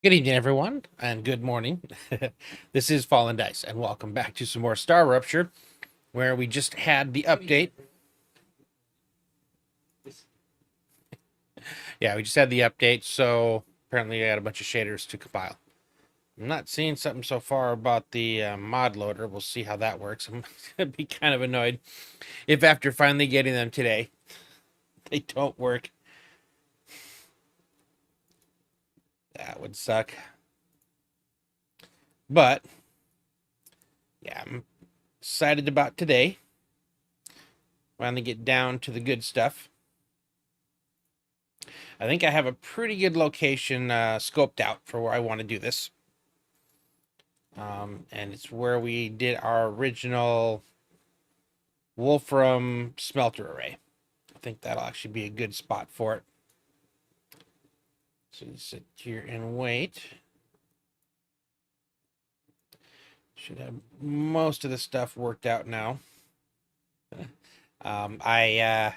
Good evening, everyone, and good morning. This is Fallen Dice, and welcome back to some more Star Rupture, where we just had the update. Yeah, we just had the update, so apparently I got a bunch of shaders to compile. I'm not seeing something so far about the mod loader. We'll see how that works. I'm going to be kind of annoyed if after finally getting them today, they don't work. That would suck. But, yeah, I'm excited about today. Finally get down to the good stuff. I think I have a pretty good location scoped out for where I want to do this. And it's where we did our original Wolfram smelter array. I think that'll actually be a good spot for it. So you sit here and wait. Should have most of the stuff worked out now. I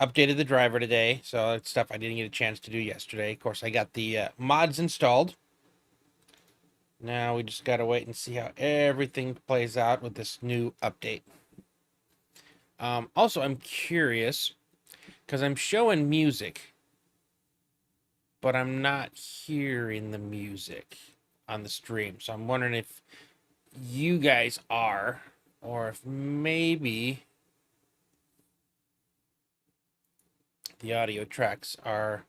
updated the driver today, so it's stuff I didn't get a chance to do yesterday. Of course, I got the mods installed. Now we just got to wait and see how everything plays out with this new update. Also, I'm curious, because I'm showing music, but I'm not hearing the music on the stream. So I'm wondering if you guys are, or if maybe the audio tracks are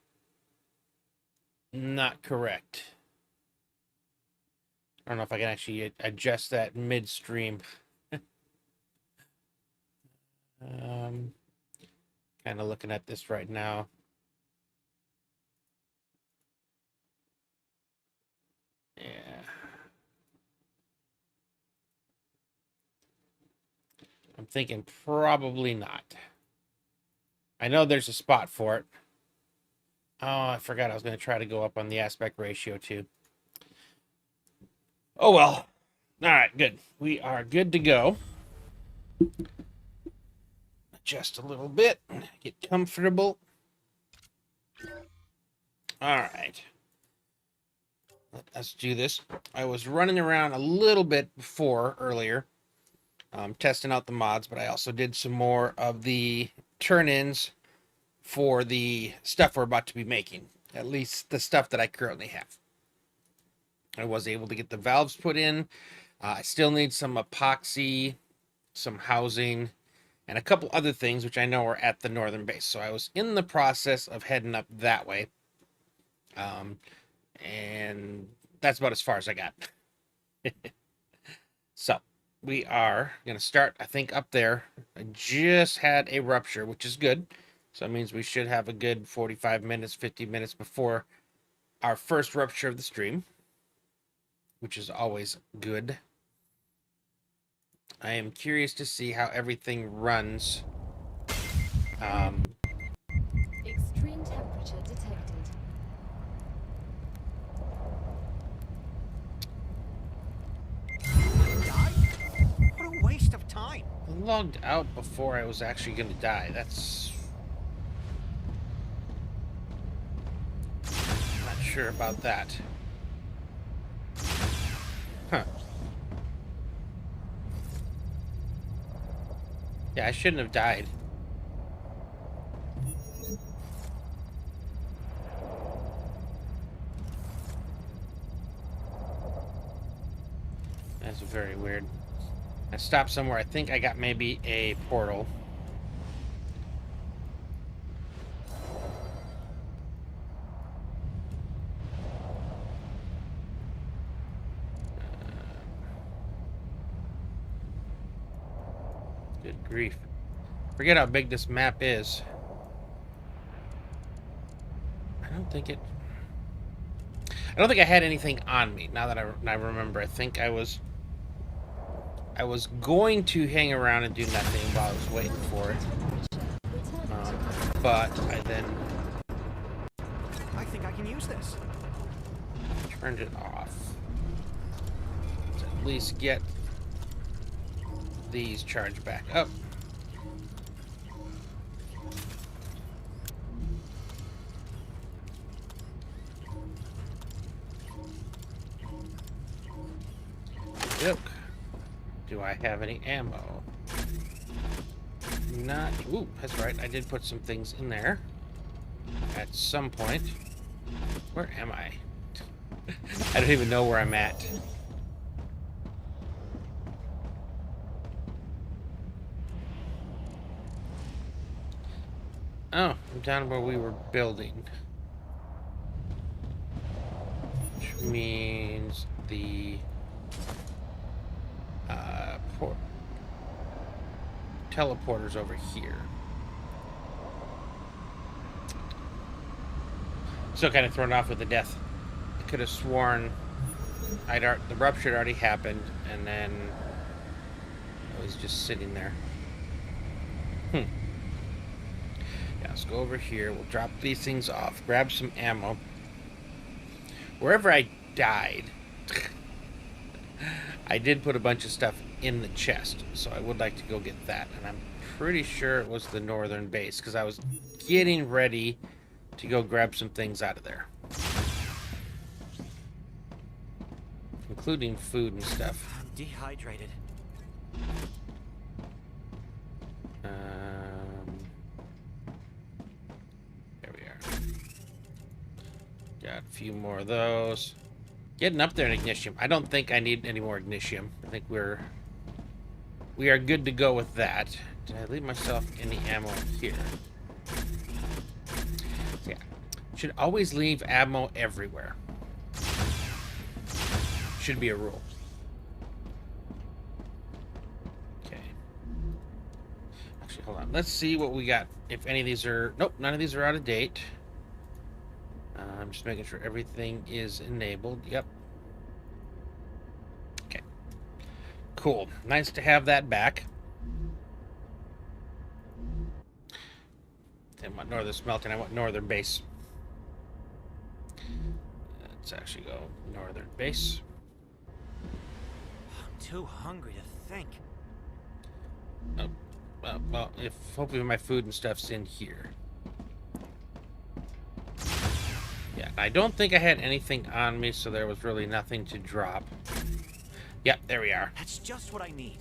not correct. I don't know if I can actually adjust that midstream. Kind of looking at this right now. Yeah. I'm thinking probably not. I know there's a spot for it. Oh, I forgot I was going to try to go up on the aspect ratio too. Oh well. All right, good. We are good to go. Adjust a little bit. Get comfortable. All right. Let's do this. I was running around a little bit earlier, testing out the mods, but I also did some more of the turn-ins for the stuff we're about to be making. At least the stuff that I currently have. I was able to get the valves put in. I still need some epoxy, some housing, and a couple other things which I know are at the northern base. So I was in the process of heading up that way. And that's about as far as I got. So we are going to start, I think, up there. I just had a rupture, which is good. So that means we should have a good 45 minutes, 50 minutes before our first rupture of the stream, which is always good. I am curious to see how everything runs. Extreme temperature detected. What a waste of time. I logged out before I was actually going to die. That's... not sure about that. Huh. Yeah, I shouldn't have died. That's very weird. I stopped somewhere. I think I got maybe a portal. Good grief. Forget how big this map is. I don't think I had anything on me. Now that I remember, I think I was going to hang around and do nothing while I was waiting for it. But I then I think I can use this. turned it off to at least get these charged back up. Okey-doke. Do I have any ammo? Not... Ooh, that's right. I did put some things in there at some point. Where am I? I don't even know where I'm at. Oh, I'm down where we were building. Which means the teleporter's over here. Still kind of thrown off with the death. I could have sworn the rupture had already happened, and then I was just sitting there. Yeah, let's go over here. We'll drop these things off, grab some ammo. Wherever I died, I did put a bunch of stuff in the chest, so I would like to go get that. And I'm pretty sure it was the northern base, because I was getting ready to go grab some things out of there. Including food and stuff. I'm dehydrated. There we are. Got a few more of those. Getting up there in ignition. I don't think I need any more ignition. I think we are good to go with that. Did I leave myself any ammo here? Yeah. Should always leave ammo everywhere. Should be a rule. Okay. Actually, hold on. Let's see what we got. If any of these are... Nope, none of these are out of date. I'm just making sure everything is enabled. Yep. Okay. Cool. Nice to have that back. I want northern smelting. I want northern base. Let's actually go northern base. I'm too hungry to think. Oh, well, if hopefully my food and stuff's in here. Yeah, I don't think I had anything on me, so there was really nothing to drop. Yep, there we are. That's just what I need.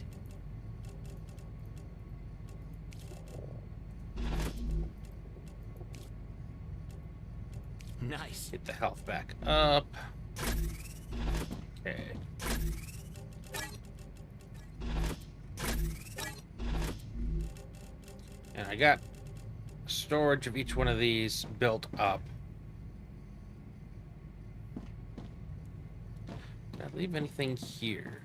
Nice. Get the health back up. Okay. And I got storage of each one of these built up. Did I leave anything here?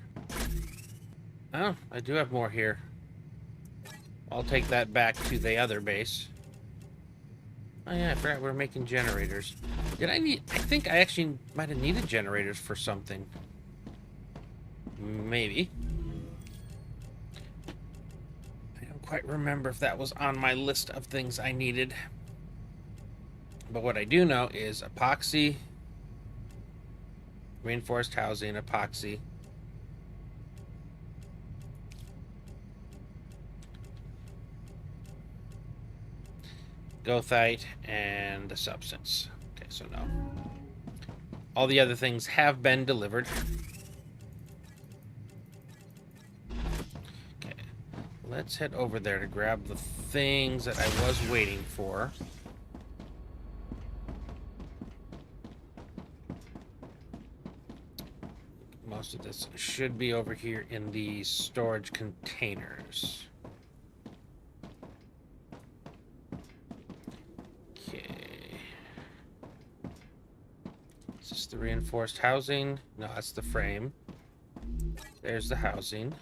Oh, I do have more here. I'll take that back to the other base. Oh yeah, I forgot we were making generators. Did I need... I think I actually might have needed generators for something. Maybe. I don't quite remember if that was on my list of things I needed. But what I do know is epoxy, reinforced housing, epoxy. Goethite, and the substance. Okay, so no. All the other things have been delivered. Okay, let's head over there to grab the things that I was waiting for. Most of this should be over here in the storage containers. Is this the reinforced housing? No, that's the frame. There's the housing.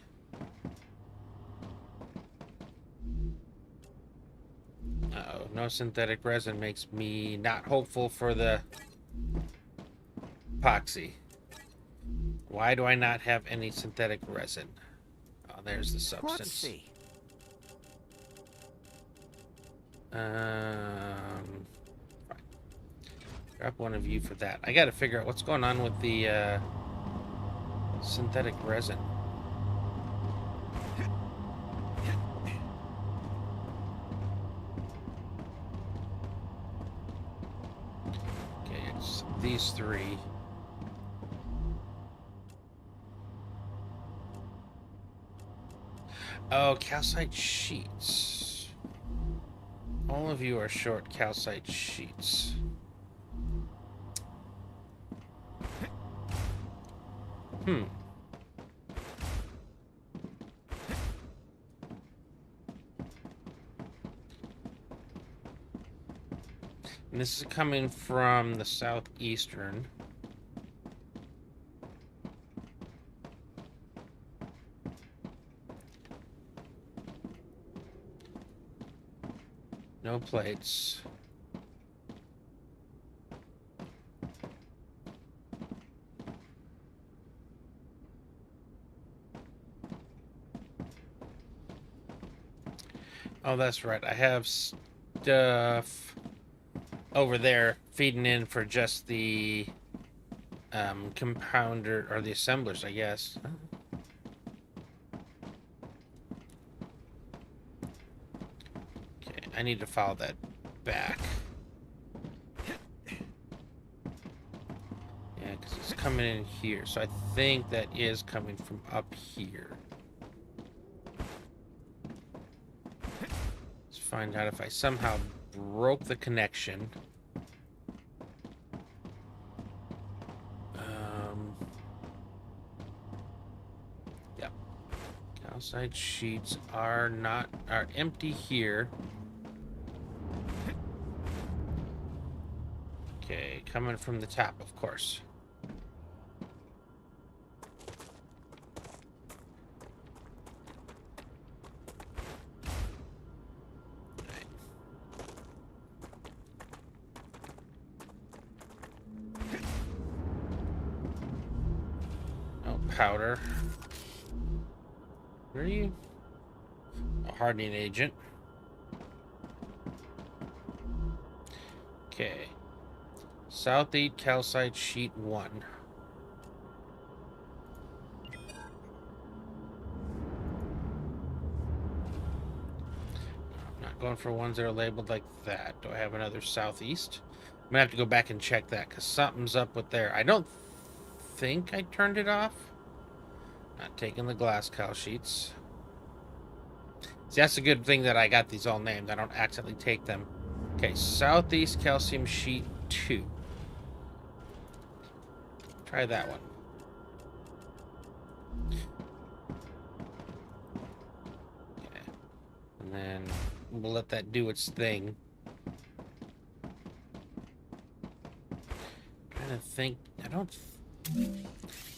Uh-oh, no synthetic resin makes me not hopeful for the epoxy. Why do I not have any synthetic resin? Oh, there's the substance. Let's see. Fine. Grab one of you for that. I gotta figure out what's going on with the synthetic resin. Okay, it's these three. Oh, calcite sheets. All of you are short calcite sheets. Hmm. And this is coming from the southeastern. No plates. Oh, that's right. I have stuff over there feeding in for just the compounder or the assemblers, I guess. Okay, I need to follow that back. Yeah, because it's coming in here. So I think that is coming from up here. Let's find out if I somehow broke the connection. Yep. Calcite sheets are empty here. Okay, coming from the top, of course. Oh, powder. Where are you? A hardening agent. Okay. Southeast calcite sheet 1. I'm not going for ones that are labeled like that. Do I have another southeast? I'm gonna have to go back and check that because something's up with there. I don't think I turned it off. Not taking the glass cal sheets. See, that's a good thing that I got these all named. I don't accidentally take them. Okay, southeast calcium sheet 2. Try that one. Okay. And then we'll let that do its thing. Trying to think.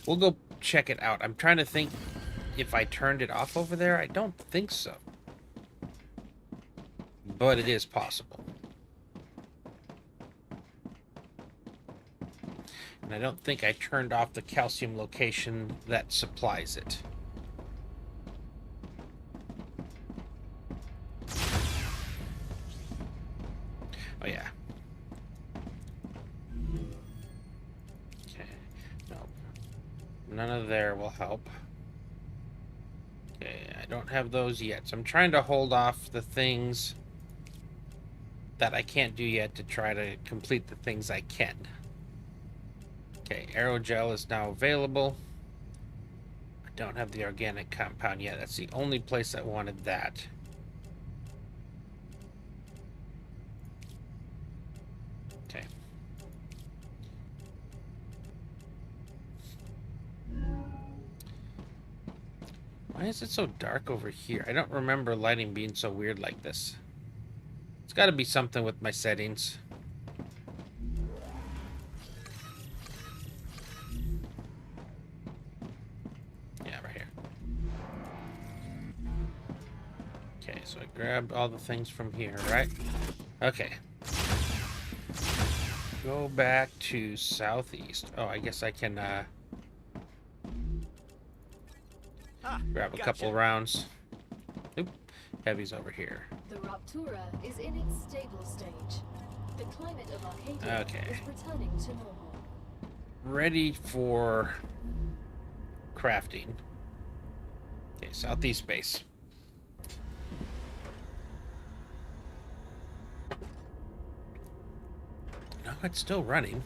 We'll go check it out. I'm trying to think if I turned it off over there. I don't think so. But it is possible. And I don't think I turned off the calcium location that supplies it. Oh, yeah. Okay. Nope. None of there will help. Okay, I don't have those yet. So I'm trying to hold off the things that I can't do yet to try to complete the things I can. Okay, aerogel is now available. I don't have the organic compound yet. That's the only place I wanted that. Okay. Why is it so dark over here? I don't remember lighting being so weird like this. It's got to be something with my settings. Yeah, right here. Okay, so I grabbed all the things from here, right? Okay. Go back to southeast. Oh, I guess I can grab a couple rounds. Oop. Heavy's over here. The Raptura is in its stable stage. The climate of Arcadia Okay. is returning to normal. Ready for crafting. Okay, southeast base. No, it's still running.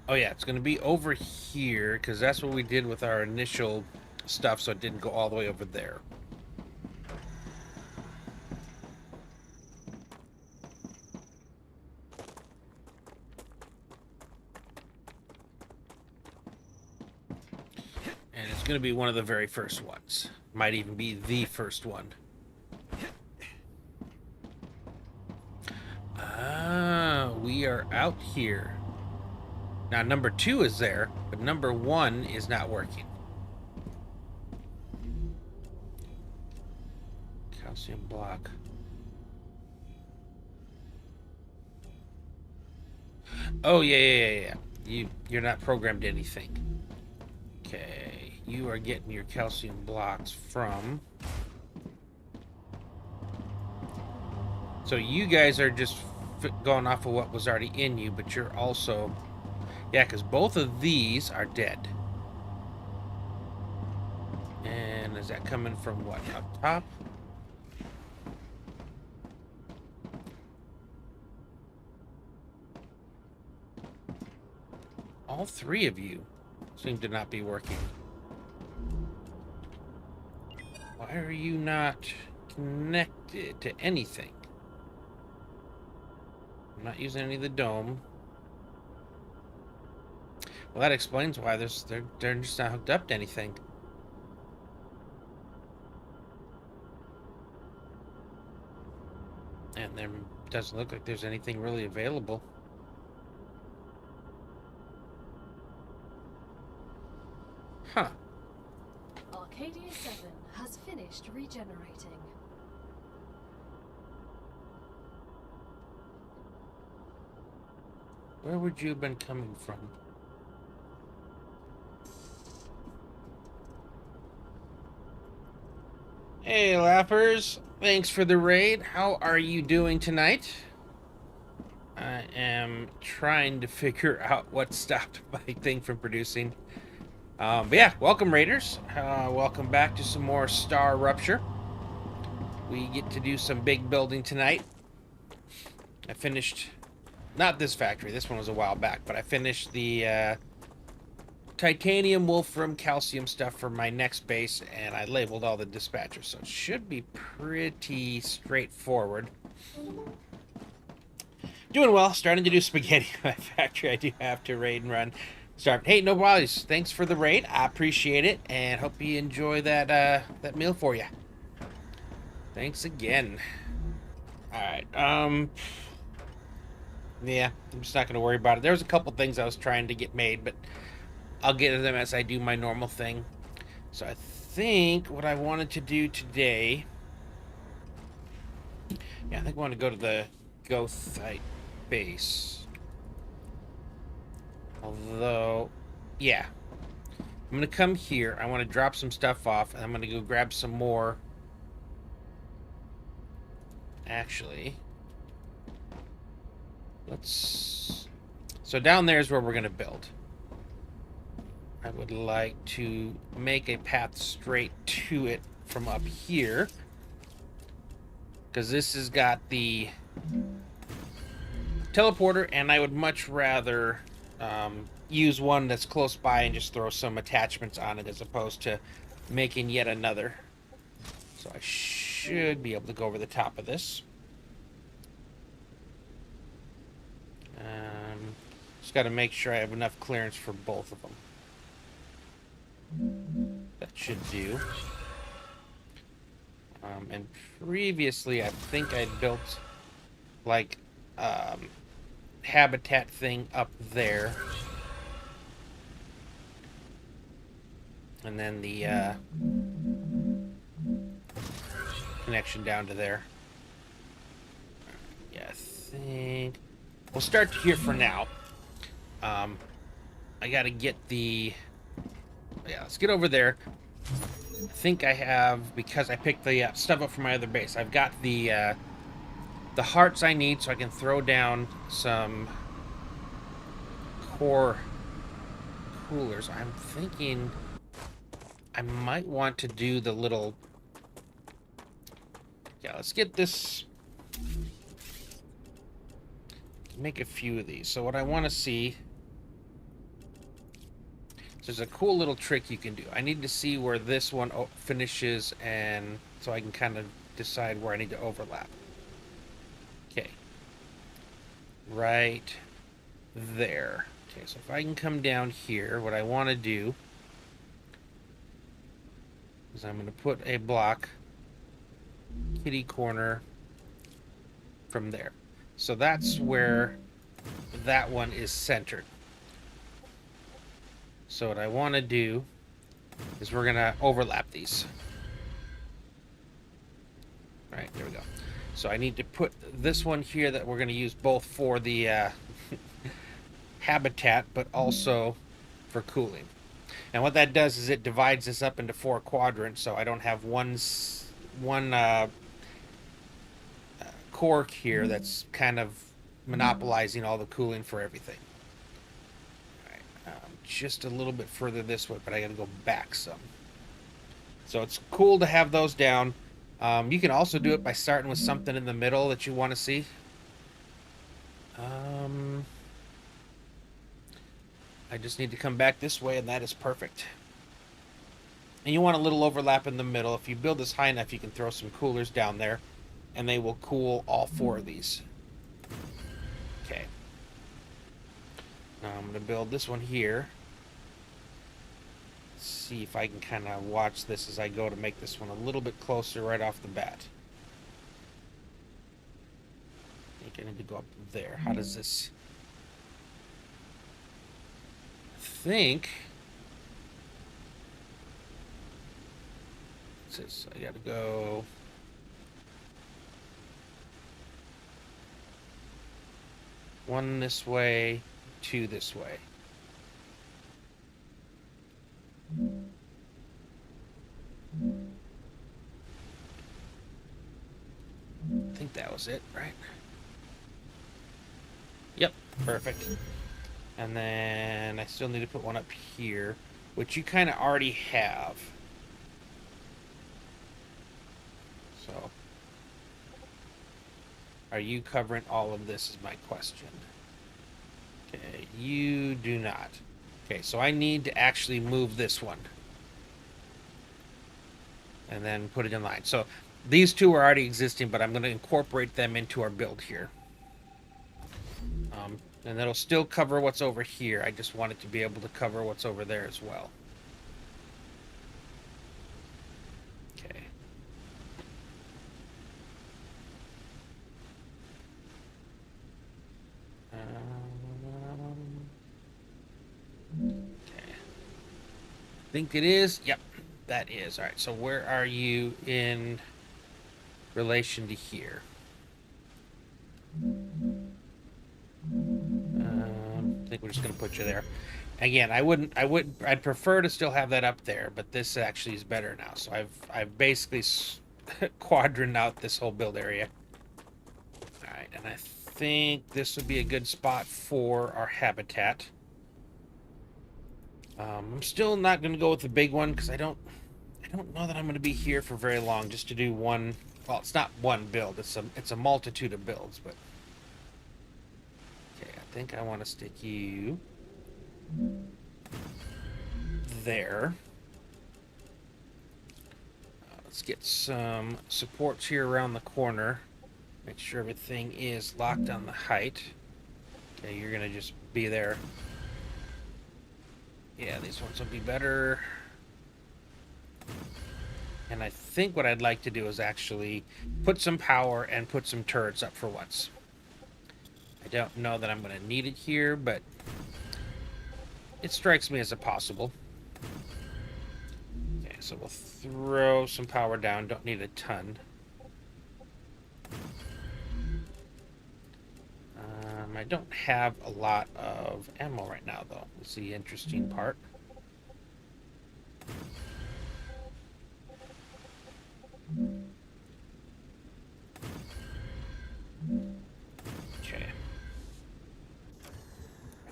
Oh yeah, it's going to be over here because that's what we did with our initial stuff, so it didn't go all the way over there. And it's going to be one of the very first ones. Might even be the first one. Ah, we are out here. Now, number 2 is there, but number 1 is not working. Calcium block. Oh, yeah. You're not programmed to anything. Okay, you are getting your calcium blocks from... So you guys are just going off of what was already in you, but you're also... Yeah, because both of these are dead. And is that coming from what? Up top? All 3 of you seem to not be working. Why are you not connected to anything? I'm not using any of the dome. Well, that explains why they're just not hooked up to anything. And there doesn't look like there's anything really available. Huh. Arcadia 7 has finished regenerating. Where would you have been coming from? Hey, Lappers. Thanks for the raid. How are you doing tonight? I am trying to figure out what stopped my thing from producing. But yeah, welcome, Raiders. Welcome back to some more Star Rupture. We get to do some big building tonight. I finished... Not this factory. This one was a while back. But I finished the... titanium, wolfram, calcium stuff for my next base, and I labeled all the dispatchers, so it should be pretty straightforward. Doing well, starting to do spaghetti in my factory. I do have to raid and run. Start. Hey, no worries. Thanks for the raid. I appreciate it, and hope you enjoy that that meal for you. Thanks again. All right. Yeah, I'm just not going to worry about it. There was a couple things I was trying to get made, but I'll get to them as I do my normal thing. So I think what I wanted to do today... Yeah, I think I want to go to the Gothite base. Although... Yeah. I'm going to come here. I want to drop some stuff off, and I'm going to go grab some more. Actually... Let's... So down there is where we're going to build. I would like to make a path straight to it from up here. Because this has got the teleporter, and I would much rather use one that's close by and just throw some attachments on it as opposed to making yet another. So I should be able to go over the top of this. Just got to make sure I have enough clearance for both of them. That should do. And previously, I think I built like habitat thing up there, and then the connection down to there. Yeah, I think we'll start here for now. I got to get the... Yeah, let's get over there. I think I have, because I picked the stuff up from my other base, I've got the hearts I need so I can throw down some core coolers. I'm thinking I might want to do the little... Yeah, let's get this... Make a few of these. So what I want to see There's a cool little trick you can do. I need to see where this one finishes, and so I can kind of decide where I need to overlap. Okay. Right there. Okay, so if I can come down here, what I want to do is I'm going to put a block kitty corner from there. So that's where that one is centered. So what I want to do is we're going to overlap these. All right, there we go. So I need to put this one here that we're going to use both for the habitat, but also for cooling. And what that does is it divides this up into 4 quadrants, so I don't have one cork here that's kind of monopolizing all the cooling for everything. All right, just a little bit further this way, but I got to go back some. So it's cool to have those down. You can also do it by starting with something in the middle that you want to see. I just need to come back this way, and that is perfect. And you want a little overlap in the middle. If you build this high enough, you can throw some coolers down there, and they will cool all 4 of these. Okay. Now I'm going to build this one here. Let's see if I can kind of watch this as I go to make this one a little bit closer right off the bat. I think I need to go up there. How does this... I think... What's this? I gotta go... One this way, 2 this way. I think that was it, right? Yep, perfect. And then I still need to put one up here, which you kind of already have. So, are you covering all of this is my question. Okay, you do not. Okay, so I need to actually move this one. And then put it in line. So these 2 are already existing, but I'm going to incorporate them into our build here. And that'll still cover what's over here. I just want it to be able to cover what's over there as well. Okay. Okay. Think it is? Yep, that is. All right, so where are you in relation to here? I think we're just going to put you there. Again, I'd prefer to still have that up there, but this actually is better now. So I've basically quadrant out this whole build area. All right, and I think this would be a good spot for our habitat. I'm still not going to go with the big one because I don't know that I'm going to be here for very long just to do one. Well, it's not one build. It's a multitude of builds, but. I think I want to stick you there. Let's get some supports here around the corner. Make sure everything is locked on the height. Okay, you're going to just be there. Yeah, these ones will be better. And I think what I'd like to do is actually put some power and put some turrets up for once. I don't know that I'm going to need it here, but it strikes me as a possible. Okay, so we'll throw some power down. Don't need a ton. I don't have a lot of ammo right now, though. That's the interesting part.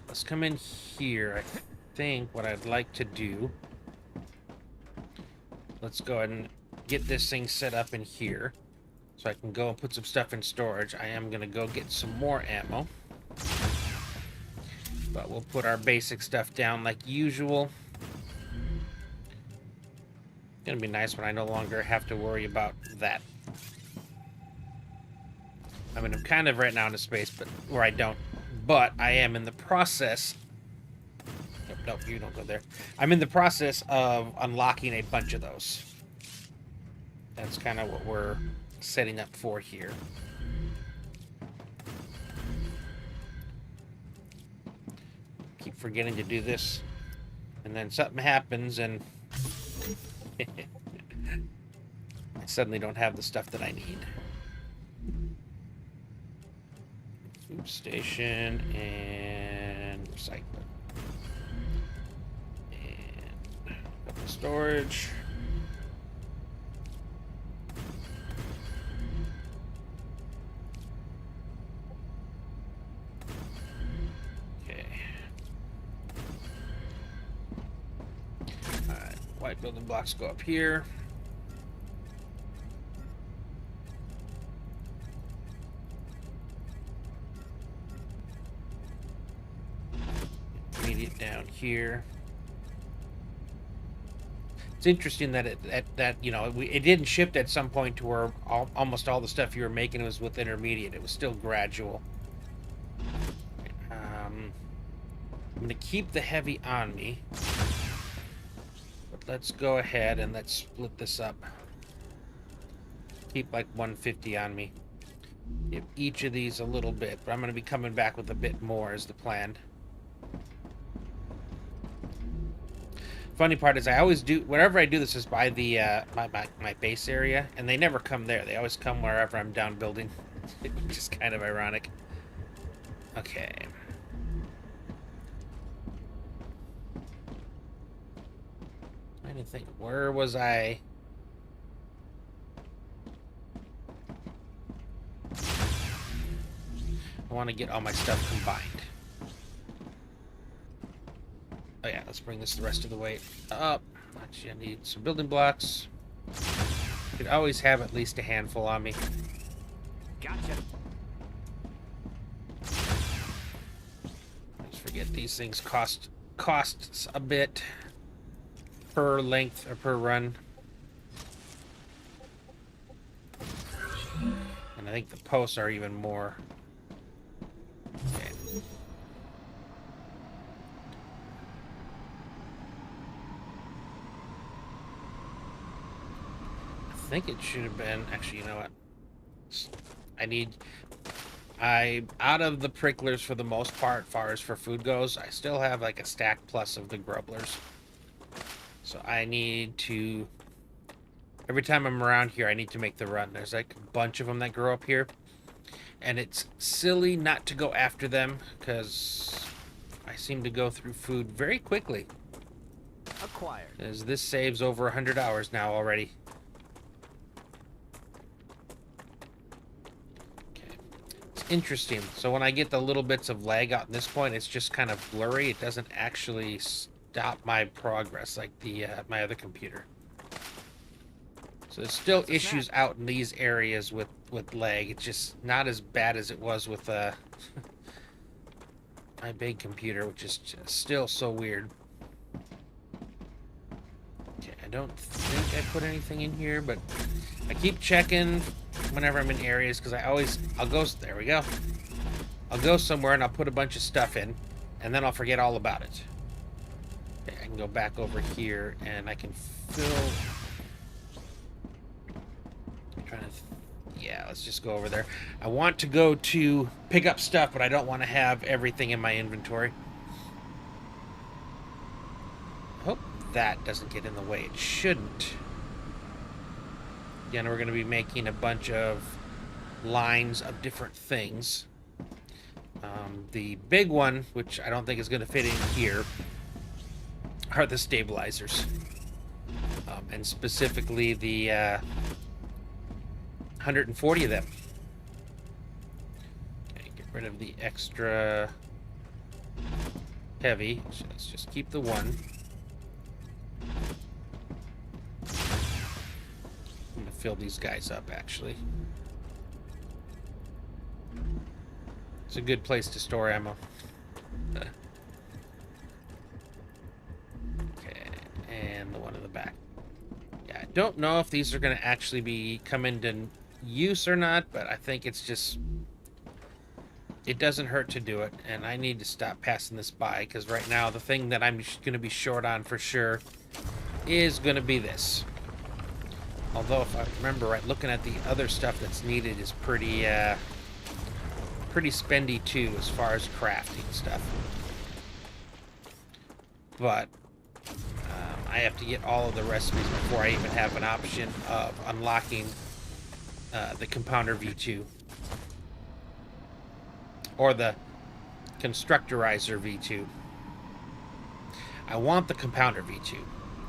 Let's come in here. I think what I'd like to do... Let's go ahead and get this thing set up in here. So I can go and put some stuff in storage. I am going to go get some more ammo. But we'll put our basic stuff down like usual. Gonna be nice when I no longer have to worry about that. I mean, I'm kind of right now in a space, but where I don't. But I am in the process. Nope, you don't go there. I'm in the process of unlocking a bunch of those. That's kind of what we're setting up for here. Keep forgetting to do this, and then something happens, and I suddenly don't have the stuff that I need. Food station and recycling. And a couple storage. Okay. Alright, white building blocks go up here. Immediate down here. It's interesting that it you know it didn't shift at some point to where almost all the stuff you were making was with intermediate. It was still gradual. I'm gonna keep the heavy on me, but let's go ahead and let's split this up. Keep like 150 on me. Give each of these a little bit, but I'm gonna be coming back with a bit more as the plan. Funny part is I always do whenever I do this is by the my base area, and they never come there. They always come wherever I'm down building, which is kind of ironic. Okay. I didn't think, where was I? I want to get all my stuff combined. Oh yeah, let's bring this the rest of the way up. Actually, I need some building blocks. Could always have at least a handful on me. Gotcha. Let's forget these things costs a bit per length or per run. And I think the posts are even more. Okay. I think it should have been, actually, you know what? Out of the pricklers for the most part, far as for food goes, I still have like a stack plus of the grubblers. So I need to, every time I'm around here, I need to make the run. There's like a bunch of them that grow up here. And it's silly not to go after them, because I seem to go through food very quickly. Acquired. As this saves over 100 hours now already. Interesting. So when I get the little bits of lag out in this point, it's just kind of blurry. It doesn't actually stop my progress like the my other computer. So there's still issues out in these areas with lag. It's just not as bad as it was with my big computer, which is just still so weird. Okay, I don't think I put anything in here, but I keep checking whenever I'm in areas, because I'll go, there we go. I'll go somewhere and I'll put a bunch of stuff in, and then I'll forget all about it. Okay, I can go back over here and I can fill. I'm trying to, yeah, let's just go over there. I want to go to pick up stuff, but I don't want to have everything in my inventory. I hope that doesn't get in the way. It shouldn't. Again, we're going to be making a bunch of lines of different things. The big one, which I don't think is going to fit in here, are the stabilizers. And specifically the 140 of them. Okay, get rid of the extra heavy. So let's just keep the one. I'm gonna fill these guys up, actually. It's a good place to store ammo. Okay, and the one in the back. Yeah, don't know if these are going to actually be come into use or not, but I think it's just, it doesn't hurt to do it, and I need to stop passing this by, because right now the thing that I'm going to be short on for sure is going to be this. Although, if I remember right, looking at the other stuff that's needed is pretty spendy too, as far as crafting stuff. But I have to get all of the recipes before I even have an option of unlocking the Compounder V2. Or the Constructorizer V2. I want the Compounder V2.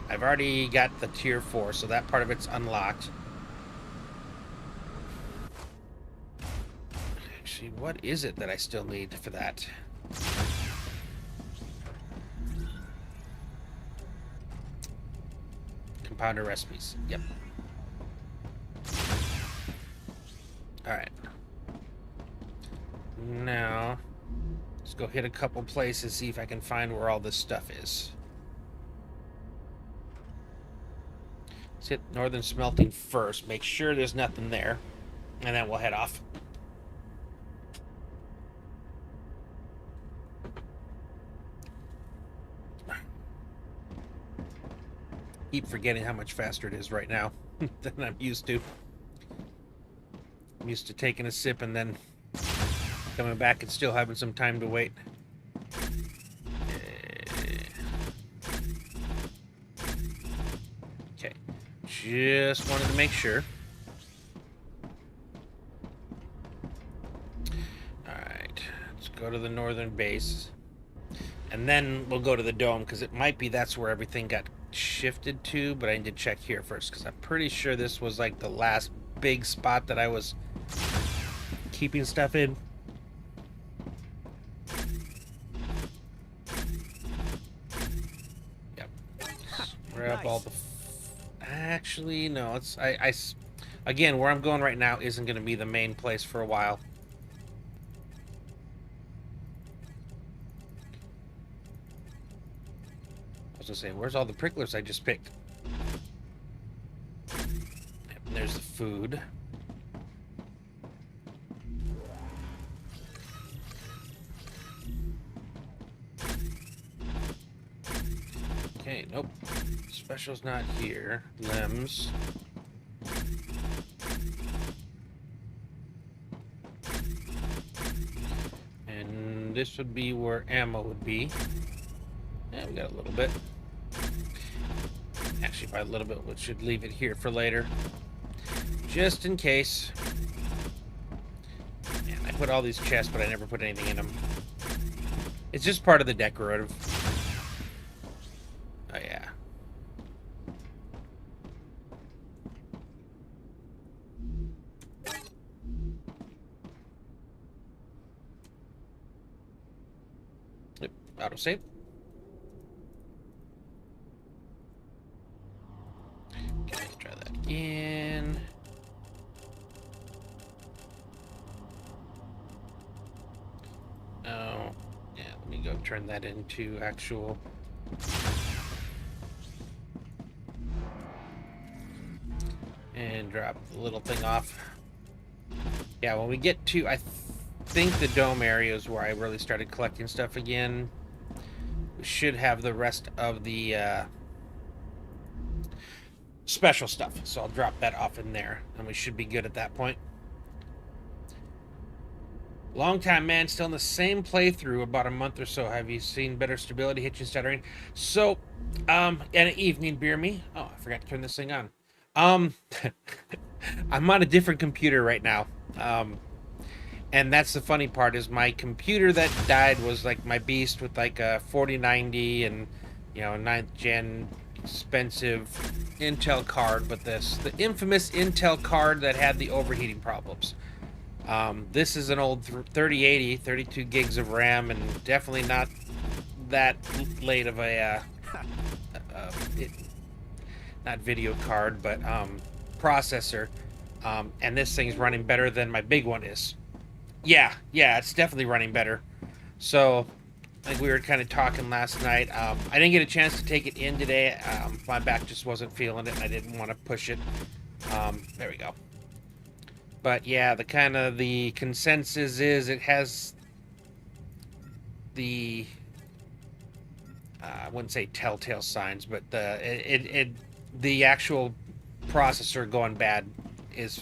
I've already got the tier 4, so that part of it's unlocked. Actually, what is it that I still need for that? Compounder recipes. Yep. Alright. Now, let's go hit a couple places, see if I can find where all this stuff is. Let's hit Northern Smelting first. Make sure there's nothing there. And then we'll head off. Keep forgetting how much faster it is right now than I'm used to. I'm used to taking a sip and then coming back and still having some time to wait. Okay. Just wanted to make sure. Alright. Let's go to the northern base. And then we'll go to the dome, because it might be that's where everything got shifted to, but I need to check here first, because I'm pretty sure this was like the last big spot that I was keeping stuff in. Yep. Grab Nice. all the... Actually, no. It's again, where I'm going right now isn't going to be the main place for a while. I was going to say, where's all the pricklers I just picked? Yep, and there's the food. Okay, nope. Special's not here. Limbs. And this would be where ammo would be. Yeah, we got a little bit. Actually, by a little bit, we should leave it here for later. Just in case. Man, I put all these chests, but I never put anything in them. It's just part of the decorative. Oh, yeah. Yep, autosave. Okay, let's try that again. Oh, yeah, let me go turn that into actual... And drop the little thing off. Yeah, when we get to, I think the dome area is where I really started collecting stuff again. We should have the rest of the special stuff. So I'll drop that off in there, and we should be good at that point. Long time, man. Still in the same playthrough, about a month or so. Have you seen better stability, hitching, stuttering? So, and an evening beer me. Oh, I forgot to turn this thing on. I'm on a different computer right now. And that's the funny part, is my computer that died was like my beast with like a 4090 and, you know, 9th gen expensive Intel card, but the infamous Intel card that had the overheating problems. This is an old 3080, 32 gigs of RAM, and definitely not that late of a not video card, but processor, and this thing's running better than my big one is. Yeah, it's definitely running better. So like we were kind of talking last night. I didn't get a chance to take it in today. My back just wasn't feeling it, and I didn't want to push it. There we go. But yeah, the consensus is it has the I wouldn't say telltale signs, but the actual processor going bad is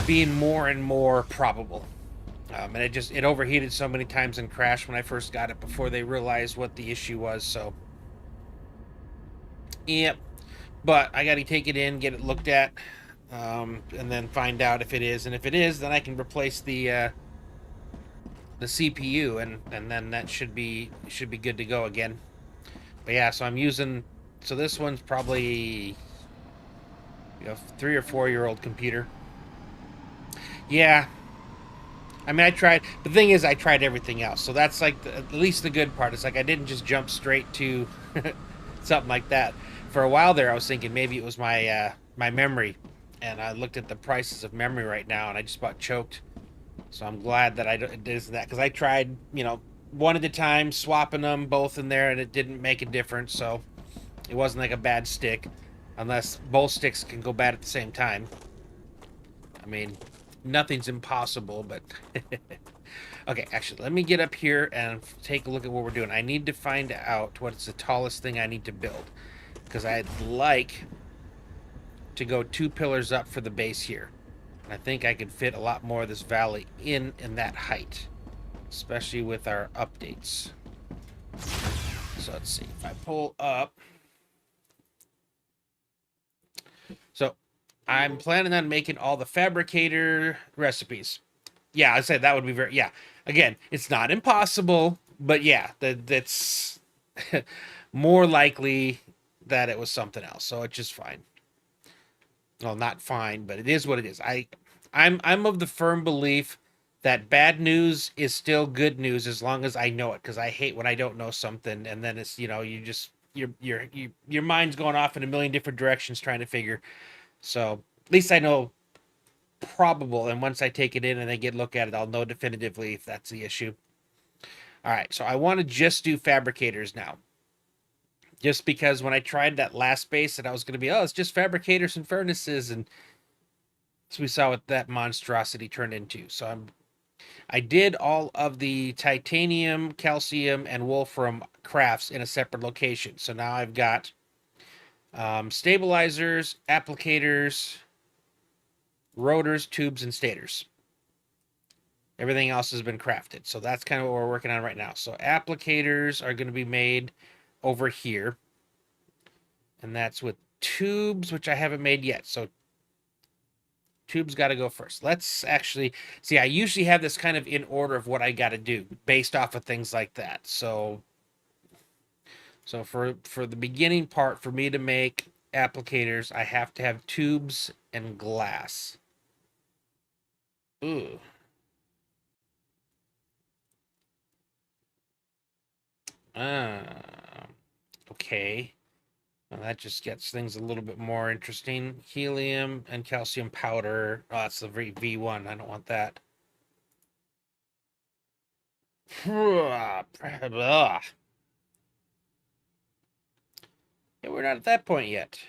being more and more probable. And it overheated so many times and crashed when I first got it before they realized what the issue was. So, yep. But I got to take it in, get it looked at, and then find out if it is. And if it is, then I can replace the CPU, and then that should be good to go again. But yeah, so I'm using. So this one's probably 3 or 4 year old computer. Yeah, I mean, I tried. The thing is, I tried everything else. So that's like at least the good part. It's like I didn't just jump straight to something like that. For a while there, I was thinking maybe it was my memory, and I looked at the prices of memory right now, and I just about choked. So I'm glad that it isn't that, because I tried, one at a time, swapping them both in there, and it didn't make a difference. So it wasn't like a bad stick, unless both sticks can go bad at the same time. I mean, nothing's impossible, but okay, actually, let me get up here and take a look at what we're doing. I need to find out what's the tallest thing I need to build, because I'd like to go 2 pillars up for the base here. And I think I could fit a lot more of this valley in that height, especially with our updates. So let's see, if I pull up. So I'm planning on making all the fabricator recipes. Yeah, I said that would be yeah. Again, it's not impossible, but yeah, that's more likely that it was something else. So it's just fine. Well, not fine, but it is what it is. I'm of the firm belief that bad news is still good news as long as I know it, because I hate when I don't know something and then it's you just your mind's going off in a million different directions trying to figure. So at least I know probable, and once I take it in and I get a look at it, I'll know definitively if that's the issue. All right, so I want to just do fabricators now. Just because when I tried that last base, and I was going to be, it's just fabricators and furnaces, and so we saw what that monstrosity turned into. So I did all of the titanium, calcium, and wolfram crafts in a separate location. So now I've got stabilizers, applicators, rotors, tubes, and stators. Everything else has been crafted. So that's kind of what we're working on right now. So applicators are going to be made over here. And that's with tubes, which I haven't made yet. So tubes got to go first. Let's actually see. I usually have this kind of in order of what I got to do based off of things like that. So for the beginning part, for me to make applicators, I have to have tubes and glass. Ooh. Okay. Well, that just gets things a little bit more interesting. Helium and calcium powder. Oh, that's the V1. I don't want that. Yeah, we're not at that point yet.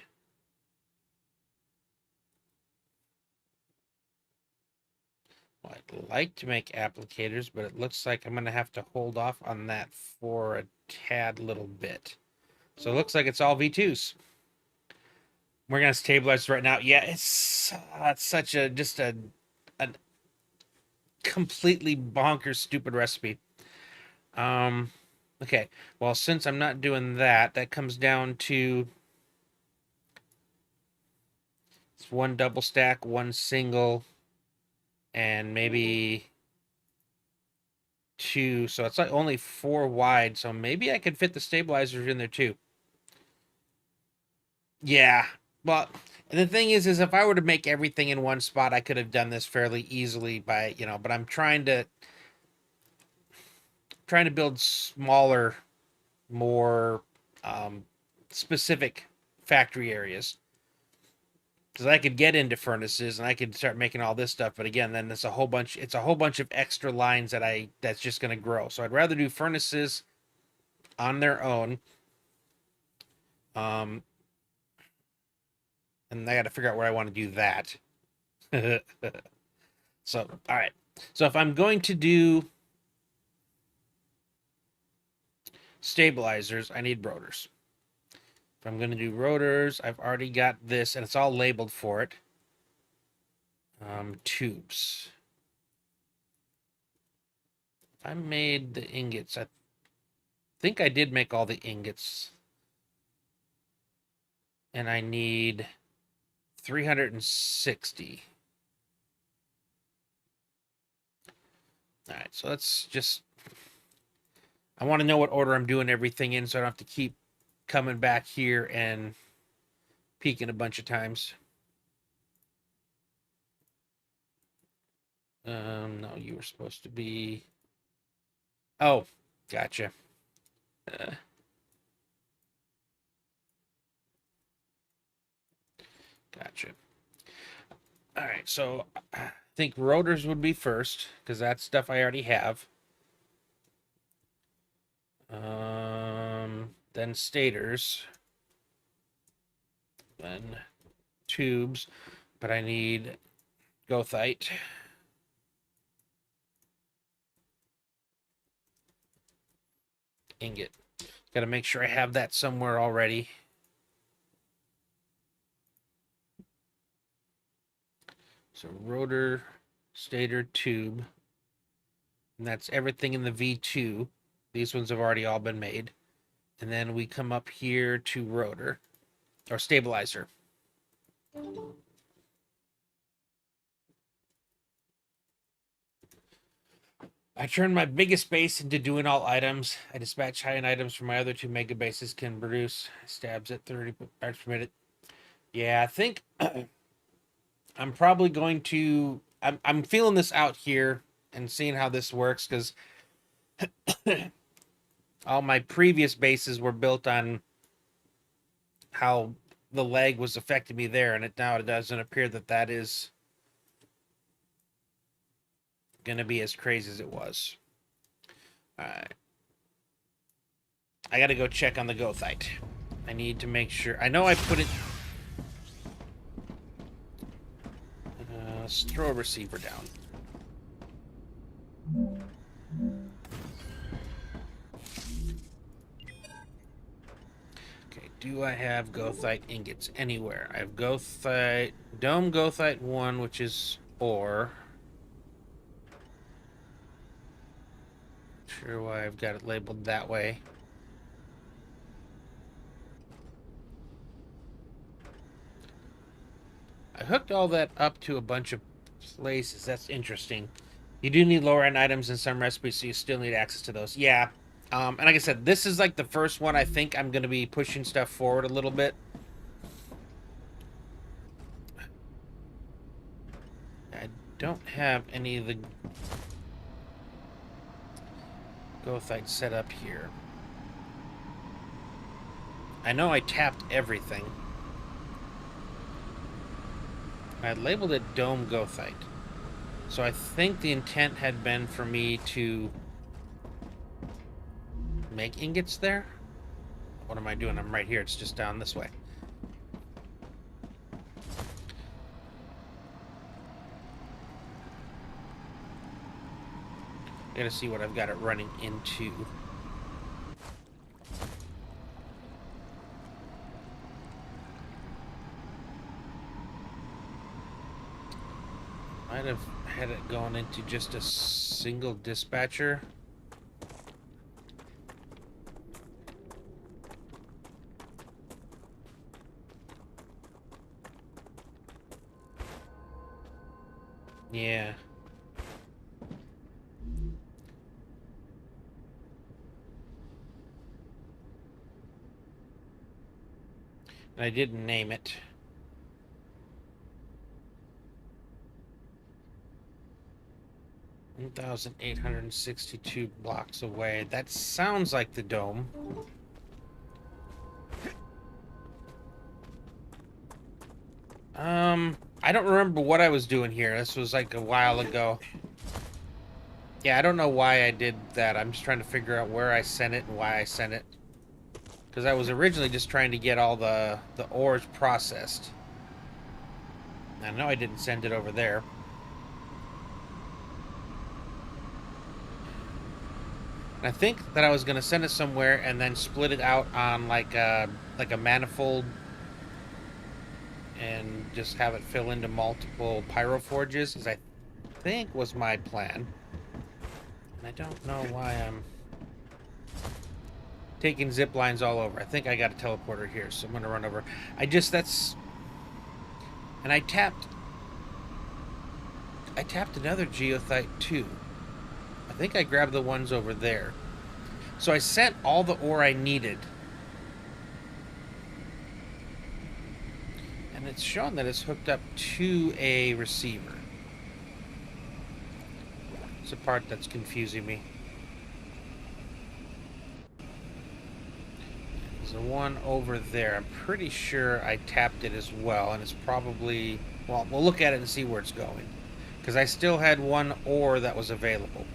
Well, I'd like to make applicators, but it looks like I'm going to have to hold off on that for a tad little bit. So it looks like it's all V2s. We're going to stabilize right now. Yeah, it's such a completely bonkers stupid recipe. Okay. Well, since I'm not doing that, that comes down to it's 1 double stack, 1 single, and maybe 2. So it's like only 4 wide. So maybe I could fit the stabilizers in there too. Yeah. Well, and the thing is if I were to make everything in one spot, I could have done this fairly easily by, but I'm trying to build smaller, more specific factory areas. Because I could get into furnaces and I could start making all this stuff, but again, then it's a whole bunch. It's a whole bunch of extra lines that's just going to grow. So I'd rather do furnaces on their own. And I got to figure out where I want to do that. So, all right. So if I'm going to do stabilizers, I need rotors. If I'm going to do rotors, I've already got this, and it's all labeled for it. Tubes. I made the ingots. I think I did make all the ingots. And I need 360. All right, so let's just... I want to know what order I'm doing everything in so I don't have to keep coming back here and peeking a bunch of times. No, you were supposed to be... Oh, gotcha. Gotcha. All right, so I think rotors would be first because that's stuff I already have. Then stators. Then tubes, but I need goethite. Ingot. Got to make sure I have that somewhere already. So rotor, stator, tube. And that's everything in the V2. These ones have already all been made. And then we come up here to rotor, or stabilizer. I turn my biggest base into doing all items. I dispatch high-end items from my other two mega bases can produce stabs at 30 parts per minute. Yeah, I think I'm probably going to... I'm feeling this out here and seeing how this works because all my previous bases were built on how the lag was affecting me there, and now it doesn't appear that that is going to be as crazy as it was. All right. I got to go check on the goethite. I need to make sure. I know I put it... let's throw a receiver down. Okay, do I have goethite ingots anywhere? I have goethite... Dome goethite 1, which is ore. Sure why I've got it labeled that way. I hooked all that up to a bunch of places. That's interesting. You do need lower end items in some recipes, so you still need access to those. Yeah. And like I said, this is like the first one I think I'm going to be pushing stuff forward a little bit. I don't have any of the goethite set up here. I know I tapped everything. I labeled it dome goethite. So I think the intent had been for me to make ingots there. What am I doing? I'm right here. It's just down this way. I gotta see what I've got it running into. Might have had it going into just a single dispatcher. Yeah. And I didn't name it. $1,862 blocks away. That sounds like the dome. I don't remember what I was doing here. This was like a while ago. Yeah, I don't know why I did that. I'm just trying to figure out where I sent it and why I sent it. Because I was originally just trying to get all the ores processed. I know I didn't send it over there. And I think that I was going to send it somewhere and then split it out on like a manifold and just have it fill into multiple pyroforges, as I think was my plan. And I don't know why I'm taking zip lines all over. I think I got a teleporter here, so I'm going to run over. That's... And I tapped another geothite too. I think I grabbed the ones over there. So I sent all the ore I needed. And it's shown that it's hooked up to a receiver. It's the part that's confusing me. There's the one over there. I'm pretty sure I tapped it as well, and it's probably... Well, we'll look at it and see where it's going. Because I still had one ore that was available.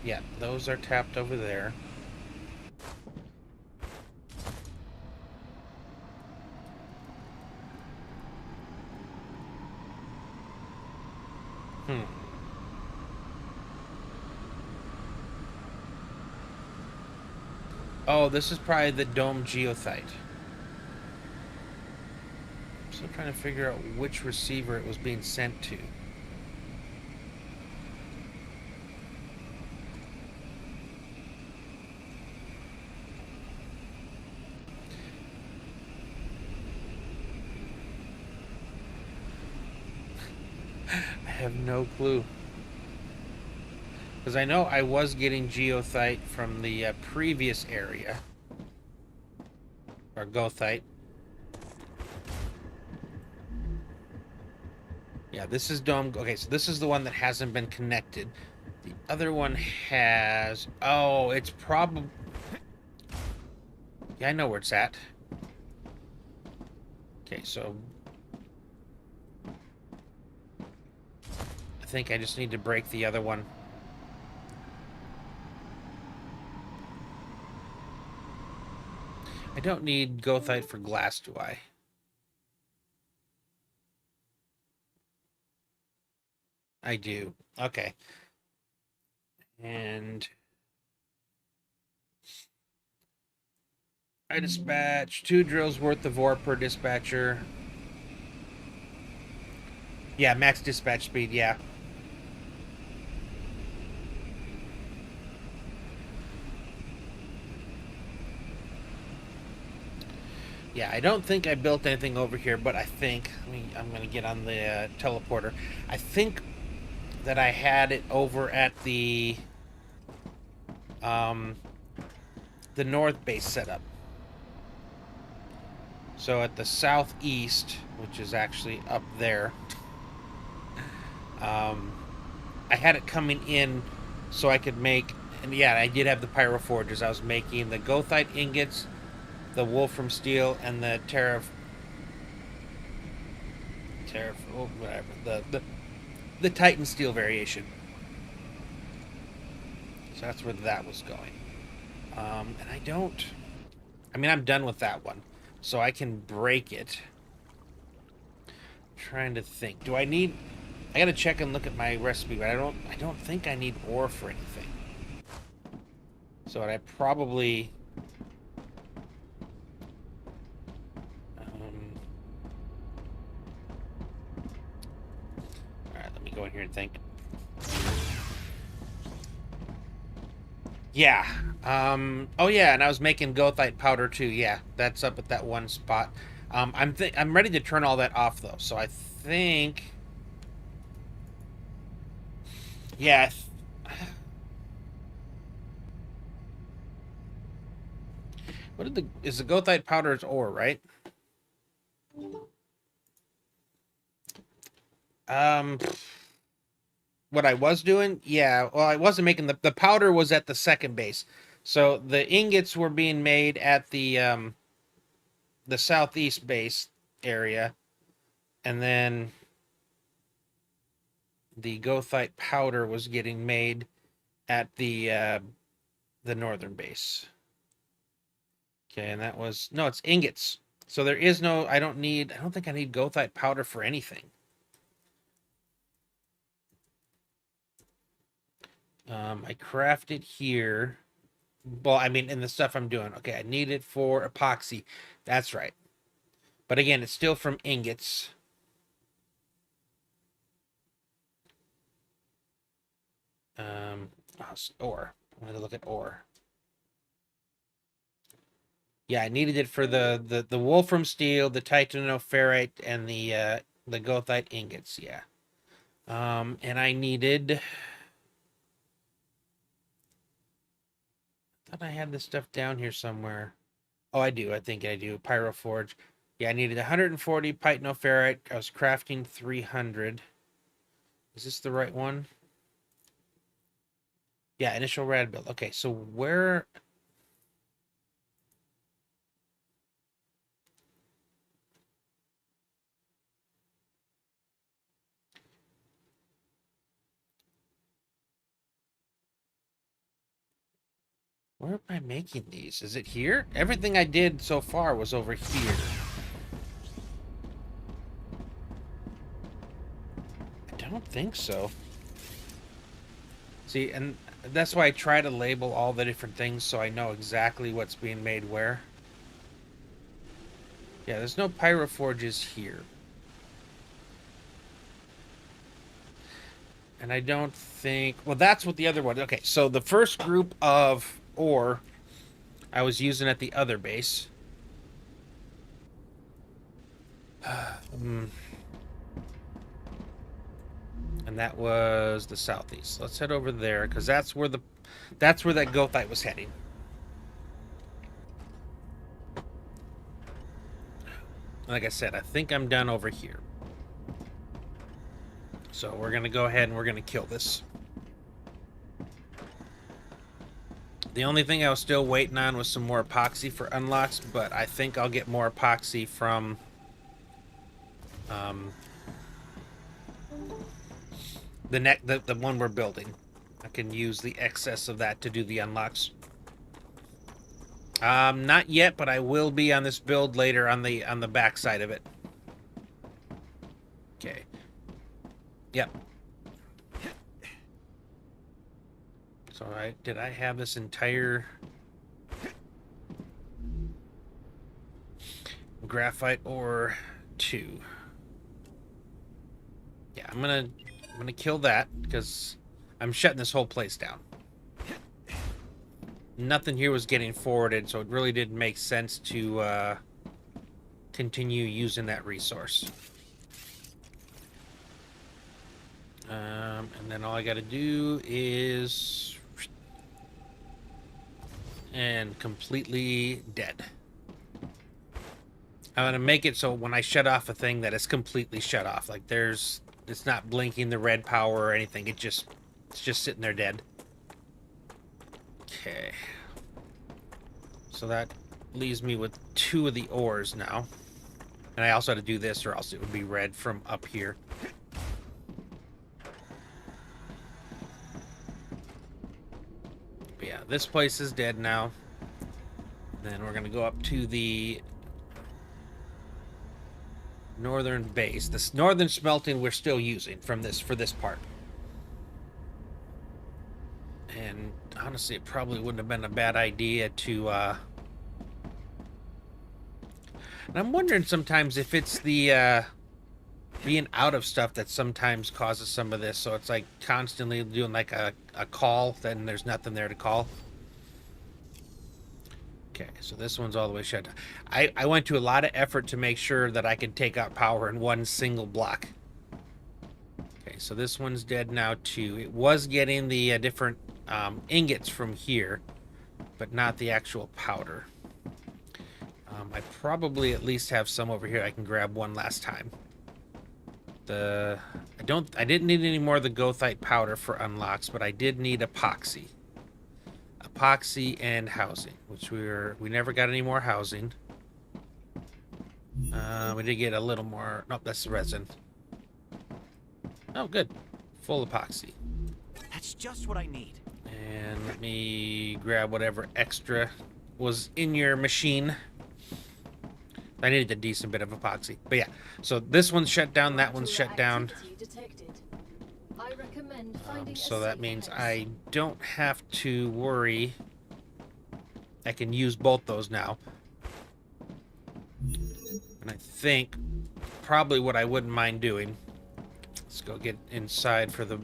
Yeah, those are tapped over there. Oh, this is probably the dome geothite. I'm still trying to figure out which receiver it was being sent to. I have no clue. Because I know I was getting geothite from the previous area. Or gothite. Yeah, this is dome. Okay, so this is the one that hasn't been connected. The other one has... Oh, it's probably... Yeah, I know where it's at. Okay, so... I think I just need to break the other one. I don't need gothite for glass, do I? I do. Okay. And I dispatch 2 drills worth of ore per dispatcher. Yeah, max dispatch speed, yeah. Yeah, I don't think I built anything over here, but I think... I'm going to get on the teleporter. I think that I had it over at the north base setup. So at the southeast, which is actually up there, I had it coming in so I could make... And yeah, I did have the pyroforges. I was making the gothite ingots, the wolfram steel, and the the titan steel variation. So that's where that was going. And I don't... I mean, I'm done with that one. So I can break it. I'm trying to think. Do I need... I gotta check and look at my recipe, but I don't think I need ore for anything. So I probably... Alright, let me go in here and think. Yeah. Oh yeah, and I was making gothite powder too. Yeah, that's up at that one spot. I'm ready to turn all that off though. So I think... Yeah. Is the gothite powder's ore, right? What I was doing? Yeah, well, I wasn't making the powder was at the second base. So the ingots were being made at the the southeast base area, and then the goethite powder was getting made at the northern base. Okay, and that was no, it's ingots. So there is no. I don't think I need goethite powder for anything. I craft it here. Well, I mean, in the stuff I'm doing. Okay, I need it for epoxy. That's right. But again, it's still from ingots. Ore. I'm going to look at ore. Yeah, I needed it for the wolfram steel, the titanoferrite, and the goethite ingots. Yeah. And I needed. I thought I had this stuff down here somewhere. Oh, I do. I think I do. Pyroforge. Yeah, I needed 140 titanoferrite. I was crafting 300. Is this the right one? Yeah, initial rad build. Okay, so where am I making these? Is it here? Everything I did so far was over here. I don't think so. See, and that's why I try to label all the different things so I know exactly what's being made where. Yeah, there's no pyroforges here. And I don't think... Well, that's what the other one... Okay, so the first group of ore I was using at the other base. And that was the southeast. Let's head over there, because that's where that goethite was heading. Like I said, I think I'm done over here. So we're going to go ahead and we're going to kill this. The only thing I was still waiting on was some more epoxy for unlocks, but I think I'll get more epoxy from the one we're building. I can use the excess of that to do the unlocks. Not yet, but I will be on this build later on the back side of it. Okay. Yep. So did I have this entire graphite ore 2? Yeah, I'm gonna kill that because I'm shutting this whole place down. Nothing here was getting forwarded, so it really didn't make sense to continue using that resource. And then all I gotta do is... And completely dead. I'm gonna make it so when I shut off a thing that it's completely shut off. Like it's not blinking the red power or anything. It's just sitting there dead. Okay. So that leaves me with 2 of the ores now. And I also had to do this or else it would be red from up here. But yeah, this place is dead now. Then we're going to go up to the northern base. This northern smelting we're still using for this part. And honestly, it probably wouldn't have been a bad idea to... And I'm wondering sometimes if it's the being out of stuff that sometimes causes some of this. So it's like constantly doing like a call, then there's nothing there to call. Okay, so this one's all the way shut down. I went to a lot of effort to make sure that I could take out power in one single block. Okay, so this one's dead now too. It was getting the different ingots from here, but not the actual powder. I probably at least have some over here I can grab one last time. I didn't need any more of the goethite powder for unlocks, but I did need epoxy. Epoxy and housing, which we never got any more housing. We did get a little more. Nope, that's the resin. Oh, good. Full epoxy. That's just what I need. And let me grab whatever extra was in your machine. I needed a decent bit of epoxy. But yeah, so this one's shut down, that one's shut down. Activity detected. I recommend finding a So that safer means place. I don't have to worry. I can use both those now. And I think probably what I wouldn't mind doing. Let's go get inside for the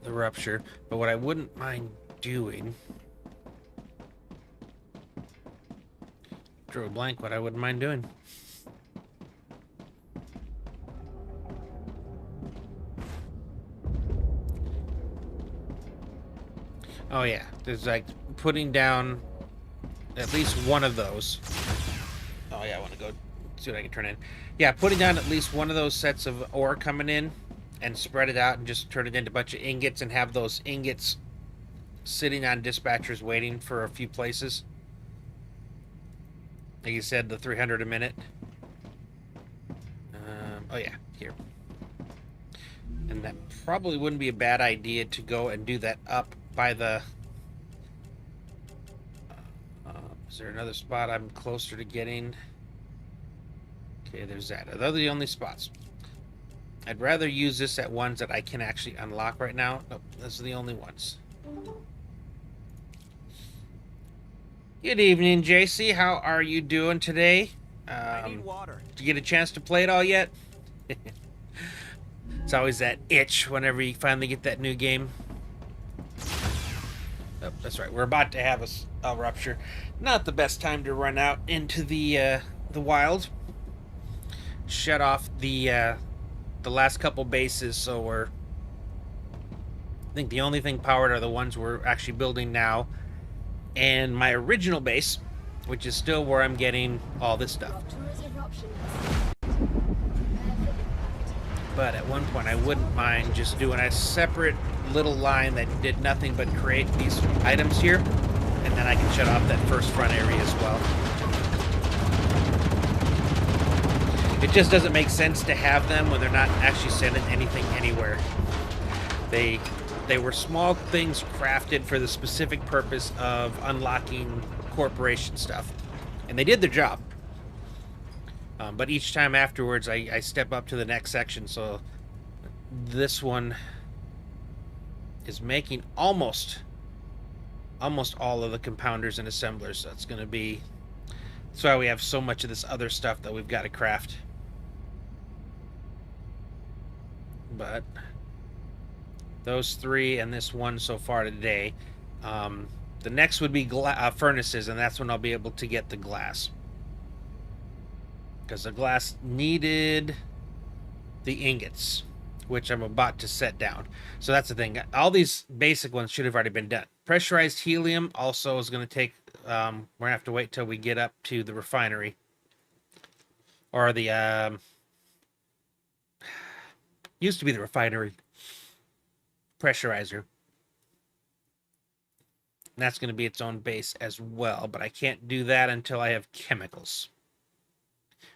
rupture. But what I wouldn't mind doing. Drew a blank what I wouldn't mind doing. Oh yeah, there's like putting down at least one of those. Oh yeah, I want to go see what I can turn in. Yeah, putting down at least one of those sets of ore coming in and spread it out and just turn it into a bunch of ingots and have those ingots sitting on dispatchers waiting for a few places. Like you said, the 300 a minute. Oh yeah, here. And that probably wouldn't be a bad idea to go and do that up by the... is there another spot I'm closer to getting? Okay, there's that. Those are the only spots. I'd rather use this at ones that I can actually unlock right now. Nope, those are the only ones. Good evening, JC. How are you doing today? I need water. Did you get a chance to play it all yet? It's always that itch whenever you finally get that new game. Oh, that's right. We're about to have a rupture. Not the best time to run out into the wild. Shut off the last couple bases, so I think the only thing powered are the ones we're actually building now, and my original base, which is still where I'm getting all this stuff. Rupturous eruption has prepare for impact. But at one point, I wouldn't mind just doing a separate little line that did nothing but create these items here, and then I can shut off that first front area as well. It just doesn't make sense to have them when they're not actually sending anything anywhere. They were small things crafted for the specific purpose of unlocking corporation stuff, and they did their job. But each time afterwards, I step up to the next section. So this one is making almost all of the compounders and assemblers. So it's going to be... That's why we have so much of this other stuff that we've got to craft. But those three and this one so far today. The next would be furnaces, and that's when I'll be able to get the glass. Because the glass needed the ingots, which I'm about to set down. So that's the thing. All these basic ones should have already been done. Pressurized helium also is going to take... we're going to have to wait till we get up to the refinery. Or the... used to be the refinery. Pressurizer. And that's going to be its own base as well. But I can't do that until I have chemicals.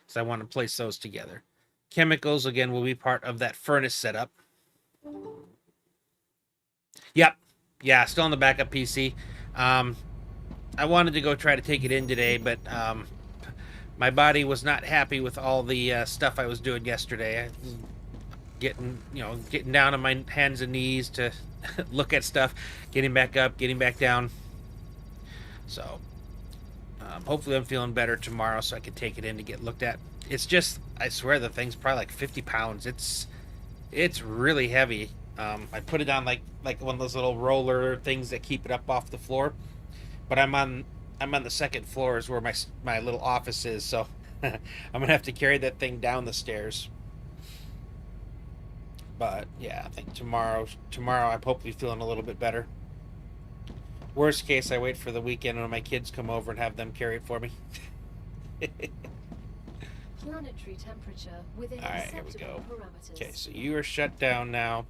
So I want to place those together. Chemicals, again, will be part of that furnace setup. Yep. Yeah, still on the backup PC. I wanted to go try to take it in today, but my body was not happy with all the stuff I was doing yesterday. I was getting down on my hands and knees to look at stuff, getting back up, getting back down. So hopefully I'm feeling better tomorrow so I can take it in to get looked at. It's just, I swear the thing's probably like 50 pounds. It's really heavy. I put it on like one of those little roller things that keep it up off the floor. But I'm on the second floor is where my little office is, so I'm gonna have to carry that thing down the stairs. But yeah, I think tomorrow I'm hopefully feeling a little bit better. Worst case, I wait for the weekend when my kids come over and have them carry it for me. Planetary temperature within All right, here we acceptable go. parameters. Okay, so you are shut down now.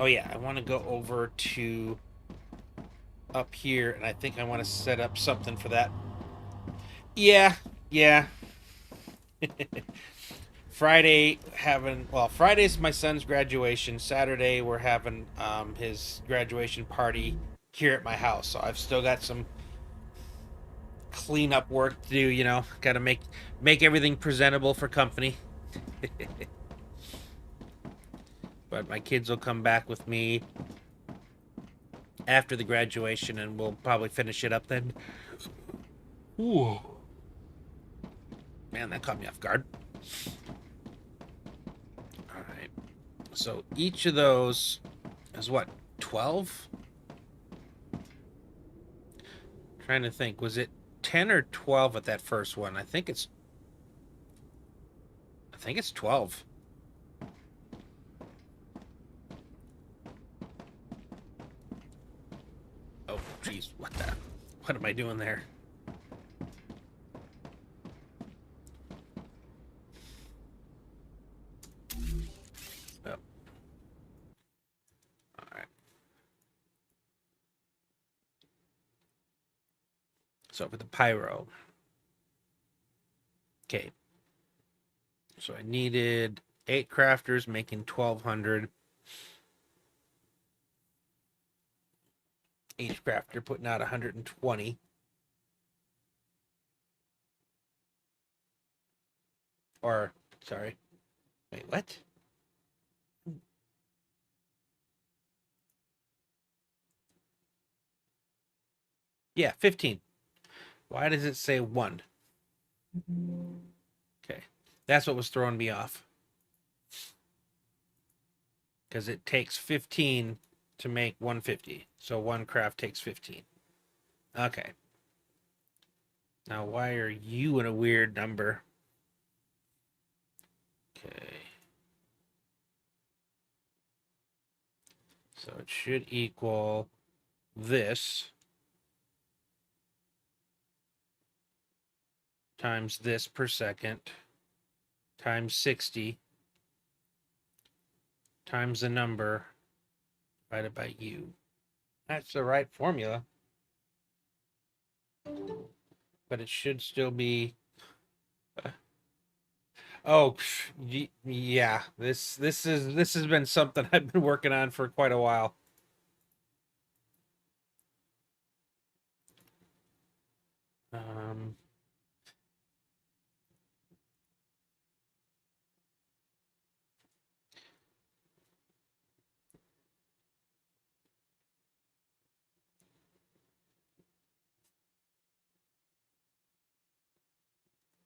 Oh yeah, I want to go over to up here, and I think I want to set up something for that. Yeah, yeah. Friday's my son's graduation. Saturday we're having his graduation party here at my house. So I've still got some cleanup work to do. Got to make everything presentable for company. But my kids will come back with me after the graduation, and we'll probably finish it up then. Ooh, man, that caught me off guard. All right. So each of those is what, 12? Trying to think, was it 10 or 12 at that first one? I think it's 12. Oh, jeez, what am I doing there? Oh. All right. So for the pyro. Okay. So I needed 8 crafters making 1,200. Each crafter putting out 120. Or, sorry. Wait, what? Yeah, 15. Why does it say 1? Okay. That's what was throwing me off. Because it takes 15 to make 150. So one craft takes 15. Okay. Now, why are you in a weird number? Okay. So it should equal this times this per second times 60 times the number divided by u. That's the right formula. But it should still be... Oh, yeah. This has been something I've been working on for quite a while.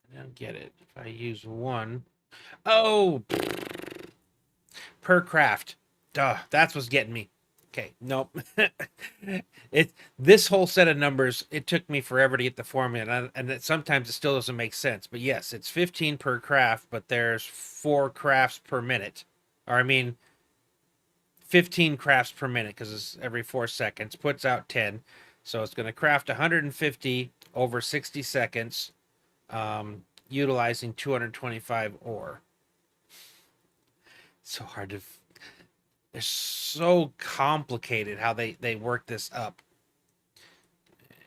I don't get it. If I use 1, oh, per craft. Duh, that's what's getting me. Okay, nope. This whole set of numbers, it took me forever to get the formula, and sometimes it still doesn't make sense. But yes, it's 15 per craft, but there's 4 crafts per minute. Or I mean, 15 crafts per minute, because it's every 4 seconds, puts out 10. So it's going to craft 150 over 60 seconds, utilizing 225 ore. So hard to... They're so complicated how they work this up.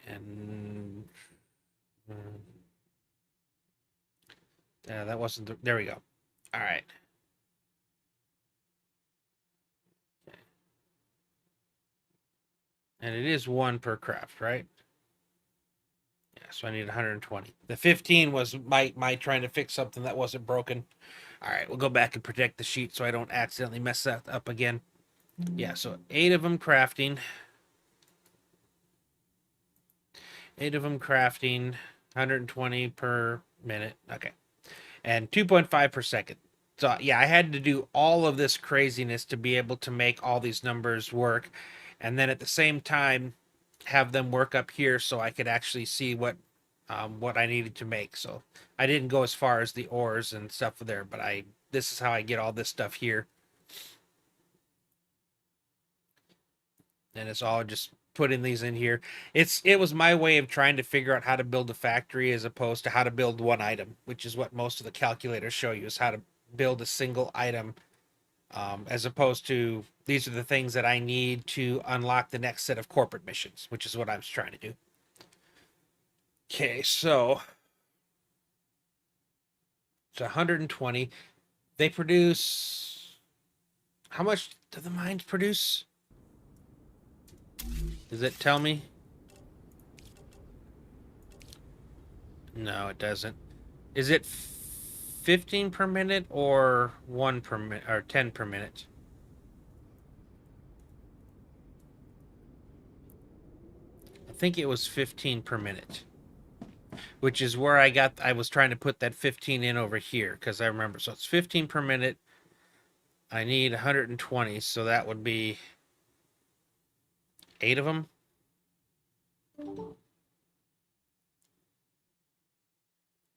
And that wasn't there we go. All right. And it is 1 per craft, right? Yeah, so I need 120. The 15 was my trying to fix something that wasn't broken. All right, we'll go back and protect the sheet so I don't accidentally mess that up again. Yeah, so 8 of them crafting. 8 of them crafting, 120 per minute. Okay. And 2.5 per second. So, yeah, I had to do all of this craziness to be able to make all these numbers work. And then at the same time, have them work up here so I could actually see what I needed to make. So I didn't go as far as the ores and stuff there, but this is how I get all this stuff here. And it's all just putting these in here. It was my way of trying to figure out how to build a factory as opposed to how to build one item, which is what most of the calculators show you, is how to build a single item as opposed to these are the things that I need to unlock the next set of corporate missions, which is what I'm trying to do. Okay, so it's 120. They produce. How much do the mines produce? Does it tell me? No, it doesn't. Is it 15 per minute or 1 per minute or 10 per minute? I think it was 15 per minute, which is where I was trying to put that 15 in over here because I remember. So it's 15 per minute. I need 120, so that would be 8 of them.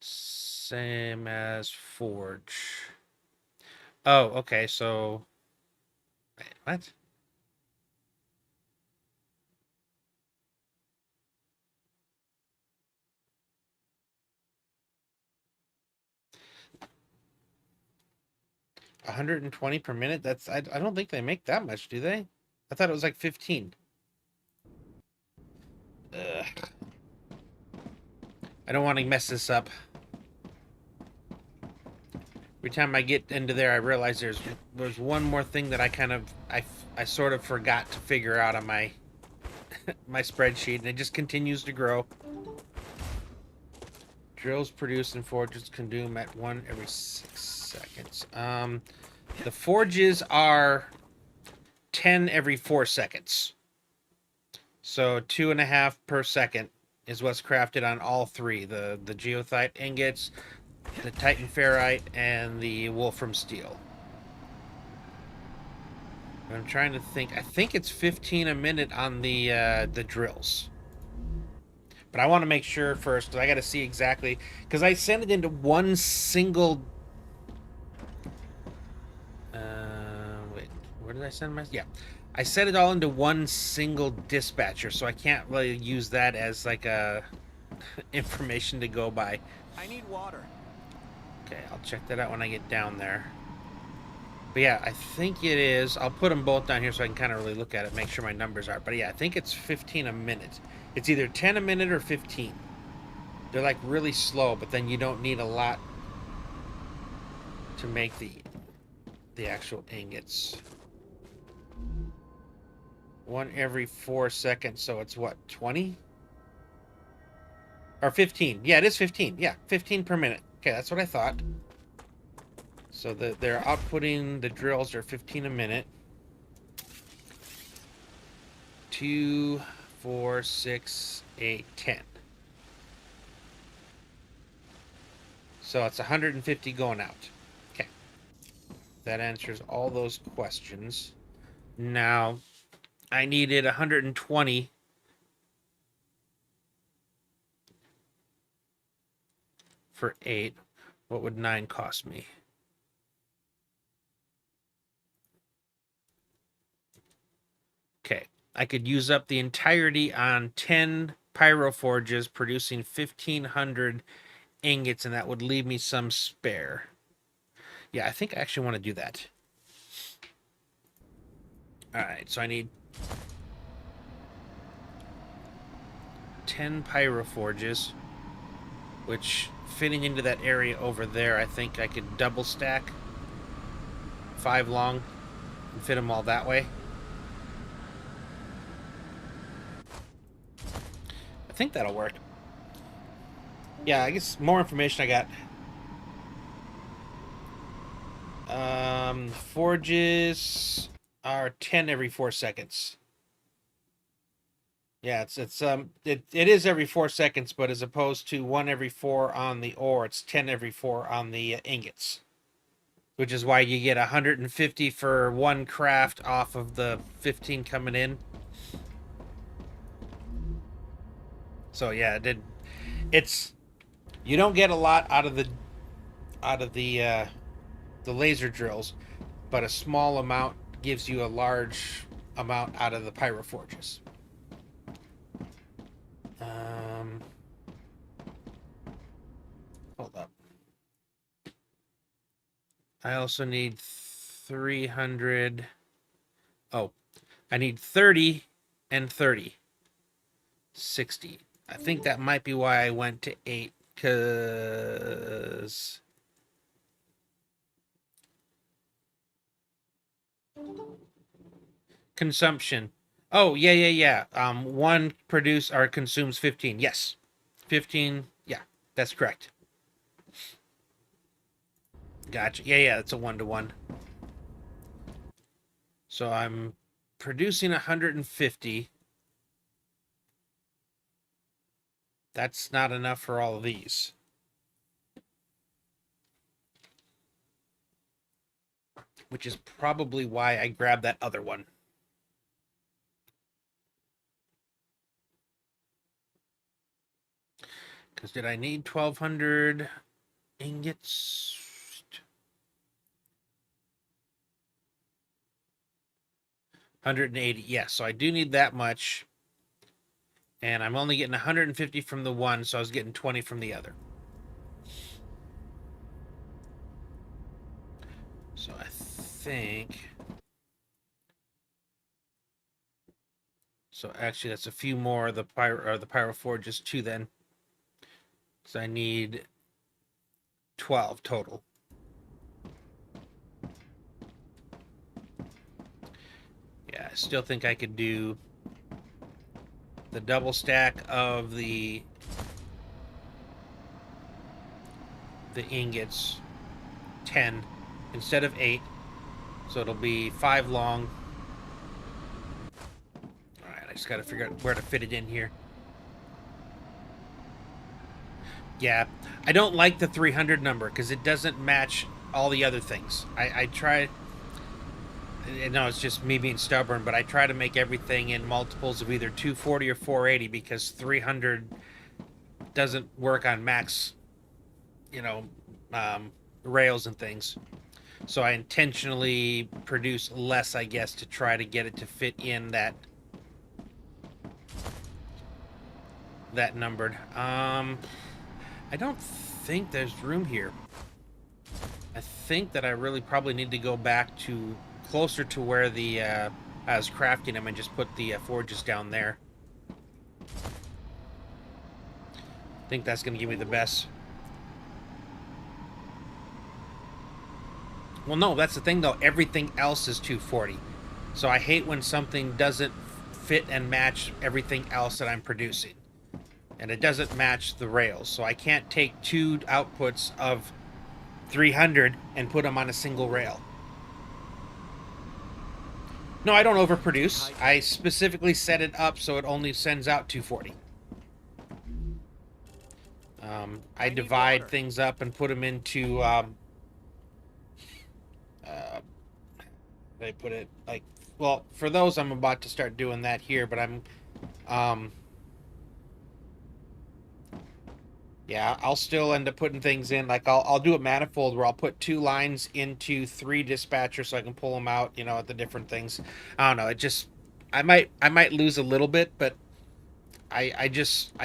Same as Forge. Oh, okay, so wait, what? $120 per minute? That's I don't think they make that much, do they? I thought it was like 15. Ugh. I don't want to mess this up. Every time I get into there, I realize there's one more thing that I sort of forgot to figure out on my my spreadsheet, and it just continues to grow. Drills produced and forges consume at 1 every 6 seconds. The forges are 10 every 4 seconds. So 2.5 per second is what's crafted on all three: the geothite ingots, the Titan ferrite, and the wolfram steel. I'm trying to think. I think it's 15 a minute on the drills, but I want to make sure first because I got to see exactly because I sent it into one single. Wait, where did I send my? Yeah, I set it all into one single dispatcher, so I can't really use that as like a information to go by. I need water. Okay, I'll check that out when I get down there. But yeah, I think it is. I'll put them both down here so I can kind of really look at it, make sure my numbers are. But yeah, I think it's 15 a minute. It's either 10 a minute or 15. They're like really slow, but then you don't need a lot to make the actual ingots. 1 every 4 seconds, so it's what, 20? Or 15. Yeah, it is 15. Yeah, 15 per minute. Okay, that's what I thought. So they're outputting, the drills are 15 a minute. 2, 4, 6, 8, 10. So it's 150 going out. Okay. That answers all those questions. Now, I needed 120 for 8. What would 9 cost me? Okay. I could use up the entirety on 10 pyroforges producing 1,500 ingots, and that would leave me some spare. Yeah, I think I actually want to do that. Alright, so I need 10 pyroforges, which fitting into that area over there, I think I could double stack 5 long and fit them all that way. I think that'll work. Yeah, I guess more information I got. Forges are 10 every 4 seconds. Yeah, it is every 4 seconds, but as opposed to 1 every 4 on the ore, it's 10 every 4 on the ingots. Which is why you get 150 for 1 craft off of the 15 coming in. So yeah, it's you don't get a lot out of the laser drills, but a small amount gives you a large amount out of the pyroforges. Hold up. I also need 300. Oh, I need 30 and 30. 60. I think that might be why I went to 8, because consumption. Oh, yeah. One produce or consumes 15. Yes. 15. Yeah, that's correct. Gotcha. Yeah, it's a 1-to-1. So I'm producing 150. That's not enough for all of these. Which is probably why I grabbed that other one. Because did I need 1,200 ingots? 180. Yeah, so I do need that much. And I'm only getting 150 from the one, so I was getting 20 from the other. So I think... So actually, that's a few more of the Pyro Forges too then. So I need 12 total. Yeah, I still think I could do the double stack of the ingots, 10 instead of 8. So it'll be 5 long. Alright, I just gotta figure out where to fit it in here. Yeah, I don't like the 300 number because it doesn't match all the other things. I try... No, it's just me being stubborn, but I try to make everything in multiples of either 240 or 480 because 300 doesn't work on max, rails and things. So I intentionally produce less, I guess, to try to get it to fit in that numbered. I don't think there's room here. I think that I really probably need to go back to closer to where the I was crafting them and just put the forges down there. I think that's going to give me the best. Well, no, that's the thing, though. Everything else is 240. So I hate when something doesn't fit and match everything else that I'm producing. And it doesn't match the rails. So I can't take 2 outputs of 300 and put them on a single rail. No, I don't overproduce. I specifically set it up so it only sends out 240. I divide things up and put them into... they put it like... Well, for those, I'm about to start doing that here, but I'm... yeah, I'll still end up putting things in. Like, I'll do a manifold where I'll put 2 lines into 3 dispatchers so I can pull them out, at the different things. I don't know. It just... I might lose a little bit, but I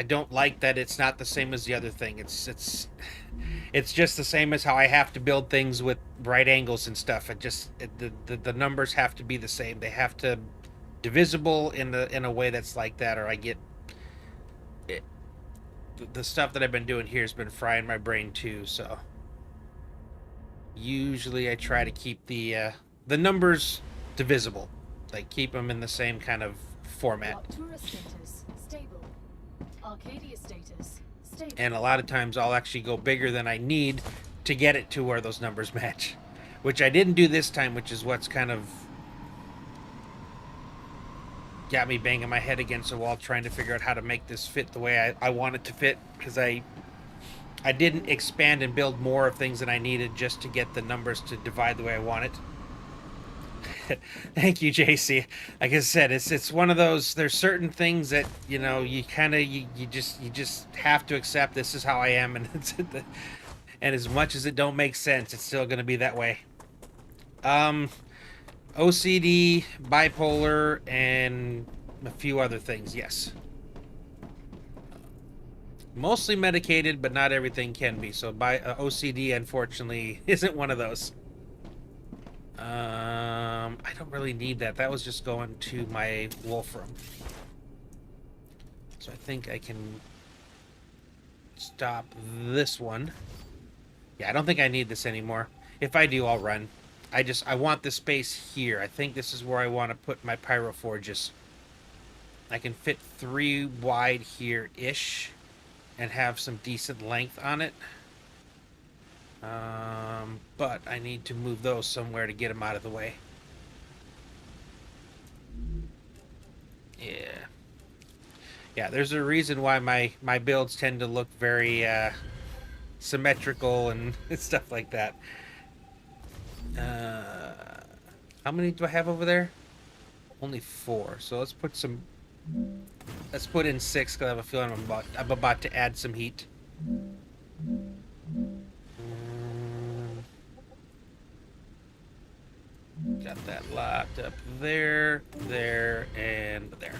don't like that it's not the same as the other thing. It's just the same as how I have to build things with right angles and stuff. The numbers have to be the same. They have to divisible in a way that's like that, or I get it. The stuff that I've been doing here has been frying my brain too. So usually I try to keep the numbers divisible, like keep them in the same kind of format. Arcturus status stable. Arcadia status stable. And a lot of times I'll actually go bigger than I need to get it to where those numbers match, which I didn't do this time, which is what's kind of got me banging my head against a wall trying to figure out how to make this fit the way I want it to fit, because I didn't expand and build more of things than I needed just to get the numbers to divide the way I want it. Thank you, JC. Like I said, it's one of those, there's certain things that, you kind of, you just have to accept this is how I am, and and as much as it don't make sense, it's still going to be that way. OCD, bipolar, and a few other things, yes. Mostly medicated, but not everything can be. So OCD, unfortunately, isn't one of those. I don't really need that. That was just going to my wolfram. So I think I can stop this one. Yeah, I don't think I need this anymore. If I do, I'll run. I want the space here. I think this is where I want to put my pyro forges. I can fit 3 wide here-ish and have some decent length on it. But I need to move those somewhere to get them out of the way. Yeah. Yeah, there's a reason why my builds tend to look very symmetrical and stuff like that. How many do I have over there? Only 4. So let's put some. Let's put in 6 because I have a feeling I'm about to add some heat. Got that locked up there, there, and there.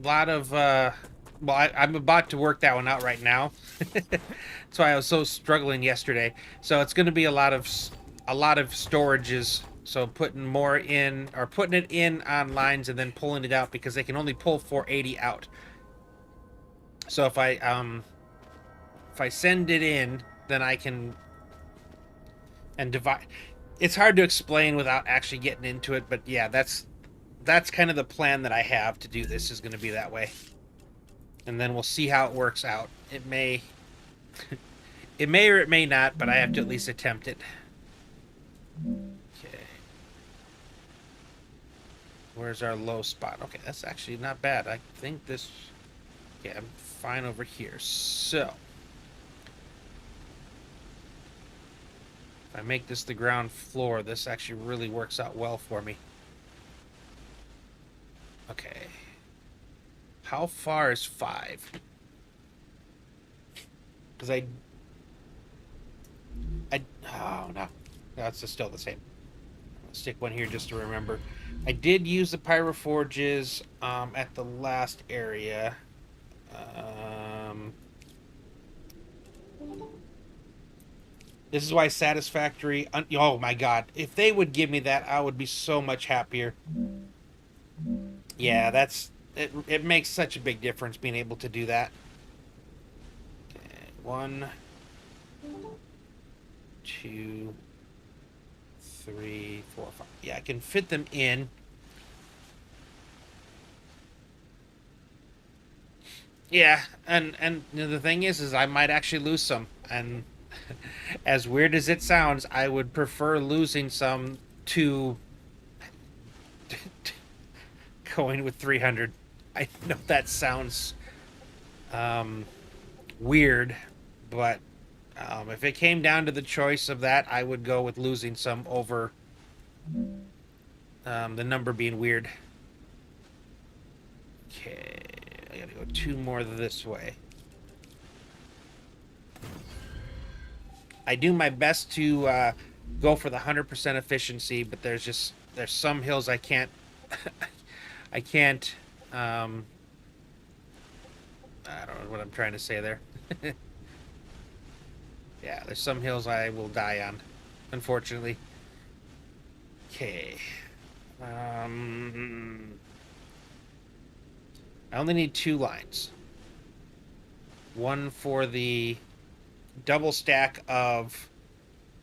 Lot of well, I'm about to work that one out right now. That's why I was so struggling yesterday. So it's going to be a lot of storages. So putting more in, or putting it in on lines and then pulling it out, because they can only pull 480 out. So if I send it in, then I can and divide. It's hard to explain without actually getting into it, but yeah, that's kind of the plan that I have to do this, is going to be that way. And then we'll see how it works out. It may it may or it may not, but I have to at least attempt it. Okay. Where's our low spot? Okay, that's actually not bad. I think this... Okay, I'm fine over here. So... if I make this the ground floor, this actually really works out well for me. Okay. How far is 5? Because oh, no. That's still the same. I'll stick one here just to remember. I did use the pyro forges at the last area. This is why Satisfactory... oh my god. If they would give me that, I would be so much happier. Yeah, that's... It makes such a big difference being able to do that. Okay, 1, 2, 3, 4, 5. Yeah, I can fit them in. Yeah, and the thing is I might actually lose some. And as weird as it sounds, I would prefer losing some to going with 300. I know that sounds weird, but if it came down to the choice of that, I would go with losing some over the number being weird. Okay, I gotta go 2 more this way. I do my best to go for the 100% efficiency, but there's some hills I can't I can't I don't know what I'm trying to say there. Yeah, there's some hills I will die on, unfortunately. Okay. I only need 2 lines. One for the double stack of,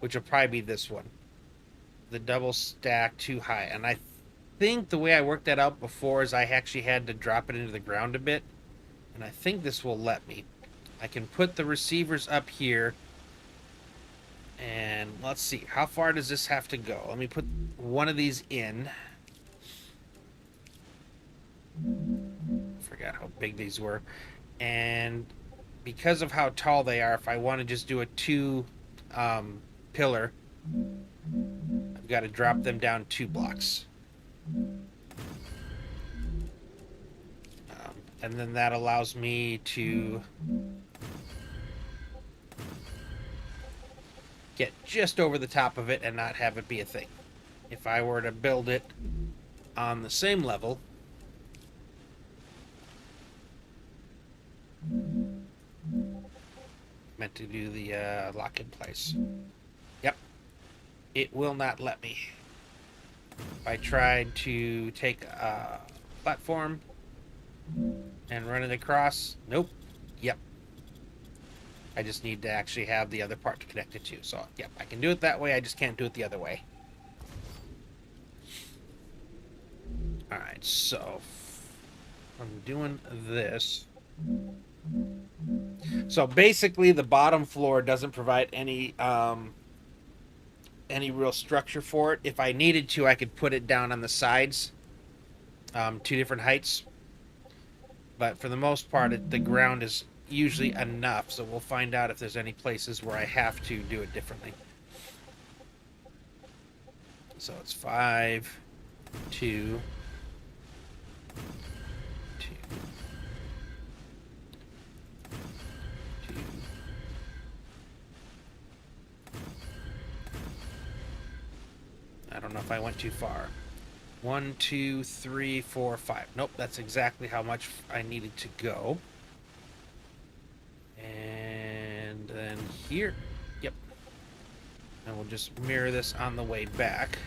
which will probably be this one. The double stack too high. And I think the way I worked that out before is I actually had to drop it into the ground a bit. And I think this will let me. I can put the receivers up here. And let's see, how far does this have to go? Let me put one of these in. Forgot how big these were. And because of how tall they are, if I want to just do a 2 pillar, I've got to drop them down 2 blocks. And then that allows me to get just over the top of it and not have it be a thing. If I were to build it on the same level, meant to do the lock in place. Yep. It will not let me. If I tried to take a platform and run it across, nope. Yep. I just need to actually have the other part to connect it to. So, yep, I can do it that way. I just can't do it the other way. Alright, so I'm doing this. So basically the bottom floor doesn't provide any real structure for it. If I needed to, I could put it down on the sides, 2 different heights. But for the most part, the ground is usually enough. So we'll find out if there's any places where I have to do it differently. So it's 5, 2, 2, 2. I don't know if I went too far. 1, 2, 3, 4, 5. Nope, that's exactly how much I needed to go. And then here. Yep. And we'll just mirror this on the way back.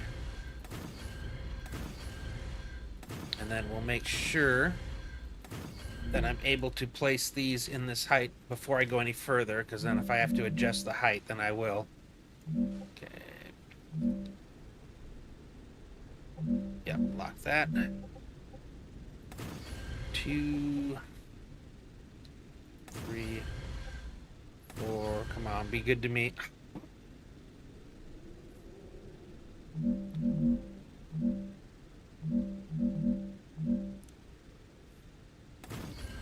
And then we'll make sure that I'm able to place these in this height before I go any further, because then if I have to adjust the height, then I will. Okay. Yep, lock that. 2, 3, 4. Come on, be good to me.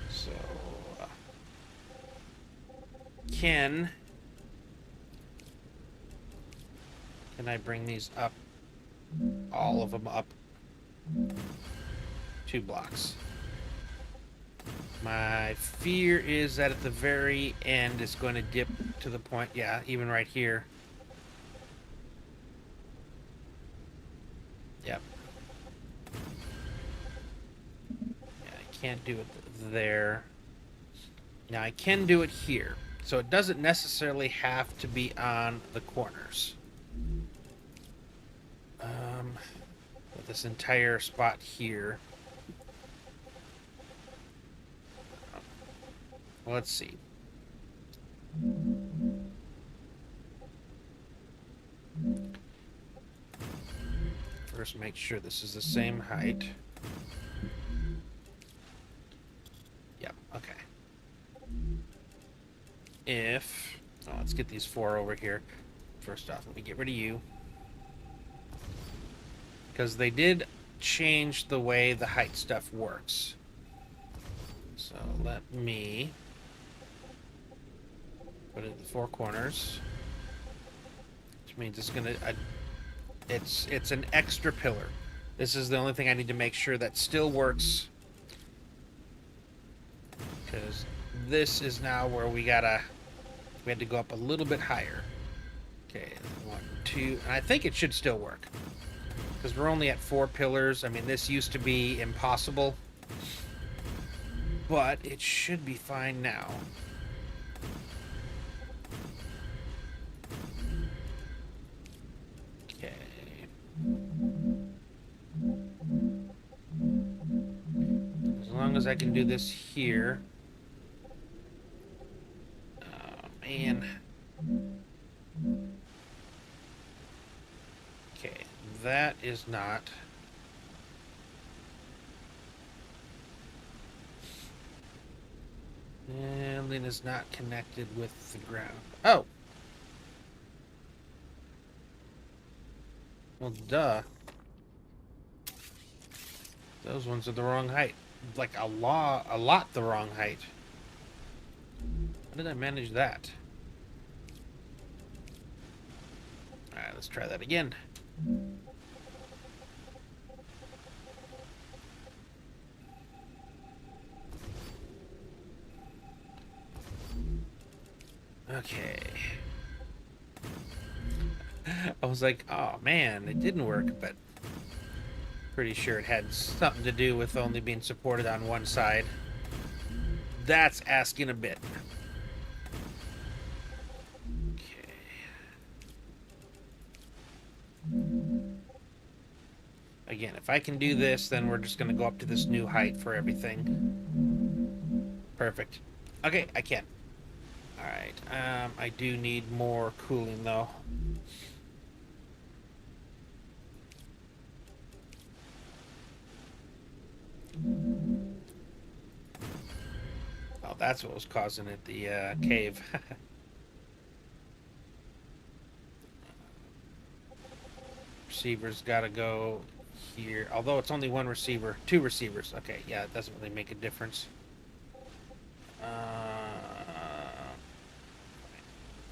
So, can I bring these up? All of them up 2 blocks. My fear is that at the very end it's going to dip to the point, yeah, even right here. Yep. Yeah, I can't do it there. Now I can do it here. So it doesn't necessarily have to be on the corners. With this entire spot here. Let's see. First, make sure this is the same height. Yep, okay. Let's get these 4 over here. First off, let me get rid of you. Because they did change the way the height stuff works. So let me put it in the 4 corners. Which means it's gonna it's an extra pillar. This is the only thing I need to make sure that still works. Because this is now where we had to go up a little bit higher. Okay, 1, 2, and I think it should still work. Because we're only at 4 pillars. I mean, this used to be impossible. But it should be fine now. Okay. As long as I can do this here. Oh, man. Okay, that is not... And it is not connected with the ground. Oh! Well, duh. Those ones are the wrong height. Like a lot the wrong height. How did I manage that? Alright, let's try that again. Okay. I was like, oh man, it didn't work, but pretty sure it had something to do with only being supported on one side. That's asking a bit. Again, if I can do this, then we're just going to go up to this new height for everything. Perfect. Okay, I can. Alright, I do need more cooling, though. Oh, that's what was causing it, the cave. Receiver's got to go here. Although it's only one receiver. Two receivers. Okay, yeah, it doesn't really make a difference.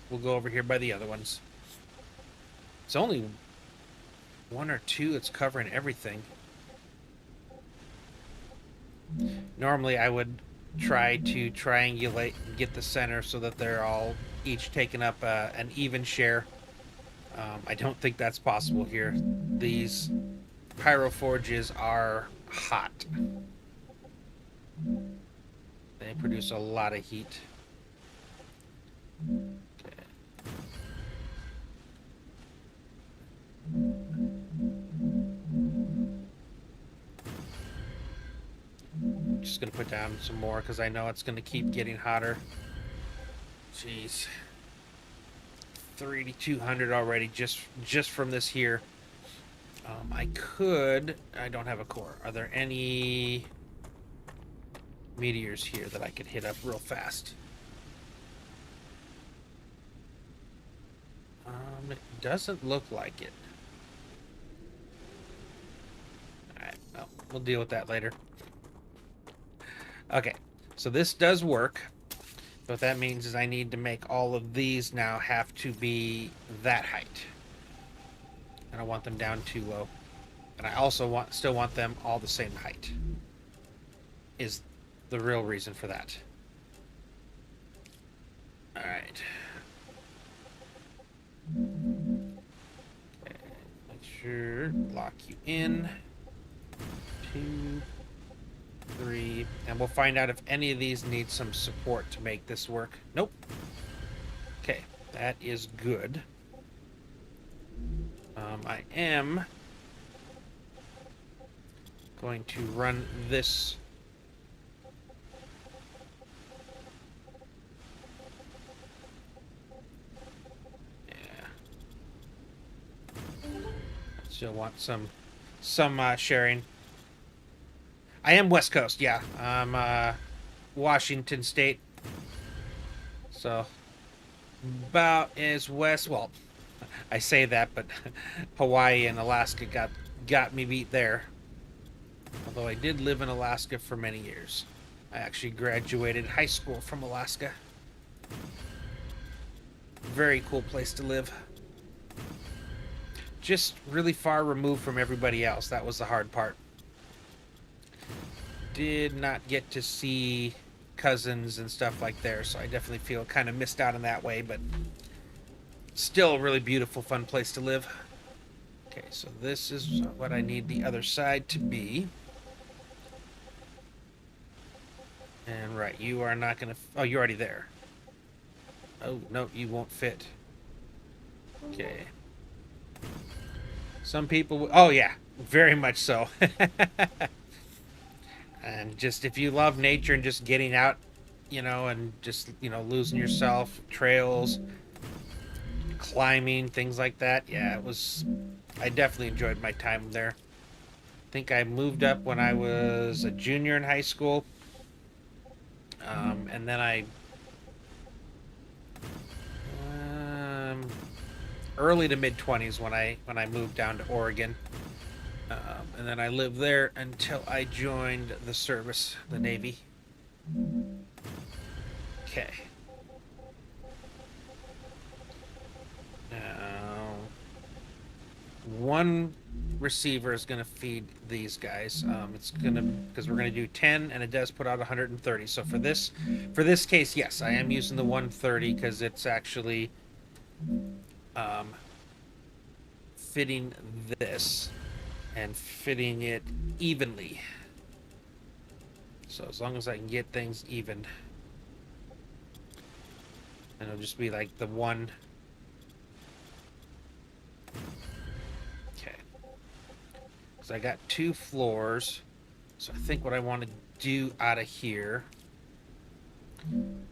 We'll go over here by the other ones. It's only one or two that's covering everything. Normally I would try to triangulate and get the center so that they're all each taking up an even share. I don't think that's possible here. These pyroforges are hot. They produce a lot of heat. Okay. Just gonna put down some more because I know it's gonna keep getting hotter. Jeez, 3,200 already just from this here. I don't have a core. Are there any meteors here that I could hit up real fast? It doesn't look like it. Alright, well, we'll deal with that later. Okay, so this does work. What that means is I need to make all of these now have to be that height. I don't want them down too low. And I also still want them all the same height. Is the real reason for that. Alright. Okay, make sure, lock you in. 2, 3, and we'll find out if any of these need some support to make this work. Nope. Okay, that is good. I am going to run this. Yeah. Still want some sharing. I am West Coast, yeah. I'm Washington State. So about as west. Well, I say that, but Hawaii and Alaska got me beat there. Although I did live in Alaska for many years. I actually graduated high school from Alaska. Very cool place to live. Just really far removed from everybody else. That was the hard part. Did not get to see cousins and stuff like there, so I definitely feel kind of missed out in that way, but still a really beautiful, fun place to live. Okay, so this is what I need the other side to be. And right, you are not gonna... Oh, you're already there. Oh, no, you won't fit. Okay. Some people... Oh, yeah, very much so. And just if you love nature and just getting out, and just, losing yourself, trails, climbing, things like that. Yeah, I definitely enjoyed my time there. I think I moved up when I was a junior in high school. And then early to mid-20s when I moved down to Oregon. And then I lived there until I joined the service, the Navy. Okay. Now, one receiver is going to feed these guys. It's going to, because we're going to do 10, and it does put out 130. So for this case, yes, I am using the 130 because it's actually fitting this and fitting it evenly. So as long as I can get things even, and it'll just be like the one. Okay. So I got 2 floors. So I think what I want to do out of here,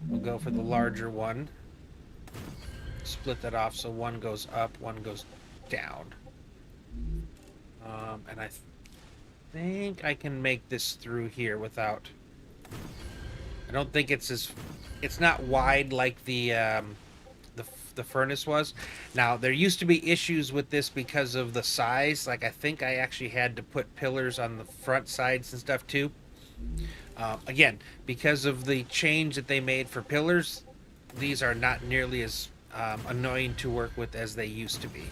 we'll go for the larger one. Split that off so one goes up, one goes down. And I think I can make this through here without... I don't think it's not wide like the furnace was. Now there used to be issues with this because of the size. Like I think I actually had to put pillars on the front sides and stuff too. Again, because of the change that they made for pillars, these are not nearly as annoying to work with as they used to be.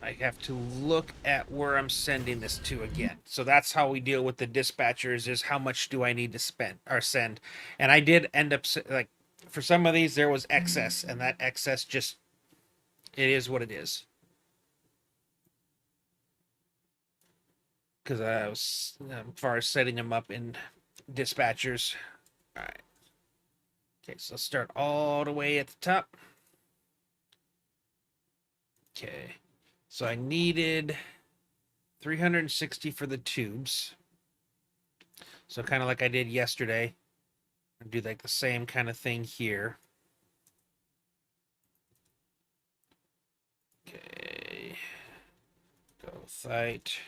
I have to look at where I'm sending this to again. So that's how we deal with the dispatchers, is how much do I need to spend or send. And I did end up, like, for some of these there was excess, and that excess just, it is what it is. Because I was, as far as setting them up in dispatchers. All right. Okay, so let's start all the way at the top. Okay. So I needed 360 for the tubes. So kind of like I did yesterday. I'll do like the same kind of thing here. Okay. Goethite.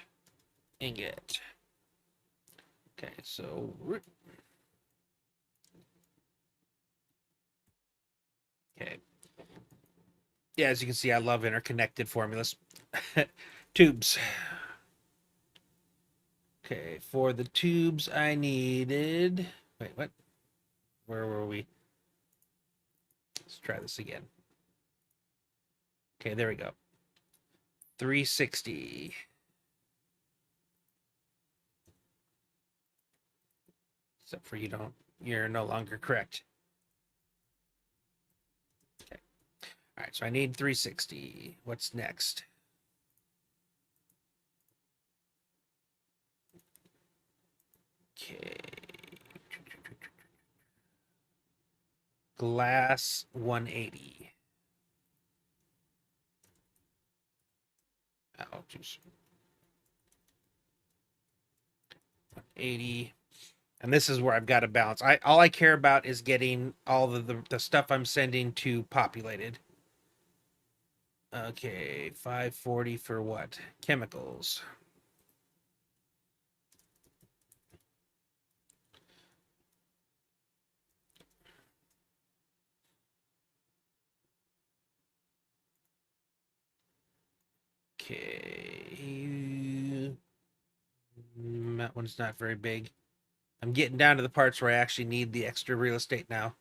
Ingot. Okay, so... Okay. Yeah, as you can see, I love interconnected formulas. Tubes. Okay, for the tubes, I needed... Wait, what? Where were we? Let's try this again. Okay, there we go. 360. Except for you're no longer correct. Okay. All right, so I need 360. What's next? Okay. Glass 180. Oh, just 180. And this is where I've got to balance. All I care about is getting all the stuff I'm sending to populated. Okay, 540 for what? Chemicals. Okay. That one's not very big. I'm getting down to the parts where I actually need the extra real estate now.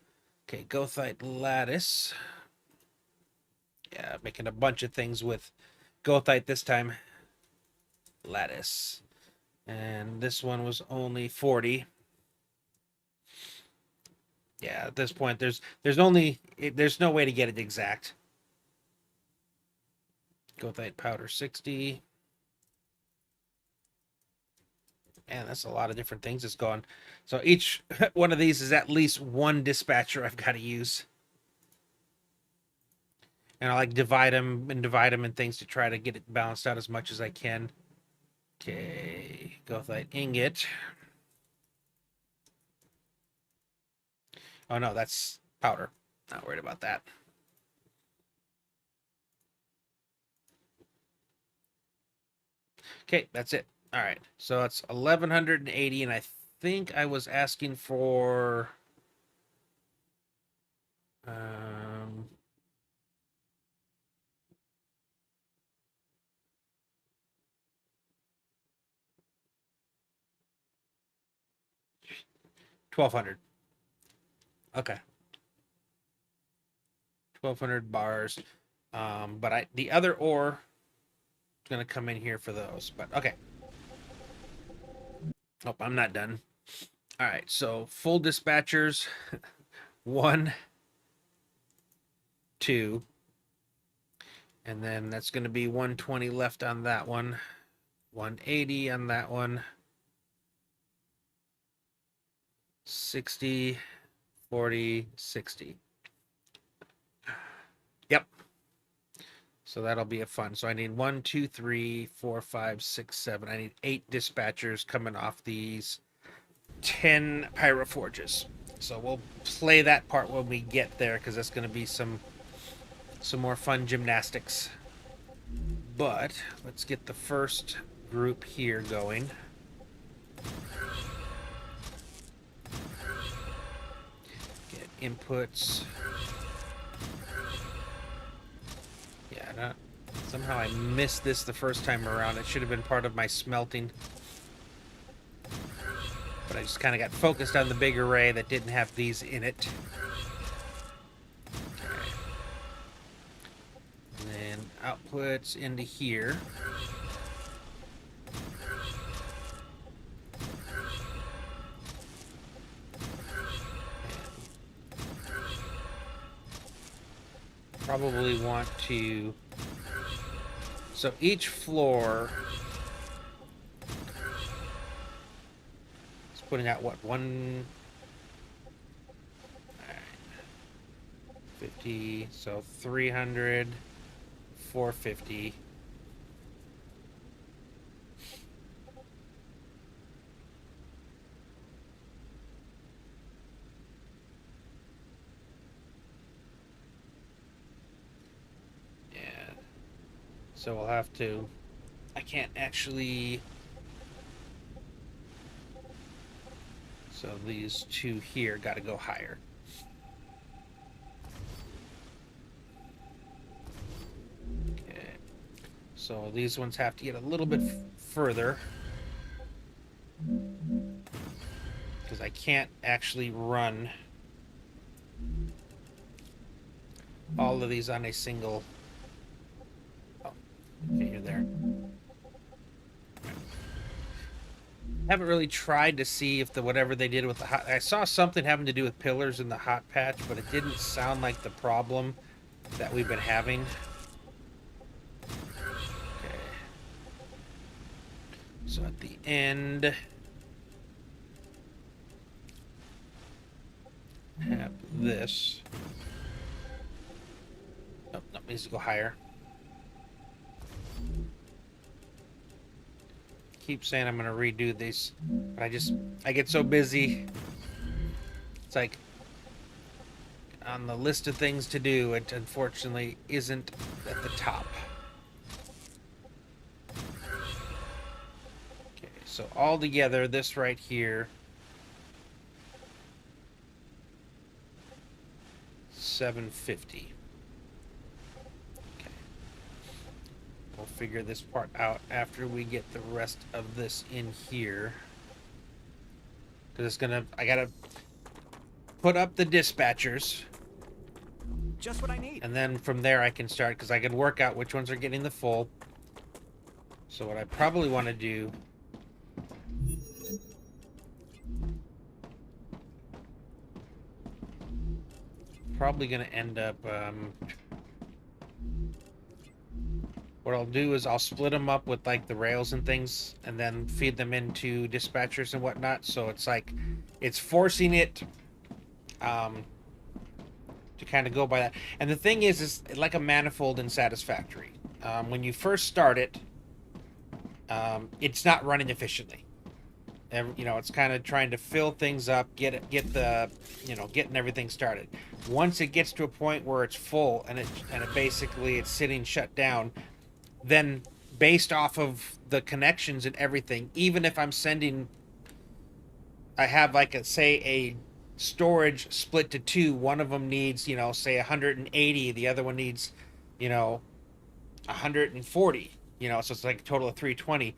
Okay, goethite lattice. Yeah, making a bunch of things with goethite this time. Lattice. And this one was only 40. Yeah, at this point, there's no way to get it exact. Goethite powder 60. And that's a lot of different things that's going. So each one of these is at least one dispatcher I've got to use. And I like divide them in things to try to get it balanced out as much as I can. Okay, goethite ingot. Oh no, that's powder. Not worried about that. Okay, that's it. All right, so it's 1180, and I think I was asking for 1200. Okay, 1200 bars. But the other ore is gonna come in here for those. But okay. Oh, I'm not done. All right, so full dispatchers, 1, 2, and then that's going to be 120 left on that one, 180 on that one, 60, 40, 60. Yep. So that'll be a fun. So I need 1, 2, 3, 4, 5, 6, 7. I need 8 dispatchers coming off these 10 pyroforges. So we'll play that part when we get there, because that's going to be some more fun gymnastics. But let's get the first group here going. Get inputs. Yeah, somehow I missed this the first time around. It should have been part of my smelting. But I just kind of got focused on the big array that didn't have these in it. Okay. And then outputs into here. Probably want to... So each floor is putting out what, 50, so 300, 450. So we'll have to... I can't actually... So these two here got to go higher. Okay. So these ones have to get a little bit further. Because I can't actually run all of these on a single... Okay, you're there. Haven't really tried to see if the whatever they did with the hot... I saw something having to do with pillars in the hot patch, but it didn't sound like the problem that we've been having. Okay. So at the end... have this. Oh, no, it needs to go higher. Keep saying I'm gonna redo these, but I get so busy. It's like on the list of things to do, it unfortunately isn't at the top. Okay, so all together, this right here, 750. We'll figure this part out after we get the rest of this in here. Because it's gonna... I gotta put up the dispatchers. Just what I need. And then from there I can start, because I can work out which ones are getting the full. So what I probably want to do... Probably gonna end up... what I'll do is I'll split them up with like the rails and things, and then feed them into dispatchers and whatnot. So it's like, it's forcing it to kind of go by that. And the thing is like a manifold in Satisfactory. When you first start it, it's not running efficiently. You know, it's kind of trying to fill things up, get the, you know, getting everything started. Once it gets to a point where it's full and it basically it's sitting shut down, then based off of the connections and everything, even if I'm sending, I have like a storage split to two, one of them needs, you know, say 180, the other one needs, you know, 140, you know, so it's like a total of 320.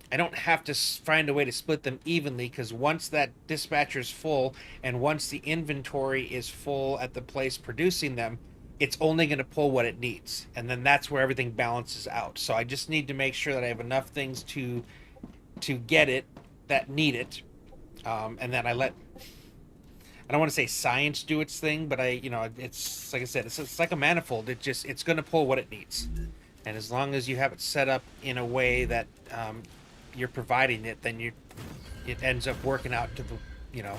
I don't have to find a way to split them evenly, because once that dispatcher's full and once the inventory is full at the place producing them, it's only going to pull what it needs, and then that's where everything balances out. So I just need to make sure that I have enough things to get it that need it, and then I don't want to say science do its thing, but you know, it's like I said, it's like a manifold. It's going to pull what it needs, and as long as you have it set up in a way that you're providing it, then it ends up working out to the, you know,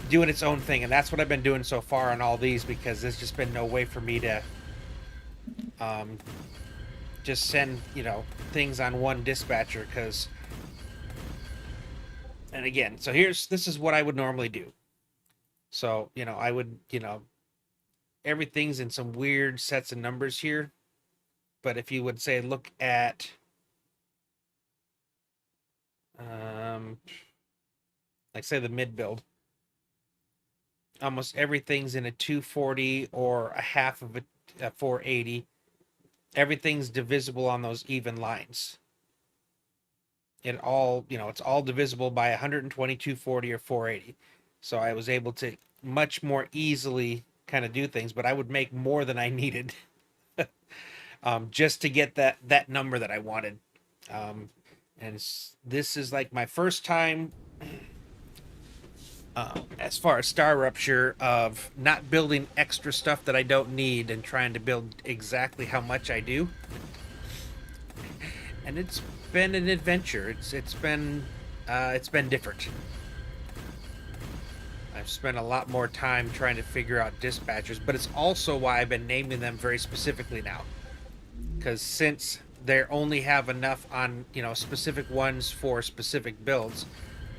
doing its own thing, and that's what I've been doing so far on all these, because there's just been no way for me to um, just send, things on one dispatcher, because, and again, so this is what I would normally do. So, I would, everything's in some weird sets of numbers here, but if you would say, look at, like say the mid build, almost everything's in a 240 or a half of a 480. Everything's divisible on those even lines. It all, it's all divisible by 120, 240, or 480. So I was able to much more easily kind of do things, but I would make more than I needed just to get that number that I wanted. And this is like my first time, as far as Star Rupture, of not building extra stuff that I don't need and trying to build exactly how much I do. And it's been an adventure. It's been different. I've spent a lot more time trying to figure out dispatchers, but it's also why I've been naming them very specifically now. Because since they only have enough on, specific ones for specific builds,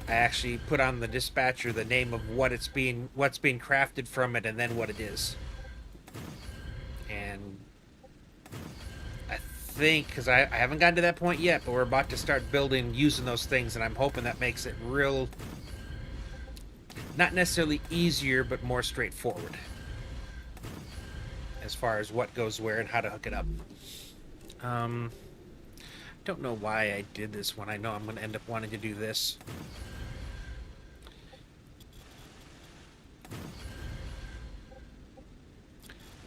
I actually put on the dispatcher the name of what's being crafted from it, and then what it is. And I think, because I haven't gotten to that point yet, but we're about to start building using those things, and I'm hoping that makes it real, not necessarily easier, but more straightforward as far as what goes where and how to hook it up. Don't know why I did this one. I know I'm going to end up wanting to do this.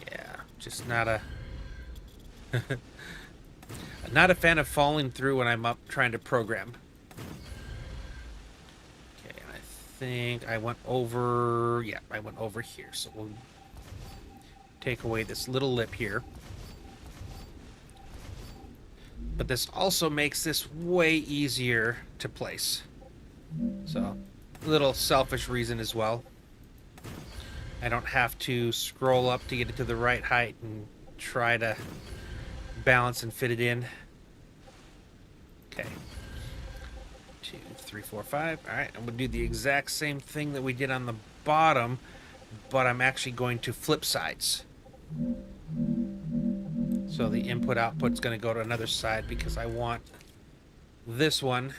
Yeah, just not a not a fan of falling through when I'm up trying to program. Okay, and I think I went over, yeah, I went over here. So we'll take away this little lip here. But this also makes this way easier to place. So, a little selfish reason as well. I don't have to scroll up to get it to the right height and try to balance and fit it in. Okay. 2, 3, 4, 5. Alright, I'm going to do the exact same thing that we did on the bottom, but I'm actually going to flip sides. So the input-output's going to go to another side because I want this one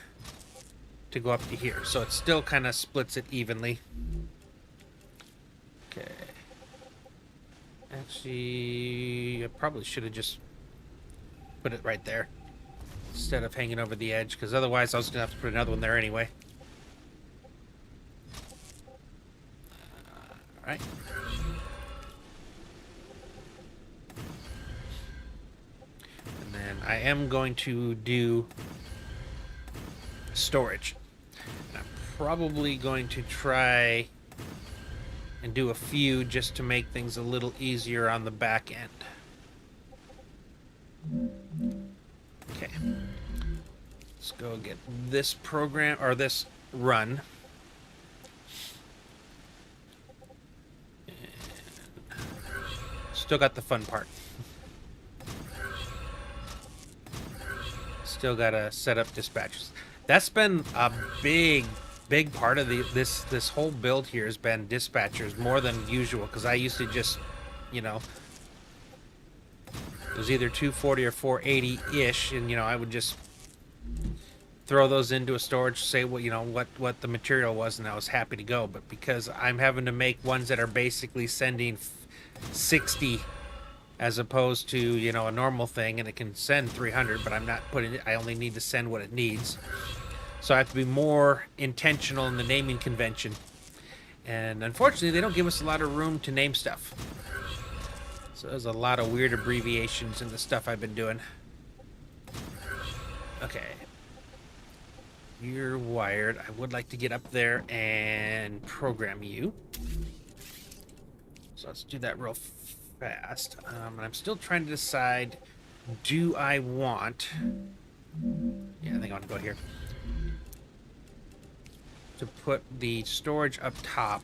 to go up to here. So it still kind of splits it evenly. Okay. Actually, I probably should have just put it right there instead of hanging over the edge, because otherwise I was going to have to put another one there anyway. Alright. I am going to do storage. And I'm probably going to try and do a few just to make things a little easier on the back end. Okay. Let's go get this program, or this run. And still got the fun part. Still gotta set up dispatches. That's been a big part of this whole build here, has been dispatchers more than usual, because I used to just, it was either 240 or 480-ish, and I would just throw those into a storage, say what the material was, and I was happy to go. But because I'm having to make ones that are basically sending 60 as opposed to, a normal thing, and it can send 300, but I'm not putting it, I only need to send what it needs. So I have to be more intentional in the naming convention. And unfortunately, they don't give us a lot of room to name stuff. So there's a lot of weird abbreviations in the stuff I've been doing. Okay. You're wired. I would like to get up there and program you. So let's do that real fast. And I'm still trying to decide, do I want, yeah, I think I want to go here, to put the storage up top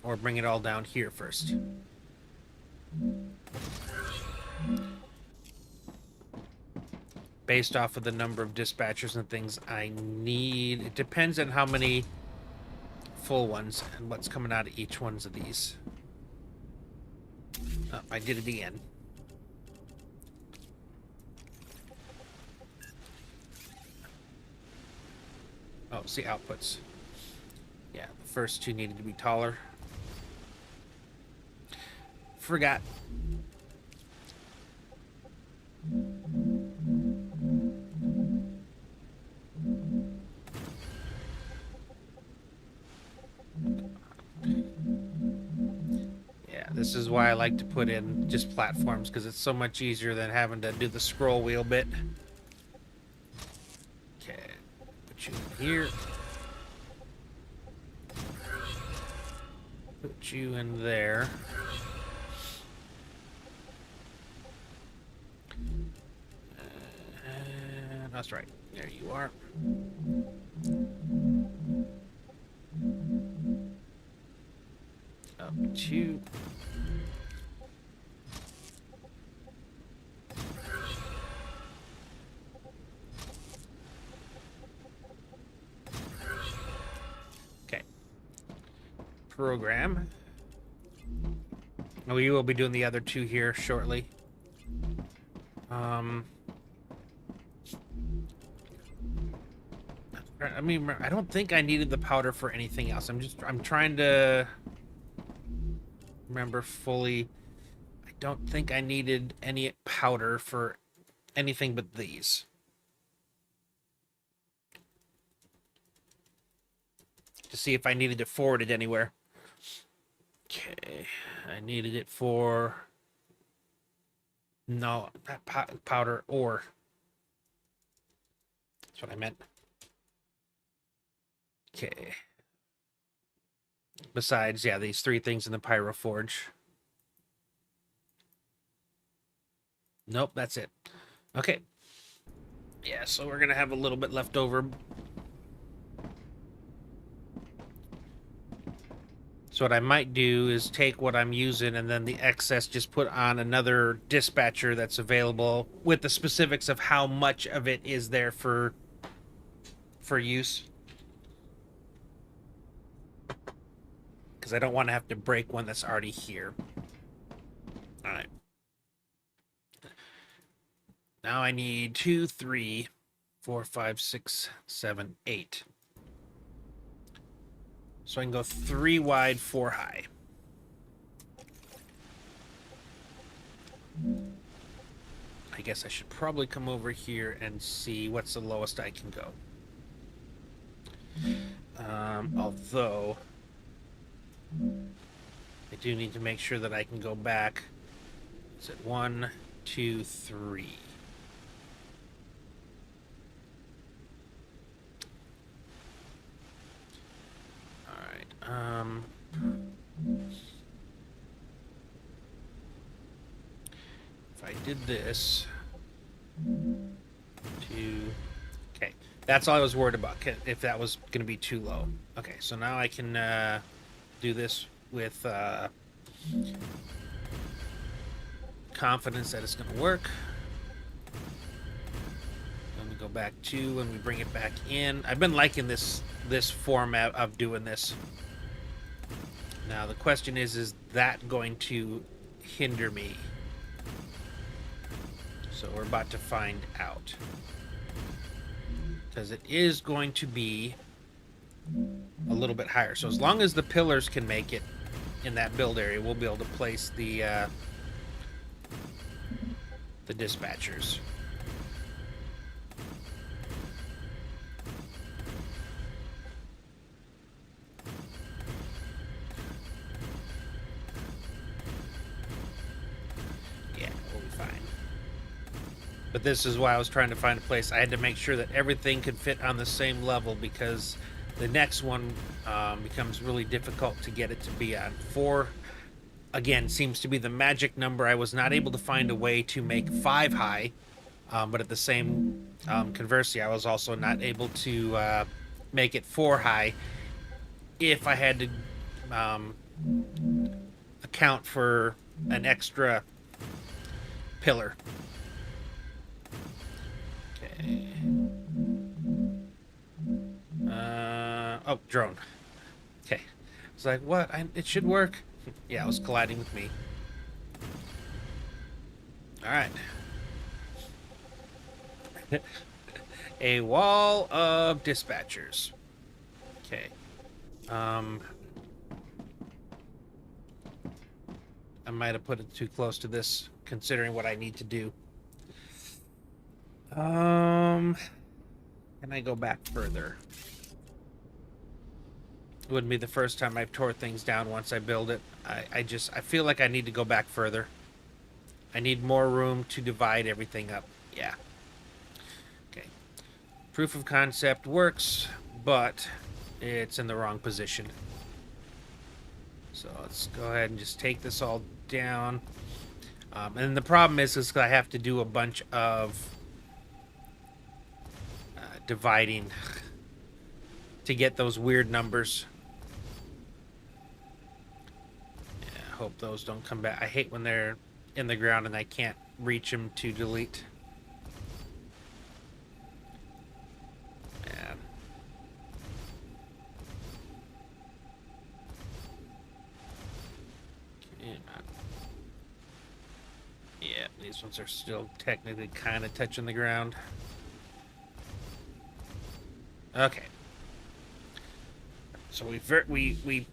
Or bring it all down here first. Based off of the number of dispatchers and things I need. It depends on how many full ones and what's coming out of each ones of these. Oh, I did it again. Oh, see outputs. Yeah, the first two needed to be taller. Forgot. Yeah, this is why I like to put in just platforms, because it's so much easier than having to do the scroll wheel bit. Okay, put you in here. Put you in there. That's right. There you are. Up two. Okay. Program. We will be doing the other two here shortly. I mean, I don't think I needed the powder for anything else. I'm trying to remember fully. I don't think I needed any powder for anything but these. To see if I needed to forward it anywhere. Okay, I needed it for... No, not powder, ore. That's what I meant. Okay. Besides, yeah, these three things in the Pyro Forge. Nope, that's it. Okay. Yeah, so we're going to have a little bit left over. So what I might do is take what I'm using and then the excess just put on another dispatcher that's available with the specifics of how much of it is there for use. Because I don't want to have to break one that's already here. All right. Now I need 2, 3, 4, 5, 6, 7, 8. So I can go 3 wide, 4 high. I guess I should probably come over here and see what's the lowest I can go. Although I do need to make sure that I can go back. Is it 1, 2, 3? All right. If I did this, 2. Okay, that's all I was worried about. If that was going to be too low. Okay, so now I can do this with confidence that it's going to work. Let me go back to when we bring it back in. I've been liking this format of doing this. Now the question is that going to hinder me? So we're about to find out. Because it is going to be a little bit higher. So as long as the pillars can make it in that build area, we'll be able to place the dispatchers. Yeah, we'll be fine. But this is why I was trying to find a place. I had to make sure that everything could fit on the same level, because the next one becomes really difficult to get it to be on. 4, again, seems to be the magic number. I was not able to find a way to make 5 high, but at the same conversely, I was also not able to make it 4 high if I had to account for an extra pillar. Okay. Oh, drone. Okay. It's like, what? It should work. Yeah, it was colliding with me. Alright. A wall of dispatchers. Okay. I might have put it too close to this, considering what I need to do. Can I go back further? It wouldn't be the first time I've tore things down once I build it. I feel like I need to go back further. I need more room to divide everything up. Yeah. Okay. Proof of concept works, but it's in the wrong position. So let's go ahead and just take this all down. And the problem is I have to do a bunch of dividing to get those weird numbers. Yeah, I hope those don't come back. I hate when they're in the ground and I can't reach them to delete. Yeah. Yeah, these ones are still technically kind of touching the ground. Okay. So we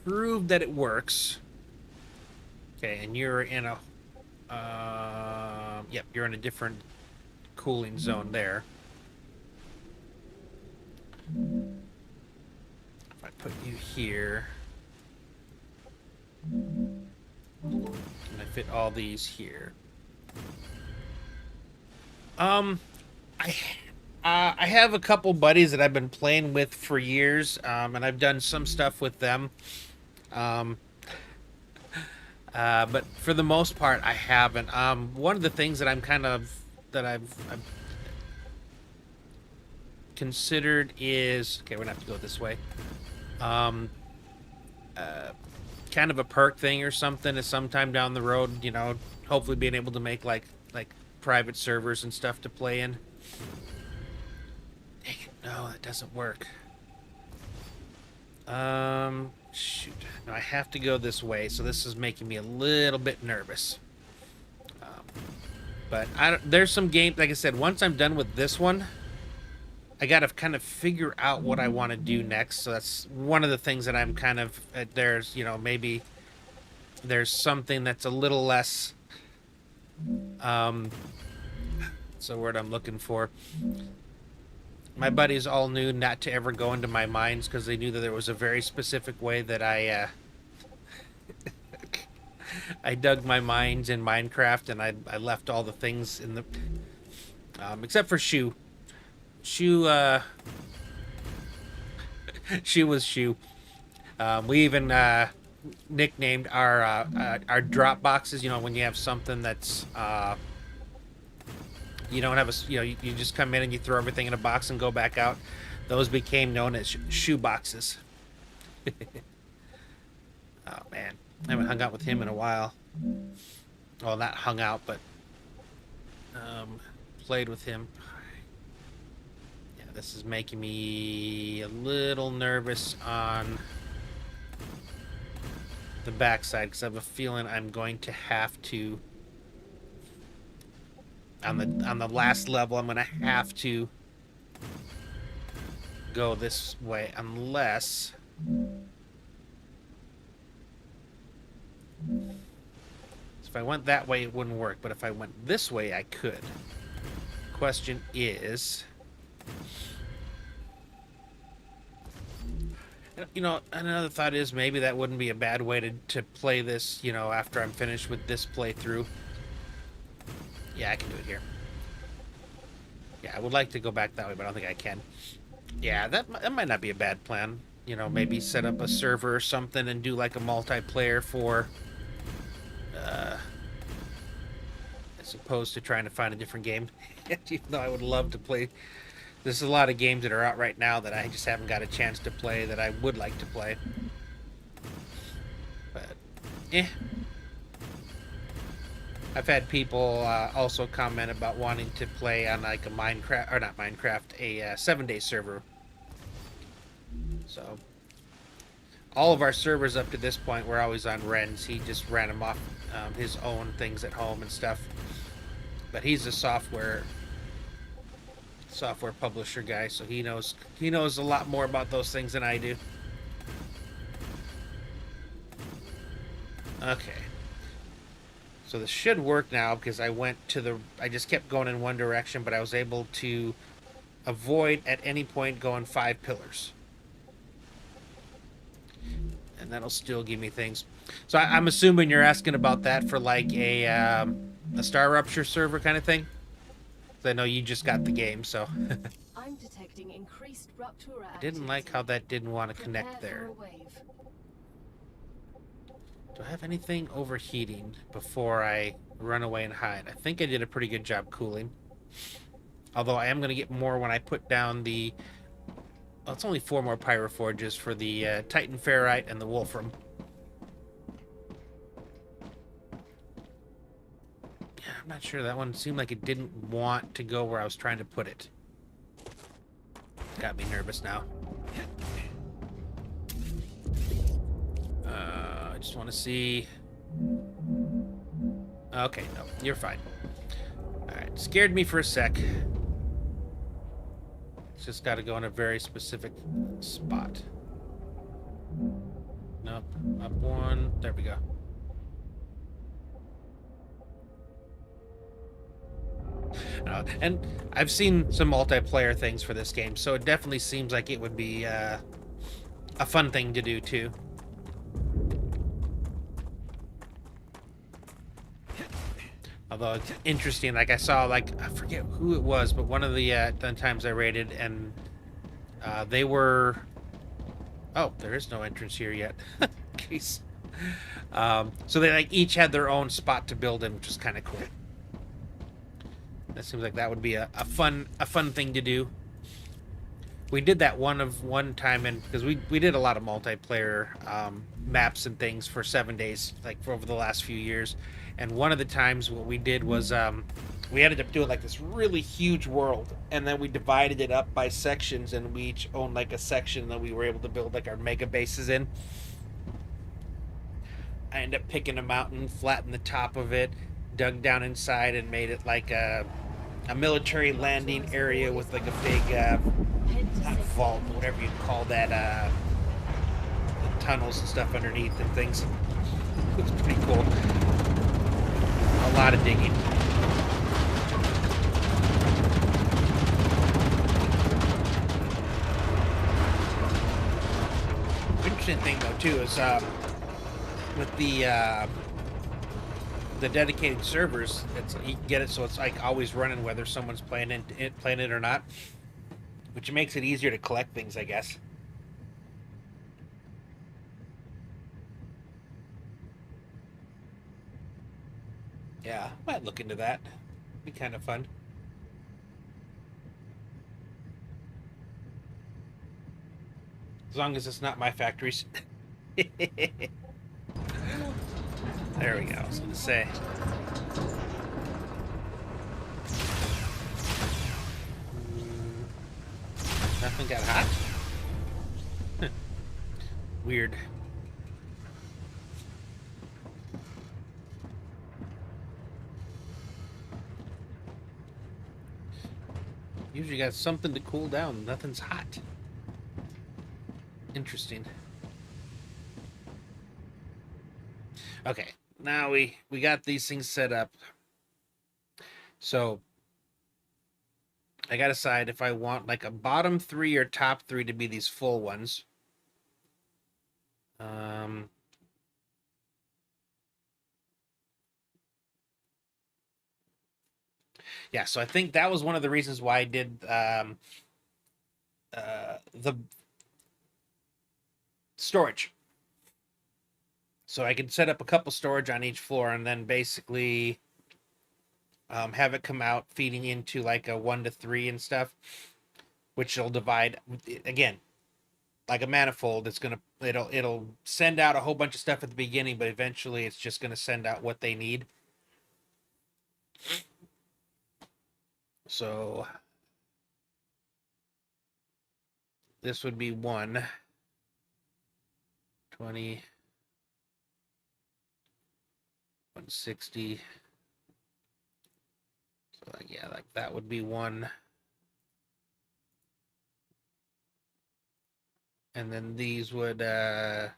proved that it works. Okay, and you're in a yep, you're in a different cooling zone there. If I put you here, can I fit all these here? I have a couple buddies that I've been playing with for years, and I've done some stuff with them. But for the most part, I haven't. One of the things that I've considered is, okay, we're gonna have to go this way. Kind of a perk thing or something is sometime down the road, you know, hopefully being able to make like private servers and stuff to play in. Dang it, no, that doesn't work. Shoot. No, I have to go this way, so this is making me a little bit nervous. But there's some game, like I said, once I'm done with this one, I gotta kind of figure out what I want to do next. So that's one of the things that I'm kind of, there's, you know, maybe there's something that's a little less, what's the word I'm looking for? My buddies all knew not to ever go into my mines because they knew that there was a very specific way that I dug my mines in Minecraft, and I left all the things in the except for Shoe. Shoe Shoe was Shoe. We even nicknamed our drop boxes. You know, when you have something that's you don't have a, you know, you just come in and you throw everything in a box and go back out. Those became known as shoe boxes. Oh man, I haven't hung out with him in a while. Well, not hung out, but played with him. Yeah, this is making me a little nervous on the backside because I have a feeling I'm going to have to. On the last level, I'm gonna have to go this way unless if I went that way it wouldn't work, but if I went this way I could. Question is, you know, another thought is maybe that wouldn't be a bad way to play this, you know, after I'm finished with this playthrough. Yeah, I can do it here. Yeah, I would like to go back that way, but I don't think I can. Yeah, that might not be a bad plan. You know, maybe set up a server or something and do like a multiplayer for, as opposed to trying to find a different game. Even though I would love to play. There's a lot of games that are out right now that I just haven't got a chance to play that I would like to play. Eh. I've had people also comment about wanting to play on like a Minecraft, or not Minecraft, a 7-day server. So all of our servers up to this point were always on Ren's. He just ran them off his own things at home and stuff. But he's a software publisher guy, so he knows a lot more about those things than I do. Okay. So this should work now because I just kept going in one direction, but I was able to avoid at any point going 5 pillars. And that'll still give me things. So I'm assuming you're asking about that for like a Star Rupture server kind of thing? 'Cause I know you just got the game, so. I'm detecting increased Ruptura I didn't like how that didn't want to connect Prepare there. for a wave. Do I have anything overheating before I run away and hide? I think I did a pretty good job cooling. Although I am going to get more when I put down the... Well, it's only 4 more Pyroforges for the Titan Ferrite and the Wolfram. Yeah, I'm not sure. That one seemed like it didn't want to go where I was trying to put it. Got me nervous now. I just want to see... Okay, no, you're fine. Alright, scared me for a sec. It's just got to go in a very specific spot. Nope, up one. There we go. And I've seen some multiplayer things for this game, so it definitely seems like it would be a fun thing to do too. Although it's interesting, like I saw, like I forget who it was, but one of the times I raided, and they were. Oh, there is no entrance here yet. Jeez. So they like each had their own spot to build in, which is kind of cool. That seems like that would be a fun thing to do. We did that one time, and because we did a lot of multiplayer maps and things for 7 days, like for over the last few years. And one of the times what we did was we ended up doing like this really huge world, and then we divided it up by sections, and we each owned like a section that we were able to build like our mega bases in. I ended up picking a mountain, flattened the top of it, dug down inside, and made it like a military landing area with like a big not vault, but whatever you'd call that, the tunnels and stuff underneath and things. It was pretty cool. A lot of digging. Interesting thing though too is with the dedicated servers, you can get it so it's like always running whether someone's playing it or not, which makes it easier to collect things, I guess. Yeah, might look into that. Be kind of fun. As long as it's not my factories. There we go. I was gonna say. Nothing got hot? Weird. Usually got something to cool down. Nothing's hot. Interesting. Okay, now we got these things set up. So I gotta decide if I want like a bottom 3 or top 3 to be these full ones. Yeah, so I think that was one of the reasons why I did the storage. So I could set up a couple storage on each floor and then basically have it come out feeding into like a 1 to 3 and stuff, which will divide. Again, like a manifold. It'll send out a whole bunch of stuff at the beginning, but eventually it's just gonna send out what they need. So this would be 120, 160. So yeah, like that would be one. And then these would what's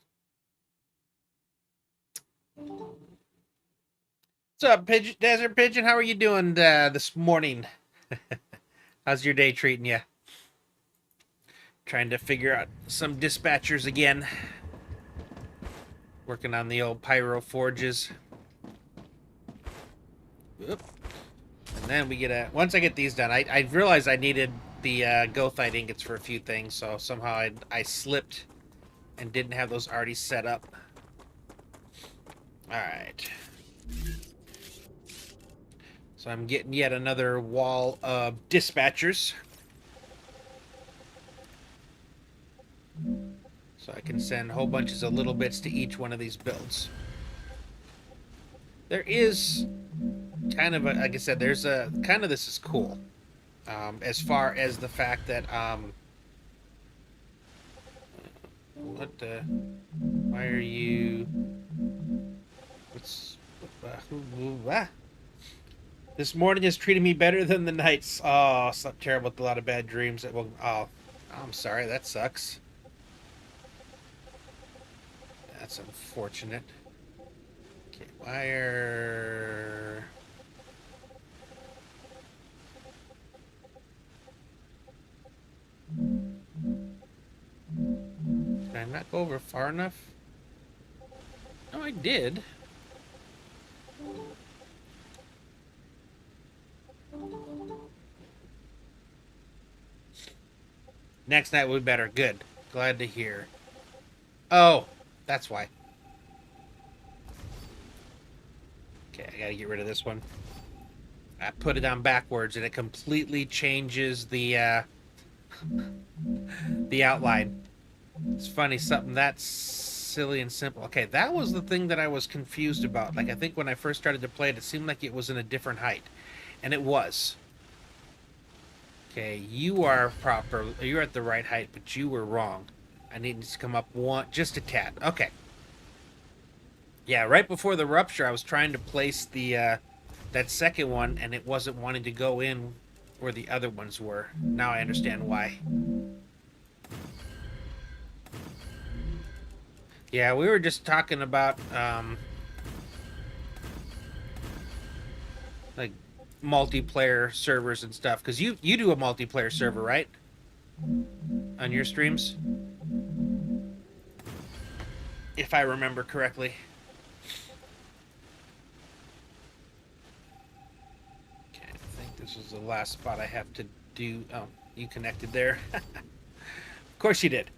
up, Pigeon Desert Pigeon? How are you doing this morning? How's your day treating you? Trying to figure out some dispatchers again. Working on the old pyro forges. Oop. And then we get once I get these done, I realized I needed the goethite ingots for a few things, so somehow I slipped and didn't have those already set up. Alright. So I'm getting yet another wall of dispatchers. So I can send whole bunches of little bits to each one of these builds. There is kind of a, like I said, there's a kind of, this is cool. As far as the fact that what the, why are you, what's this morning has treated me better than the nights. Oh, slept terrible with a lot of bad dreams. That will, oh, I'm sorry, that sucks. That's unfortunate. Okay, wire. Did I not go over far enough? No, I did. Next night will be better. Good. Glad to hear. Oh, that's why. Okay, I gotta get rid of this one. I put it on backwards and it completely changes the outline. It's funny, something that's silly and simple. Okay, that was the thing that I was confused about. Like, I think when I first started to play it, it seemed like it was in a different height. And it was. Okay, you are proper. You're at the right height, but you were wrong. I need to come up just a tad. Okay. Yeah, right before the rupture, I was trying to place the that second one, and it wasn't wanting to go in where the other ones were. Now I understand why. Yeah, we were just talking about like multiplayer servers and stuff, because you do a multiplayer server, right? On your streams, if I remember correctly. Okay, I think this is the last spot I have to do. Oh, you connected there. Of course you did.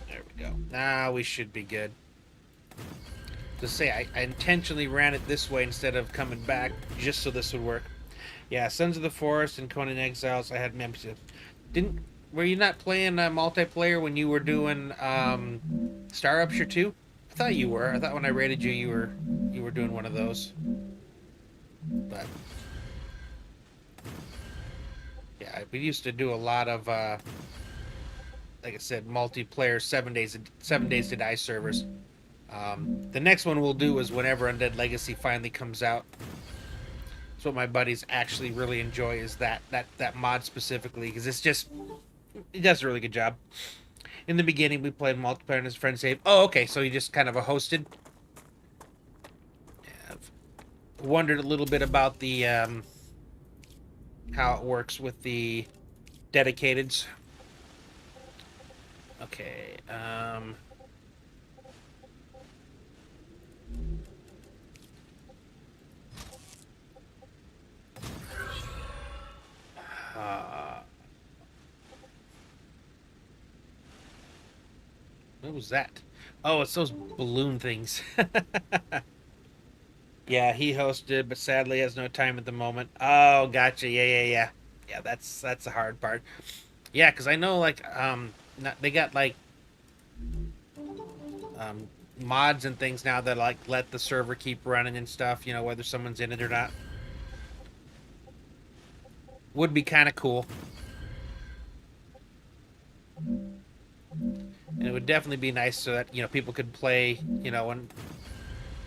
There we go. Now we should be good. To say, I intentionally ran it this way instead of coming back just so this would work. Yeah, Sons of the Forest and Conan Exiles, I had membership. Were you not playing multiplayer when you were doing Star Upshire 2? I thought you were. I thought when I rated you, you were doing one of those. But yeah, we used to do a lot of like I said, multiplayer 7 days to die servers. The next one we'll do is whenever Undead Legacy finally comes out. That's what my buddies actually really enjoy, is that mod specifically, because it does a really good job. In the beginning, we played multiplayer and his friend saved. Oh, okay, so you just kind of a hosted. Yeah, I've wondered a little bit about the how it works with the dedicateds. Okay. What was that? Oh, it's those balloon things. Yeah, he hosted, but sadly has no time at the moment. Oh, gotcha. Yeah. Yeah, that's the hard part. Yeah, because I know like they got like um mods and things now that like let the server keep running and stuff. You know, whether someone's in it or not. Would be kind of cool. And it would definitely be nice so that people could play. When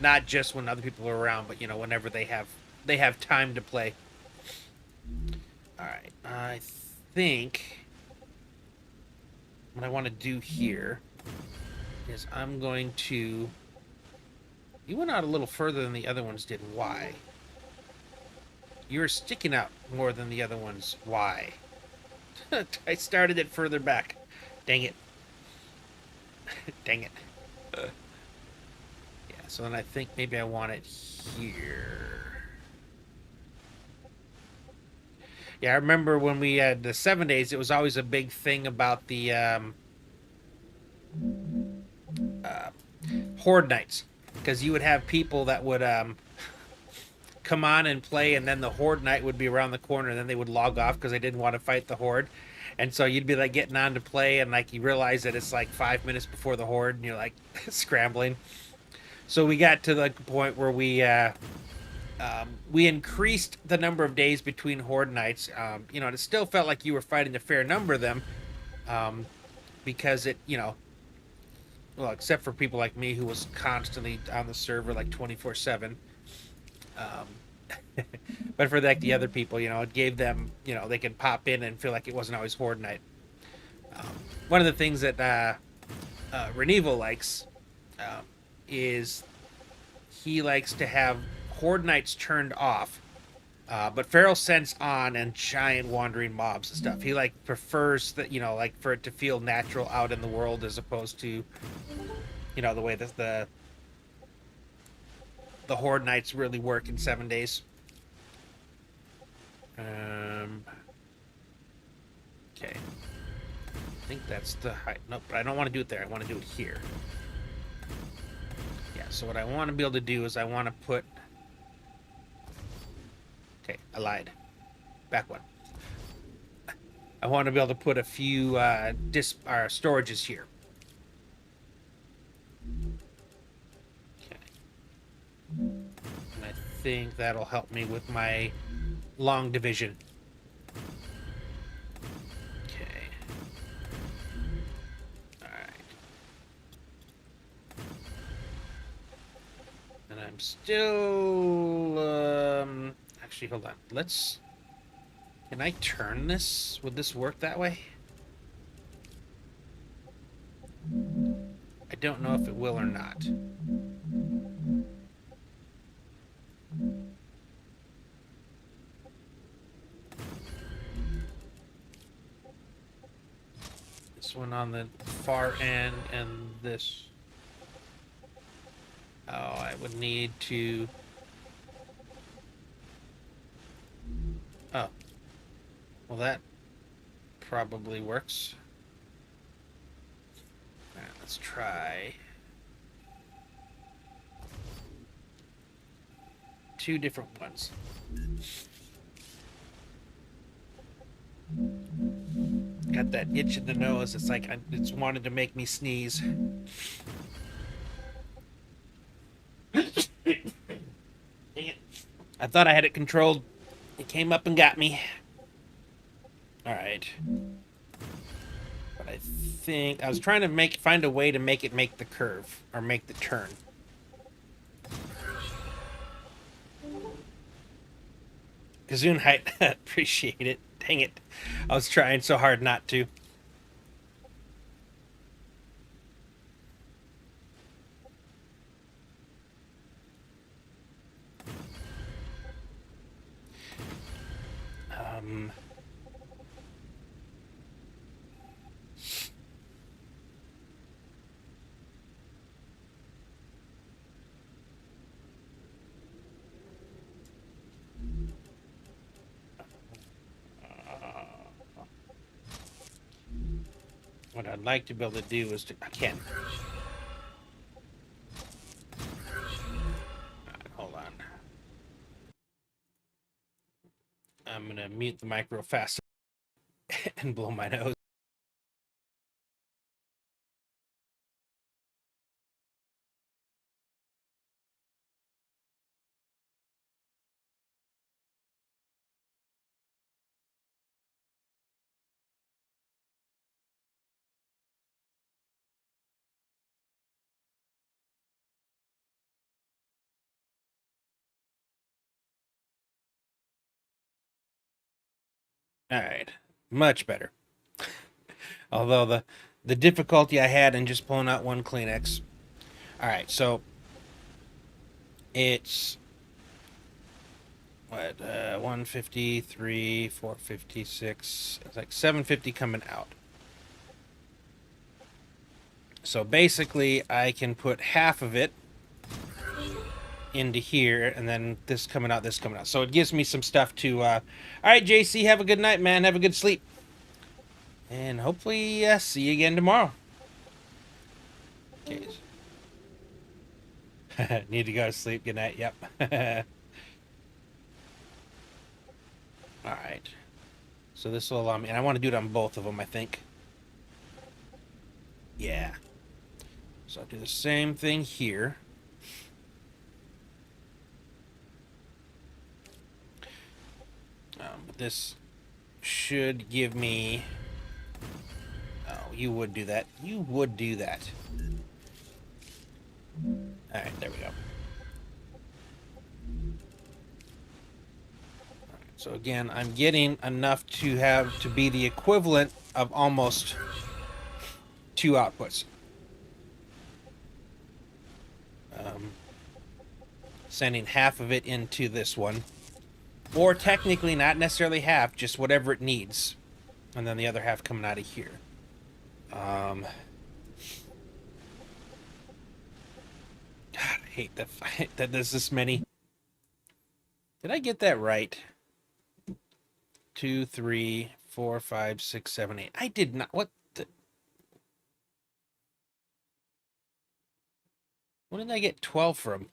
not just when other people are around, but whenever they have time to play. All right, I think what I want to do here is I'm going to. You went out a little further than the other ones did. Why? You're sticking out more than the other ones. Why? I started it further back. Dang it. Dang it. Yeah, so then I think maybe I want it here. Yeah, I remember when we had the 7 days, it was always a big thing about the uh, Horde nights. Because you would have people that would come on and play, and then the Horde night would be around the corner, and then they would log off because they didn't want to fight the Horde. And so you'd be like getting on to play, and like you realize that it's like 5 minutes before the Horde, and you're like scrambling. So we got to the point where we increased the number of days between Horde nights. It still felt like you were fighting a fair number of them, because well, except for people like me who was constantly on the server like 24/7. But for like the other people, it gave them, they could pop in and feel like it wasn't always Horde night. Um, One of the things that Renevo likes is he likes to have Horde nights turned off, but Feral Sense on and giant wandering mobs and stuff. He like prefers that like for it to feel natural out in the world as opposed to the way that the Horde nights really work in 7 days. Okay. I think that's the height. Nope, but I don't want to do it there. I want to do it here. Yeah, so what I want to be able to do is I want to put... Okay, I lied. Back one. I want to be able to put a few storages here. Okay. And I think that'll help me with my long division. Okay. Alright. And I'm still... Actually, hold on. Let's... Can I turn this? Would this work that way? I don't know if it will or not. This one on the far end and this... Oh, I would need to... Oh. Well, that probably works. Alright, let's try... two different ones. Got that itch in the nose. It's like it's wanted to make me sneeze. Dang it. I thought I had it controlled. It came up and got me. Alright. But I think... I was trying to find a way to make it make the curve. Or make the turn. Gesundheit. Appreciate it. Dang it. I was trying so hard not to. What I'd like to be able to do is to... I can't. Right, hold on. gonna mute the mic real fast and blow my nose. All right, much better. Although the difficulty I had in just pulling out one Kleenex. All right, so it's what 153, 456. It's like 750 coming out. So basically, I can put half of it into here, and then this coming out, this coming out. So it gives me some stuff to. All right, JC, have a good night, man. Have a good sleep, and hopefully see you again tomorrow. Okay. Need to go to sleep. Good night. Yep. All right. So this will allow me, and I want to do it on both of them, I think. Yeah. So I'll do the same thing here. But this should give me... Oh, you would do that. You would do that. Alright, there we go. So again, I'm getting enough to have to be the equivalent of almost 2 outputs. Sending half of it into this one. Or technically not necessarily half, just whatever it needs. And then the other half coming out of here. God, I hate that there's this many. Did I get that right? 2, 3, 4, 5, 6, 7, 8. I did not. What the? What did I get 12 from?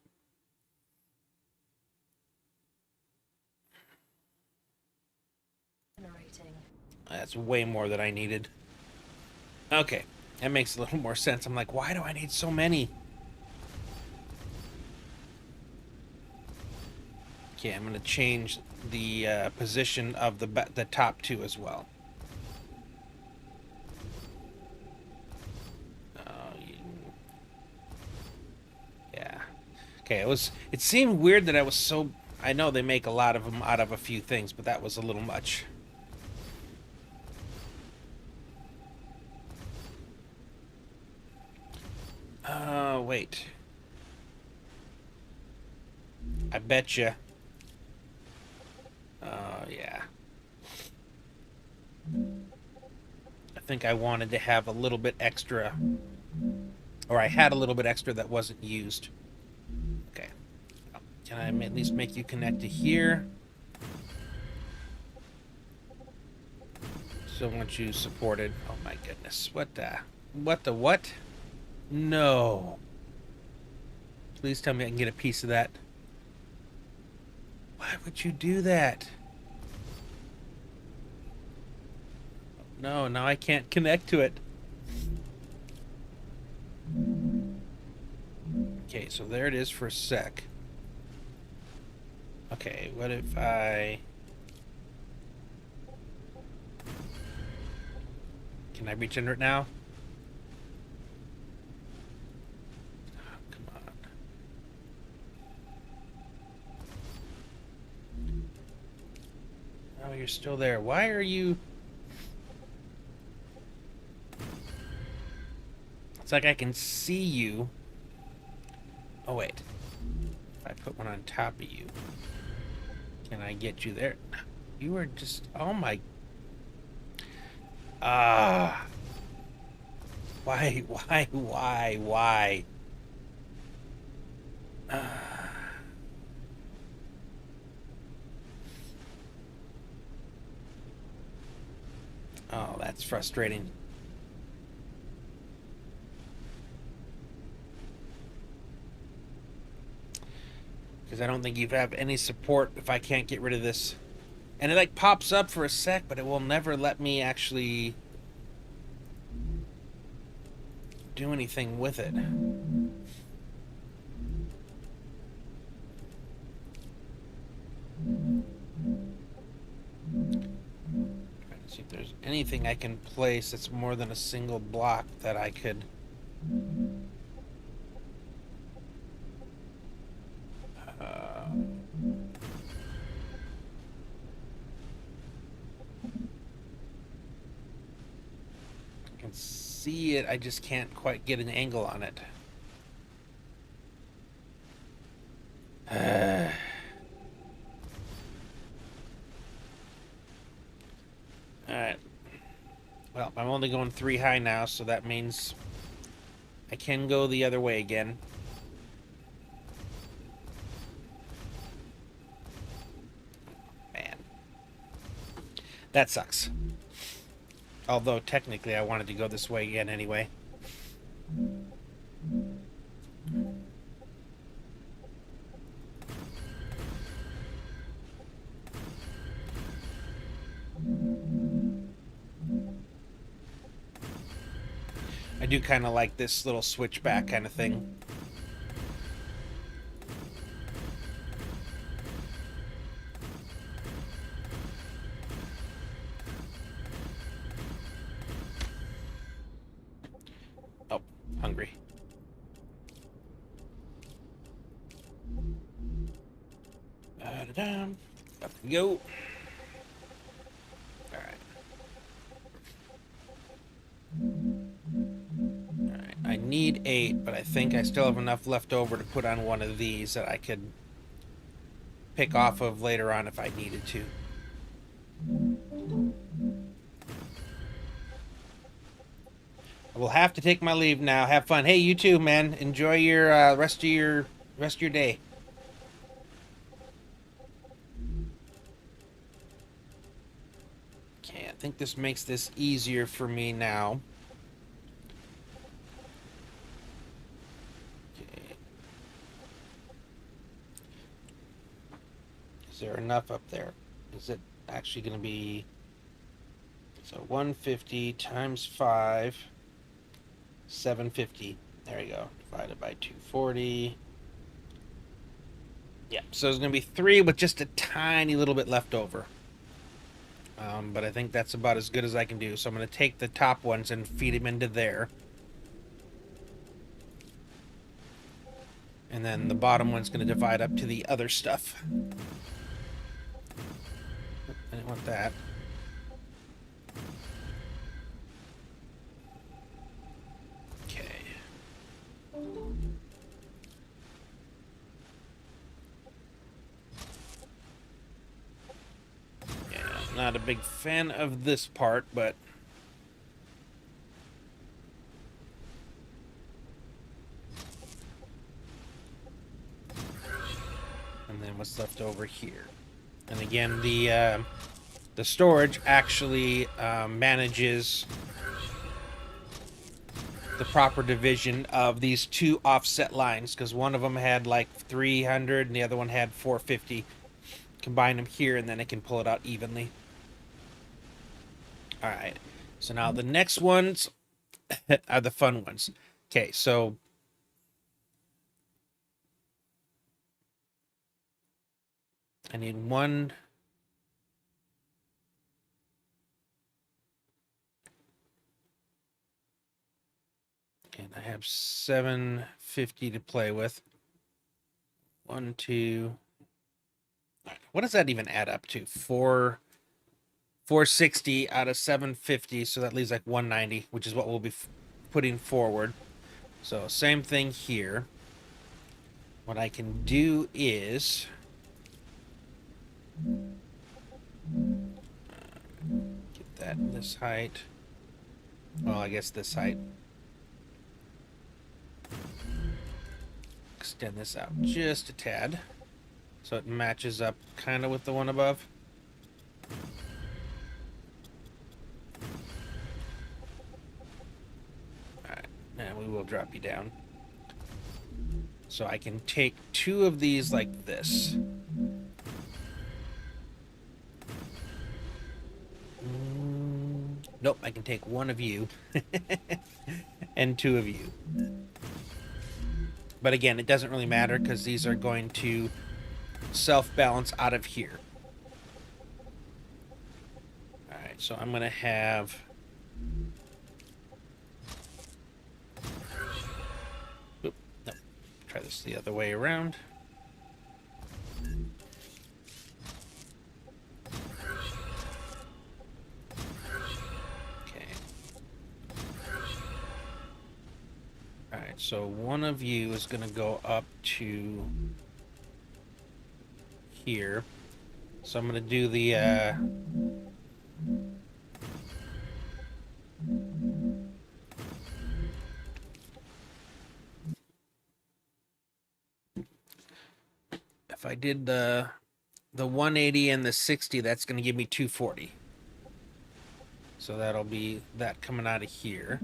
Generating. That's way more than I needed. Okay, that makes a little more sense. I'm like, why do I need so many? Okay, I'm going to change the position of the top 2 as well. Yeah. Okay, it seemed weird that I was so... I know they make a lot of them out of a few things, but that was a little much. Wait. I betcha. Yeah. I think I wanted to have a little bit extra, or I had a little bit extra that wasn't used. Okay. Can I at least make you connect to here? Still want you supported. Oh my goodness. What the what? No. Please tell me I can get a piece of that. Why would you do that? No, now I can't connect to it. Okay, so there it is for a sec. Okay, what if I... Can I reach under it now? Oh, come on. Oh, you're still there. Why are you... It's like I can see you. Oh, wait. If I put one on top of you, can I get you there? You are just... Oh, my... Ah. Why? Oh, that's frustrating. Because I don't think you have any support if I can't get rid of this And it like pops up for a sec, but it will never let me actually do anything with it. Trying to see if there's anything I can place that's more than a single block that I could. I can see it, I just can't quite get an angle on it. Alright. Well, I'm only going 3 high now, so that means I can go the other way again. Man. That sucks. Although, technically, I wanted to go this way again anyway. I do kind of like this little switchback kind of thing. Oh, hungry. Up we go. Alright, I need 8, but I think I still have enough left over to put on one of these that I could pick off of later on if I needed to. I will have to take my leave now. Have fun. Hey, you too, man. Enjoy your rest of your day. Okay, I think this makes this easier for me now. Okay. Is there enough up there? Is it actually going to be... So 150 times 5... 750. There you go. Divided by 240. Yeah, so there's going to be 3 with just a tiny little bit left over. But I think that's about as good as I can do. So I'm going to take the top ones and feed them into there. And then the bottom one's going to divide up to the other stuff. I didn't want that. Not a big fan of this part, but and then what's left over here. And again, the storage actually manages the proper division of these 2 offset lines, because one of them had like 300 and the other one had 450. Combine them here and then it can pull it out evenly. Alright, so now the next ones are the fun ones. Okay, so I need 1. And I have 750 to play with. 1, 2. What does that even add up to? 460 out of 750, so that leaves like 190, which is what we'll be putting forward. So same thing here. What I can do is get that this height. Well, I guess this height. Extend this out just a tad so it matches up kind of with the one above. Alright, and we will drop you down. So I can take 2 of these like this. Nope, I can take one of you and two of you. But again, it doesn't really matter because these are going to self-balance out of here. Alright, so I'm going to have... Oop, no. Try this the other way around. Okay. Alright, so one of you is going to go up to here. So I'm going to do the... if I did the 180 and the 60, that's going to give me 240. So that'll be that coming out of here.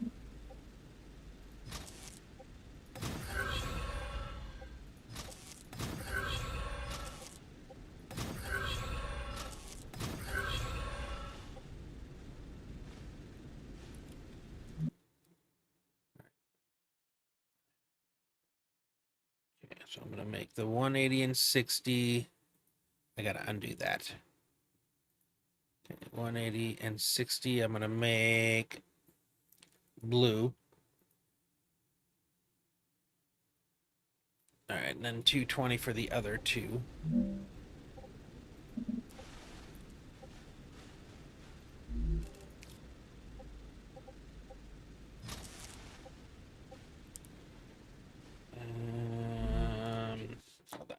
Okay, so I'm going to make the 180 and 60. I got to undo that. Okay, 180 and 60. I'm going to make blue. All right, and then 220 for the other two. Hold on.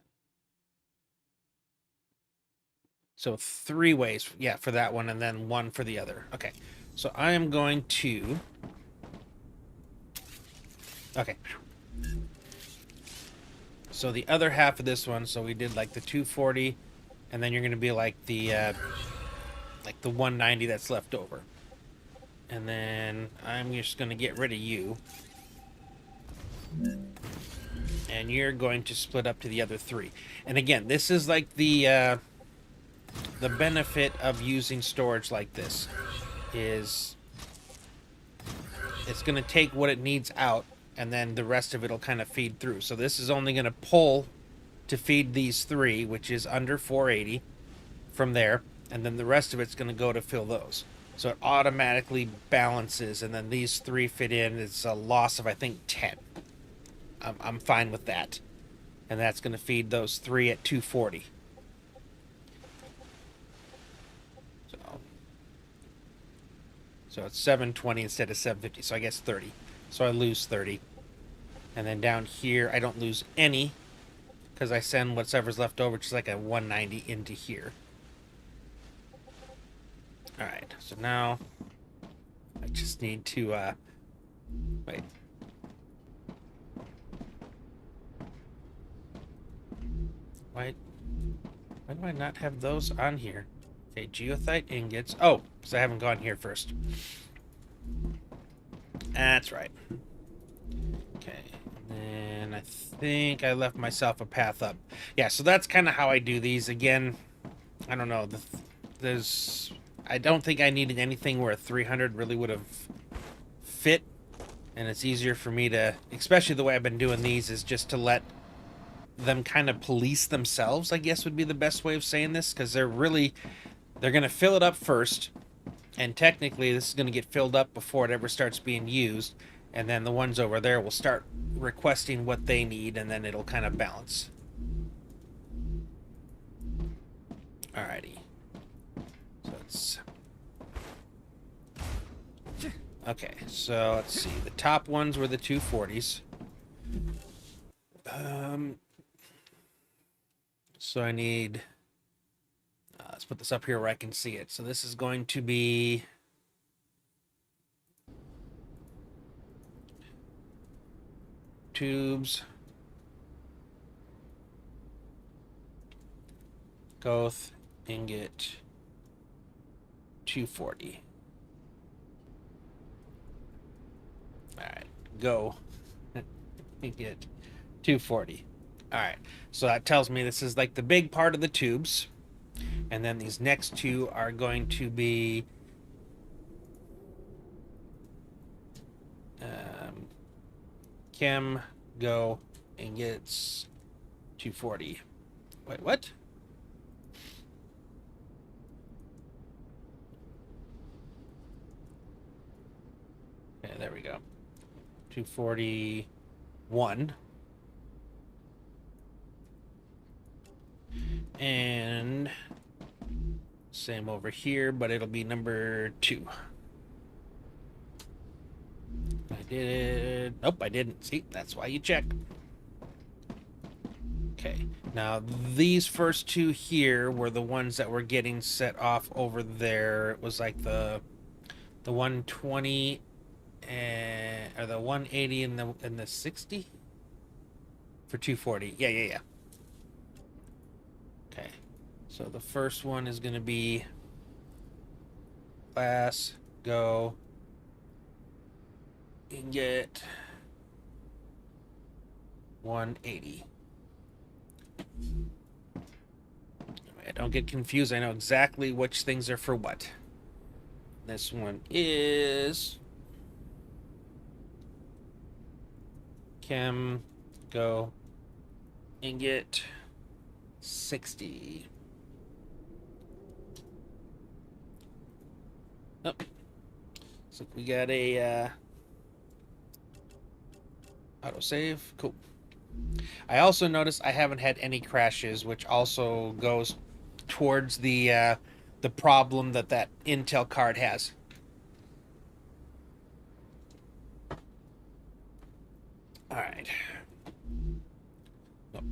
So 3 ways, yeah, for that one, and then 1 for the other. Okay, so I am going to... Okay. So the other half of this one, so we did like the 240, and then you're going to be like the 190 that's left over. And then I'm just going to get rid of you. And you're going to split up to the other 3. And again, this is like the benefit of using storage like this is it's going to take what it needs out, and then the rest of it will kind of feed through. So this is only going to pull to feed these 3, which is under 480 from there, and then the rest of it's going to go to fill those. So it automatically balances, and then these 3 fit in. It's a loss of, I think, 10. I'm fine with that. And that's going to feed those 3 at 240. So it's 720 instead of 750. So I guess 30. So I lose 30. And then down here, I don't lose any because I send whatever's left over, which is like a 190, into here. All right. So now I just need to wait. Why do I not have those on here? Okay, geothite ingots. Oh, because I haven't gone here first. That's right. Okay, and then I think I left myself a path up. Yeah, so that's kind of how I do these. Again, I don't know. I don't think I needed anything where a 300 really would have fit. And it's easier for me to, especially the way I've been doing these, is just to let them kind of police themselves, I guess would be the best way of saying this, because they're going to fill it up first, and technically this is going to get filled up before it ever starts being used, and then the ones over there will start requesting what they need, and then it'll kind of balance. Alrighty. So it's... Okay, so let's see. The top ones were the 240s. So I need... let's put this up here where I can see it. So this is going to be... tubes. Goth, ingot, 240. Alright, go. Ingot, 240. Alright, so that tells me this is like the big part of the tubes. And then these next 2 are going to be Chem, go, ingots, 240. Wait, what? Okay, there we go. 241. And same over here, but it'll be number 2. I did. Nope, I didn't. See, that's why you check. Okay, now these first 2 here were the ones that were getting set off over there. It was like the 120 and or the 180 and the 60 for 240. Yeah. Okay, so the first one is going to be class go ingot 180. Don't get confused. I know exactly which things are for what. This one is Chem go ingot 60. Oh. So we got a autosave. Cool. I also noticed I haven't had any crashes, which also goes towards the problem that Intel card has. All right.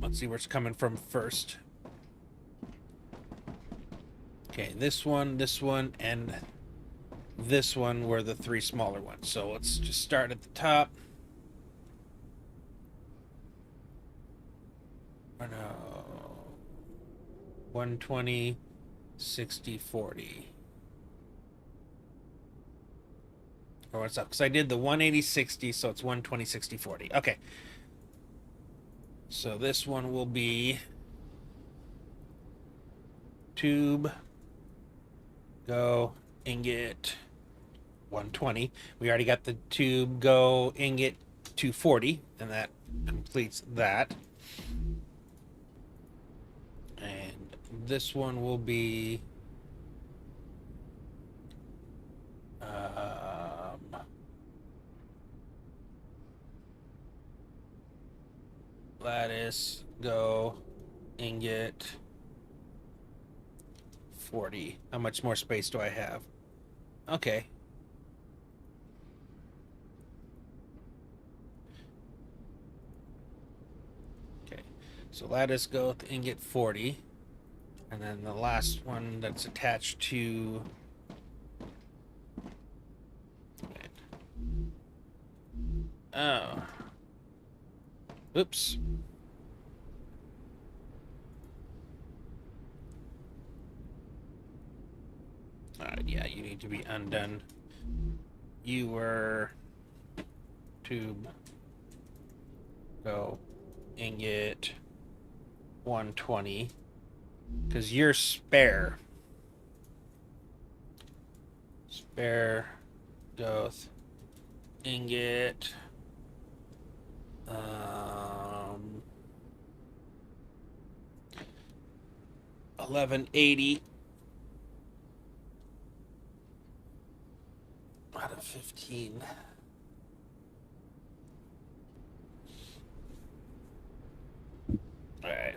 Let's see where it's coming from first. Okay, this one, and this one were the 3 smaller ones. So let's just start at the top. Oh no. 120, 60, 40. Or what's up? Because I did the 180, 60, so it's 120, 60, 40. Okay. So this one will be tube, go, ingot, 120. We already got the tube, go, ingot, 240, and that completes that. And this one will be lattice, go, ingot, 40. How much more space do I have? Okay. Okay. So lattice, go, ingot, 40. And then the last one that's attached to... Oh. Oops. Alright, yeah, you need to be undone. You were... tube... go... ingot... 120... because you're spare. Spare... goth... ingot... 1180 out of 15. All right.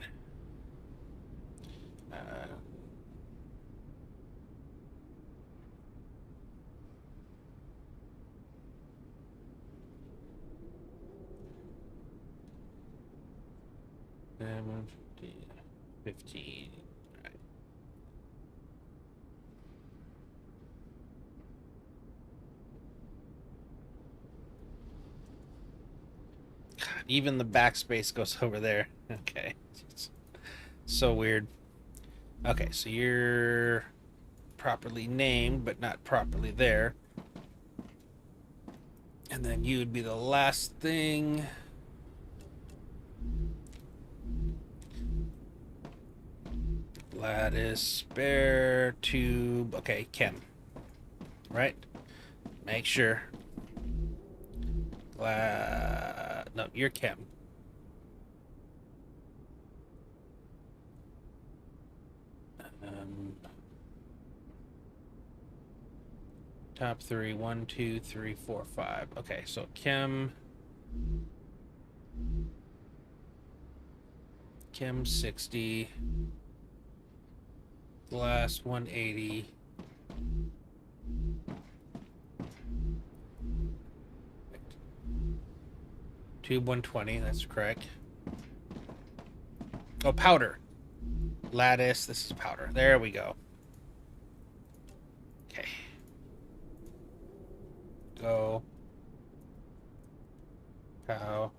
15. All right. God, even the backspace goes over there. Okay. It's so weird. Okay, so you're properly named, but not properly there. And then you would be the last thing. Lattice, spare, tube. Okay, chem. Right? Make sure. No, you're chem. Top three. 1, 2, 3, 4, 5. Okay, so chem. Chem 60. Glass 180. Tube 120, that's correct. Oh, powder. Lattice, this is powder. There we go. Okay. Go. Pow.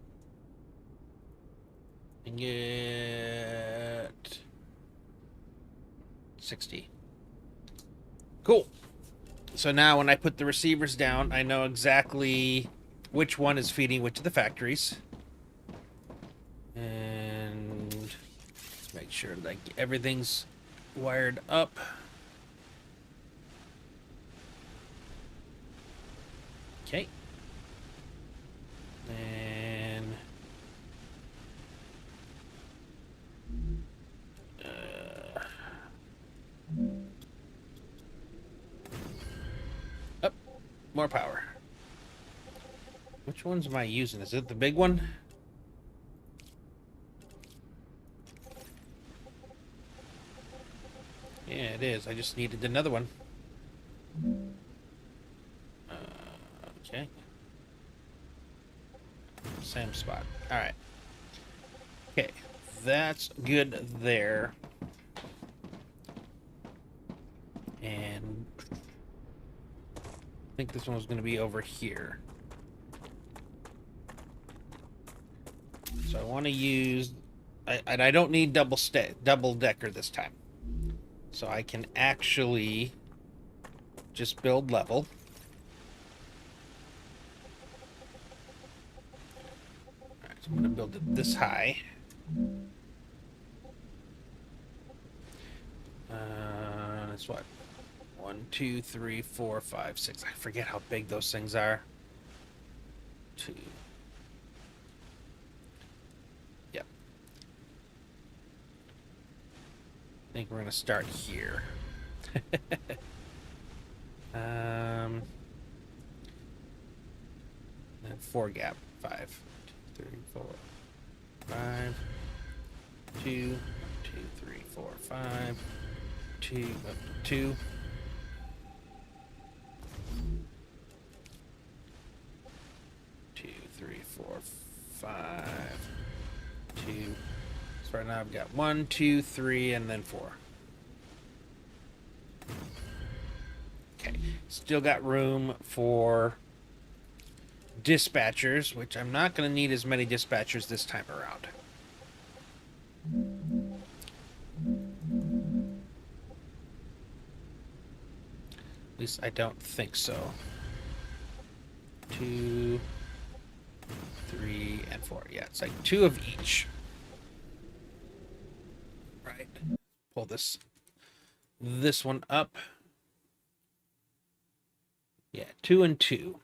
And get 60. Cool. So now when I put the receivers down, I know exactly which one is feeding which of the factories. And let's make sure that everything's wired up. Okay. And up, more power. Which ones am I using? Is it the big one? Yeah, it is. I just needed another one. Okay. Same spot. All right. Okay, that's good there. And I think this one was going to be over here. So I want to use, and I don't need double decker this time. So I can actually just build level. All right, so I'm going to build it this high. That's what? 1, 2, 3, 4, 5, 6. I forget how big those things are. 2. Yep. I think we're gonna start here. Then 4 gap. 5, 2, 3, 4, 5. 2, 2, 3, 4, 5. 2 up to 2. 2, 3, 4, 5. 2. So right now I've got 1, 2, 3, and then 4. Okay. Still got room for dispatchers, which I'm not going to need as many dispatchers this time around. At least I don't think so. 2, 3, and 4. Yeah, it's like 2 of each. Right. Pull this one up. Yeah, 2 and 2.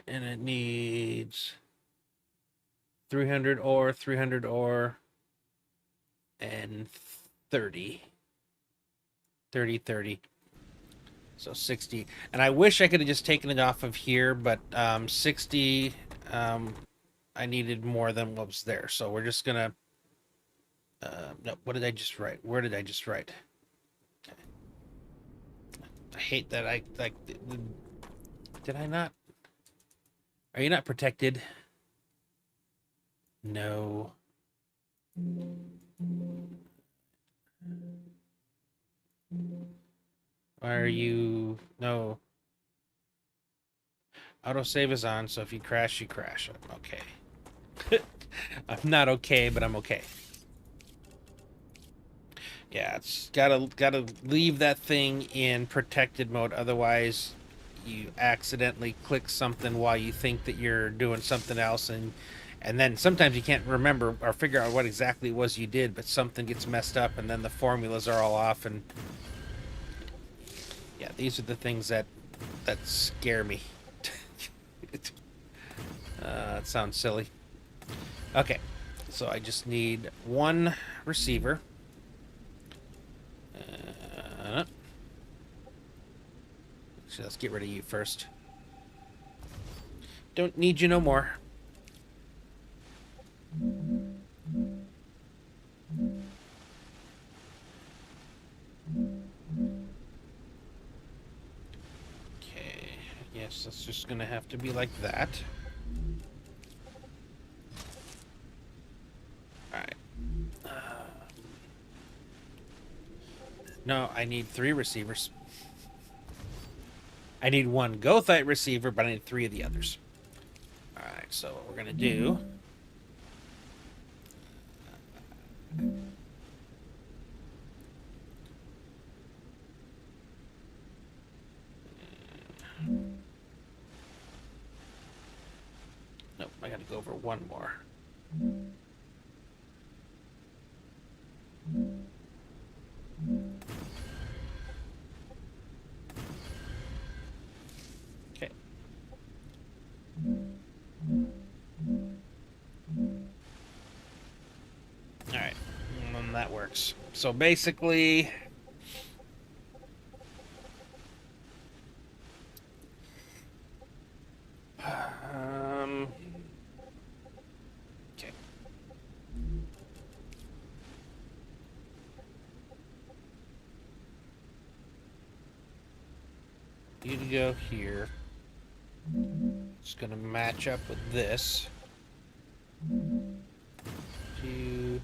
And it needs 300 ore, 300 ore, and 30. 30, 30. So 60. And I wish I could have just taken it off of here, but 60, I needed more than what was there. So we're just gonna, no, what did I just write? Where did I just write? Okay. I hate that I, like, did I not? Are you not protected? No. Why are you... No. Autosave is on, so if you crash, you crash. Okay. I'm not okay, but I'm okay. Yeah, it's gotta leave that thing in protected mode, otherwise you accidentally click something while you think that you're doing something else, and then sometimes you can't remember or figure out what exactly it was you did, but something gets messed up and then the formulas are all off, and Yeah, these are the things that scare me. That sounds silly. Okay, so I just need one receiver. So let's get rid of you first. Don't need you no more. Okay, yes, that's just gonna have to be like that. Alright. No, I need 3 receivers. I need 1 Gothite receiver, but I need 3 of the others. Alright, so what we're gonna do... Nope, I gotta go over 1 more. Okay. Alright, and that works. So basically... Okay. You to go here. It's gonna match up with this. 2,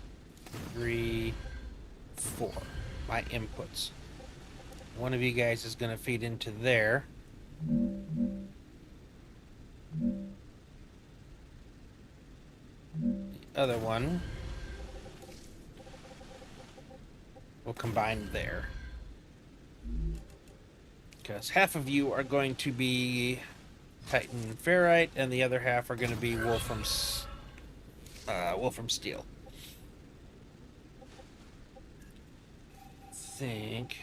3, 4. My inputs. One of you guys is gonna feed into there. The other one will combine there. Because half of you are going to be Titan Ferrite, and the other half are going to be Wolfram Steel. I think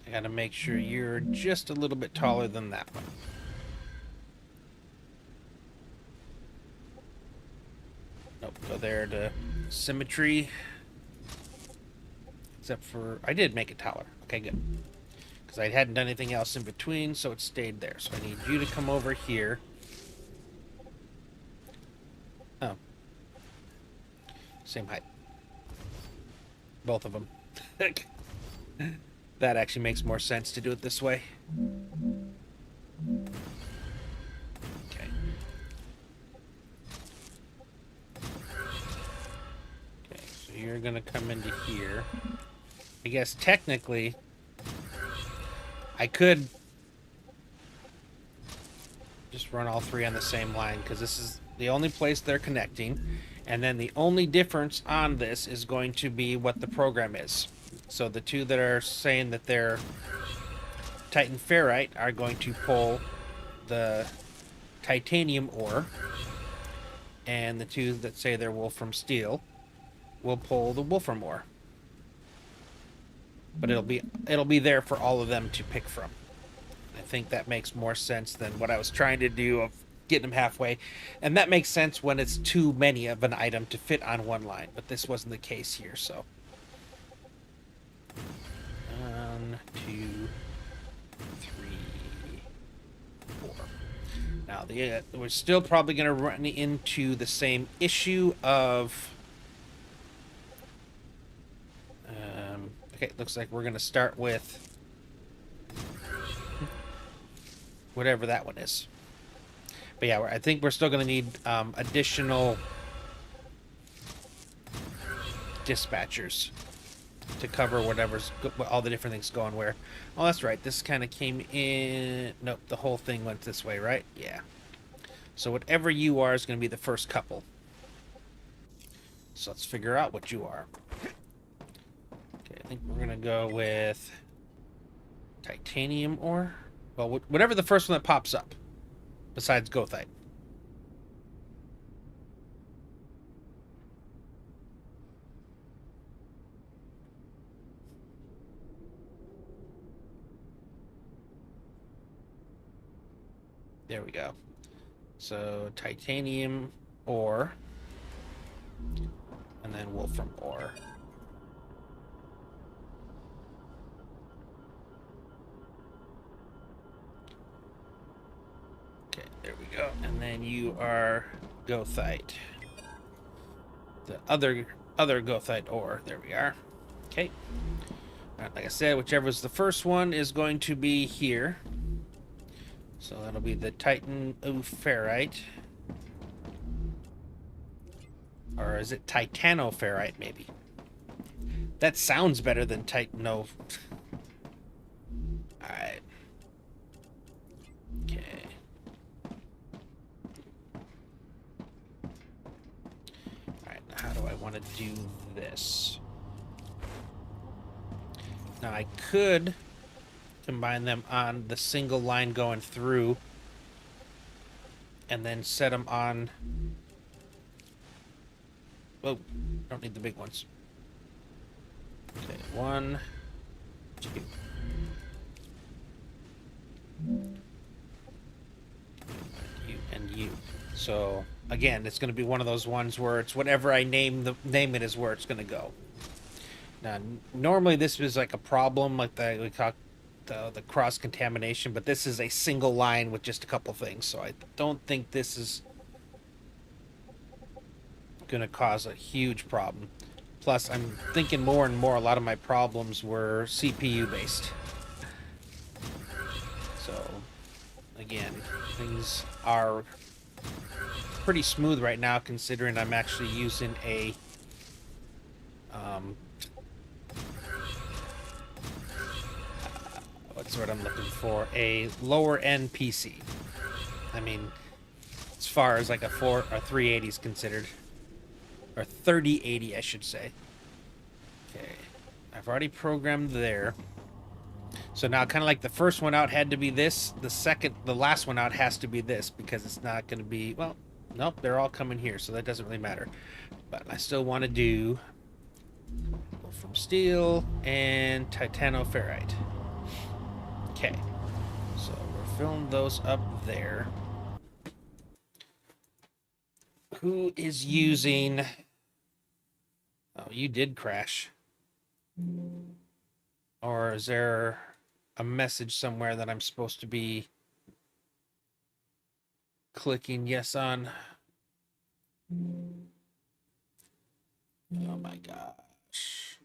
I got to make sure you're just a little bit taller than that one. Nope, go there to symmetry. Except for, I did make it taller. Okay, good. Because I hadn't done anything else in between, so it stayed there. So I need you to come over here. Oh. Same height. Both of them. That actually makes more sense to do it this way. Okay. Okay, so you're going to come into here. I guess technically, I could just run all 3 on the same line, because this is the only place they're connecting. And then the only difference on this is going to be what the program is. So the 2 that are saying that they're Titan Ferrite are going to pull the titanium ore. And the 2 that say they're Wolfram Steel will pull the Wolfram ore. But it'll be there for all of them to pick from. I think that makes more sense than what I was trying to do of getting them halfway. And that makes sense when it's too many of an item to fit on one line, but this wasn't the case here, so. 1, 2, 3, 4. Now, we're still probably going to run into the same issue of... okay, it looks like we're going to start with whatever that one is. But yeah, I think we're still going to need additional dispatchers to cover whatever's all the different things going where. Oh, that's right. This kind of came in. Nope, the whole thing went this way, right? Yeah. So whatever you are is going to be the first couple. So let's figure out what you are. Okay, I think we're going to go with titanium ore. Well, whatever the first one that pops up, besides Gothite. There we go. So titanium ore, and then wolfram ore. Okay, there we go. And then you are goethite. The other goethite ore. There we are. Okay. All right, like I said, whichever's the first one is going to be here. So that'll be the titanoferrite. Or is it titanoferrite, maybe? That sounds better than titano. Alright. Okay. Alright, now how do I want to do this? Now I could combine them on the single line going through and then set them on. Oh, don't need the big ones. Okay, 1, 2. You and you. So again, it's going to be one of those ones where it's whatever I name it is where it's going to go. Now, normally this is like a problem, like we talked the cross contamination, but this is a single line with just a couple things, so I don't think this is going to cause a huge problem. Plus, I'm thinking more and more a lot of my problems were CPU based. So, again, things are pretty smooth right now considering I'm actually using a what's the word I'm looking for? A lower end PC. I mean, as far as like a 380 is considered. Or 3080, I should say. Okay. I've already programmed there. So now kind of like the first one out had to be this. The last one out has to be this because it's not going to be, well, nope, they're all coming here, so that doesn't really matter. But I still want to do from steel and titanoferrite. Okay. So we're filling those up there. Who is using... Oh, you did crash. Or is there a message somewhere that I'm supposed to be clicking yes on? Oh my gosh.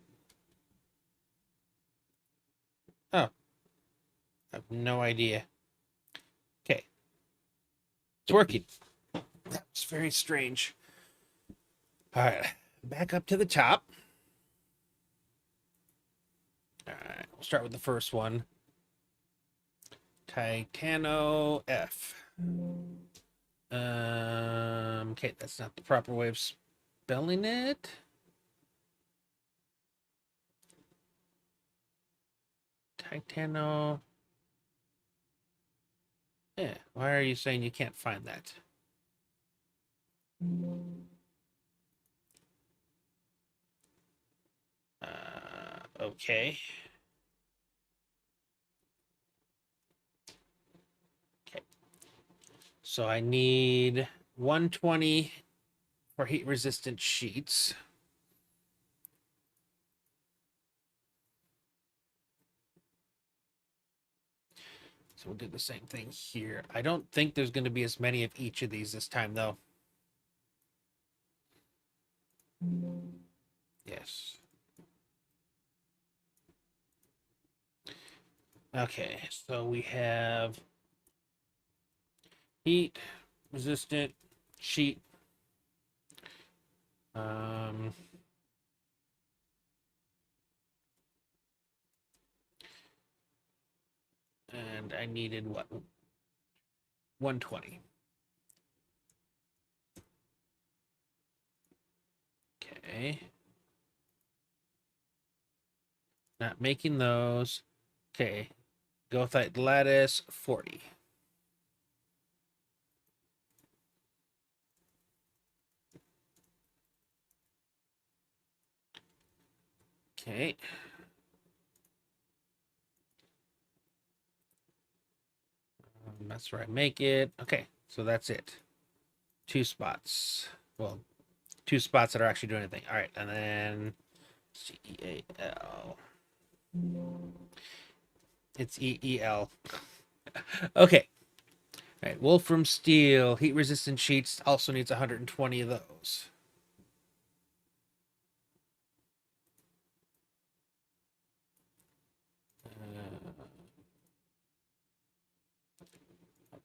Oh. I have no idea. Okay. It's working. That's very strange. All right. Back up to the top. All right. We'll start with the first one. Titano F. Okay, that's not the proper way of spelling it. Titano. Yeah, why are you saying you can't find that? Okay. Okay. So I need 120 for heat resistant sheets. So we'll do the same thing here. I don't think there's going to be as many of each of these this time, though. Yes. Okay, so we have heat resistant sheet. And I needed what? 120. Okay. Not making those. Okay. Goethite lattice 40. Okay. That's where I make it. Okay, so that's it. 2 spots. Well, 2 spots that are actually doing anything. All right, and then CEAL. It's EEL. Okay. All right, Wolfram Steel, heat resistant sheets also needs 120 of those.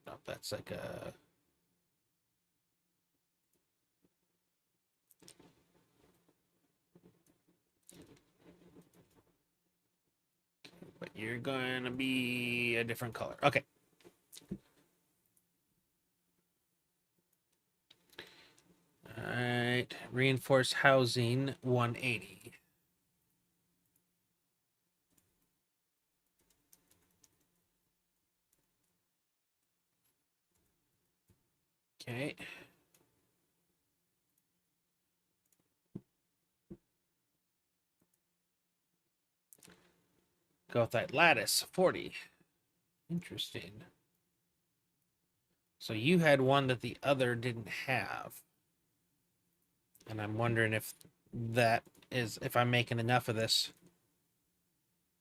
No, that's like a. But you're going to be a different color. Okay. All right. Reinforced housing 180. Okay. Go with that lattice 40. Interesting. So you had one that the other didn't have. And I'm wondering if that is, if I'm making enough of this.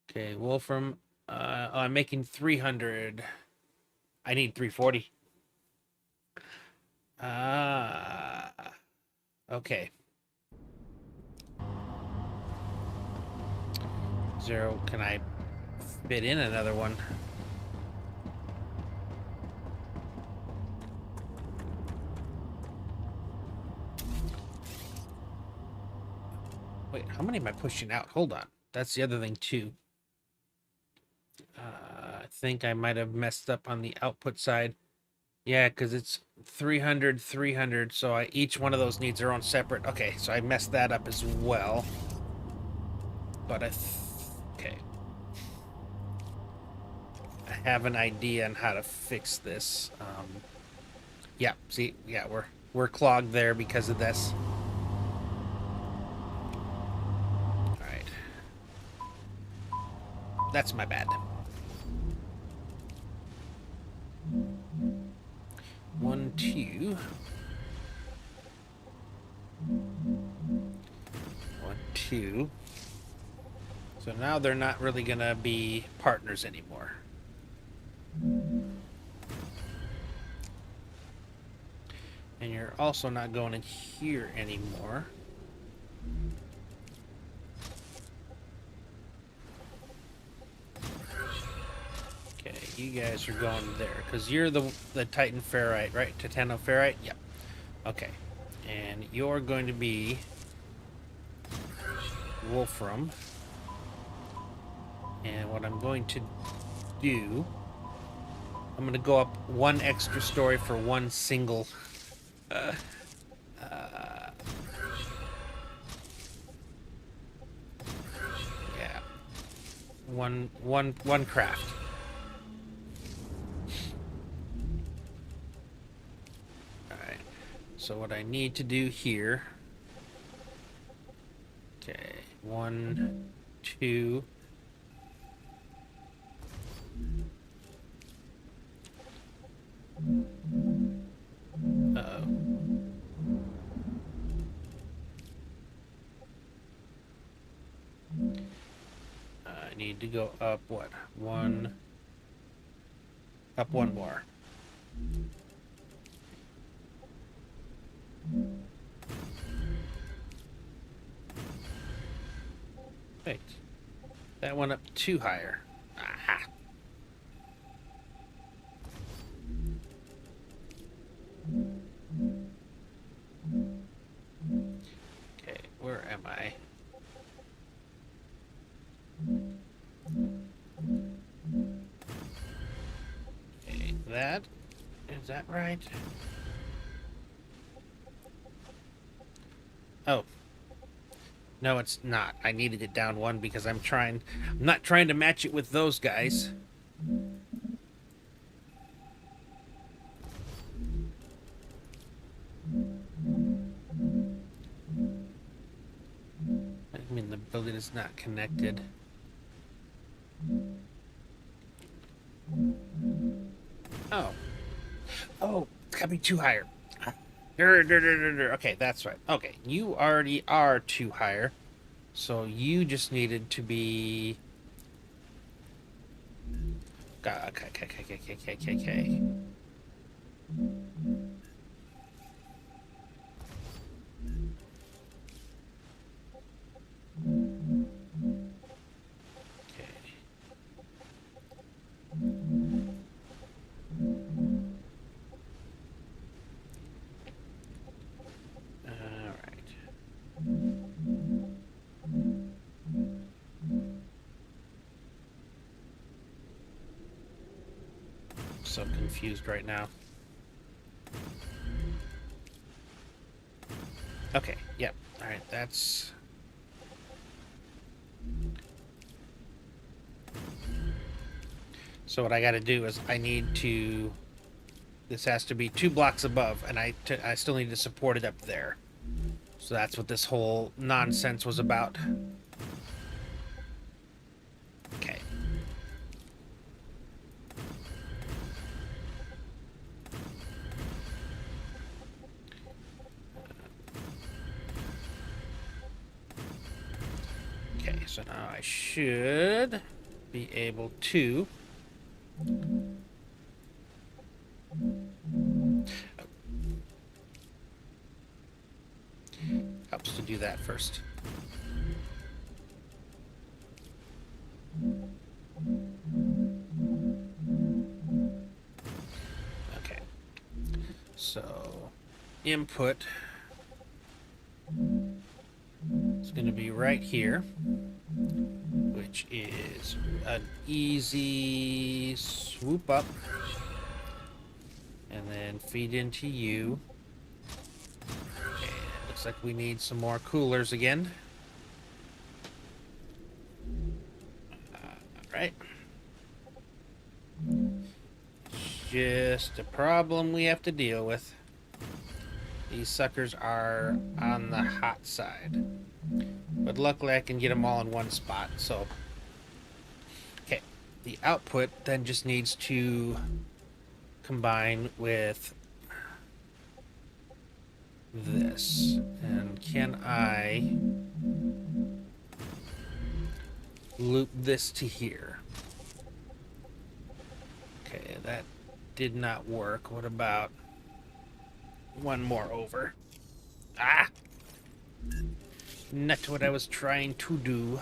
Okay, Wolfram. I'm making 300. I need 340. Ah. Okay. 0. Can I fit in another one? Wait, how many am I pushing out? Hold on. That's the other thing, too. I think I might have messed up on the output side. Yeah, because it's 300, 300. So each one of those needs their own separate. Okay, so I messed that up as well. But okay. I have an idea on how to fix this. Yeah, see, yeah, we're clogged there because of this. All right. That's my bad. 1, 2. 1, 2. So now they're not really gonna be partners anymore. And you're also not going in here anymore. Okay, you guys are going there because you're the Titan Ferrite, right? Titano Ferrite? Yep. Okay. And you're going to be Wolfram. And what I'm going to do, I'm going to go up 1 extra story for 1 single. Yeah. One craft. Alright. So what I need to do here. Okay. 1, 2. Uh-oh. I need to go up, what? 1. Up 1 more. Wait. That went up 2 higher. Aha. Okay, where am I? Okay, that. Is that right? Oh. No, it's not. I needed it down 1 because I'm not trying to match it with those guys. I mean, the building is not connected. Oh. Gotta be two higher. Okay, that's right. Okay, you already are two higher. So you just needed to be... Okay. Alright. So confused right now. Okay, yep. Alright, that's... So what I gotta do is I need to... This has to be 2 blocks above, and I still need to support it up there. So that's what this whole nonsense was about. Okay. Okay, so now I should be able to... Helps to do that first. Okay. So, input is going to be right here, which is an easy swoop up, and then feed into you. Okay, looks like we need some more coolers again. Right. Just a problem we have to deal with. These suckers are on the hot side. But luckily I can get them all in one spot, so... Okay, the output then just needs to combine with this. And can I loop this to here? Okay, that did not work. What about one more over? Ah! Not what I was trying to do.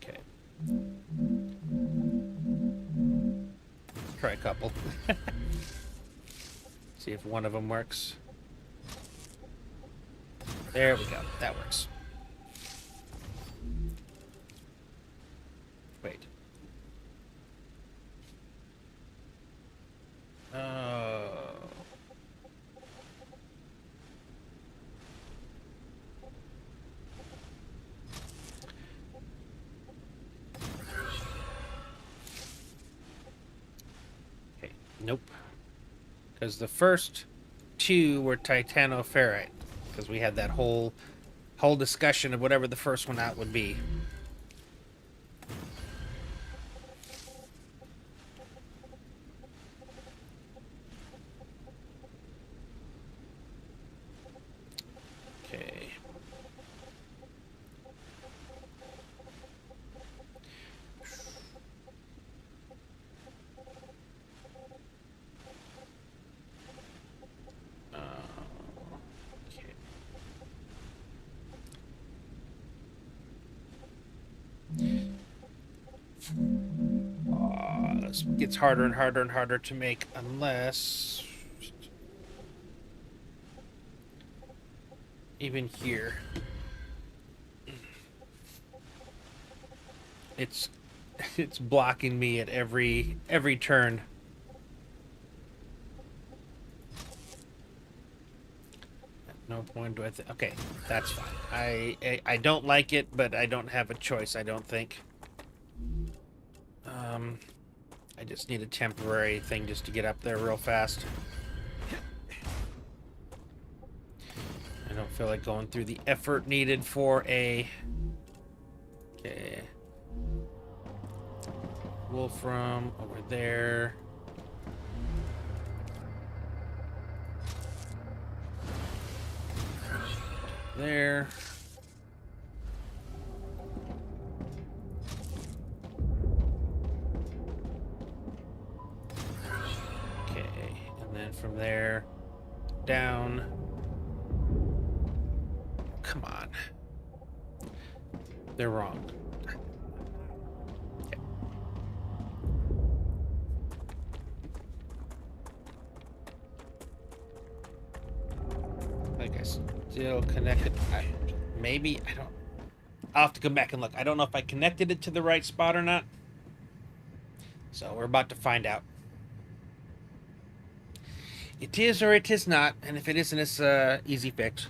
Okay. Let's try a couple. See if one of them works. There we go. That works. Wait. Oh. Okay, nope. Because the first 2 were titanoferrite. Because we had that whole discussion of whatever the first one out would be. Okay. Okay. This gets harder and harder and harder to make unless... Even here. It's blocking me at every turn. At no point do I think... Okay, that's fine. I don't like it, but I don't have a choice, I don't think. I just need a temporary thing just to get up there real fast. I don't feel like going through the effort needed for a... Okay. Wolfram over there. there. Okay, and then from there down. Come on. They're wrong. Okay. Like I still connected. Maybe I don't. I'll have to go back and look. I don't know if I connected it to the right spot or not. So we're about to find out. It is or it is not, and if it isn't, it's easy fix.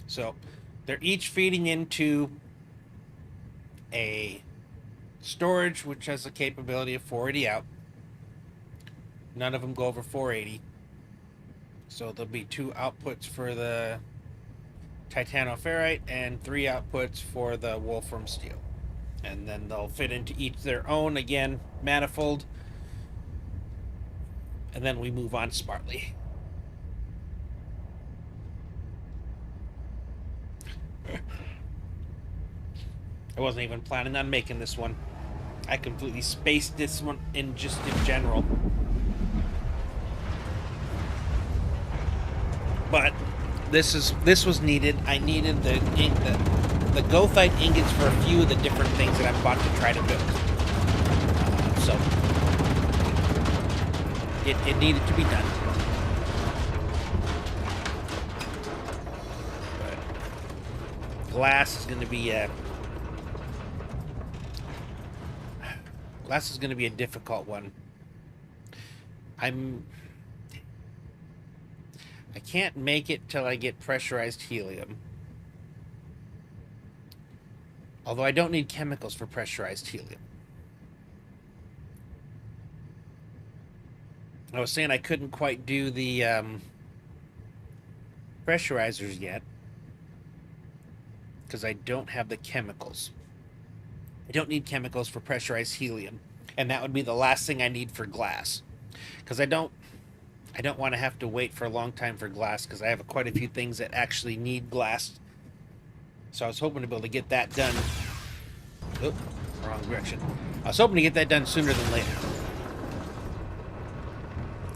So they're each feeding into a storage which has a capability of 480 out. None of them go over 480. So there'll be 2 outputs for the titanoferrite and 3 outputs for the wolfram steel. And then they'll fit into each their own, again, manifold. And then we move on smartly. I wasn't even planning on making this one. I completely spaced this one in just in general. But this was needed. I needed the goethite ingots for a few of the different things that I'm about to try to build. So it needed to be done. But glass is going to be a difficult one. I can't make it till I get pressurized helium. Although I don't need chemicals for pressurized helium. I was saying I couldn't quite do the pressurizers yet because I don't have the chemicals. I don't need chemicals for pressurized helium, and that would be the last thing I need for glass, because I don't want to have to wait for a long time for glass, because I have quite a few things that actually need glass. So I was hoping to be able to get that done. Oop, wrong direction. I was hoping to get that done sooner than later.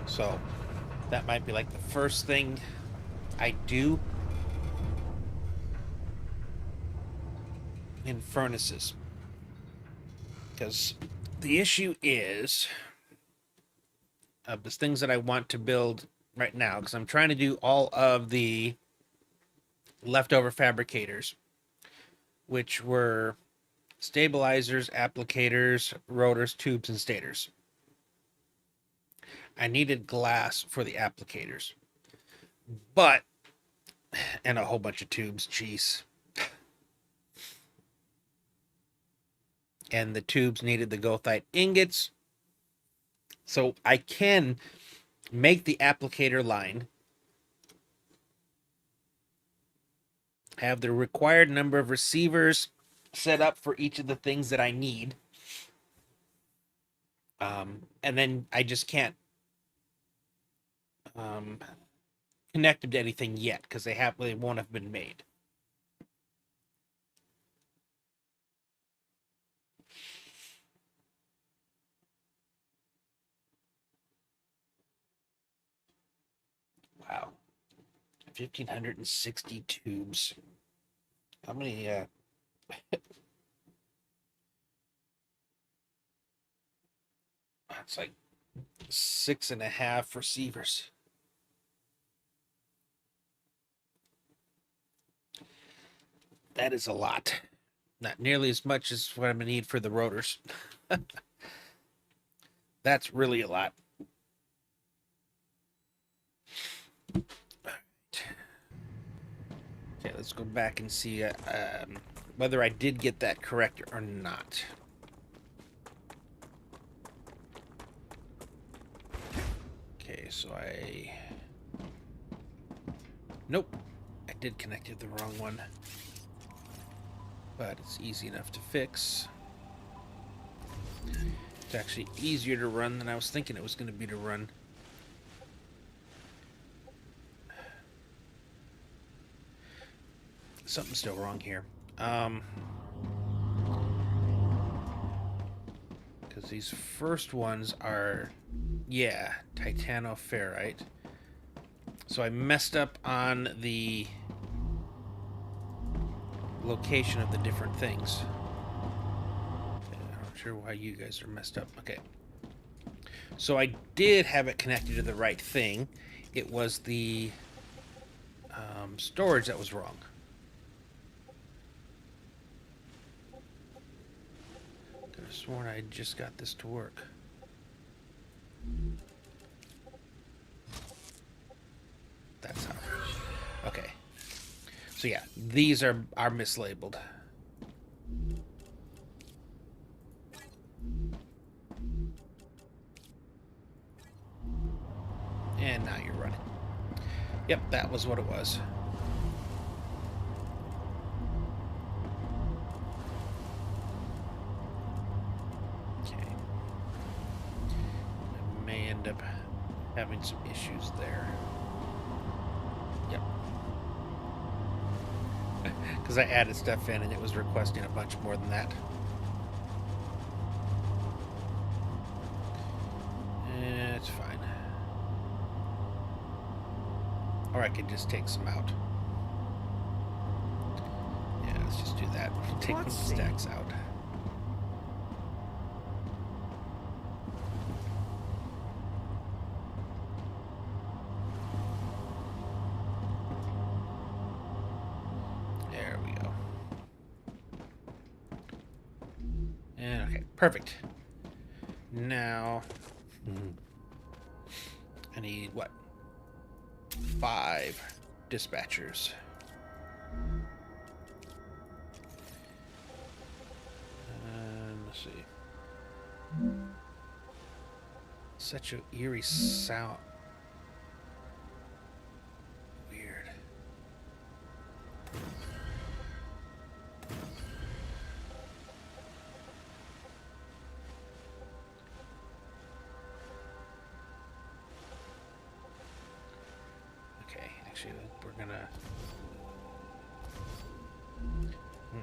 So that might be like the first thing I do in furnaces. Because the issue is the things that I want to build right now, because I'm trying to do all of the leftover fabricators, which were stabilizers, applicators, rotors, tubes, and stators. I needed glass for the applicators, but, and a whole bunch of tubes, jeez. And the tubes needed the goethite ingots. So I can make the applicator line, have the required number of receivers set up for each of the things that I need. And then I just can't connect them to anything yet because they won't have been made. Wow. 1,560 tubes. How many, it's like 6.5 receivers. That is a lot. Not nearly as much as what I'm going to need for the rotors. That's really a lot. Okay, let's go back and see whether I did get that correct or not. Okay, so nope, I did connect it the wrong one. But it's easy enough to fix. It's actually easier to run than I was thinking it was going to be to run. Something's still wrong here. Because these first ones are, yeah, titanoferrite. So I messed up on the location of the different things. I'm not sure why you guys are messed up. Okay. So I did have it connected to the right thing. It was the storage that was wrong. Could have sworn I just got this to work. That's how. Okay. So yeah, these are mislabeled. And now you're running. Yep, that was what it was. Okay. I may end up having some issues there. Yep. Because I added stuff in and it was requesting a bunch more than that. It's fine. Or I could just take some out. Yeah, let's just do that. Take one of the stacks out. There we go. And okay, perfect. Now, I need what? 5 dispatchers. Let's see. Such an eerie sound. Weird. Okay, actually, we're gonna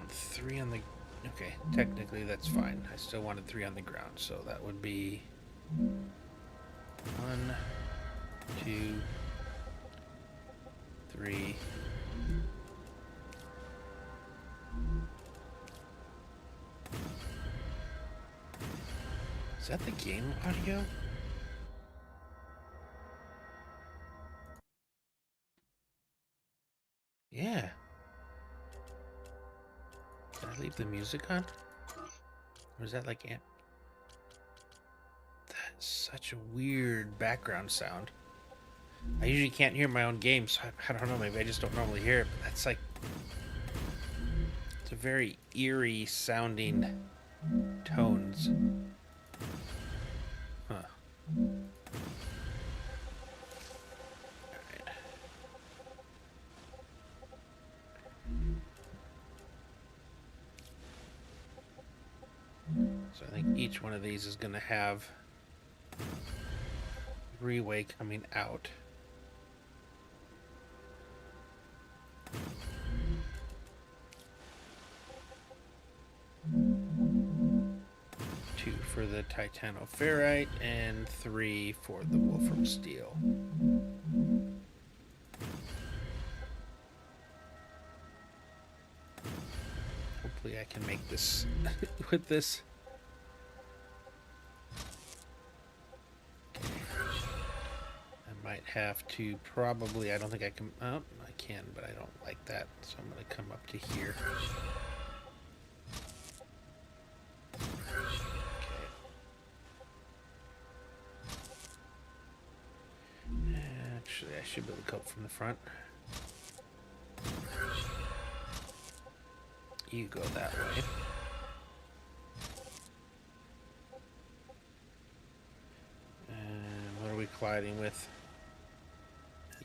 3 on the. Okay, technically that's fine. I still wanted 3 on the ground, so that would be 1, 2, 3. Is that the game audio? Yeah. Did I leave the music on? Or is that like amp? That's such a weird background sound. I usually can't hear my own game, so I don't know, maybe I just don't normally hear it, but that's like... It's a very eerie sounding tones. Huh. Alright. So I think each one of these is going to have relay coming out. Two for the titanoferrite and 3 for the wolfram steel. Hopefully I can make this with this. I might have to probably, I don't think I can, oh, I can, but I don't like that. So I'm going to come up to here. Okay. Actually, I should be able to go from the front. You go that way. And what are we colliding with?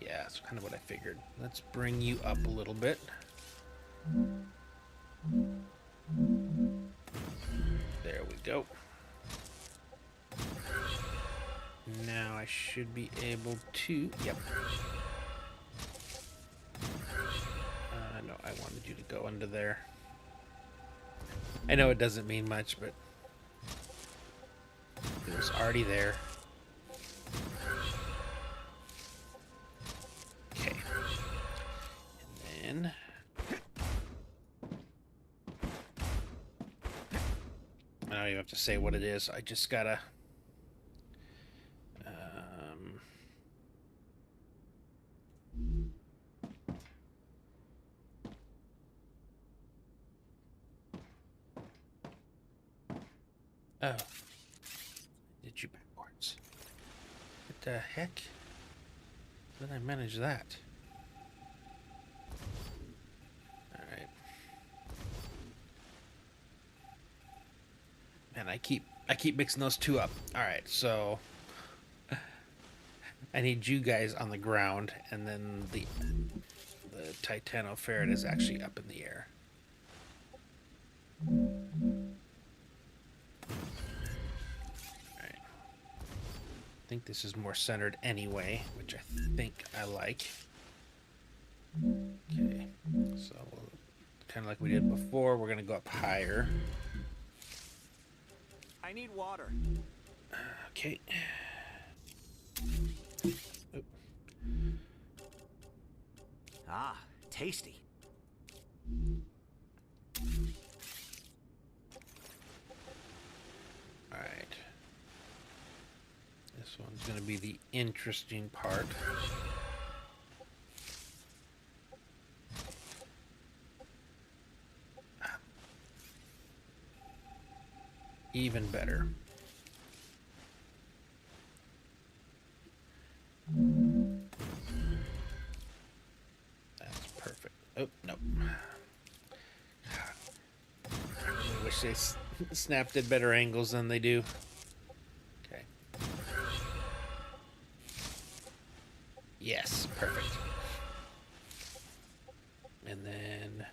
Yeah, that's kind of what I figured. Let's bring you up a little bit. There we go. Now I should be able to... Yep. No, I wanted you to go under there. I know it doesn't mean much, but it was already there. Okay. And then... I don't even have to say what it is. I just gotta... Oh. Did you backwards? What the heck? How did I manage that? Alright. Man, I keep mixing those two up. Alright, so I need you guys on the ground, and then the titanoferrite is actually up in the air. Alright. I think this is more centered anyway, which I think I like. Okay, so kind of like we did before, we're gonna go up higher. I need water. Okay. Oop. Ah, tasty. All right. This one's going to be the interesting part. Even better. That's perfect. Oh, no. I wish they snapped at better angles than they do. Okay. Yes, perfect. And then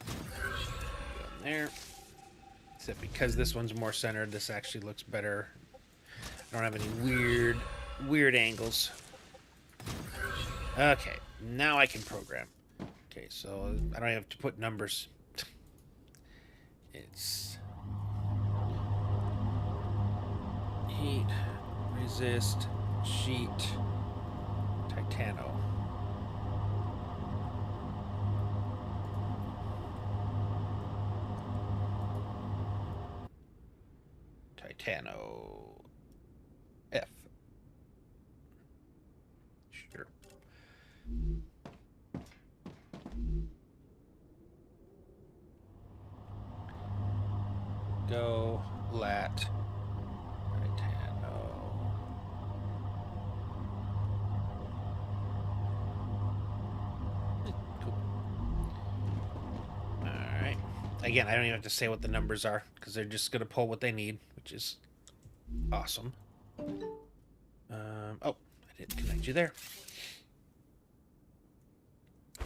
go in there. Except because this one's more centered, this actually looks better. I don't have any weird angles. Okay, now I can program. Okay, so I don't have to put numbers. It's heat, resist, sheet, titano. Titano F. Sure. Go lat titano. Cool. All right. Again, I don't even have to say what the numbers are because they're just gonna pull what they need, which is awesome. Oh, I didn't connect you there.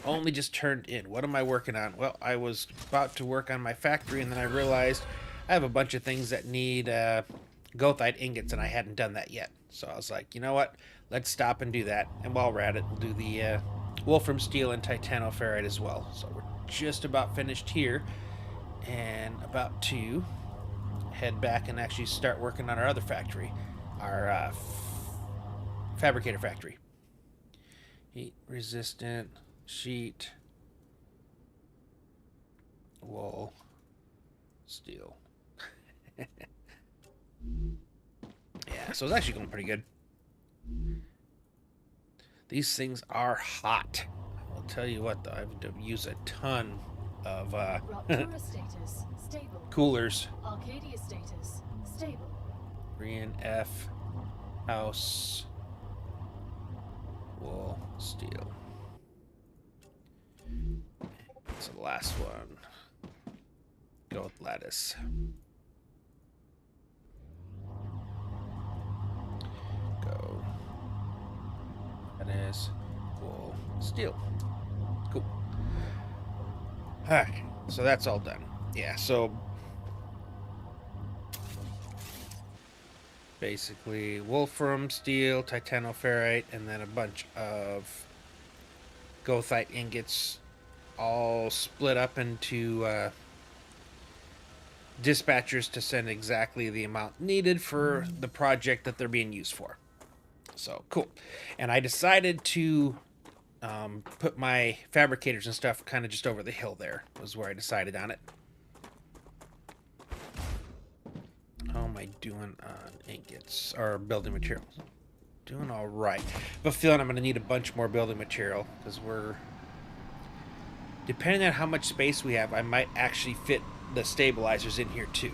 Only just turned in. What am I working on? Well, I was about to work on my factory, and then I realized I have a bunch of things that need goethite ingots, and I hadn't done that yet. So I was like, you know what? Let's stop and do that. And while we're at it, we'll do the wolfram steel and titanoferrite as well. So we're just about finished here, and about to head back and actually start working on our other factory, our fabricator factory. Heat resistant sheet, wool, steel. Yeah, so it's actually going pretty good. These things are hot. I'll tell you what, though, I have to use a ton of Raptura status stable. coolers. Arcadia status stable. Korean F, house, wool, steel. So the last one. Go with lattice. Go. Lattice, wool, steel. Cool. Alright, so that's all done. Yeah, so basically wolfram, steel, titanoferrite, and then a bunch of goethite ingots, all split up into dispatchers to send exactly the amount needed for the project that they're being used for. So cool. And I decided to put my fabricators and stuff kind of just over the hill there, was where I decided on it. How am I doing on ingots or building materials? Doing all right. But feeling I'm going to need a bunch more building material because we're, depending on how much space we have, I might actually fit the stabilizers in here too.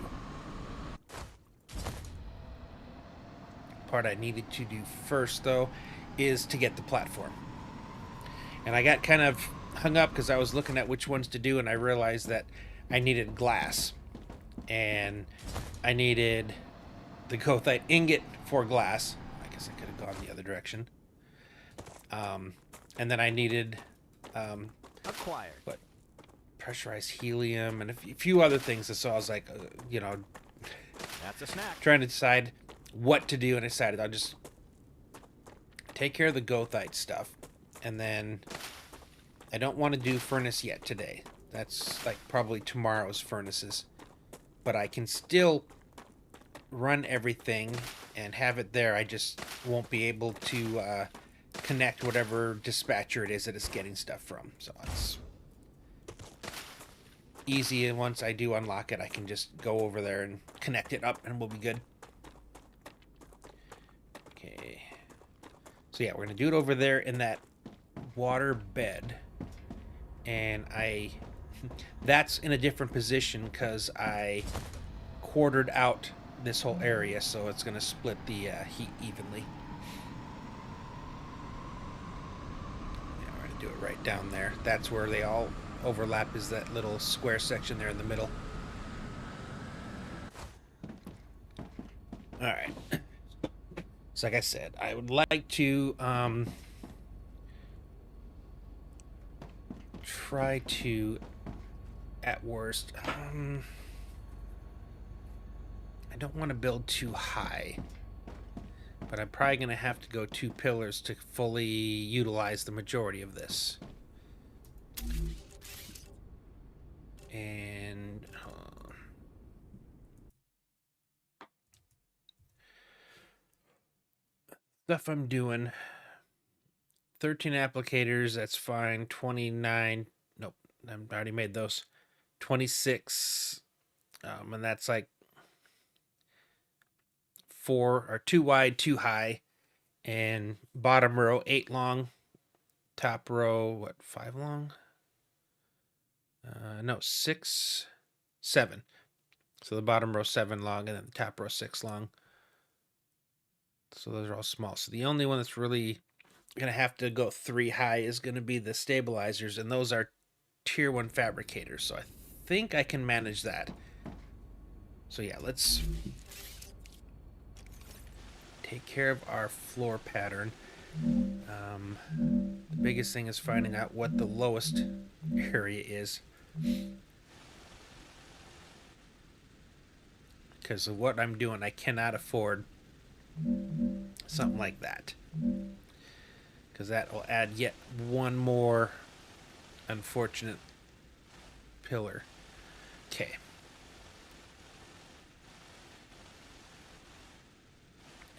Part I needed to do first though is to get the platform. And I got kind of hung up because I was looking at which ones to do, and I realized that I needed glass. And I needed the goethite ingot for glass. I guess I could have gone the other direction. And then I needed Acquired. what? Pressurized helium and a few other things. So I was like, you know, That's a snack. trying to decide what to do, and I decided I'll just take care of the goethite stuff, and then I don't want to do furnace yet today. That's like probably tomorrow's furnaces, but I can still run everything and have it there. I just won't be able to connect whatever dispatcher it is that it's getting stuff from. So it's easy, and once I do unlock it, I can just go over there and connect it up and we'll be good. Okay, so yeah, we're gonna do it over there in that water bed, and that's in a different position because I quartered out this whole area, so it's gonna split the heat evenly. Yeah, we're gonna do it right down there. That's where they all overlap, is that little square section there in the middle. All right. So like I said, I would like to try to, at worst, I don't want to build too high, but I'm probably going to have to go 2 pillars to fully utilize the majority of this. And stuff I'm doing, 13 applicators, that's fine. 29, nope, I already made those. 26, and that's like 4 or 2 wide, 2 high, and bottom row 8 long, top row what, 5 long? No, 6, 7. So the bottom row 7 long, and then the top row 6 long. So those are all small. So the only one that's really gonna have to go 3 high is gonna be the stabilizers, and those are tier 1 fabricators. So I think I can manage that. So yeah, let's take care of our floor pattern. The biggest thing is finding out what the lowest area is, because of what I'm doing, I cannot afford something like that, because that will add yet one more unfortunate pillar. Okay.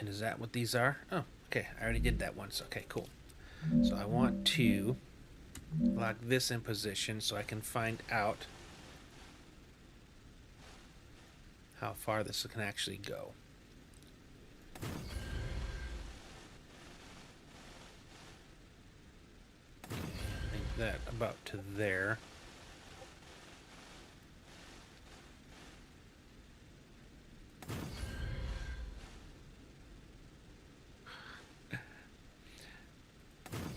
And is that what these are? Oh, okay. I already did that once. Okay, cool. So I want to lock this in position so I can find out how far this can actually go. I think that about to there.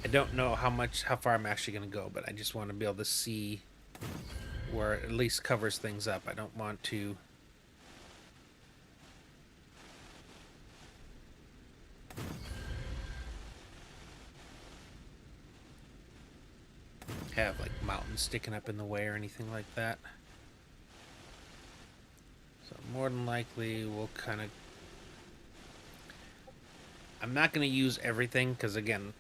I don't know how far I'm actually going to go, but I just want to be able to see where it at least covers things up. I don't want to have like mountains sticking up in the way or anything like that. So more than likely we'll kind of I'm not going to use everything because, again,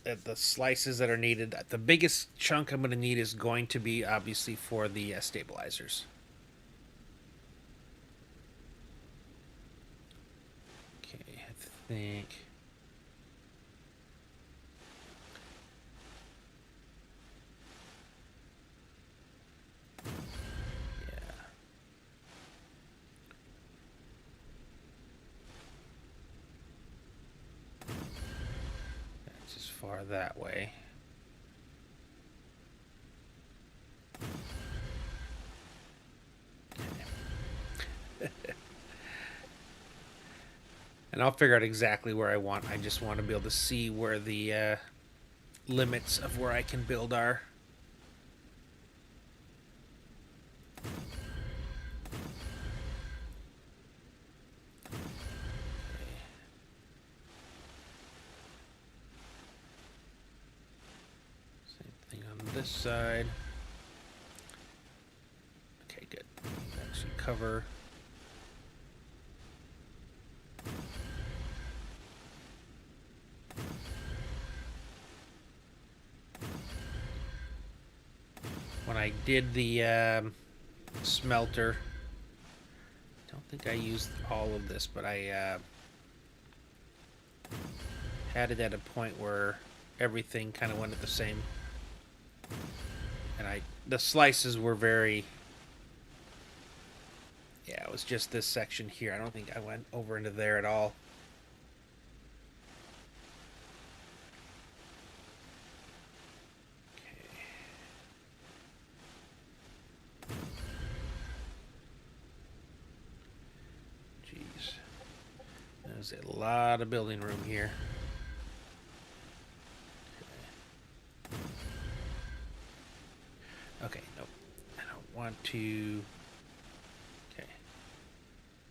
the slices that are needed, the biggest chunk I'm going to need is going to be obviously for the stabilizers. Okay, I think. Yeah. That's as far that way. And I'll figure out exactly where I want. I just want to be able to see where the limits of where I can build are. Same thing on this side. Okay, good. Actually cover. When I did the smelter, I don't think I used all of this, but I had it at a point where everything kind of went at the same. And the slices were very. Yeah, it was just this section here. I don't think I went over into there at all. There's a lot of building room here. Okay, nope. I don't want to. Okay.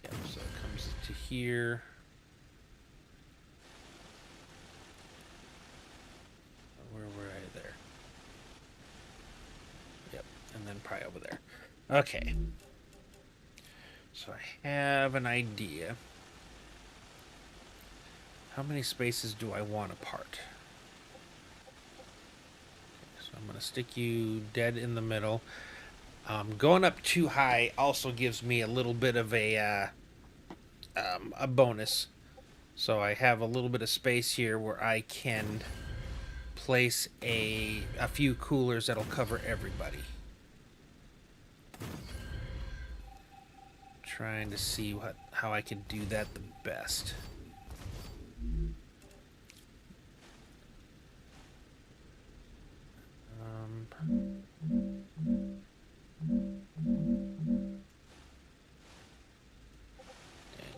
Yep, so it comes to here. Where were I there? Yep, and then probably over there. Okay. So I have an idea. How many spaces do I want apart? So I'm going to stick you dead in the middle. Going up too high also gives me a little bit of a bonus. So I have a little bit of space here where I can place a few coolers that'll cover everybody. Trying to see how I can do that the best.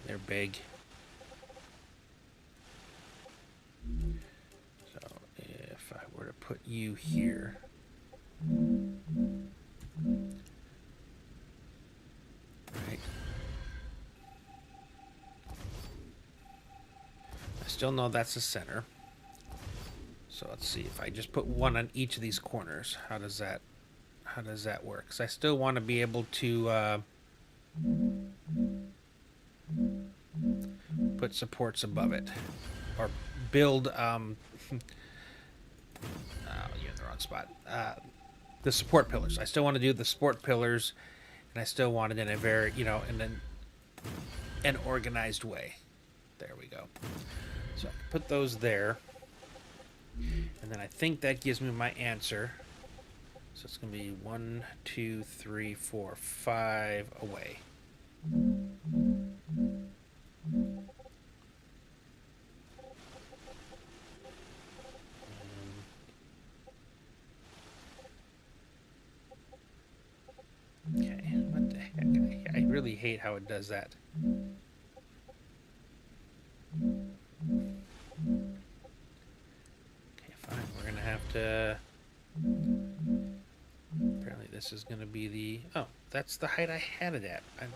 They're big. So if I were to put you here. Right. I still know that's the center. So let's see if I just put one on each of these corners. How does that work? Because I still want to be able to put supports above it, or build. Oh, you're in the wrong spot. The support pillars. I still want to do the support pillars, and I still want it in a very, in an organized way. There we go. So I can put those there. And then I think that gives me my answer. So it's going to be 1, 2, 3, 4, 5 away. Okay, what the heck? I really hate how it does that. Fine, we're gonna have to. Apparently, this is gonna be the. Oh, that's the height I had it at. I'm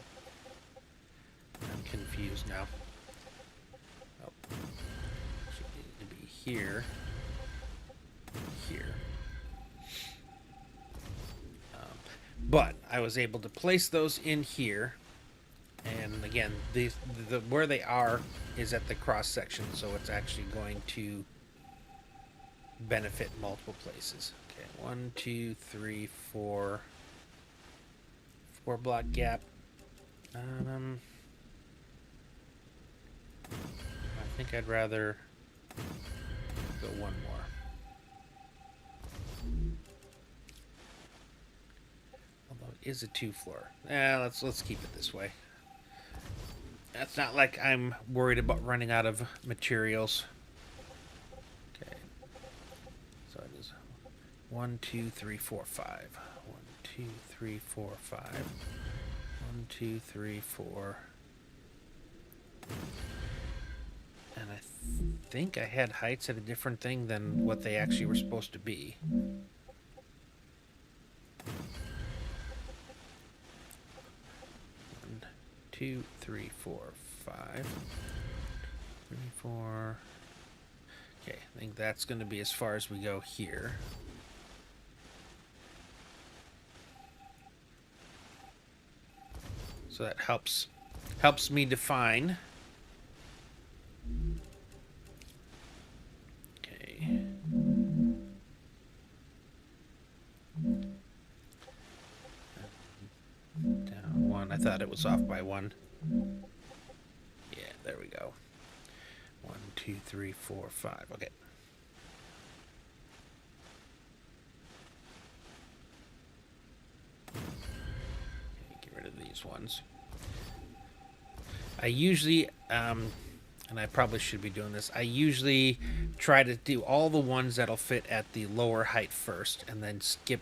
confused now. Oh, should need to be here. Here. But I was able to place those in here, and again, the where they are is at the cross section, so it's actually going to benefit multiple places. Okay, 1, 2, 3, 4. 4-block gap. I think I'd rather go one more. Although it is a 2-floor. Let's keep it this way. It's not like I'm worried about running out of materials. Okay. So it is 1, 2, 3, 4, 5. 1, 2, 3, 4, 5. 1, 2, 3, 4. And I think I had heights at a different thing than what they actually were supposed to be. 1, 2, 3, 4, 5. 3, 4. Okay, I think that's going to be as far as we go here. So that helps me define. Okay. Down 1. I thought it was off by 1. Yeah, there we go. 1, 2, 3, 4, 5. Okay. Get rid of these ones. I usually, and I probably should be doing this, I usually try to do all the ones that'll fit at the lower height first, and then skip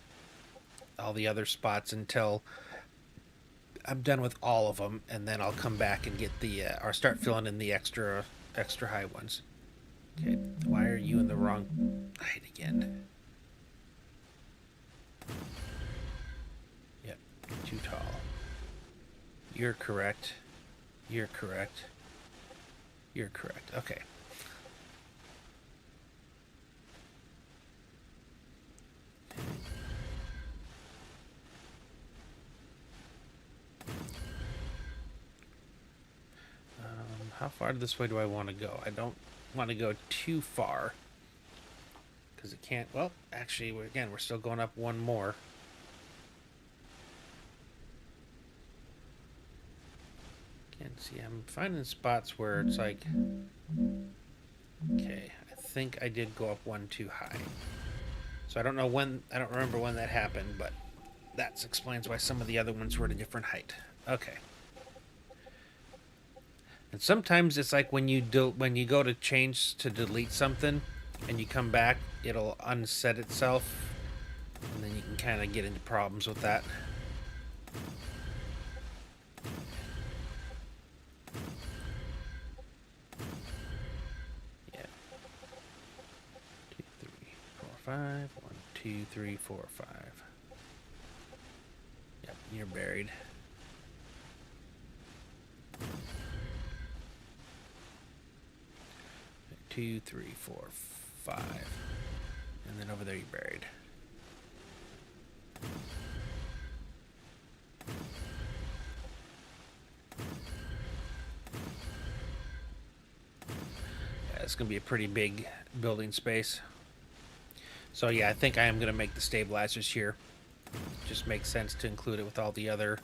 all the other spots until I'm done with all of them, and then I'll come back and get the, or start filling in the extra high ones. Okay, why are you in the wrong height again? Yep, too tall. You're correct. You're correct. You're correct. Okay. How far this way do I want to go? I don't want to go too far. Because it can't... Well, actually, again, we're still going up one more. Can't see. I'm finding spots where it's like... Okay, I think I did go up one too high. So I don't know when... I don't remember when that happened, but that explains why some of the other ones were at a different height. Okay. And sometimes it's like when you go to change to delete something and you come back, it'll unset itself, and then you can kind of get into problems with that. Yeah. 2, 3, 4, 5. 1, 2, 3, 4, 5. Yep, you're buried. 2, 3, 4, 5. And then over there you're buried. Yeah, it's going to be a pretty big building space. So yeah, I think I am going to make the stabilizers here. Just makes sense to include it with all the other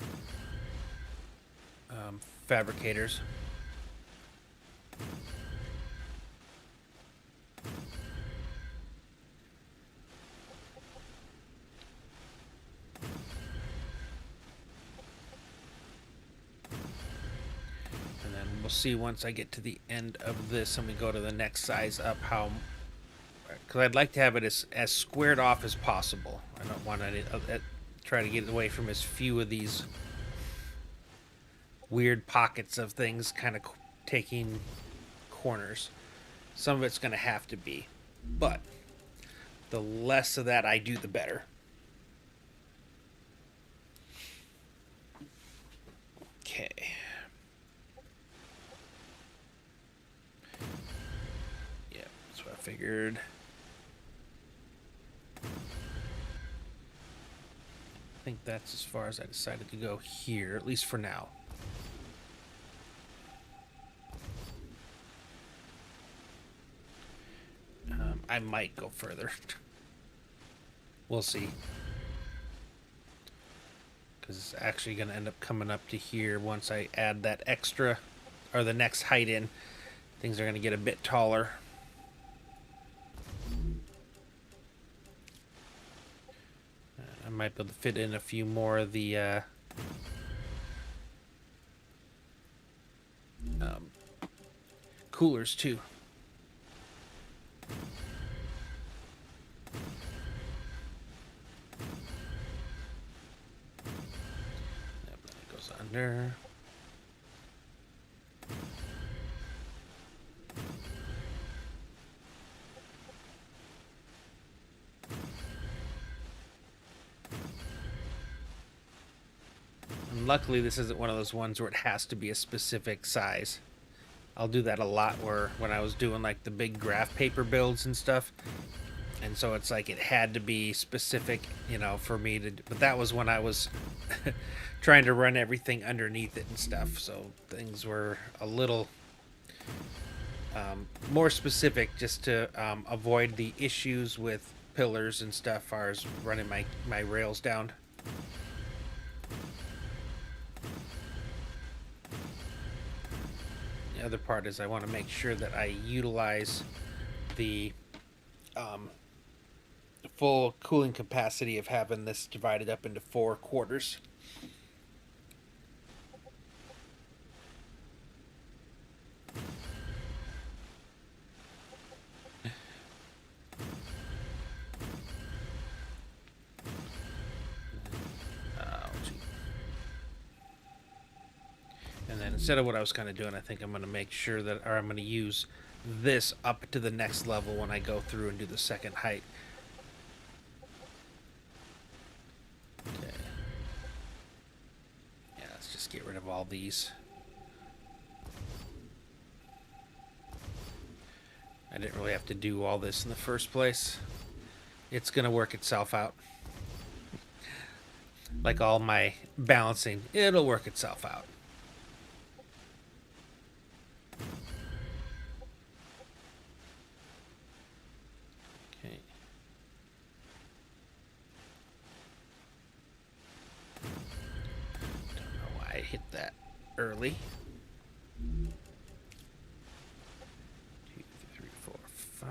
fabricators. We'll see once I get to the end of this and we go to the next size up how, because I'd like to have it as squared off as possible. I don't want to try to get away from as few of these weird pockets of things kind of taking corners. Some of it's going to have to be, but the less of that I do, the better. Okay. Figured. I think that's as far as I decided to go here, at least for now. I might go further. We'll see. Because it's actually going to end up coming up to here once I add that extra, or the next height in. Things are going to get a bit taller. I might be able to fit in a few more of the coolers too. Yep, that goes under. And luckily this isn't one of those ones where it has to be a specific size. I'll do that a lot where when I was doing like the big graph paper builds and stuff. And so it's like it had to be specific, you know, for me to... But that was when I was trying to run everything underneath it and stuff. So things were a little more specific just to avoid the issues with pillars and stuff as far as running my rails down. The other part is I want to make sure that I utilize the full cooling capacity of having this divided up into 4 quarters. And then instead of what I was kind of doing, I think I'm going to make sure that, or I'm going to use this up to the next level when I go through and do the second height. Okay. Yeah, let's just get rid of all these. I didn't really have to do all this in the first place. It's going to work itself out. Like all my balancing, it'll work itself out. Okay. Don't know why I hit that early. 2, 3, 4, 5.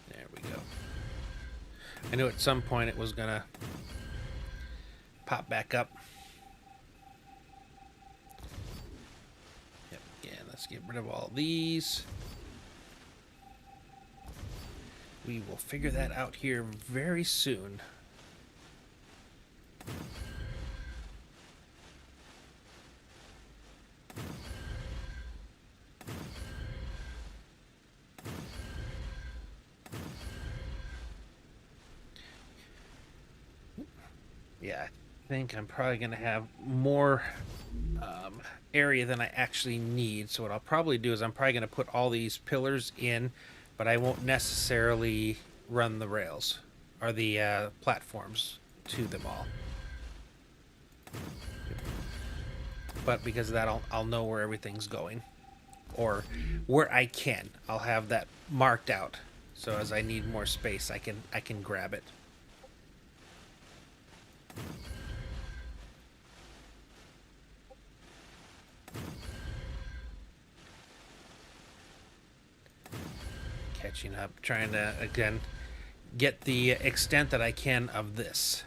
There we go. I knew at some point it was gonna pop back up. Yep, again, let's get rid of all these. We will figure that out here very soon. Yeah, I think I'm probably going to have more area than I actually need. So what I'll probably do is I'm probably going to put all these pillars in, but I won't necessarily run the rails or the platforms to them all. But because of that, I'll know where everything's going, or where I can. I'll have that marked out. So as I need more space, I can grab it. Catching up, trying to again get the extent that I can of this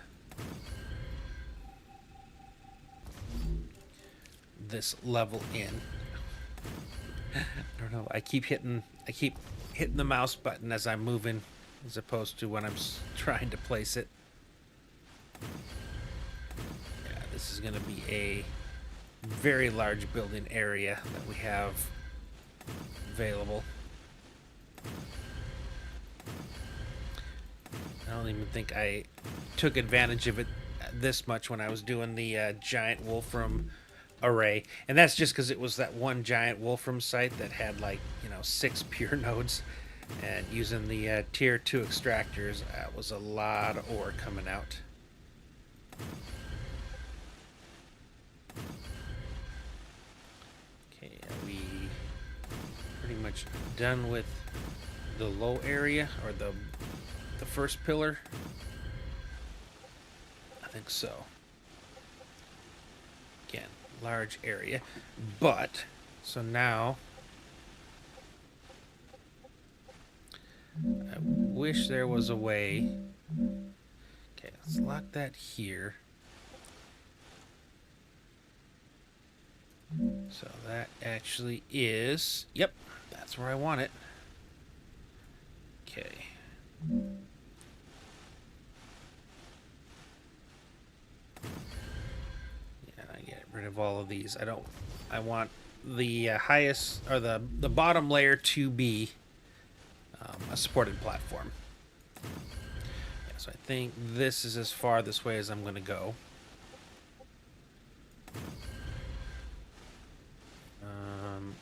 level in. I don't know. I keep hitting the mouse button as I'm moving, as opposed to when I'm trying to place it. Yeah, this is going to be a very large building area that we have available. I don't even think I took advantage of it this much when I was doing the giant wolfram array, and that's just because it was that one giant wolfram site that had, like, you know, 6 pure nodes, and using the tier 2 extractors, that was a lot of ore coming out. Okay, we much done with the low area, or the first pillar. I think so. Again, large area. But, so now, I wish there was a way. Okay, let's lock that here. So that actually is, yep, that's where I want it. Okay. Yeah, I get rid of all of these. I want the highest, or the bottom layer to be a supported platform. Yeah, so I think this is as far this way as I'm going to go.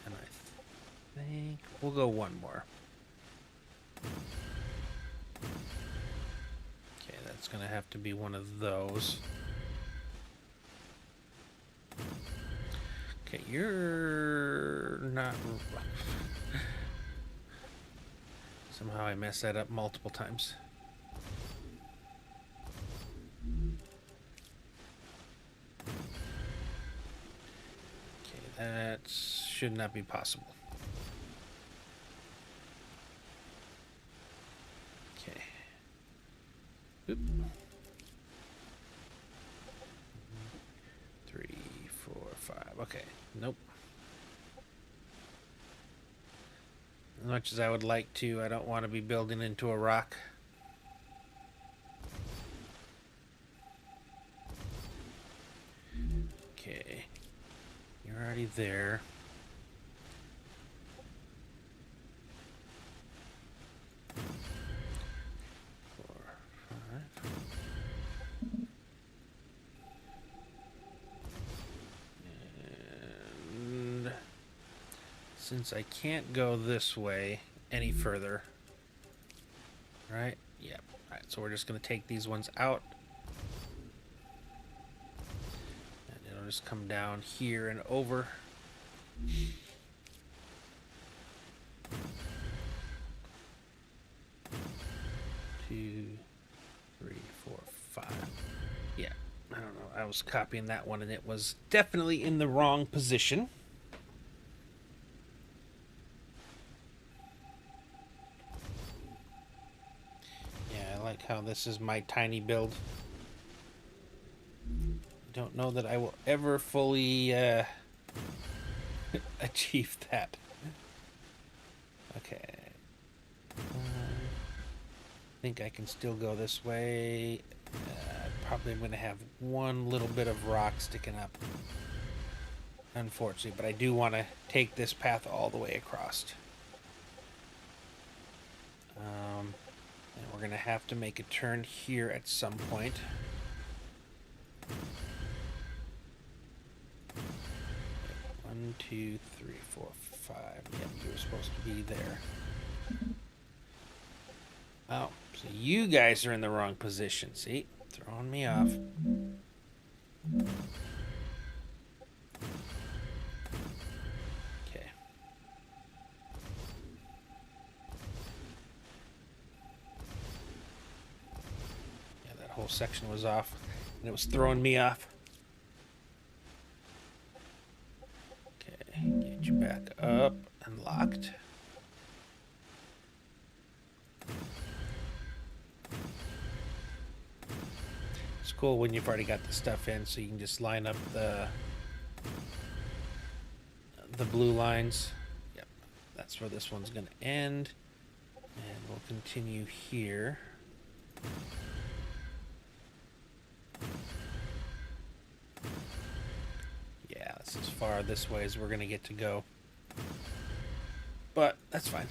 And I think we'll go one more. Okay, that's going to have to be one of those. Okay, you're not... Somehow I messed that up multiple times. Okay, that should not be possible. Okay. Oop. 3, 4, 5. Okay. Nope. As much as I would like to, I don't want to be building into a rock. Okay. You're already there. Since I can't go this way any further, right? Yep. Alright, so we're just going to take these ones out. And it'll just come down here and over. 2, 3, 4, 5. Yeah, I don't know. I was copying that one and it was definitely in the wrong position. I like how this is my tiny build. I don't know that I will ever fully achieve that. Okay. I think I can still go this way. Probably I'm going to have one little bit of rock sticking up, unfortunately, but I do want to take this path all the way across. And we're going to have to make a turn here at some point. One, 2, 3, 4, 5. Yep, you were supposed to be there. Oh, so you guys are in the wrong position. See? Throwing me off. Okay. Yeah, that whole section was off, and it was throwing me off. Okay, get you back up and locked. It's cool when you've already got the stuff in, so you can just line up the blue lines. Yep, that's where this one's going to end, and we'll continue here. Yeah, that's as far this way as we're going to get to go, but that's fine.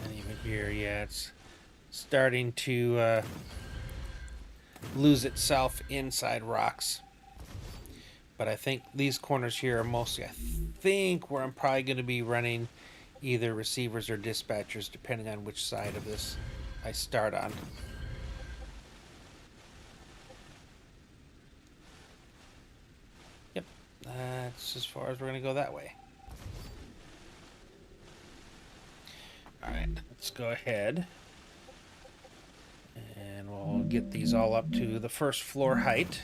And even here, yeah, it's starting to lose itself inside rocks. But I think these corners here are mostly, I think, where I'm probably going to be running either receivers or dispatchers, depending on which side of this I start on. Yep, that's as far as we're going to go that way. Alright, let's go ahead. And we'll get these all up to the first floor height.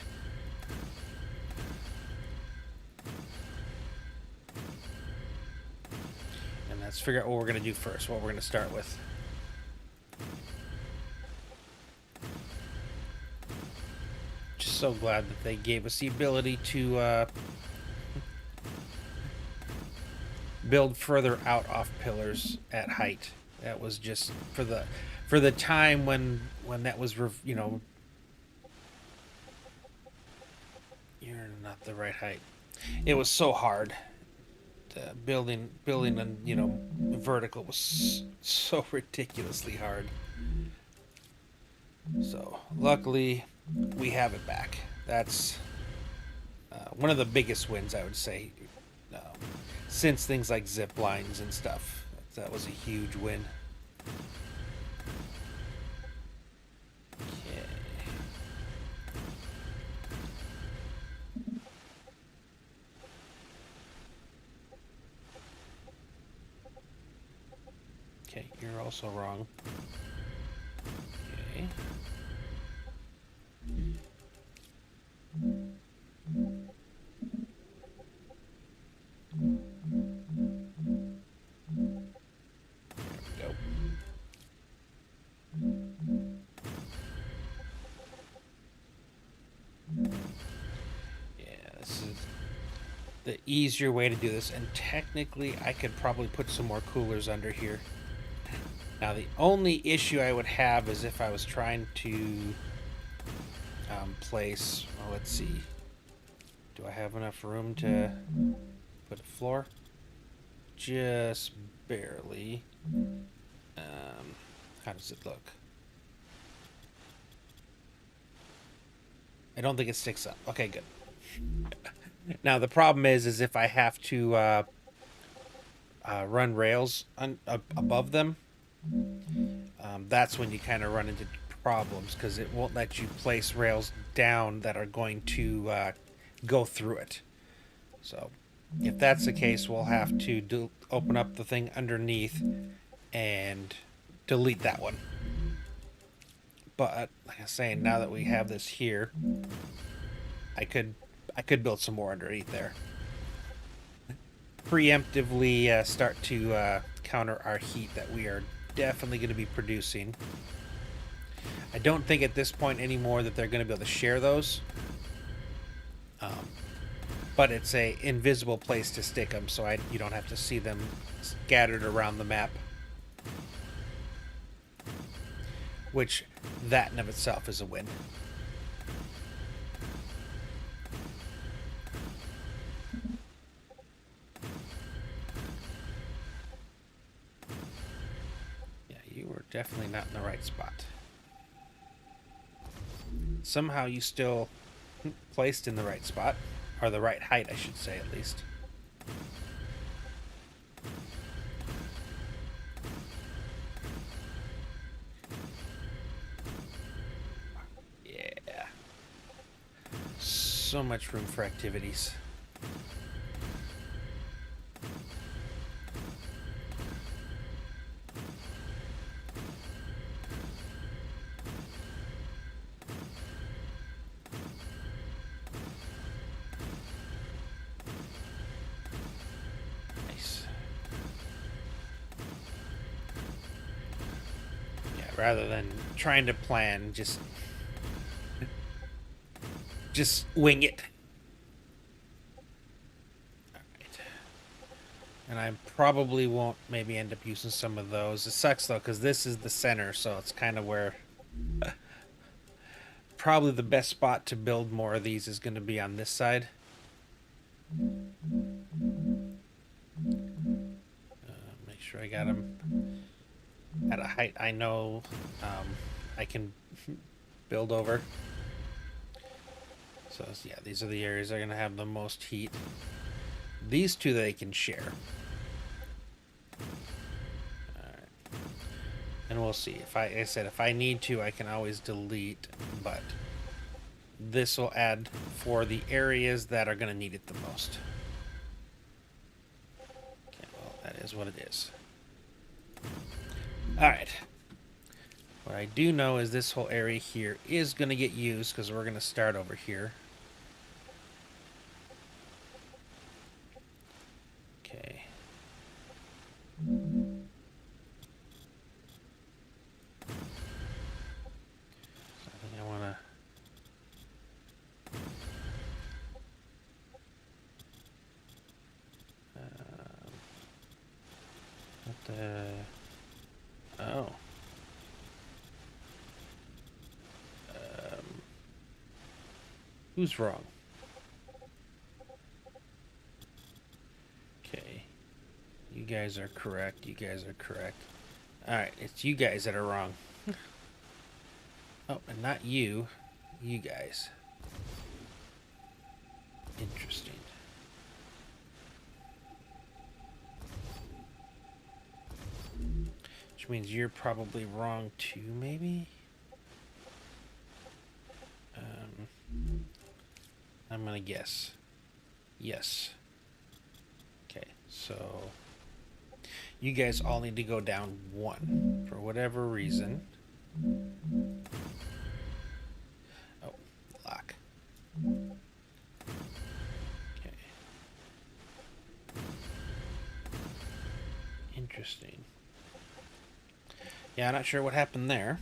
And let's figure out what we're going to do first, what we're going to start with. Just so glad that they gave us the ability to build further out off pillars at height. That was just for the time when that was, you know, you're not the right height. It was so hard. Building and, you know, vertical was so ridiculously hard. So luckily we have it back. That's one of the biggest wins, I would say, since things like zip lines and stuff. That was a huge win. Okay. Okay, you're also wrong. Okay. There we go. Yeah, this is the easier way to do this, and technically I could probably put some more coolers under here. Now the only issue I would have is if I was trying to place, well, let's see, do I have enough room to put a floor? Just barely. How does it look? I don't think it sticks up. Okay, good. Now the problem is if I have to run rails above them, that's when you kind of run into problems, because it won't let you place rails down that are going to go through it. So if that's the case, we'll have to open up the thing underneath and delete that one. But like I was saying, now that we have this here, I could build some more underneath there. Preemptively start to counter our heat that we are definitely going to be producing. I don't think at this point anymore that they're going to be able to share those. But it's a invisible place to stick them, so you don't have to see them scattered around the map. Which, that in of itself is a win. Yeah, you were definitely not in the right spot. Somehow you still placed in the right spot. Or the right height, I should say, at least. Yeah. So much room for activities. Rather than trying to plan, just wing it. Alright. And I probably won't maybe end up using some of those. It sucks though, because this is the center, so it's kind of where probably the best spot to build more of these is going to be on this side. Make sure I got them at a height I know I can build over. So yeah, these are the areas that are going to have the most heat. These two they can share. Alright. And we'll see. If I said, if I need to, I can always delete, but this will add for the areas that are going to need it the most. That is what it is. Alright. What I do know is this whole area here is going to get used because we're going to start over here. Okay. So I think I want to... what the... Oh. Who's wrong? Okay. You guys are correct. You guys are correct. Alright, it's you guys that are wrong. Oh, and not you. You guys. Interesting. Which means you're probably wrong too, maybe? I'm gonna guess. Yes. Okay, so... you guys all need to go down one. For whatever reason. Oh, lock. Okay. Interesting. Yeah, I'm not sure what happened there.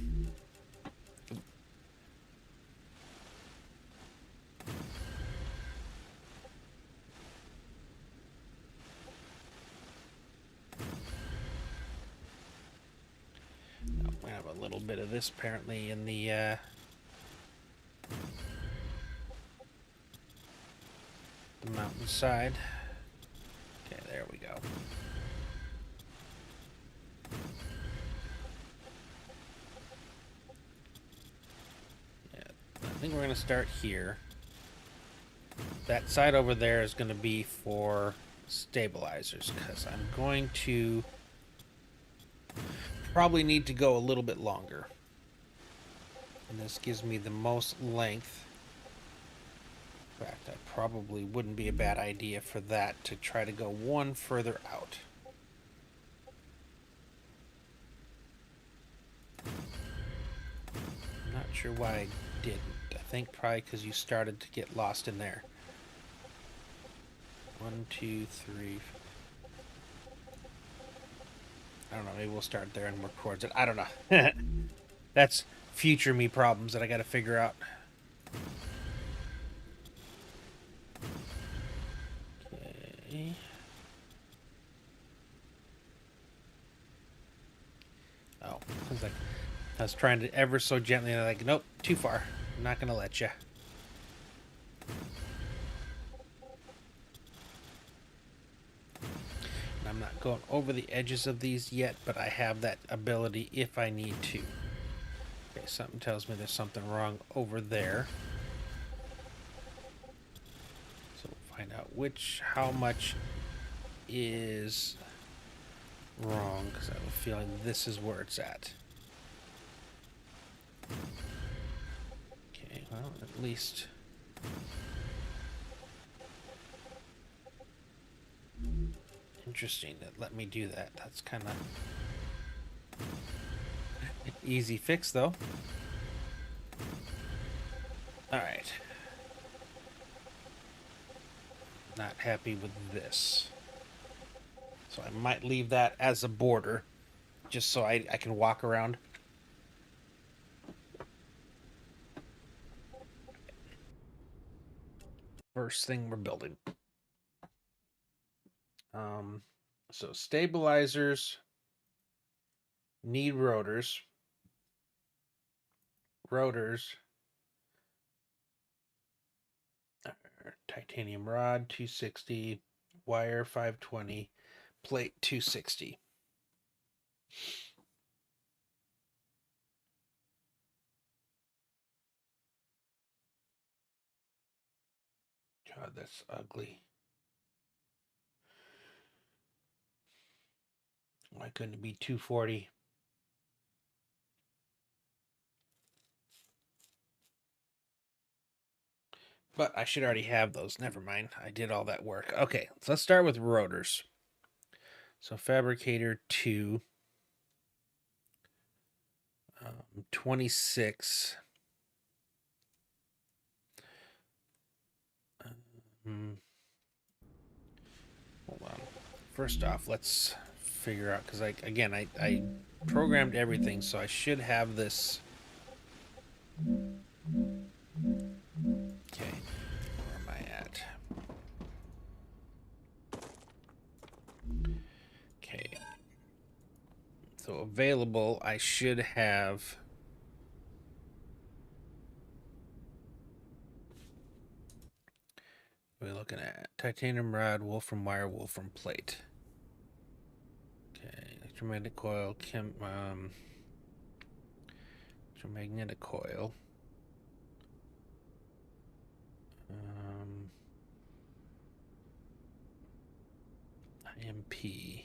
Oh, we have a little bit of this apparently in the mountainside. Okay, there we go. I think we're going to start here. That side over there is going to be for stabilizers because I'm going to probably need to go a little bit longer. And this gives me the most length. In fact, that probably wouldn't be a bad idea for that to try to go one further out. I'm not sure why I didn't. I think probably because you started to get lost in there. 1, 2, 3. I don't know. Maybe we'll start there and work towards it. I don't know. That's future me problems that I got to figure out. Okay. Oh, I was trying to ever so gently, and like, nope, too far. I'm not gonna let you. And I'm not going over the edges of these yet, but I have that ability if I need to. Okay, something tells me there's something wrong over there. So we'll find out how much is wrong, because I have a feeling this is where it's at. Okay, well, at least... interesting that let me do that. That's kind of easy fix, though. Alright. Not happy with this. So I might leave that as a border, just so I can walk around. First thing we're building. So stabilizers need rotors. Rotors are titanium rod 260, wire 520, plate 260. God, that's ugly. Why couldn't it be 240? But I should already have those. Never mind. I did all that work. Okay, so let's start with rotors. So fabricator 2, 26. Hold on. First off, let's figure out, because I programmed everything, so I should have this. Okay, where am I at? Okay. So available, I should have. What are we looking at? Titanium rod, wolfram wire, wolfram plate. Okay, electromagnetic coil, electromagnetic coil. IMP.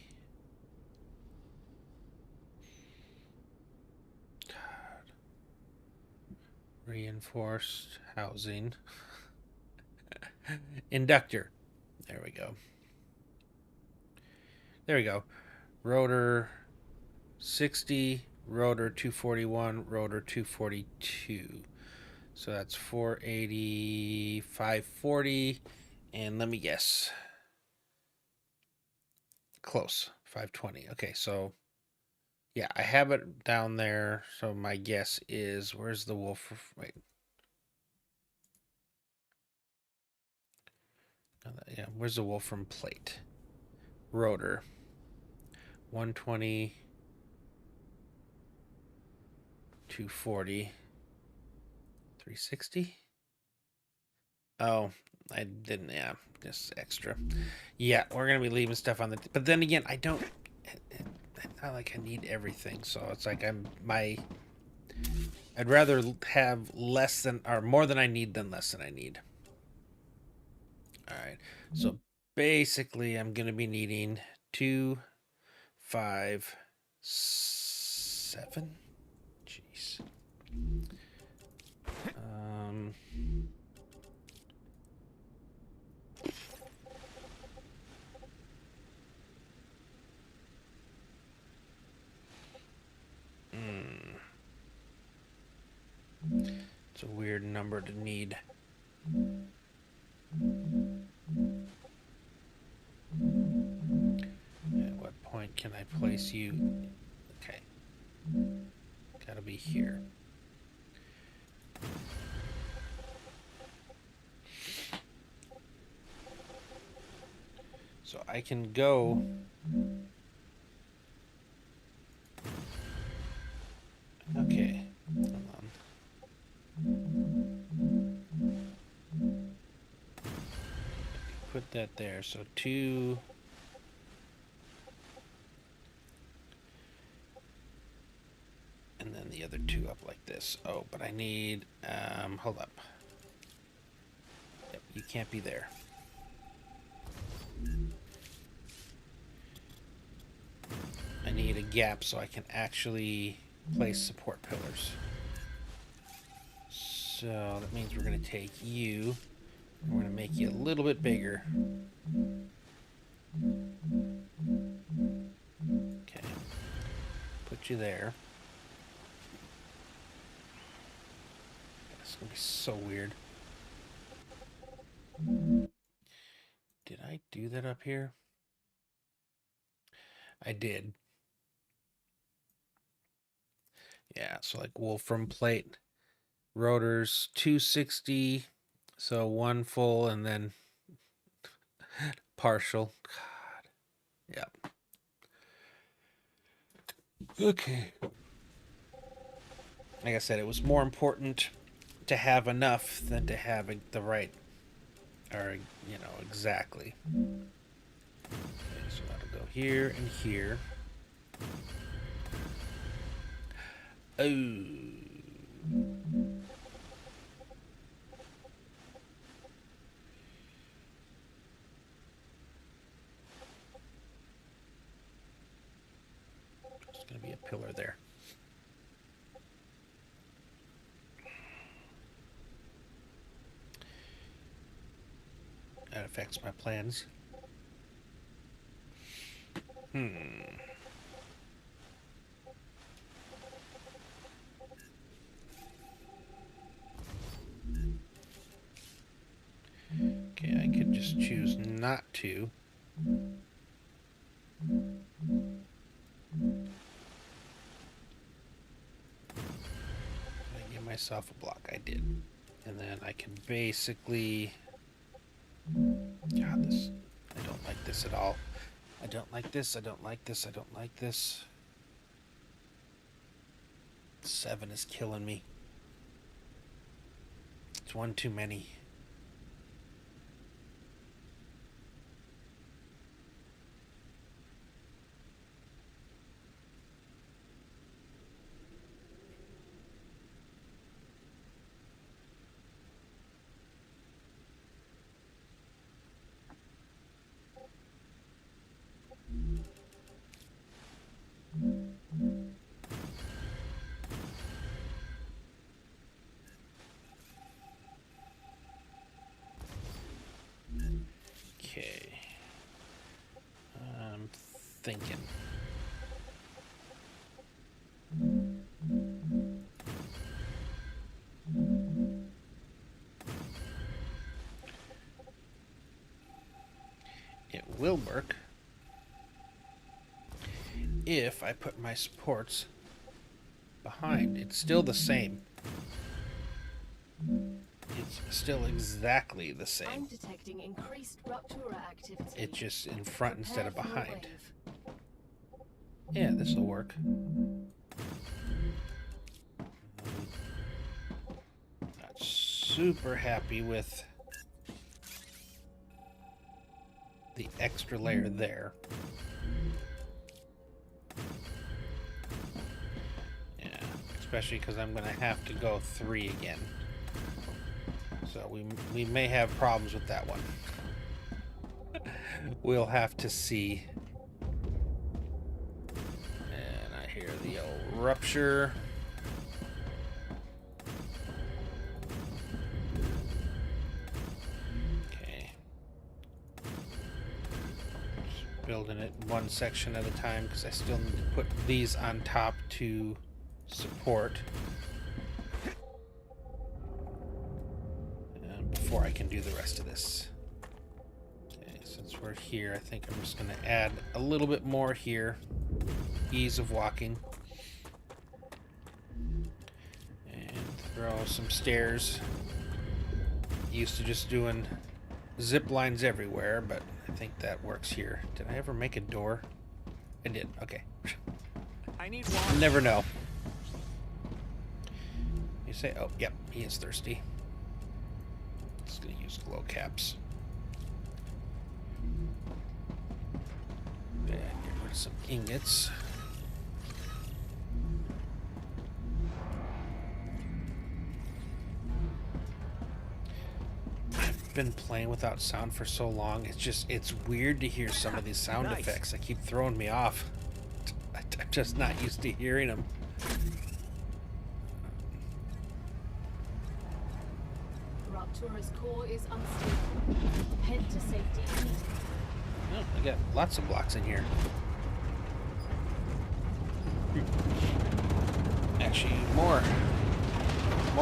God. Reinforced housing. Inductor. There we go. There we go. Rotor 60, rotor 241, rotor 242. So that's 480, 540, and let me guess. Close. 520. Okay, so yeah, I have it down there. So my guess is, where's the wolf? Wait. Yeah, where's the wolfram plate? Rotor 120, 240, 360. Oh, I didn't. Yeah, just extra. Yeah, we're gonna be leaving stuff on the. But then again, I don't. It's not like I need everything, so it's like I'd rather have less than or more than I need than less than I need. All right, so basically, I'm gonna be needing 2, 5, 7. Jeez. Um. It's a weird number to need. At what point can I place you? Okay. Gotta be here. So I can go. Okay. Hold on. Put that there. So 2. And then the other 2 up like this. Oh, but I need. Hold up. Yep, you can't be there. I need a gap so I can actually place support pillars. So that means we're going to take you. We're going to make you a little bit bigger. Okay. Put you there. It's going to be so weird. Did I do that up here? I did. Yeah, so like wolfram plate. Rotors 260. So 1 full and then partial. God. Yep. Okay. Like I said, it was more important to have enough than to have the right, or, exactly. Okay, so that'll go here and here. Oh. There's going to be a pillar there. That affects my plans. Okay, I could just choose not to. I give myself a block. I did. And then I can basically... God, this... I don't like this at all. I don't like this. I don't like this. I don't like this. 7 is killing me. It's one too many. Okay. I'm thinking. It will work if I put my supports behind. It's still the same. It's still exactly the I'm same. detecting increased Ruptura activity. It's just in front instead of Prepare for a behind. wave. Yeah, this will work. Not super happy with the extra layer there. Yeah, especially because I'm going to have to go 3 again. So we may have problems with that one. We'll have to see. And I hear the old rupture. Okay. Just building it one section at a time because I still need to put these on top to support. Before I can do the rest of this. Okay, since we're here, I think I'm just going to add a little bit more here. Ease of walking. And throw some stairs. Used to just doing zip lines everywhere, but I think that works here. Did I ever make a door? I did. Okay. I need water. Never know. You say, oh, yep, he is thirsty. Just gonna use glow caps. And get rid of some ingots. I've been playing without sound for so long. It's weird to hear some of these sound Nice. effects. They keep throwing me off. I'm just not used to hearing them. Ruptura's core is unstable. Head to safety immediately. Oh, I got lots of blocks in here. Actually, more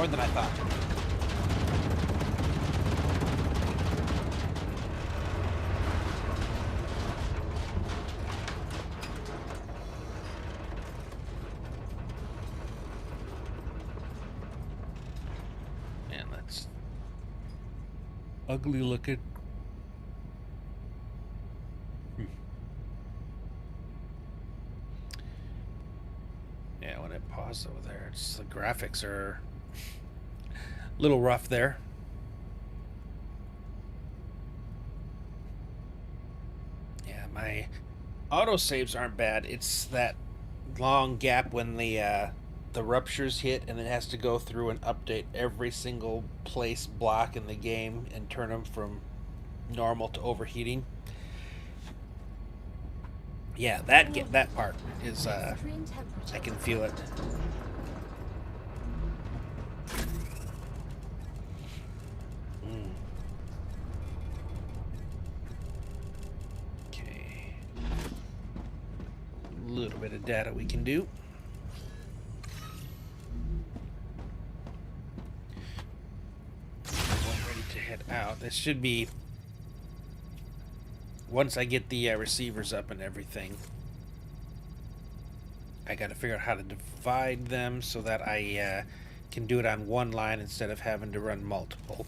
than I thought. Man, that's ugly looking. Yeah, when it paused over there, it's the graphics are a little rough there. Yeah, my autosaves aren't bad. It's that long gap when the ruptures hit, and it has to go through and update every single place block in the game and turn them from normal to overheating. Yeah, that part is Extreme temperatures. I can feel it. Okay. bit of data we can do. We're ready to head out. This should be, once I get the receivers up and everything, I got to figure out how to divide them so that I can do it on one line instead of having to run multiple.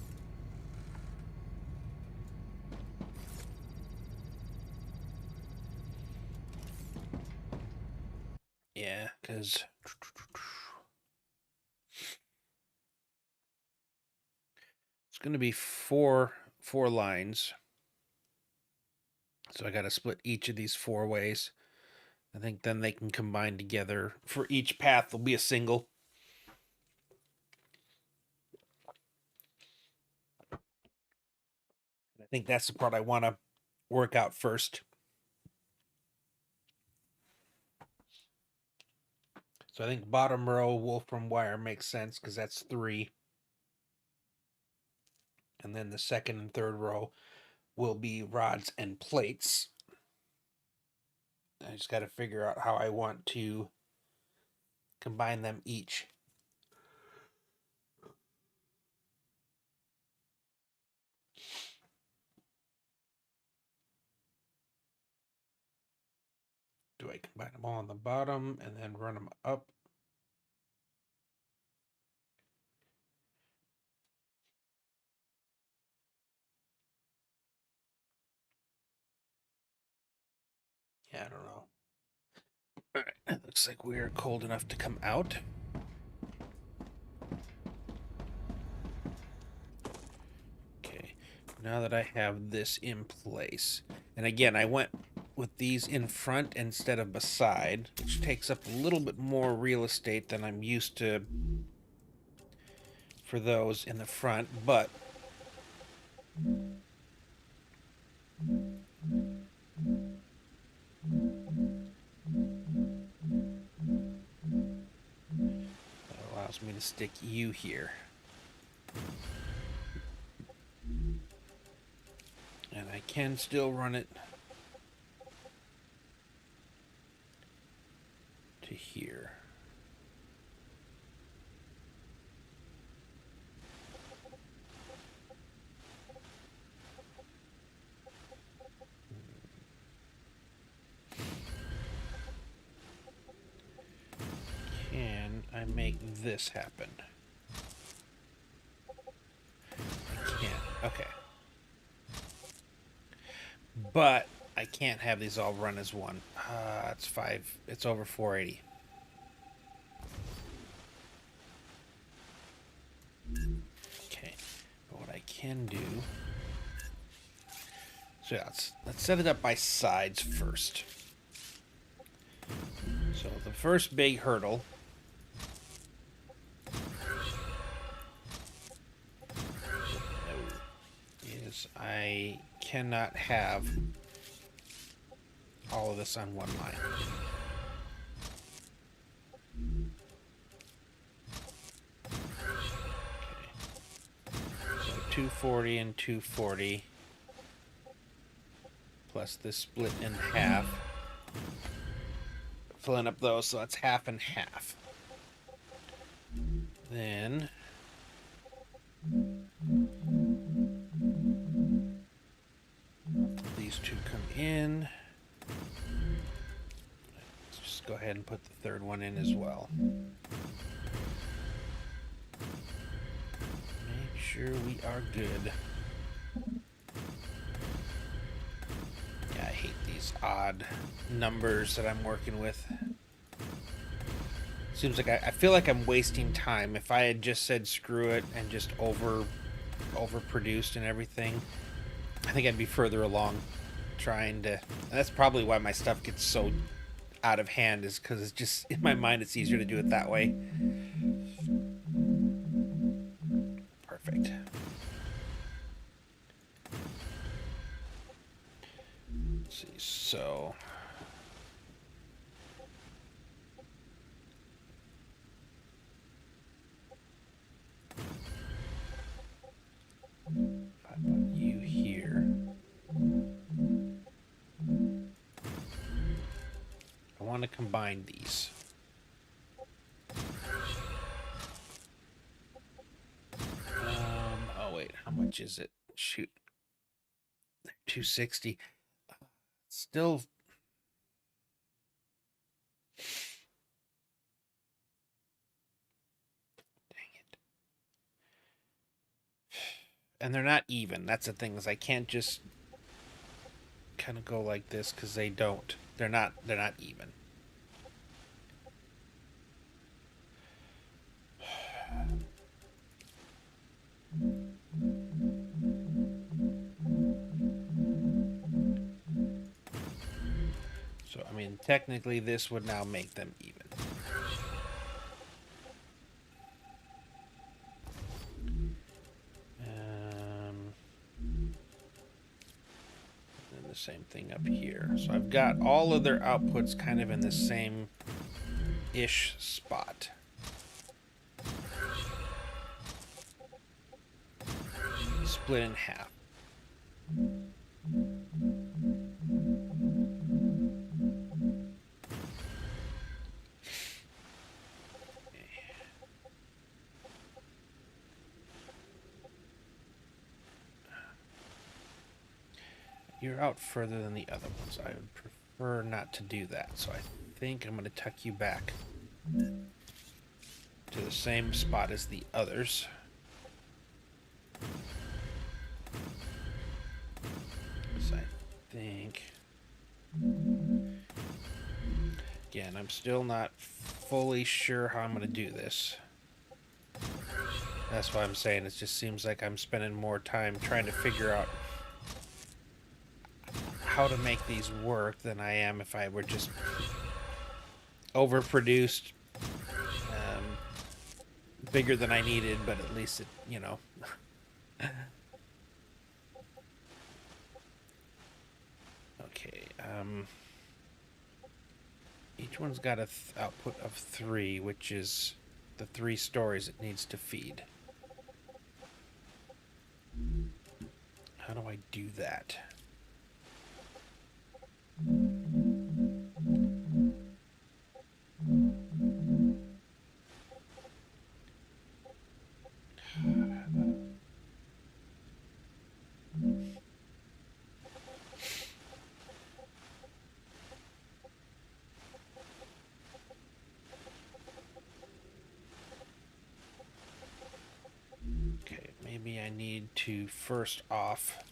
Yeah, because it's going to be four lines. So I got to split each of these 4 ways. I think then they can combine together. For each path, there'll be a single. I think that's the part I want to work out first. So I think bottom row wolfram wire makes sense because that's 3. And then the second and third row will be rods and plates. I just got to figure out how I want to combine them each. Do I combine them all on the bottom and then run them up? Yeah, I don't know. All right, it looks like we are cold enough to come out. Okay, now that I have this in place, and again, I went with these in front instead of beside, which takes up a little bit more real estate than I'm used to for those in the front, but that allows me to stick you here. And I can still run it to here. Can I make this happen? I can't. Okay. But I can't have these all run as one. It's 5. It's over 480. Okay. But what I can do... So yeah, let's set it up by sides first. So the first big hurdle is I cannot have all of this on one line. Okay. So 240 and 240 plus this split in half. Filling up those, so that's half and half. Then these two come in. Let's just go ahead and put the third one in as well. Make sure we are good. Yeah, I hate these odd numbers that I'm working with. Seems like I feel like I'm wasting time. If I had just said screw it and just overproduced and everything, I think I'd be further along trying to... And that's probably why my stuff gets so out of hand, is because it's just, in my mind, it's easier to do it that way. Perfect. Let's see, so... If I put you here... I want to combine these. Oh wait, how much is it? Shoot, 260. Still, dang it. And they're not even. That's the thing, is I can't just kind of go like this because they don't. They're not even. So, I mean, technically this would now make them even. And the same thing up here. So I've got all of their outputs kind of in the same-ish spot. Split in half. You're out further than the other ones. I would prefer not to do that, so I think I'm going to tuck you back to the same spot as the others. So I think... Again, I'm still not fully sure how I'm going to do this. That's why I'm saying it just seems like I'm spending more time trying to figure out how to make these work than I am if I were just overproduced, bigger than I needed, but at least it, you know. Okay, each one's got a output of 3, which is the 3 stories it needs to feed. How do I do that? Okay, maybe I need to first off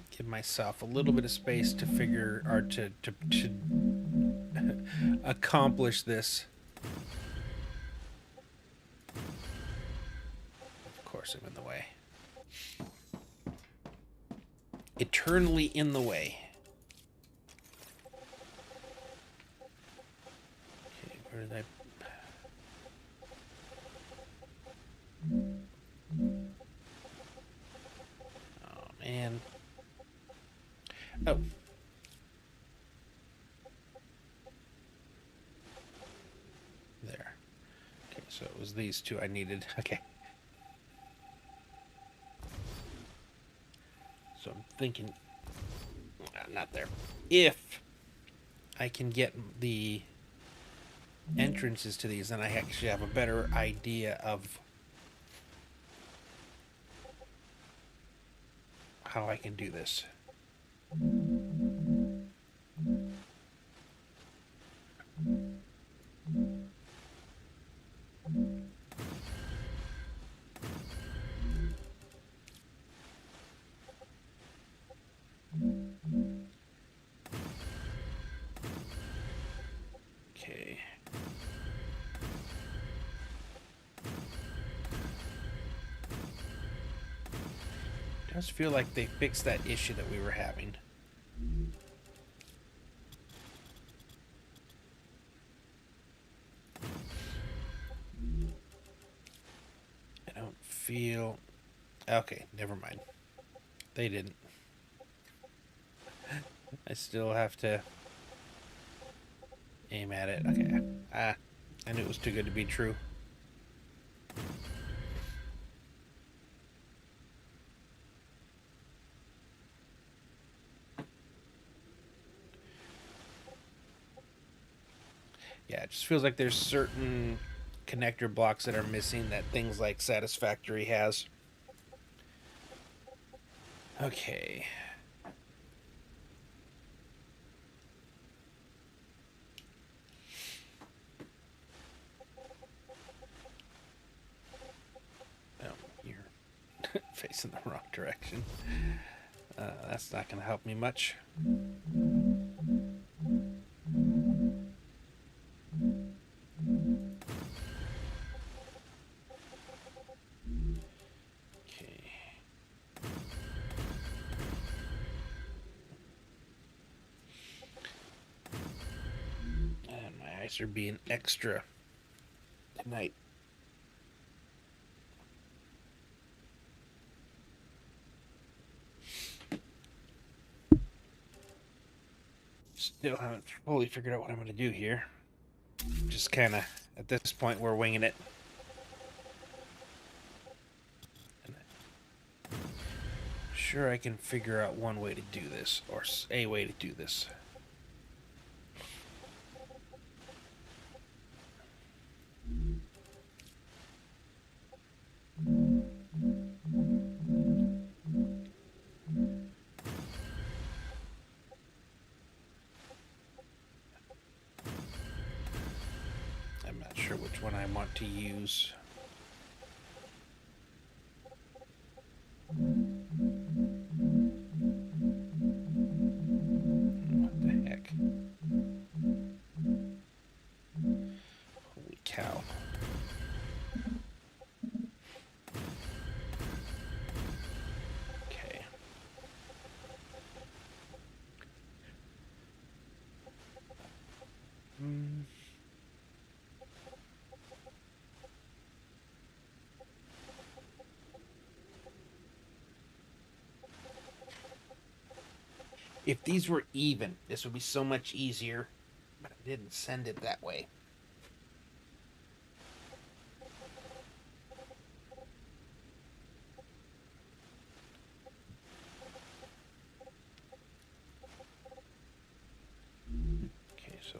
give myself a little bit of space to figure, or to accomplish this. Of course, I'm in the way. Eternally in the way. Okay, where did I... Oh, man. Oh. There. Okay, so it was these 2 I needed. Okay. So I'm thinking... not there. If I can get the entrances to these, then I actually have a better idea of how I can do this. Okay. It does feel like they fixed that issue that we were having. I don't feel... Okay, never mind. They didn't. I still have to aim at it. Okay. I knew it was too good to be true. Yeah, it just feels like there's certain connector blocks that are missing that things like Satisfactory has. Okay. Oh, you're facing the wrong direction. That's not going to help me much. Okay. And my eyes are being extra tonight. Still haven't fully figured out what I'm going to do here. Just kind of, at this point, we're winging it. Sure, I can figure out one way to do this, or a way to do this. I'm not sure which one I want to use. What the heck? Holy cow. Okay. If these were even, this would be so much easier, but I didn't send it that way. Okay, so,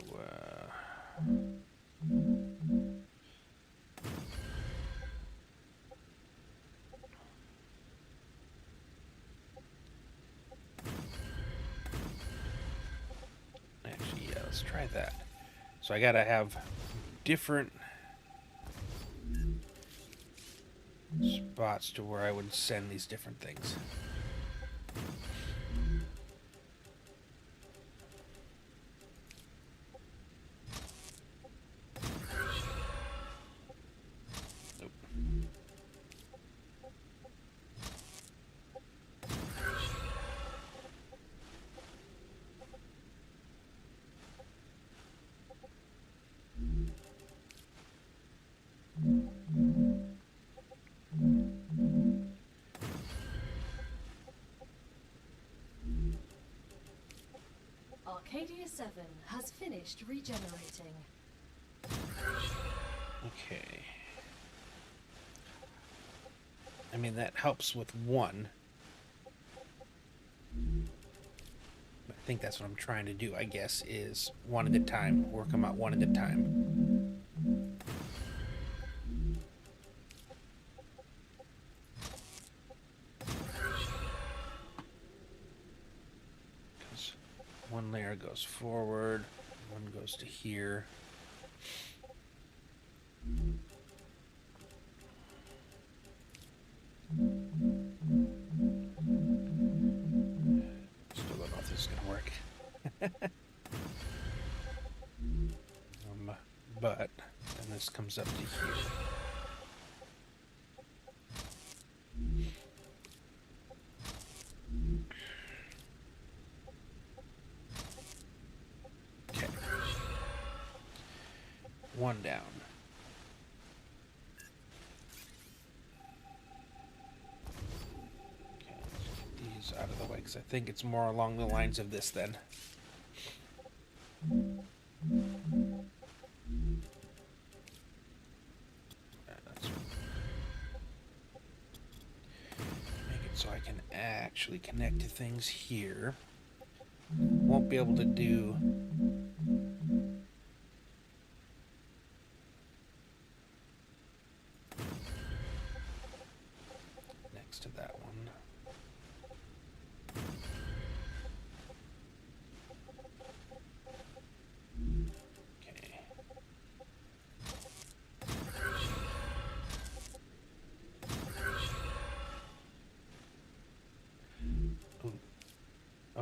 actually, yeah, let's try that. So I gotta have different spots to where I would send these different things. Nope. Arcadia 7 has finished regenerating. Okay. I mean, that helps with one. I think that's what I'm trying to do, I guess, is one at a time. Work them out one at a time. Because one layer goes forward, one goes to here. Still don't know if this is going to work. But then this comes up to here. Okay. One down. Okay, let's get these out of the way because I think it's more along the lines of this then. Make it so I can actually connect to things here. Won't be able to do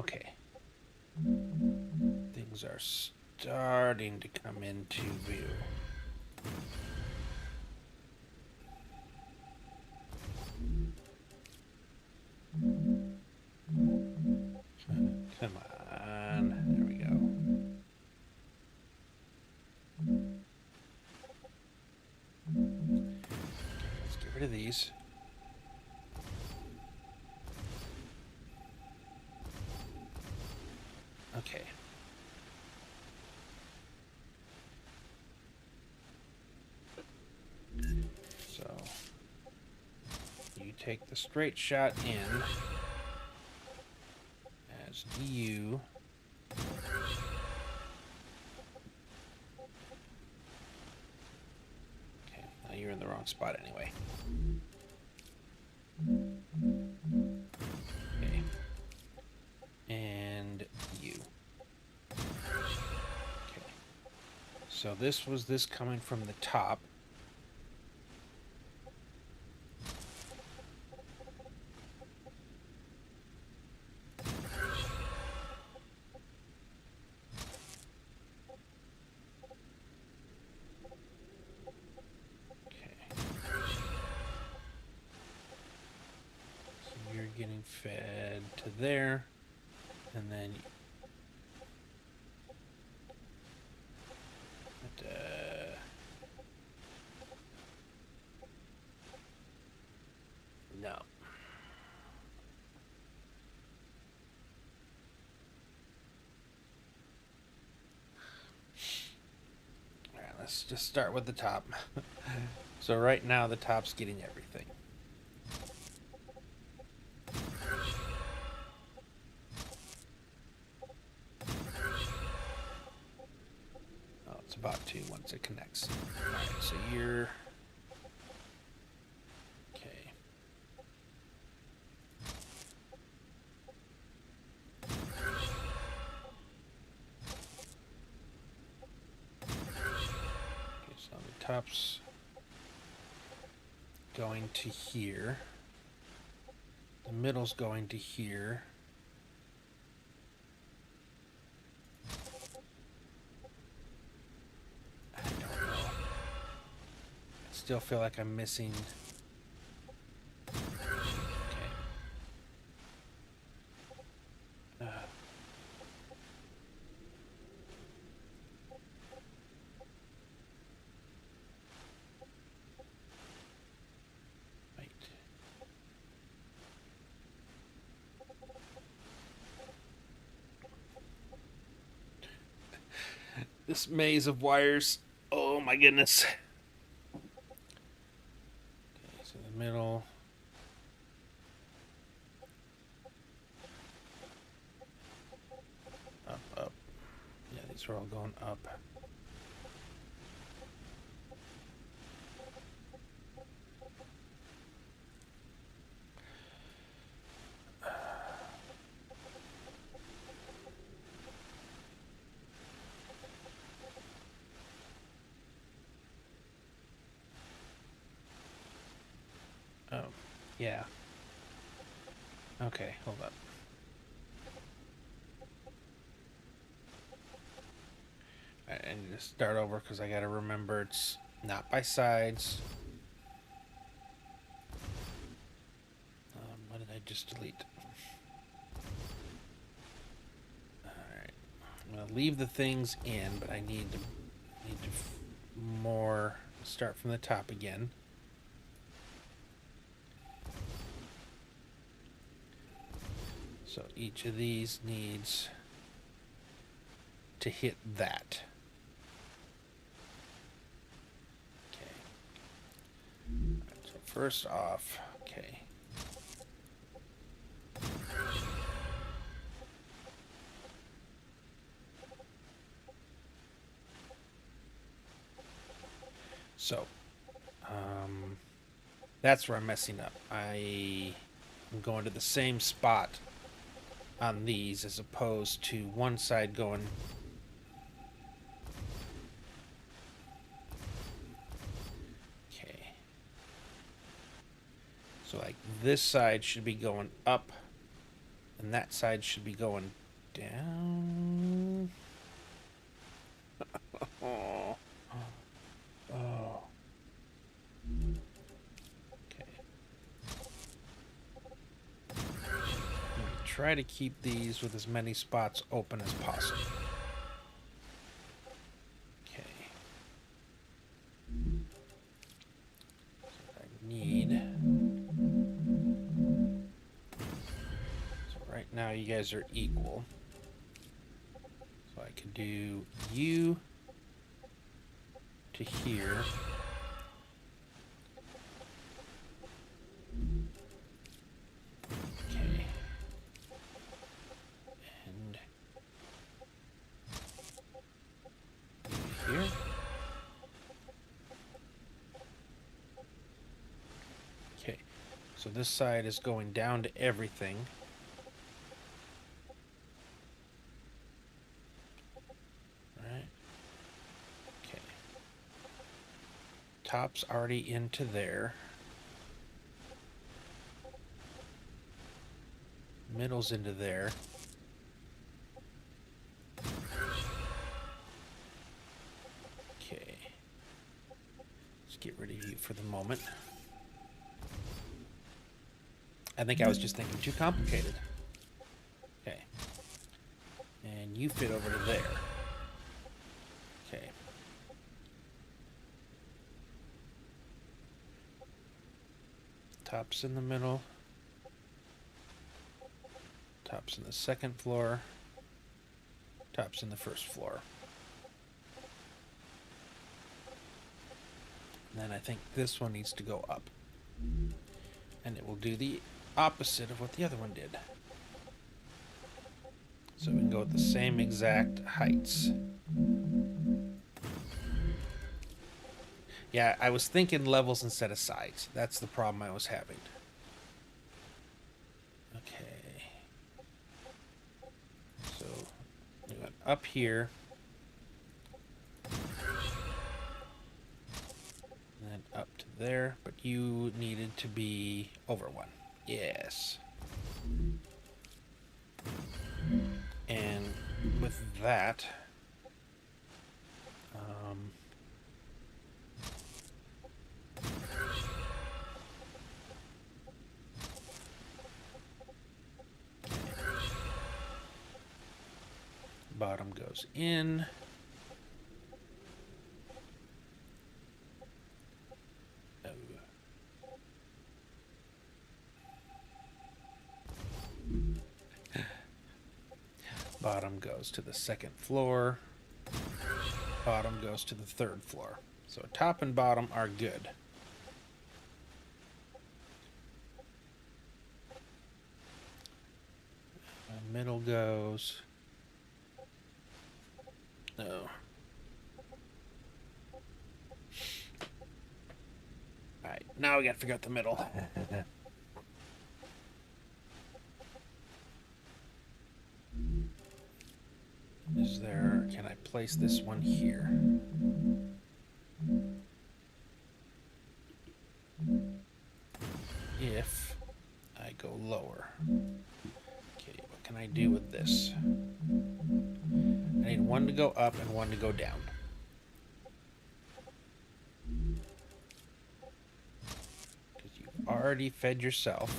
Okay. Things are starting to come into view. Come on. There we go. Let's get rid of these. Okay. So you take the straight shot in, as do you. Okay, now you're in the wrong spot anyway. Okay. And you. Okay. So this was this coming from the top. Getting fed to there, and then no. All right, let's just start with the top. So right now the top's getting everything. About to once it connects. Alright, so you're okay. Okay, so the top's going to here. The middle's going to here. Still feel like I'm missing. Okay. Wait. This maze of wires. Oh my goodness. Middle. Up. Yeah, these are all going up. Oh, yeah. Okay, hold up. I need to start over because I gotta remember it's not by sides. What did I just delete? Alright. I'm gonna leave the things in, but I need to more start from the top again. So each of these needs to hit that. Okay. Right, so first off, okay. So, that's where I'm messing up. I'm going to the same spot on these as opposed to one side going okay. So like this side should be going up And that side should be going down. Oh. Oh. Okay. Try to keep these with as many spots open as possible. Okay. So I need. So right now you guys are equal. So I can do you to here. Okay. And here. Okay. So this side is going down to everything. Right. Okay. Top's already into there. Middle's into there. Okay. Let's get rid of you for the moment. I think I was just thinking too complicated. Okay. And you fit over to there. Okay. Top's in the middle. Top's in the second floor. Top's in the first floor. And then I think this one needs to go up. And it will do the opposite of what the other one did. So we can go with the same exact heights. Yeah, I was thinking levels instead of sides. That's the problem I was having. Okay. So we went up here. And then up to there. But you needed to be over one. Yes. And with that, bottom goes in. Oh. Bottom goes to the second floor. Bottom goes to the third floor. So top and bottom are good. Middle goes. No. Alright, now we gotta figure out the middle. Is there... Can I place this one here? If I go lower. Okay, what can I do with this? I need one to go up and one to go down. Because you've already fed yourself.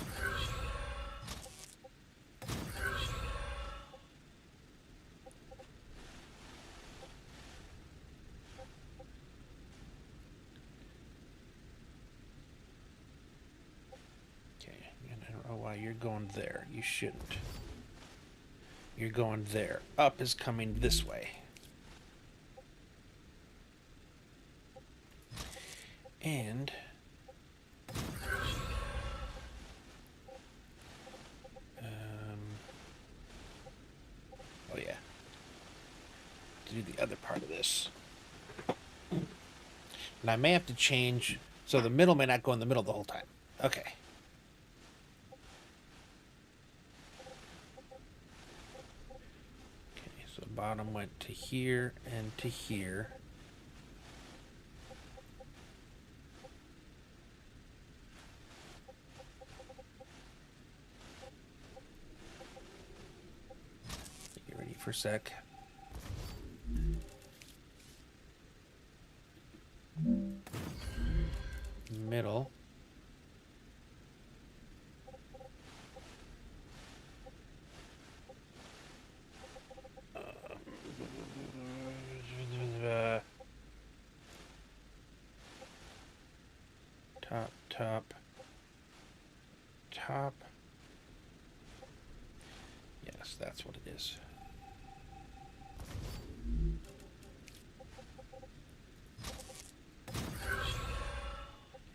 You're going there. You shouldn't. You're going there. Up is coming this way. And oh yeah. To do the other part of this. And I may have to change so the middle may not go in the middle the whole time. Okay. Bottom went to here and to here. for a sec. Middle. Top, top, top. Yes, that's what it is.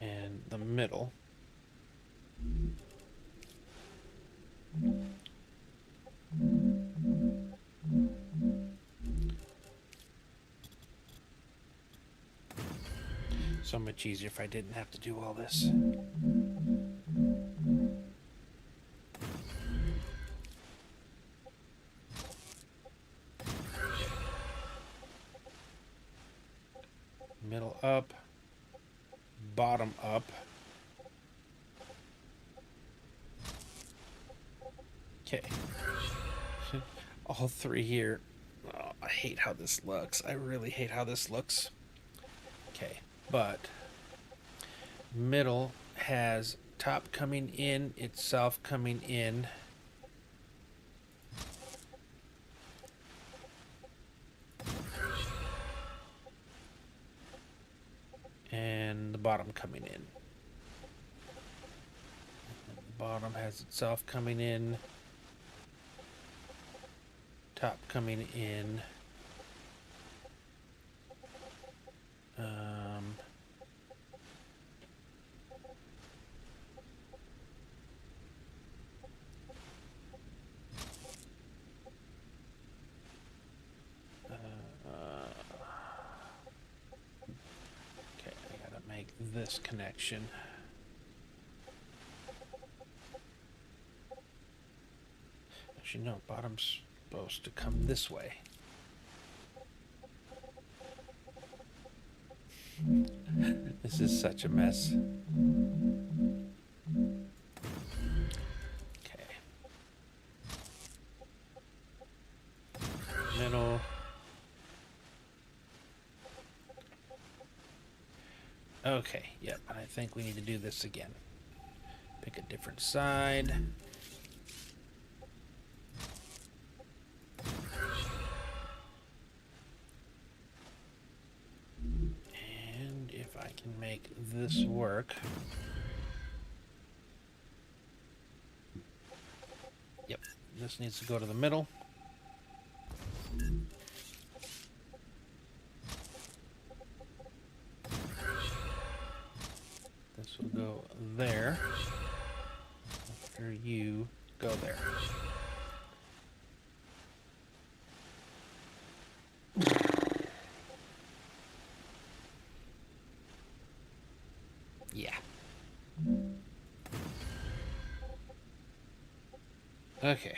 And the middle. So much easier if I didn't have to do all this. Middle up, bottom up. Okay. All three here. Oh, I hate how this looks. I really hate how this looks. Okay, but middle has top coming in, itself coming in. And the bottom coming in. The bottom has itself coming in. Top coming in. Okay, I gotta make this connection. Actually, no, bottom's supposed to come this way. This is such a mess. Okay. Middle. Okay, yep, I think we need to do this again. Pick a different side. And if I can make this work. Yep, this needs to go to the middle. This will go there. After you go there. Yeah. Okay.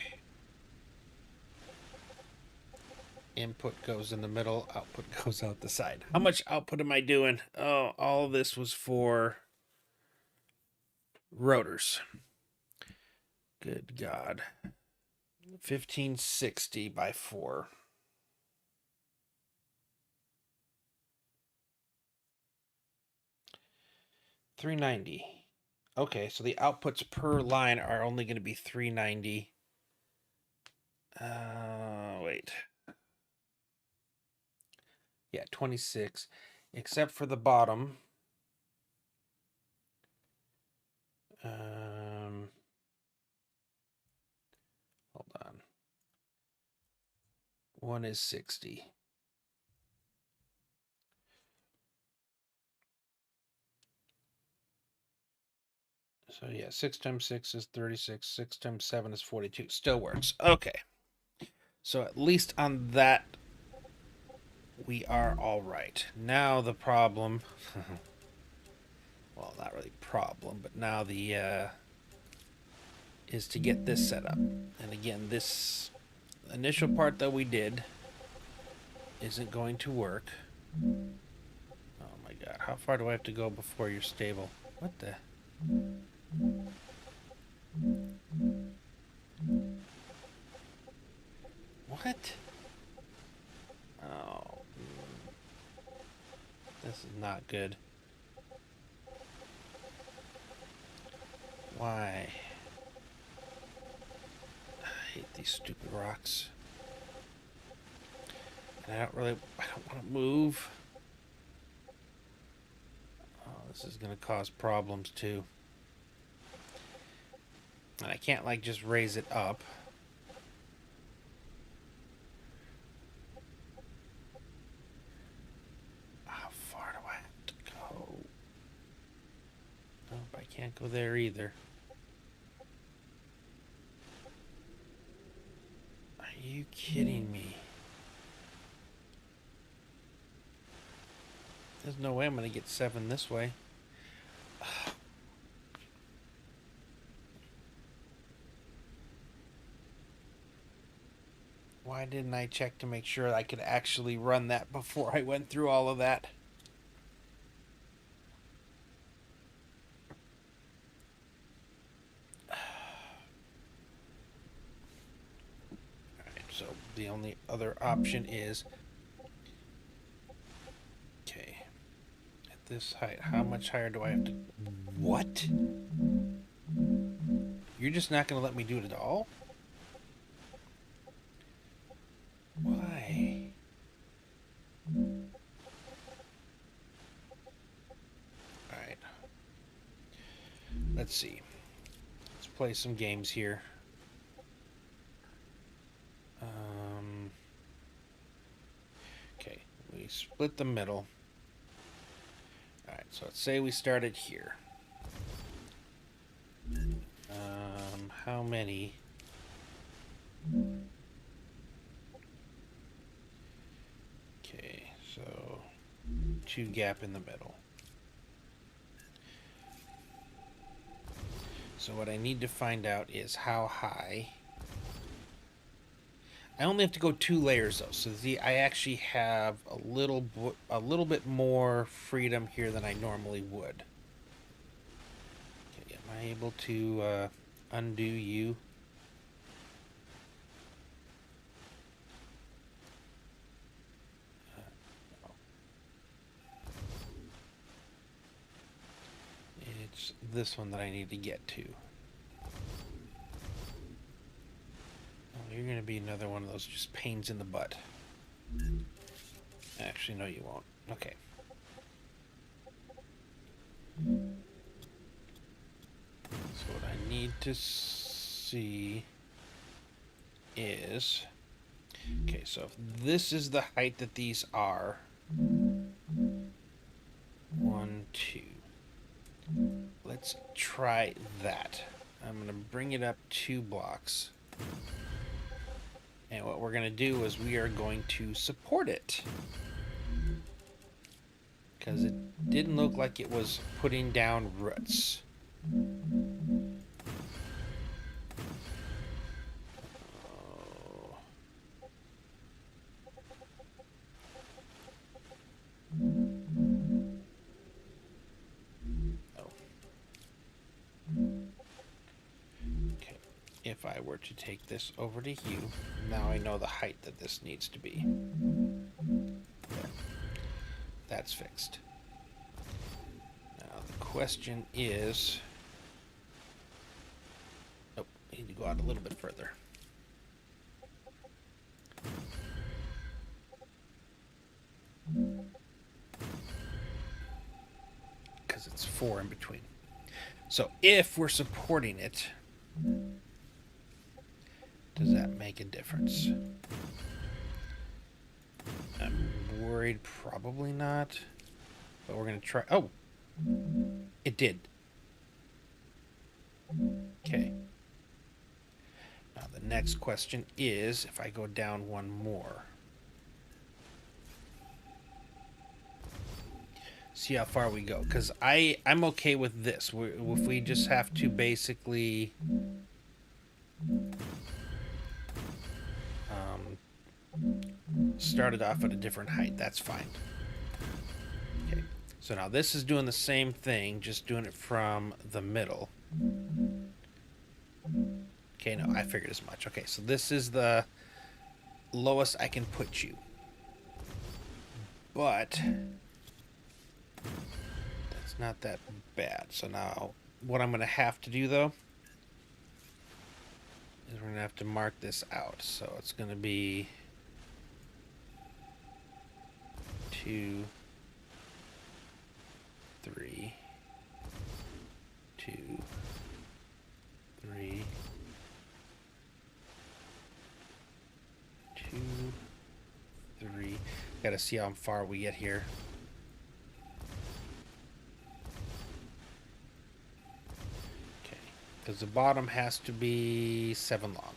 Input goes in the middle, output goes out the side. How much output am I doing? Oh, all this was for rotors. Good God. 1560 by 4. $390. Okay, so the outputs per line are only going to be $390. Wait. Yeah, 26, except for the bottom. Hold on. One is 60. So yeah, 6 times 6 is 36. 6 times 7 is 42. Still works. Okay. So at least on that, we are all right. Now the problem, well, not really problem, but now the is to get this set up. And again, this initial part that we did isn't going to work. Oh my God, how far do I have to go before you're stable? What the? What? This is not good. Why? I hate these stupid rocks. And I don't want to move. Oh, this is going to cause problems too. And I can't like just raise it up. How far do I have to go? Nope, I can't go there either. Are you kidding me? There's no way I'm going to get 7 this way. Why didn't I check to make sure I could actually run that before I went through all of that? Alright, so the only other option is... Okay. At this height, how much higher do I have to... What? You're just not going to let me do it at all? Why? Alright. Let's see. Let's play some games here. Okay, we split the middle. Alright, so let's say we started here. How many? Okay, so 2 gap in the middle. So what I need to find out is how high. I only have to go 2 layers though, so I actually have a little bit more freedom here than I normally would. Okay, am I able to undo you? It's this one that I need to get to. You're going to be another one of those just pains in the butt. Actually, no, you won't. Okay. So what I need to see is... Okay, so if this is the height that these are... 1, 2. Let's try that. I'm going to bring it up 2 blocks. And what we're going to do is we are going to support it. Because it didn't look like it was putting down roots. If I were to take this over to you, now I know the height that this needs to be. There. That's fixed. Now the question is... Oh, I need to go out a little bit further. Because it's 4 in between. So if we're supporting it... Does that make a difference? I'm worried probably not. But we're going to try... Oh! It did. Okay. Now the next question is, if I go down 1 more. See how far we go. Because I'm okay with this. If we just have to basically... started off at a different height. That's fine. Okay. So now this is doing the same thing, just doing it from the middle. Okay, no, I figured as much. Okay, so this is the lowest I can put you. But It's not that bad. So now what I'm going to have to do, though, is we're going to have to mark this out. So it's going to be 2, 3, 2, 3, 2, 3. Gotta see how far we get here. Okay, because the bottom has to be 7 long.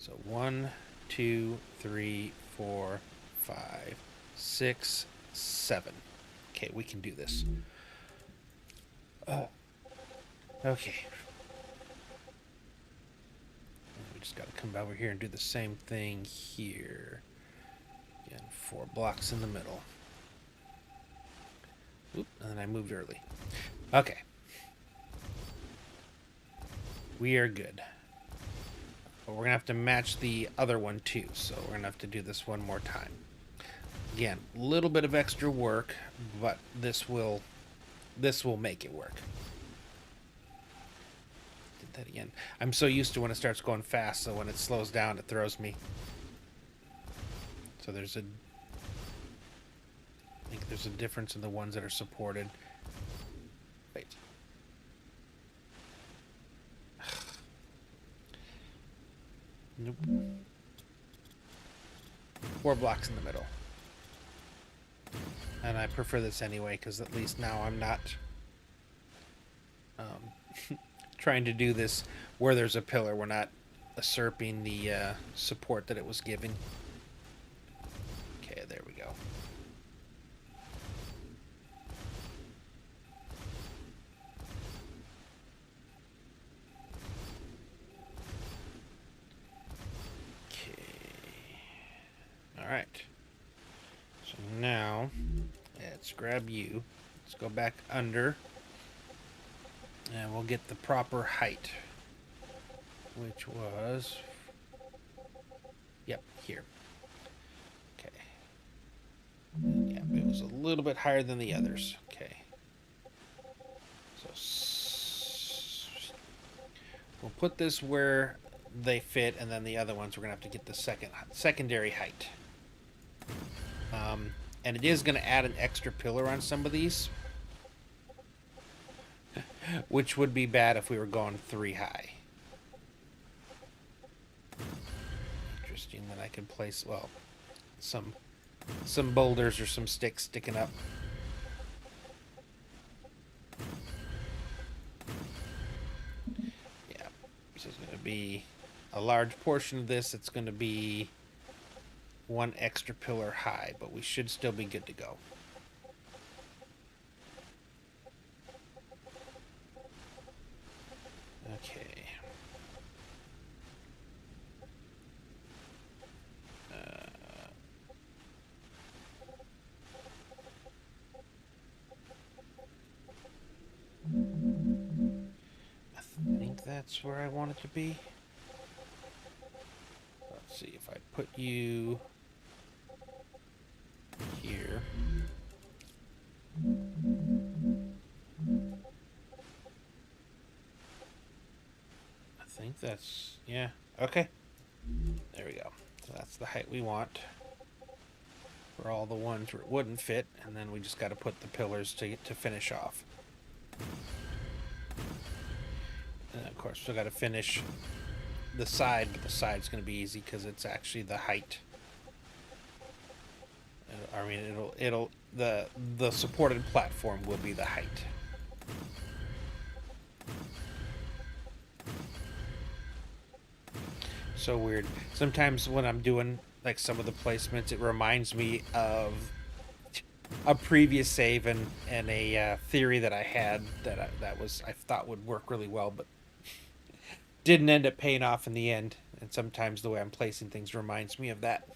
So 1, 2, 3, 4, 5, 6, 7. Okay, we can do this. Okay. We just gotta come over here and do the same thing here. Again, 4 blocks in the middle. Oop, and then I moved early. Okay. We are good. But we're gonna have to match the other one too, so we're gonna have to do this one more time. Again, a little bit of extra work, but this will make it work. Did that again. I'm so used to when it starts going fast, so when it slows down, it throws me. So I think there's a difference in the ones that are supported. Wait. Nope. 4 blocks in the middle. And I prefer this anyway, because at least now I'm not trying to do this where there's a pillar. We're not usurping the support that it was giving. Okay, there we go. Alright. So now, let's grab you. Let's go back under. And we'll get the proper height. Which was... Yep, here. Okay. Yep, it was a little bit higher than the others. Okay. So... we'll put this where they fit, and then the other ones we're going to have to get the secondary height. And it is going to add an extra pillar on some of these, which would be bad if we were going 3 high. Interesting that I could place, well, some boulders or some sticks sticking up. Yeah, this is going to be a large portion of this. It's going to be 1 extra pillar high, but we should still be good to go. Okay. I think that's where I want it to be. Let's see if I put you here. I think that's, yeah, okay. There we go. So that's the height we want for all the ones where it wouldn't fit, and then we just got to put the pillars to finish off. And of course, we got to finish the side, but the side's going to be easy because it's actually the height. I mean, the supported platform will be the height. So weird. Sometimes when I'm doing like some of the placements, it reminds me of a previous save and a theory that I had that I thought would work really well, but didn't end up paying off in the end. And sometimes the way I'm placing things reminds me of that.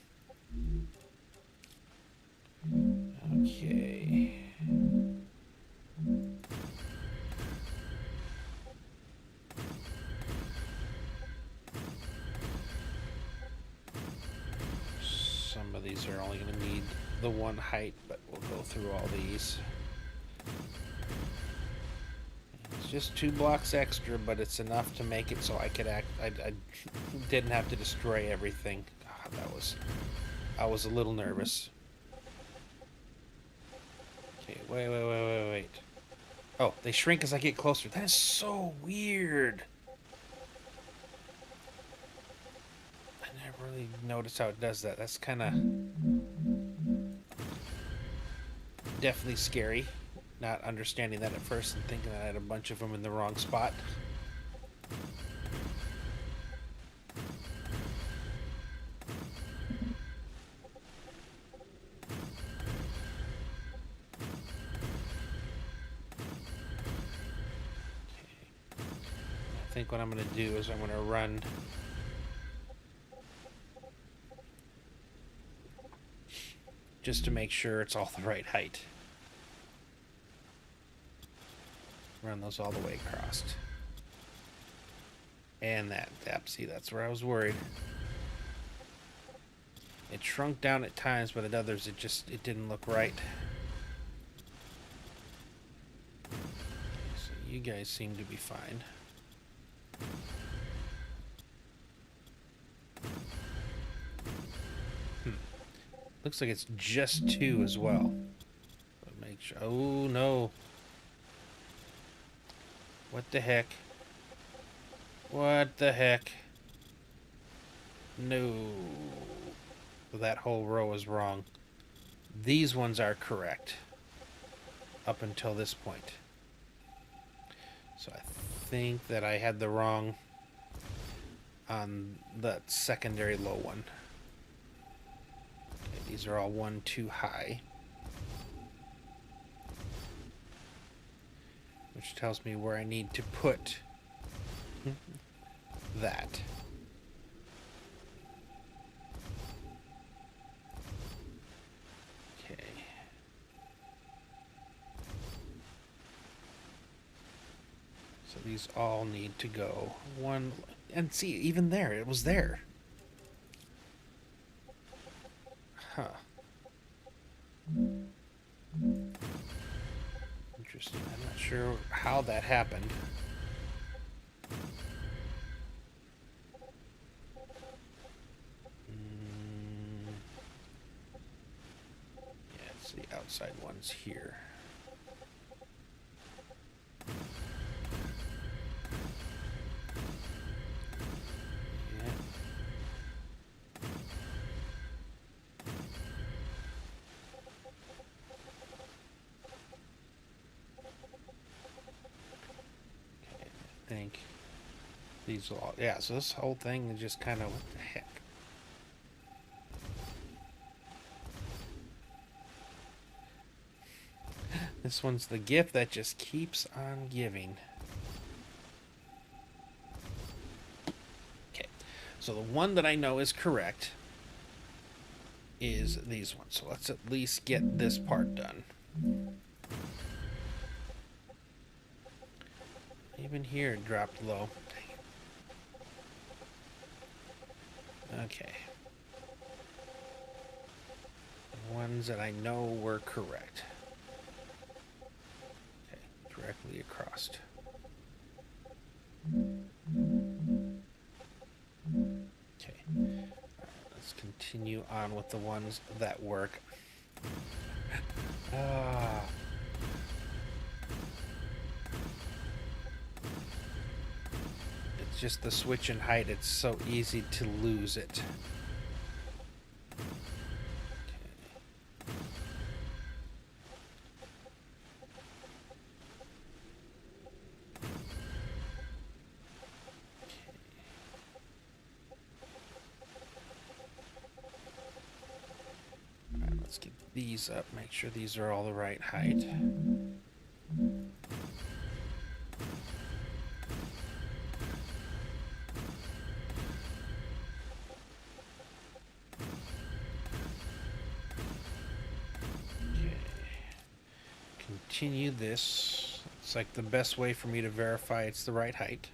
Okay. Some of these are only going to need the 1 height, but we'll go through all these. just 2 blocks extra, but it's enough to make it so I could I didn't have to destroy everything. God, I was a little nervous. Okay, wait. Oh, they shrink as I get closer. That is so weird. I never really noticed how it does that. That's kind of definitely scary. Not understanding that at first and thinking that I had a bunch of them in the wrong spot. I think what I'm going to do is I'm going to run just to make sure it's all the right height. Run those all the way across. And that, see, that's where I was worried. It shrunk down at times, but at others it didn't look right. So you guys seem to be fine. Looks like it's just 2 as well. But make sure. Oh no! What the heck? What the heck? No. That whole row is wrong. These ones are correct. Up until this point. So I think that I had the wrong on the secondary low one. Okay, these are all 1 too high. Which tells me where I need to put that. Okay. So these all need to go 1, and see, even there, it was there. Huh. Interesting. I'm not sure how that happened. Yeah, it's the outside ones here. Yeah. I think these will all, yeah, so this whole thing is just kind of, what the heck? This one's the gift that just keeps on giving. Okay, so the one that I know is correct is these ones. So let's at least get this part done. Even here it dropped low. Okay. The ones that I know were correct. Okay, directly across. Okay. Let's continue on with the ones that work. It's just the switch in height. It's so easy to lose it. Let's get these up, make sure these are all the right height. Okay. Continue this. It's like the best way for me to verify it's the right height.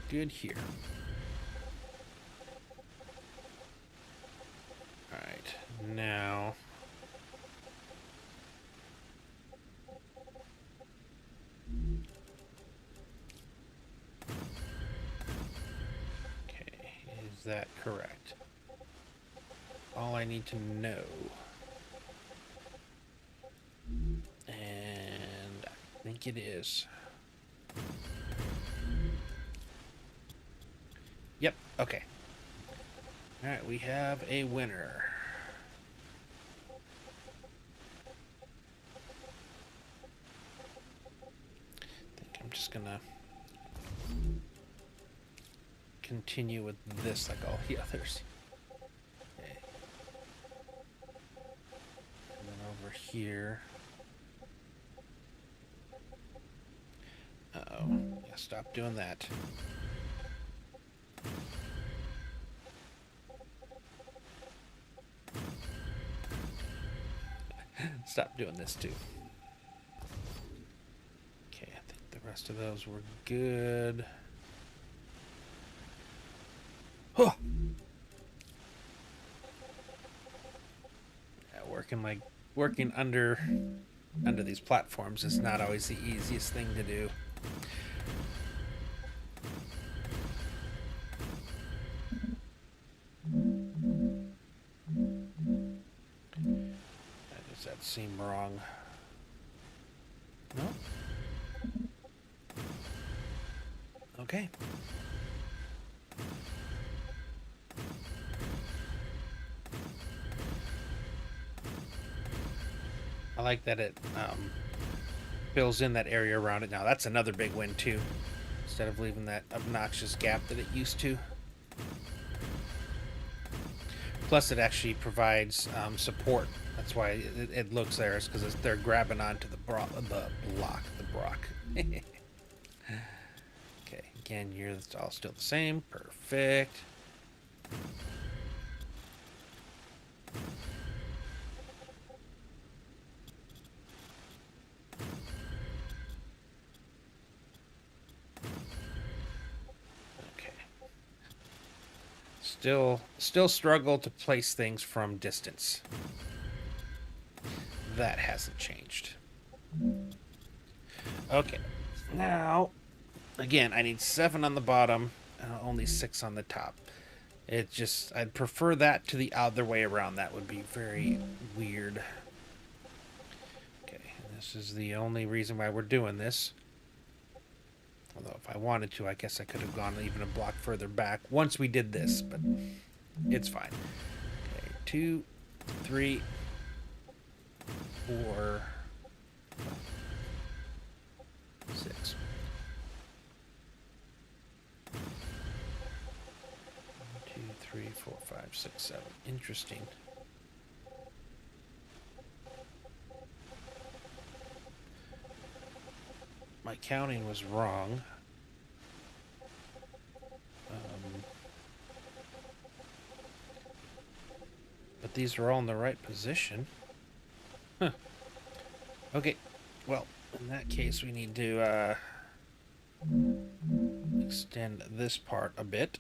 Good here. that correct? All I need to know. And I think it is. Yep, okay. Alright, we have a winner. I think I'm just gonna continue with this like all the others. Okay. And then over here. Uh-oh. Yeah, stop doing that. Stop doing this too. Okay, I think the rest of those were good. Huh. Yeah, working under these platforms is not always the easiest thing to do. Does that seem wrong? No? Okay. I like that it fills in that area around it now. That's another big win too. Instead of leaving that obnoxious gap that it used to. Plus it actually provides support. That's why it looks there. It's because they're grabbing onto the block. Okay, again, it's all still the same. Perfect. Okay. Still struggle to place things from distance. That hasn't changed. Okay. Now, again, I need 7 on the bottom, only 6 on the top. I'd prefer that to the other way around. That would be very weird. Okay, this is the only reason why we're doing this. Although if I wanted to, I guess I could have gone even a block further back once we did this, but it's fine. Okay, 2, 3, 4, 6. 2, 3, 4, 5, 6, 7. Interesting. My counting was wrong. But these are all in the right position. Huh. Okay, well, in that case, we need to extend this part a bit.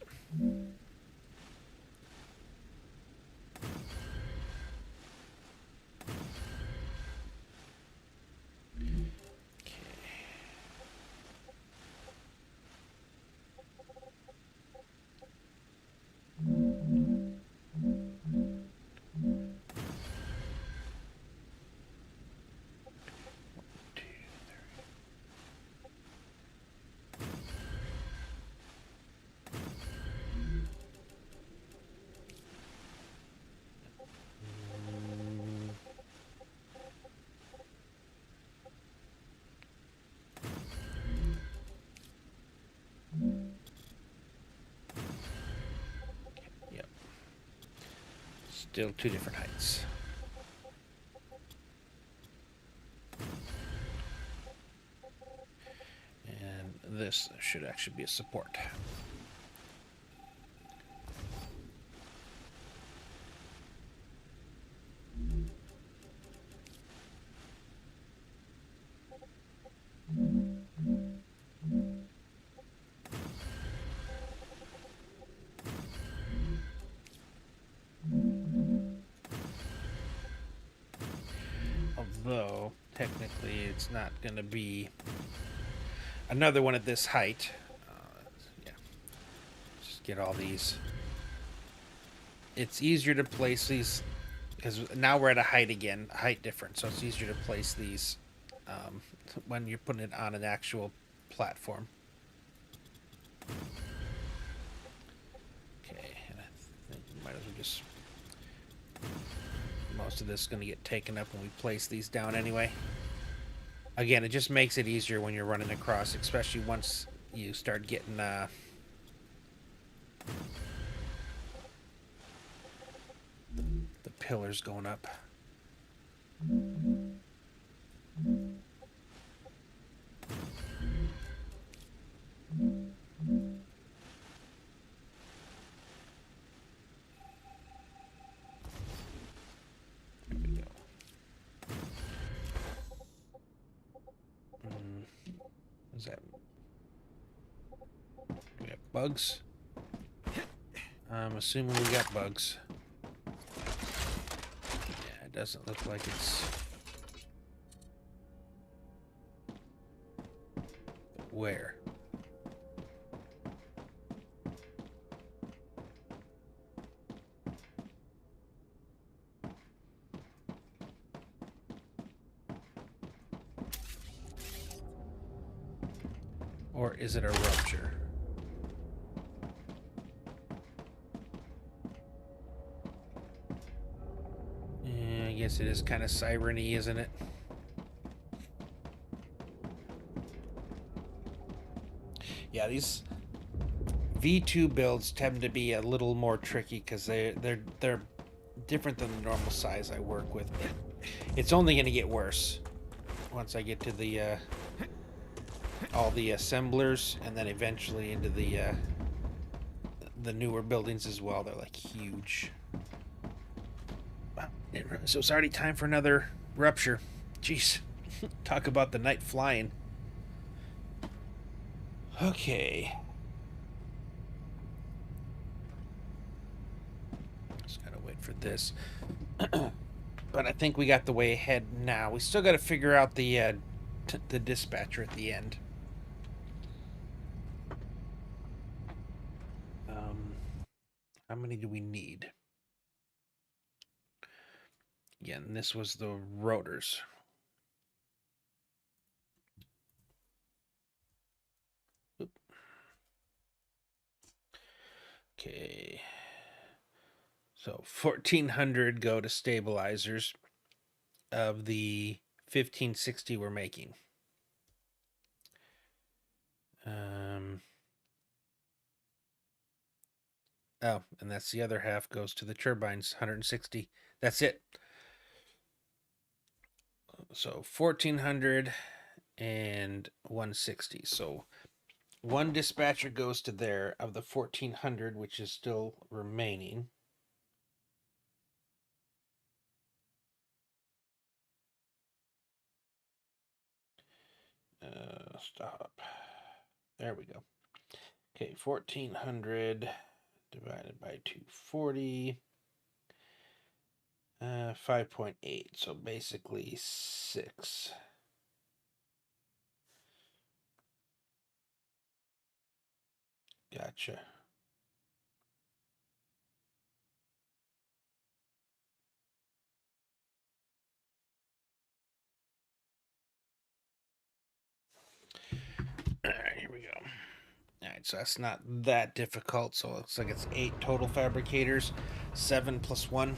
Yep. Still 2 different heights. And this should actually be a support. Although, technically, it's not going to be another one at this height. Yeah. Just get all these it's easier to place these because now we're at a height again, a height difference, so it's easier to place these um, when you're putting it on an actual platform. Okay, and I think we might as well just. Most of this is going to get taken up when we place these down anyway. Again, it just makes it easier when you're running across, especially once you start getting the pillars going up. There we go. Is that? We have bugs. I'm assuming we got bugs. Yeah, it doesn't look like it's. Where? Or is it a rupture? Yeah, I guess it is kind of siren-y, isn't it? Yeah, these V2 builds tend to be a little more tricky because they're different than the normal size I work with. It's only going to get worse once I get to the all the assemblers, and then eventually into the newer buildings as well. They're like huge. Wow. So it's already time for another rupture. Jeez, talk about the night flying. Okay. Just gotta wait for this. But I think we got the way ahead now. We still got to figure out the dispatcher at the end. How many do we need? Again, this was the rotors. Oop. Okay. So 1,400 go to stabilizers of the 1,560 we're making. Oh, and that's the other half goes to the turbines, 160. That's it. So 1,400 and 160. So one dispatcher goes to there of the 1,400, which is still remaining. Stop. There we go. Okay, 1,400 divided by 240. 5.8, so basically 6. Gotcha. All right, here we go. All right, so that's not that difficult. So it looks like it's 8 total fabricators, 7 plus 1.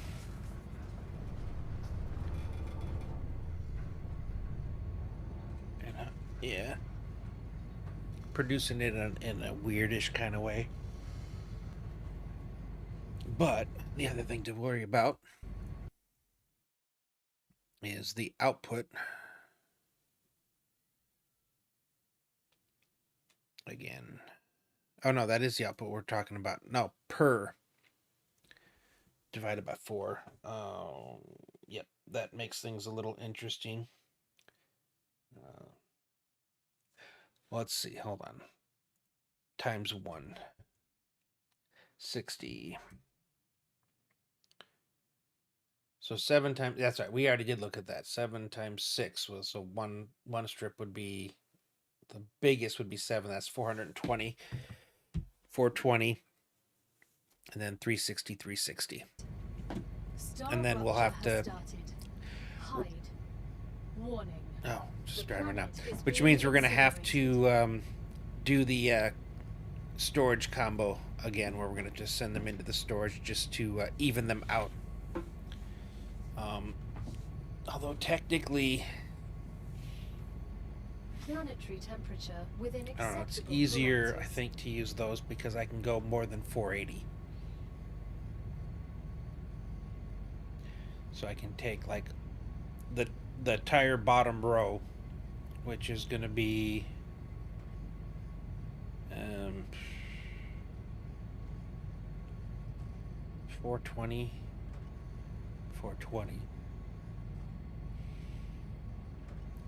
And, yeah. Producing it in a weirdish kind of way. But the other thing to worry about is the output. Again. Oh, no, that is the output we're talking about. No, per divided by 4. Yep, that makes things a little interesting. Let's see, hold on. Times 1. 60. So 7 times, that's right, we already did look at that. 7 times 6 was, so one strip would be, the biggest would be 7, that's 420. 420. and then 360, 360. Star And then we'll rupture have has to- started. Hide. Warning. Oh, just The driving now. planet is Which being means we're going to have incinerated. to do the storage combo again, where we're going to just send them into the storage just to even them out. Although technically, Planetary temperature within I don't know, it's acceptable easier, I parameters. think, to use those because I can go more than 480. So I can take like the entire bottom row, which is going to be 420, 420,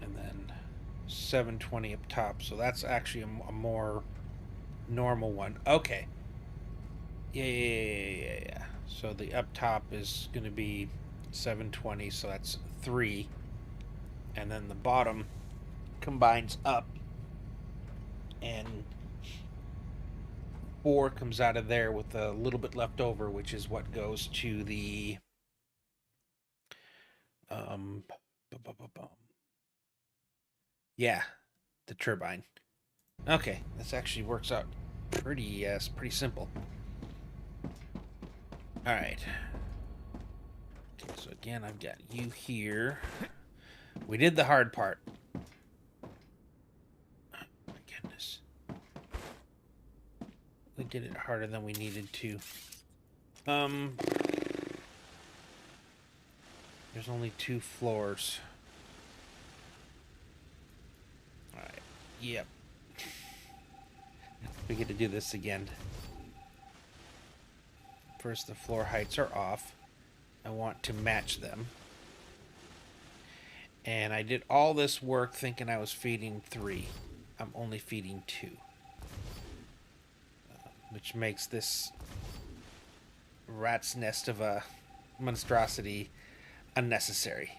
and then 720 up top. So that's actually a more normal one. Okay. Yeah. So the up top is going to be 720, so that's 3. And then the bottom combines up, and 4 comes out of there with a little bit left over, which is what goes to the um yeah, the turbine. Okay, this actually works out pretty simple. All right. Okay, so again, I've got you here. We did the hard part. Oh, my goodness. We did it harder than we needed to. There's only 2 floors. All right. Yep. We get to do this again. First, the floor heights are off. I want to match them. And I did all this work thinking I was feeding 3. I'm only feeding 2. Which makes this rat's nest of a monstrosity unnecessary.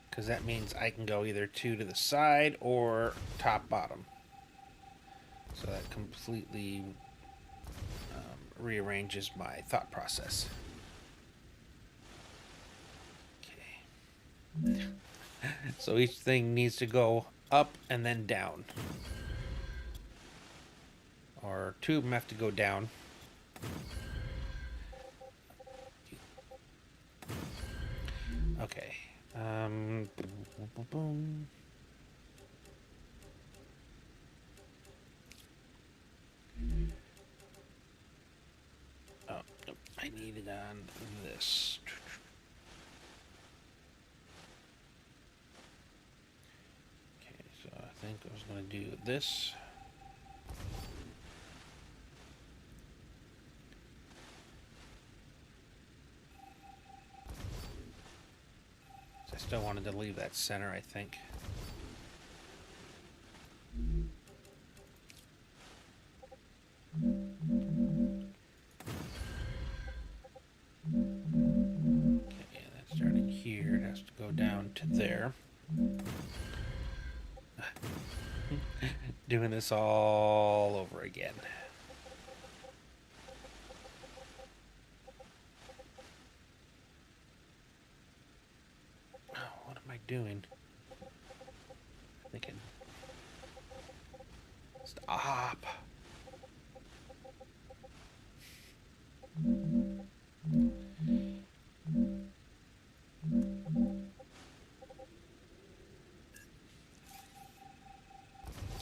Because that means I can go either 2 to the side or top bottom. So that completely rearranges my thought process. Okay. So each thing needs to go up and then down. Or 2 of them have to go down. Okay. Boom. Oh, I need it on this. Okay, so I think I was going to do this. I still wanted to leave that center, I think. Okay, that's starting here. It has to go down to there. Doing this all over again. Oh, what am I doing? I think stop.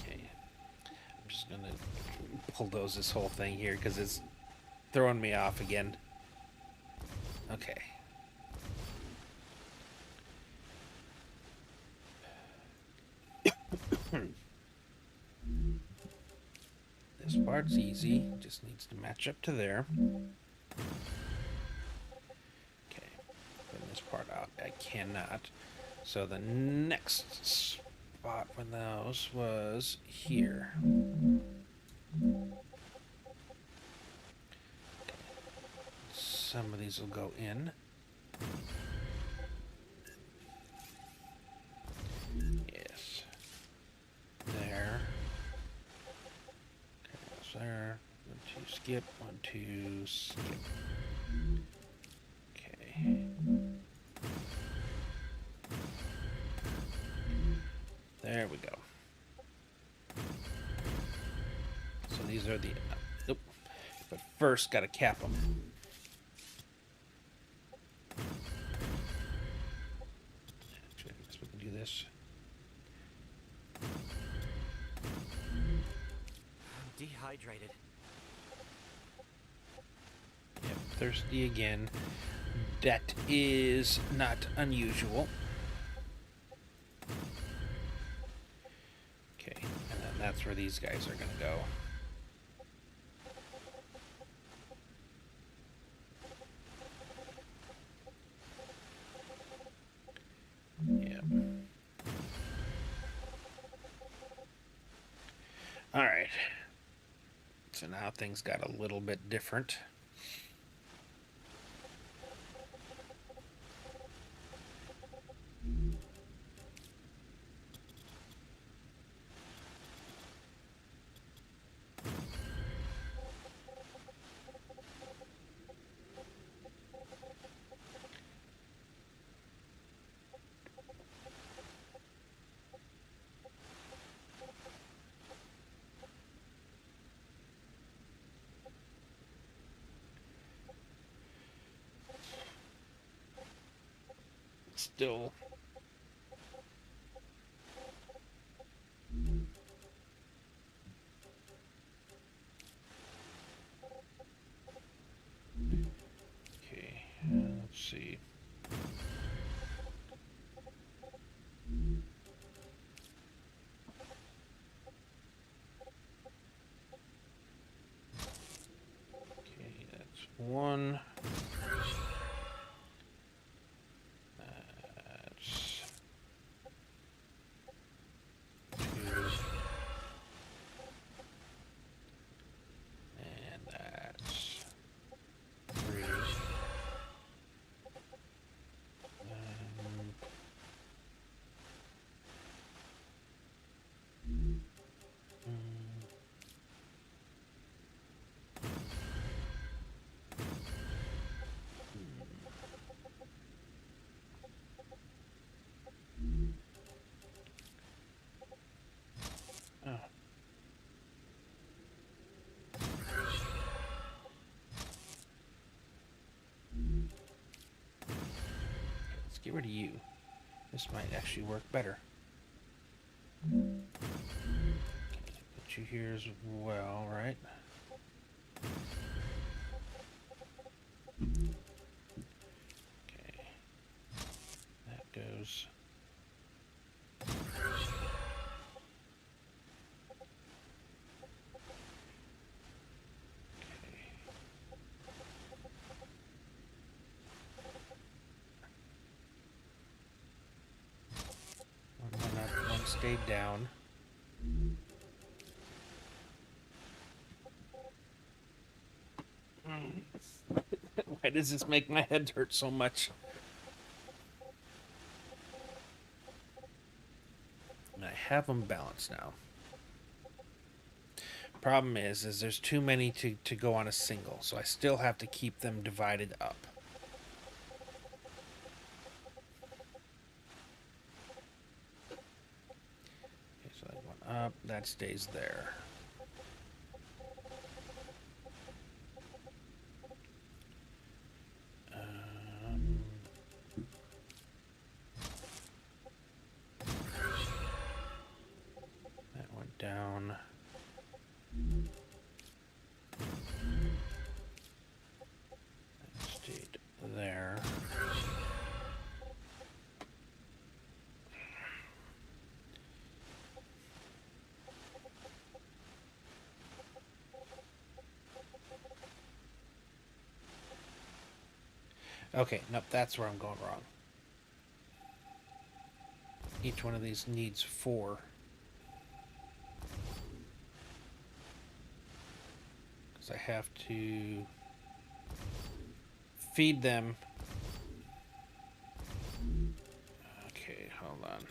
Okay. I'm just gonna bulldoze this whole thing here because it's throwing me off again. Okay. This part's easy. Just needs to match up to there. Okay. Bring this part out. I cannot. So the next spot for those was here. Some of these will go in. Yes. 1, 2, skip. 1, 2, skip. Okay. There we go. So these are the... Nope. But first, got to cap them. Actually, I guess we can do this. I'm dehydrated. Yep, thirsty again. That is not unusual. Okay, and then that's where these guys are going to go. Yep. All right. So now things got a little bit different. Still. Okay, let's see. Okay, that's one. That's two. And that's three. Oh. Let's get rid of you. This might actually work better. Put you here as well, right? Okay. That goes. One up, one stayed down. Why does this make my head hurt so much? And I have them balanced now. Problem is there's too many to go on a single, so I still have to keep them divided up. Okay, so that one up, that stays there. That went down. That stayed there. Okay, nope, that's where I'm going wrong. Each one of these needs 4. Because I have to feed them. Okay, hold on.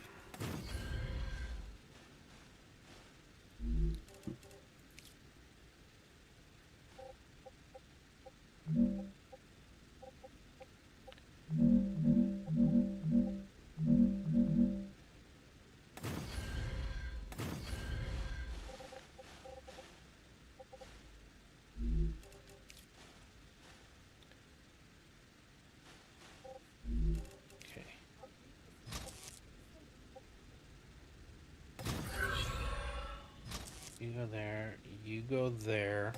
there, you go there,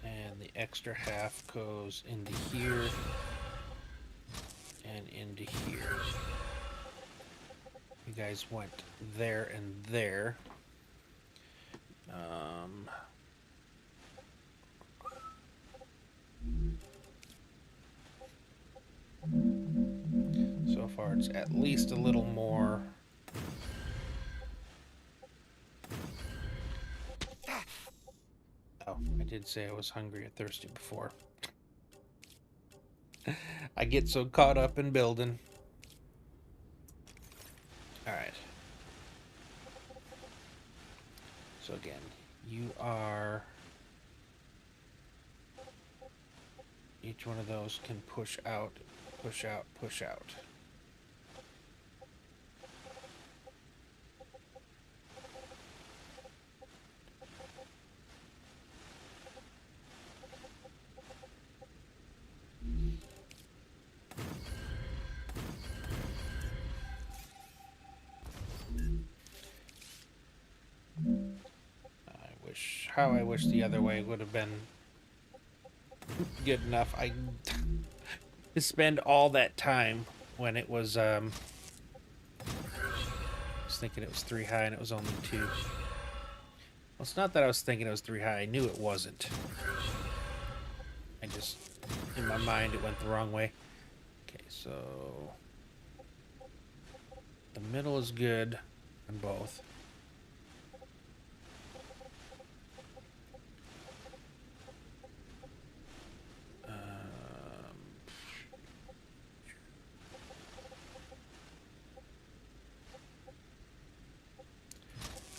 and the extra half goes into here and into here. You guys went there and there. So far, it's at least a little more. Oh, I did say I was hungry or thirsty before. I get so caught up in building. Alright. So again, you are... Each one of those can push out, push out, push out. How I wish the other way would have been good enough. I to spend all that time when it was I was thinking it was 3 high and it was only 2. Well, it's not that I was thinking it was 3 high. I knew it wasn't. I just, in my mind, it went the wrong way. Okay, so the middle is good on both.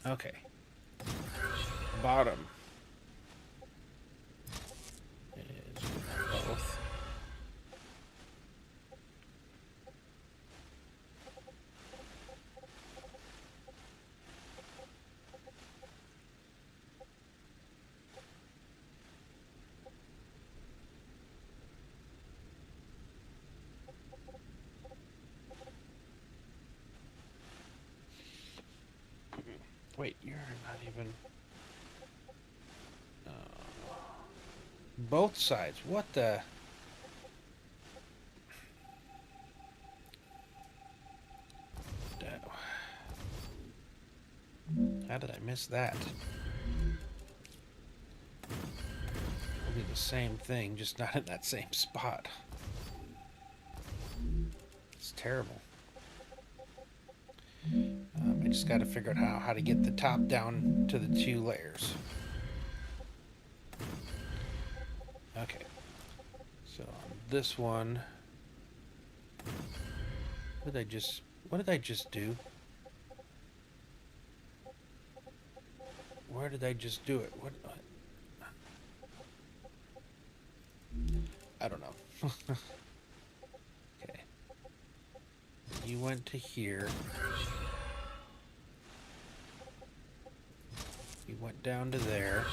Okay. Bottom is good on both. Wait, you're not even... both sides. What the... How did I miss that? It'll be the same thing, just not in that same spot. It's terrible. I just got to figure out how to get the top down to the 2 layers. Okay. So on this one, what did I just do? Where did I just do it? What? I don't know. Okay. You went to here. You went down to there.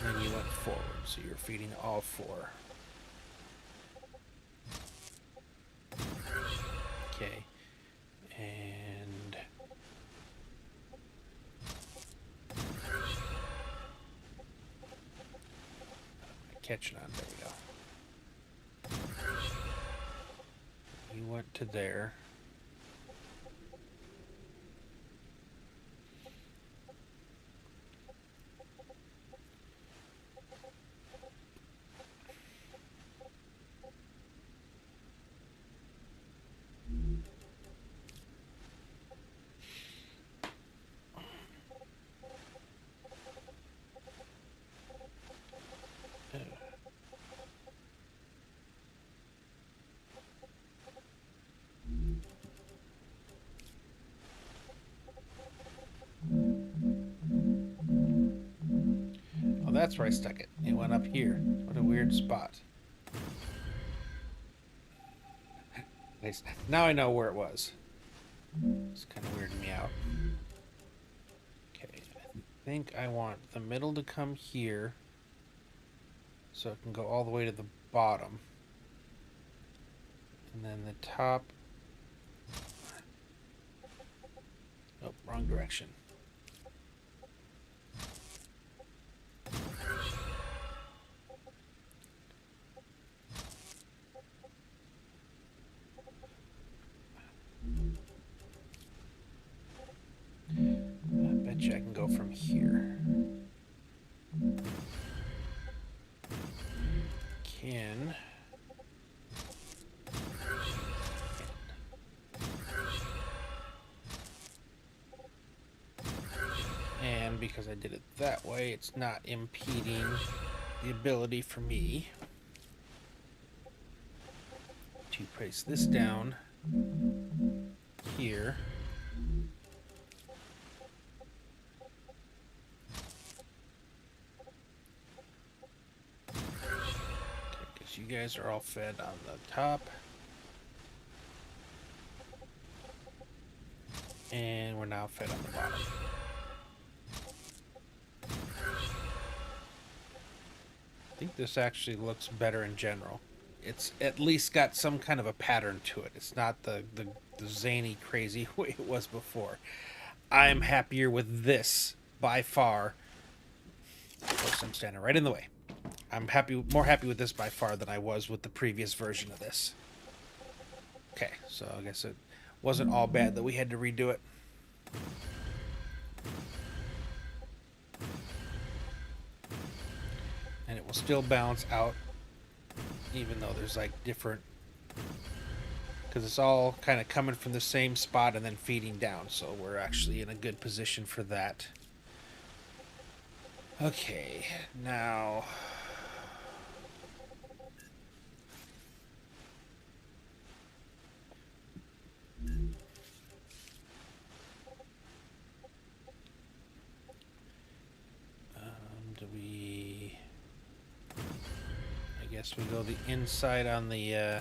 And then you went forward, so you're feeding all 4. Okay. And... catching on, there we go. You went to there. Oh, that's where I stuck it. It went up here. What a weird spot. Nice. Now I know where it was. It's kind of weirding me out. Okay, I think I want the middle to come here so it can go all the way to the bottom. And then the top Oh, wrong direction. I bet you I can go from here. Can. And because I did it that way, it's not impeding the ability for me to place this down here. Because you guys are all fed on the top. And we're now fed on the bottom. I think this actually looks better in general. It's at least got some kind of a pattern to it. It's not the zany, crazy way it was before. I'm happier with this by far. Of course, I'm standing right in the way. I'm more happy with this by far than I was with the previous version of this. Okay, so I guess it wasn't all bad that we had to redo it. And it will still balance out, even though there's like different, because it's all kind of coming from the same spot and then feeding down, so we're actually in a good position for that. Okay, now do we, I guess we go the inside on the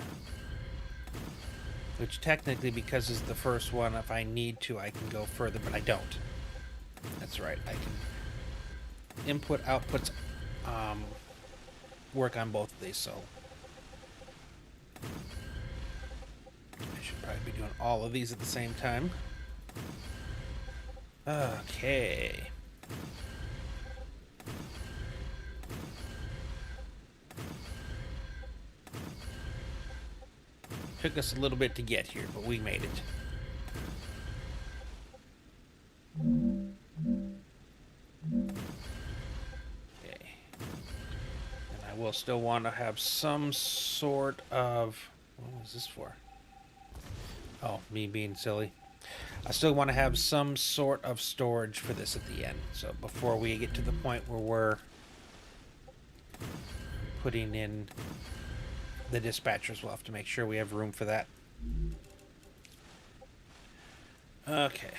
which technically, because it's the first one, if I need to, I can go further, but I don't. That's right, I can input, outputs, work on both of these, so I should probably be doing all of these at the same time. Okay. Took us a little bit to get here, but we made it. Okay. And I will still want to have some sort of... What was this for? Oh, me being silly. I still want to have some sort of storage for this at the end. So before we get to the point where we're putting in the dispatchers, we'll have to make sure we have room for that. Okay.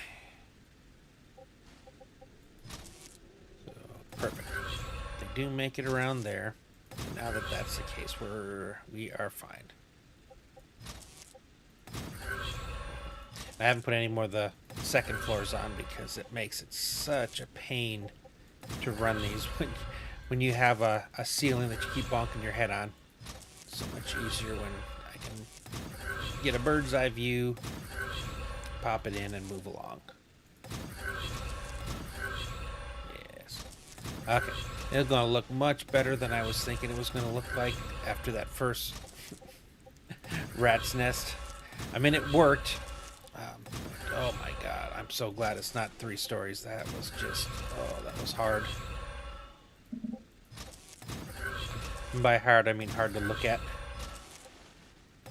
So, perfect. They do make it around there. Now that that's the case, we are fine. I haven't put any more of the second floors on because it makes it such a pain to run these when you have a ceiling that you keep bonking your head on. So much easier when I can get a bird's eye view, pop it in, and move along. Yes. Okay. It's going to look much better than I was thinking it was going to look like after that first rat's nest. I mean, it worked. Oh my god, I'm so glad it's not 3 stories. That was just, oh, that was hard. And by hard, I mean hard to look at.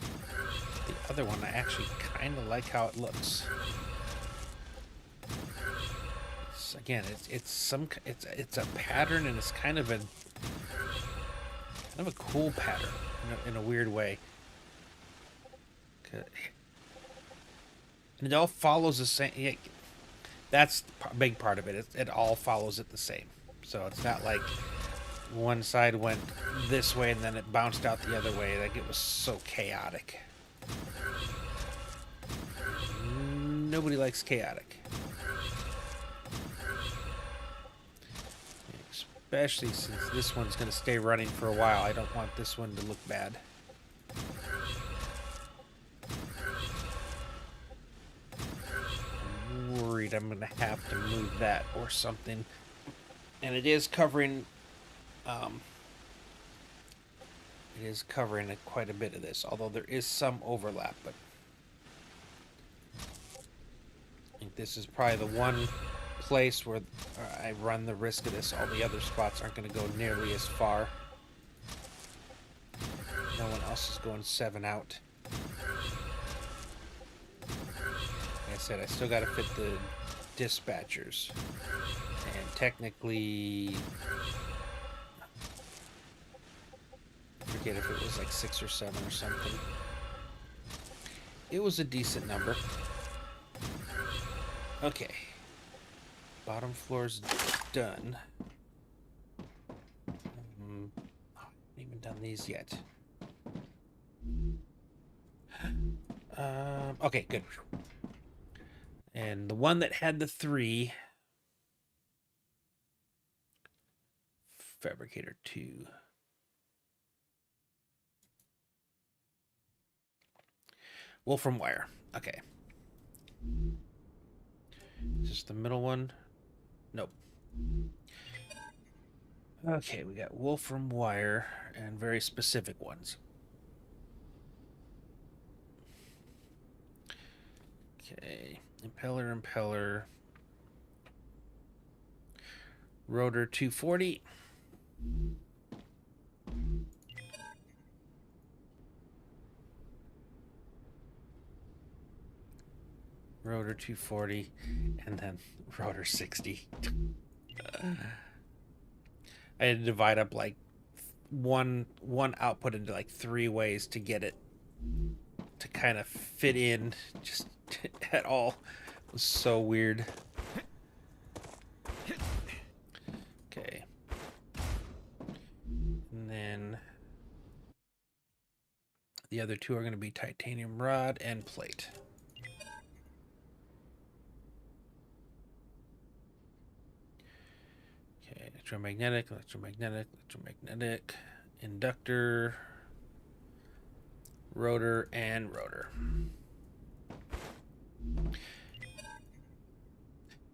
The other one, I actually kind of like how it looks. Again, it's a pattern, and it's kind of a cool pattern in a weird way. And it all follows the same. Yeah, that's a big part of it. It all follows it the same. So it's not like one side went this way and then it bounced out the other way. Like, it was so chaotic. Nobody likes chaotic. Especially since this one's going to stay running for a while. I don't want this one to look bad. I'm worried afraid I'm gonna have to move that or something. And it is covering quite a bit of this, although there is some overlap, but I think this is probably the one place where I run the risk of this. All the other spots aren't going to go nearly as far. No one else is going 7 out. Like I said, I still got to fit the dispatchers. And technically, I forget if it was like 6 or 7 or something. It was a decent number. Okay. Bottom floor's done. I haven't even done these yet. Okay, good. And the one that had the 3, Fabricator 2. Wolfram wire. Okay. Is this the middle one? Nope. Okay, we got Wolfram wire and very specific ones. Okay, impeller. Rotor 240. Rotor 240, and then rotor 60. I had to divide up like one output into like 3 ways to get it to kind of fit in just at all. It was so weird. Okay. And then the other 2 are going to be titanium rod and plate. Okay, electromagnetic, inductor, rotor, and rotor.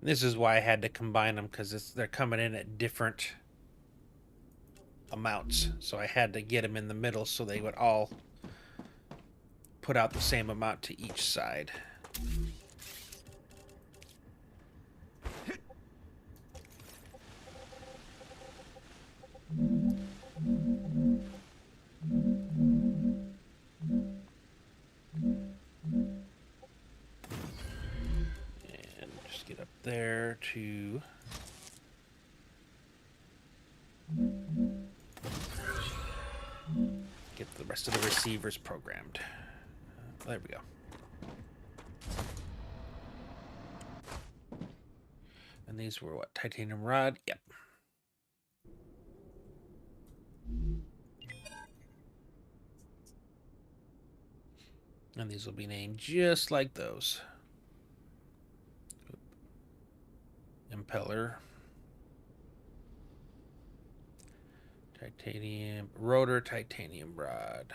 This is why I had to combine them, because they're coming in at different amounts. So I had to get them in the middle so they would all put out the same amount to each side. And just get up there to get the rest of the receivers programmed. There we go. And these were what? Titanium rod? Yep. And these will be named just like those. Impeller. Titanium. Rotor titanium rod.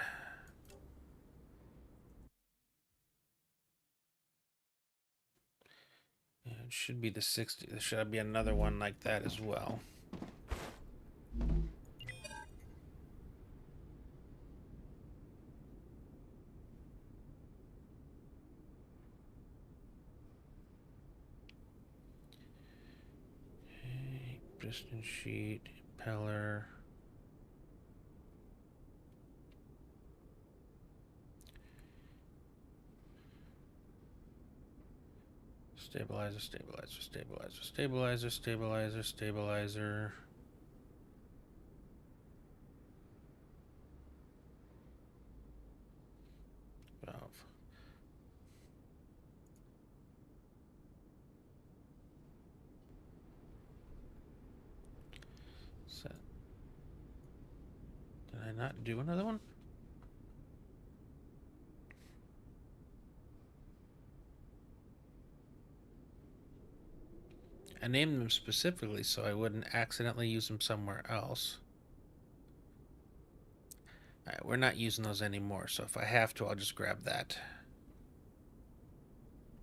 And it should be the 60. There should be another one like that as well. Okay, piston sheet, impeller. Stabilizer. Valve. Set. Did I not do another one? I named them specifically so I wouldn't accidentally use them somewhere else. Alright, we're not using those anymore, so if I have to, I'll just grab that.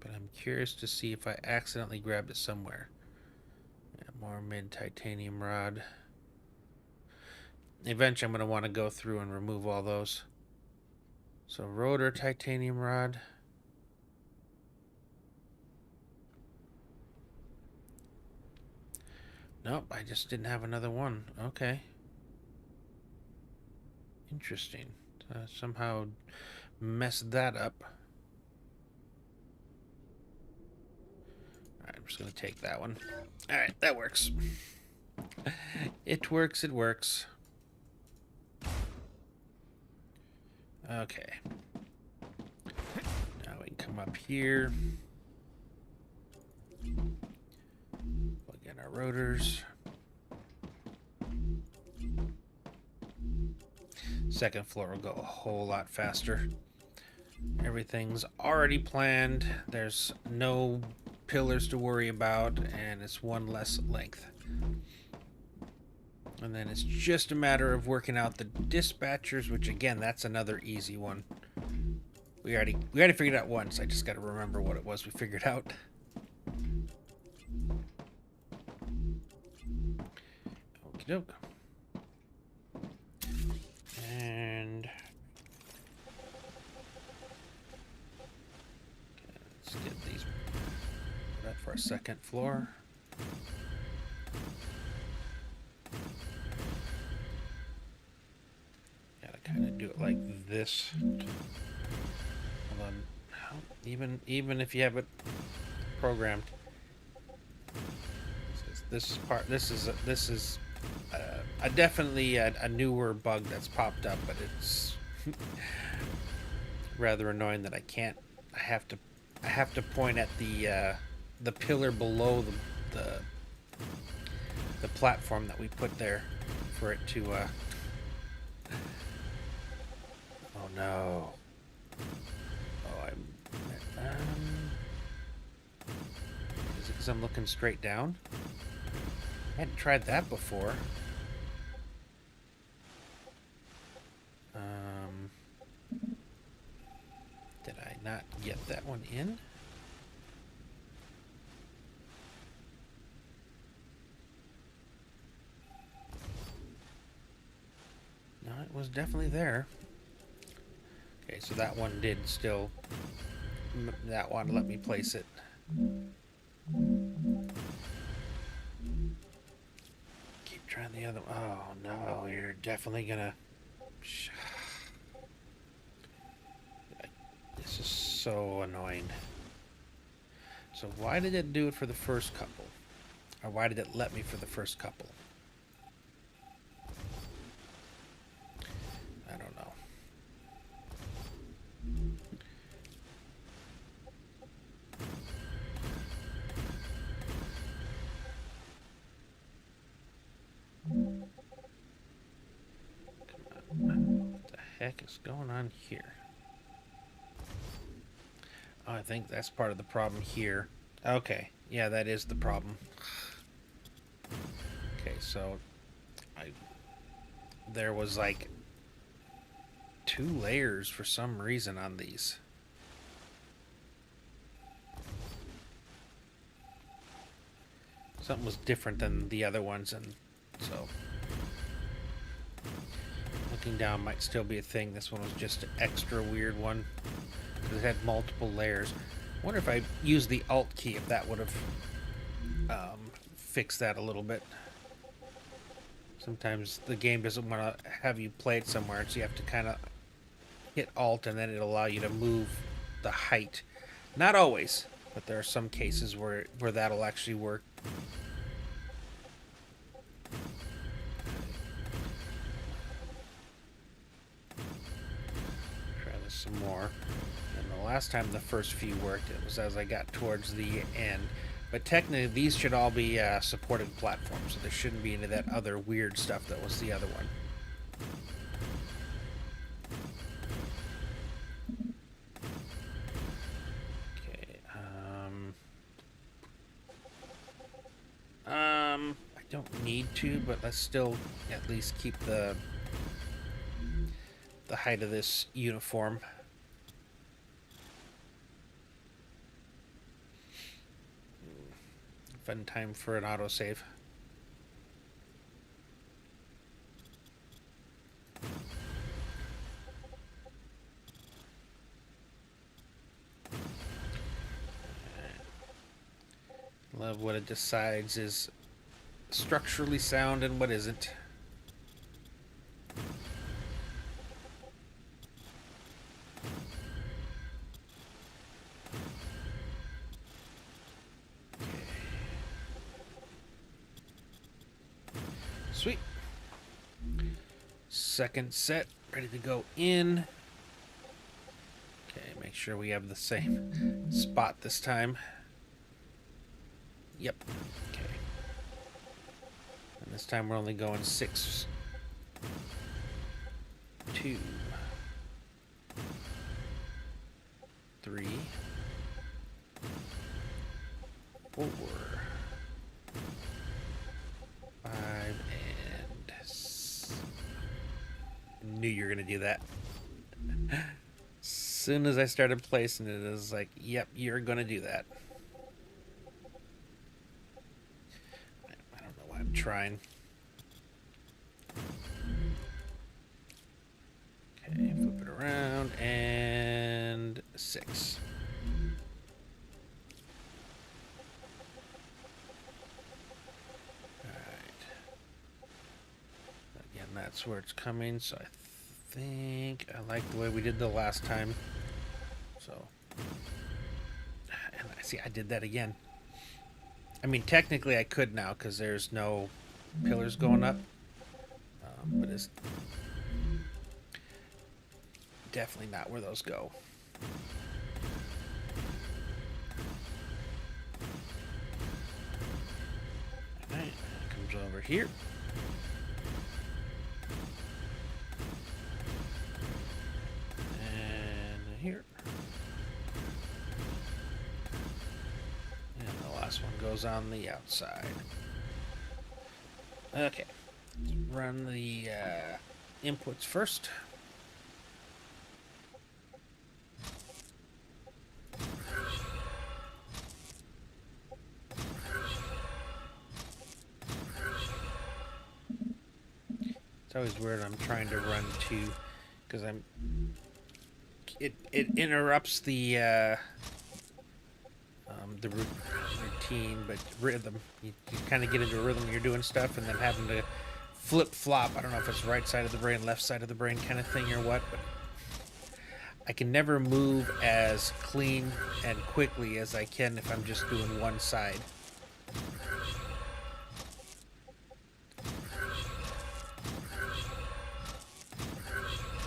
But I'm curious to see if I accidentally grabbed it somewhere. Yeah, more mid-titanium rod. Eventually I'm going to want to go through and remove all those. So rotor titanium rod. Nope, I just didn't have another one. Okay. Interesting. Somehow messed that up. Alright, I'm just going to take that one. Alright, that works. It works, it works. Okay. Now we can come up here. Plug in our rotors. Second floor will go a whole lot faster. Everything's already planned. There's no pillars to worry about, and it's one less length. And then it's just a matter of working out the dispatchers, which again, that's another easy one. We already figured it out once. I just got to remember what it was we figured out. Okie doke. And let's get these put up for our second floor. Gotta kind of do it like this. Hold on. Even if you have it programmed, this is definitely a newer bug that's popped up, but it's rather annoying that I can't. I have to point at the pillar below the platform that we put there for it to. Oh no. Oh, is it because I'm looking straight down? I hadn't tried that before. Did I not get that one in? No, it was definitely there. Okay, so that one did still. That one let me place it. Keep trying the other one. Oh no, you're definitely gonna. This is so annoying. So why did it do it for the first couple? Or why did it let me for the first couple? I don't know. Come on. What the heck is going on here? Oh, I think that's part of the problem here. Okay, yeah, that is the problem. Okay, so there was like 2 layers for some reason on these. Something was different than the other ones, and so looking down might still be a thing. This one was just an extra weird one. It had multiple layers. I wonder if I used the Alt key, if that would have fixed that a little bit. Sometimes the game doesn't want to have you play it somewhere, so you have to kind of hit Alt, and then it'll allow you to move the height. Not always, but there are some cases where that'll actually work. Try this some more. The last time the first few worked, it was as I got towards the end. But technically, these should all be supported platforms, so there shouldn't be any of that other weird stuff that was the other one. Okay. I don't need to, but let's still at least keep the height of this uniform. fun time for an autosave. Love what it decides is structurally sound and what isn't. Sweet. Second set ready to go in. Okay, make sure we have the same spot this time. Yep. Okay. And this time we're only going 6, 2, 3, 4, 5, and knew you were gonna do that. As soon as I started placing it, it was like, yep, you're gonna do that. I don't know why I'm trying. Okay, flip it around, and 6. Again, that's where it's coming, so I think I like the way we did the last time. So, and I see I did that again. I mean, technically I could now because there's no pillars going up, but it's definitely not where those go. All right, comes over here. Here. And the last one goes on the outside. Okay. Let's run the inputs first. It's always weird. I'm trying to run two because it interrupts the routine, but rhythm. You kind of get into a rhythm when you're doing stuff, and then having to flip flop. I don't know if it's right side of the brain, left side of the brain kind of thing or what, but I can never move as clean and quickly as I can if I'm just doing one side.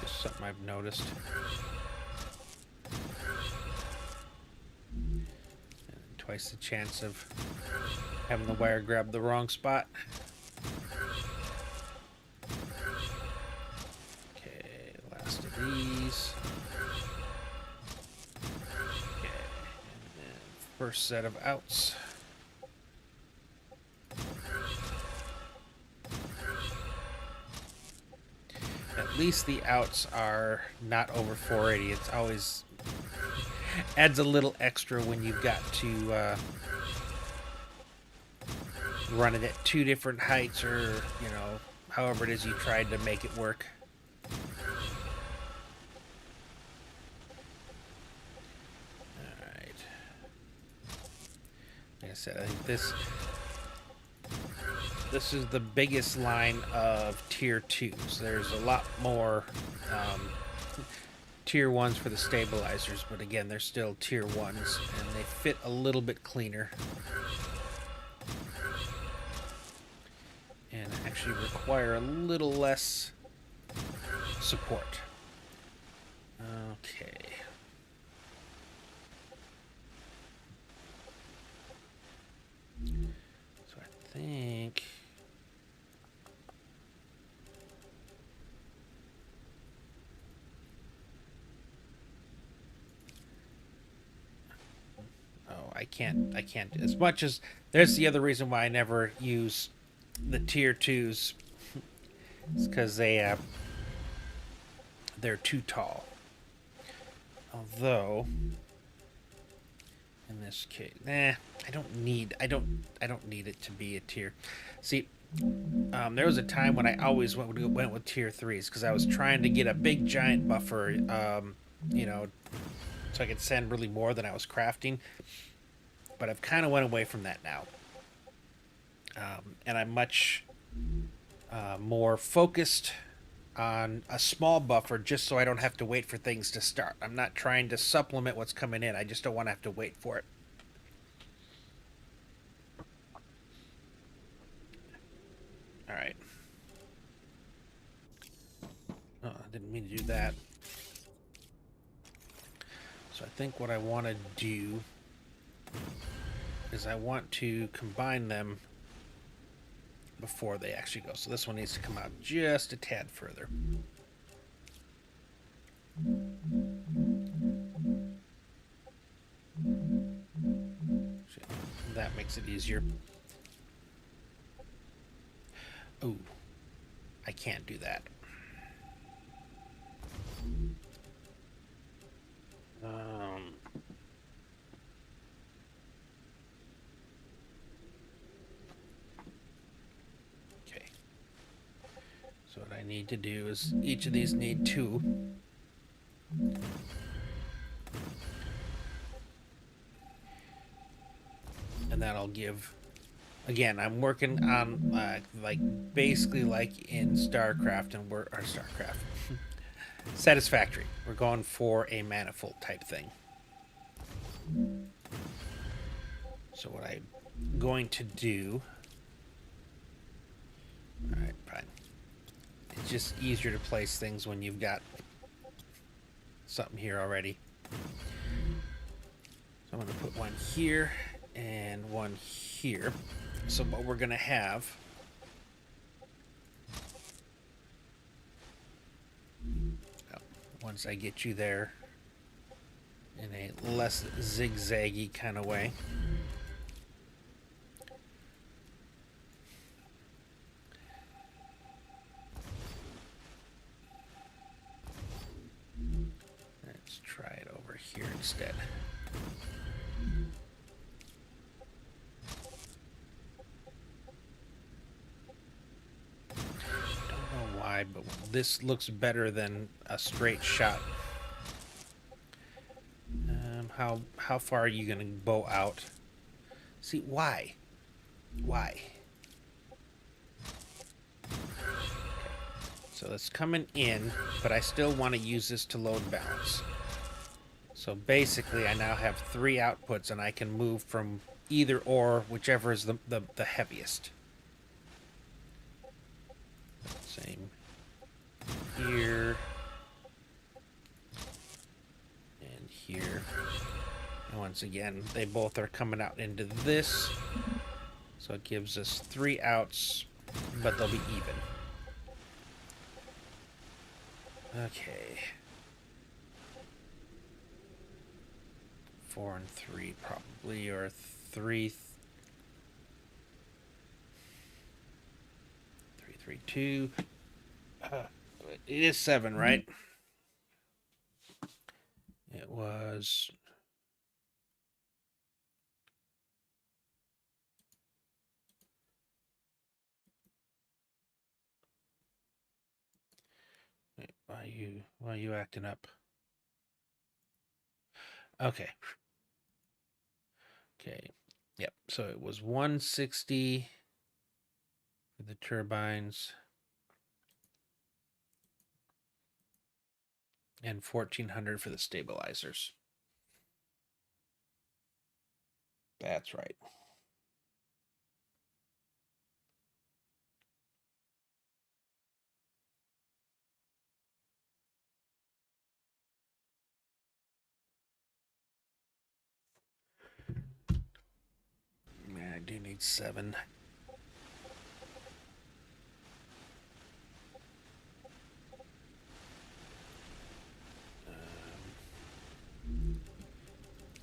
Just something I've noticed. Twice the chance of having the wire grab the wrong spot. Okay, last of these. Okay, and then first set of outs. At least the outs are not over 480. It's always adds a little extra when you've got to run it at 2 different heights, or you know, however it is you tried to make it work. Alright. Like I said, I think this is the biggest line of tier 2s. There's a lot more tier 1s for the stabilizers, but again, they're still tier 1s, and they fit a little bit cleaner. And actually require a little less support. Okay. So I think... I can't as much as there's the other reason why I never use the tier 2s. It's because they're too tall. Although, in this case. Nah, I don't need it to be a tier. See, there was a time when I always went with tier 3s because I was trying to get a big giant buffer, you know, so I could send really more than I was crafting. But I've kind of went away from that now, and I'm much more focused on a small buffer just so I don't have to wait for things to start. I'm not trying to supplement what's coming in. I just don't want to have to wait for it. All right. Oh, I didn't mean to do that. So I think what I want to do is I want to combine them before they actually go. So this one needs to come out just a tad further. That makes it easier. Ooh, I can't do that. Okay. So what I need to do is each of these need 2. And that'll give... Again, I'm working on like basically like in StarCraft and we're or StarCraft. Satisfactory. We're going for a manifold type thing. So what I'm going to do... Alright, fine. It's just easier to place things when you've got something here already. So I'm going to put one here and one here. So what we're going to have... once I get you there in a less zigzaggy kind of way. Let's try it over here instead. Don't know why, but this looks better than a straight shot. How far are you gonna bow out? See, why? Why? So it's coming in, but I still want to use this to load balance. So basically, I now have 3 outputs, and I can move from either or, whichever is the heaviest. Same here. And here. And once again, they both are coming out into this. So it gives us 3 outs, but they'll be even. Okay. 4 and 3 probably, or 3... 3, 3, 2. It is 7, right? It was... Wait, why are you acting up? Okay. Okay. Yep. So it was 160 for the turbines and 1,400 for the stabilizers. That's right. Man, I do need 7.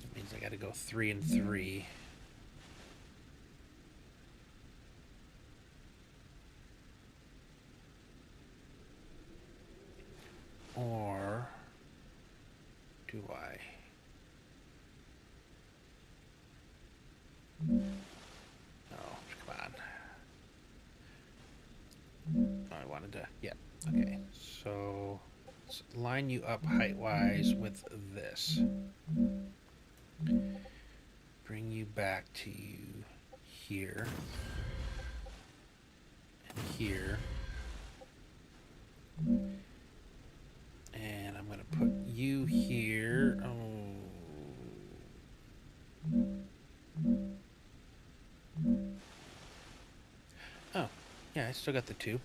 That means I got to go 3 and 3. Or do I? I wanted to. Yeah. Okay. So let's line you up height-wise with this. Bring you back to here. And here. And I'm going to put you here. Oh, yeah, I still got the 2.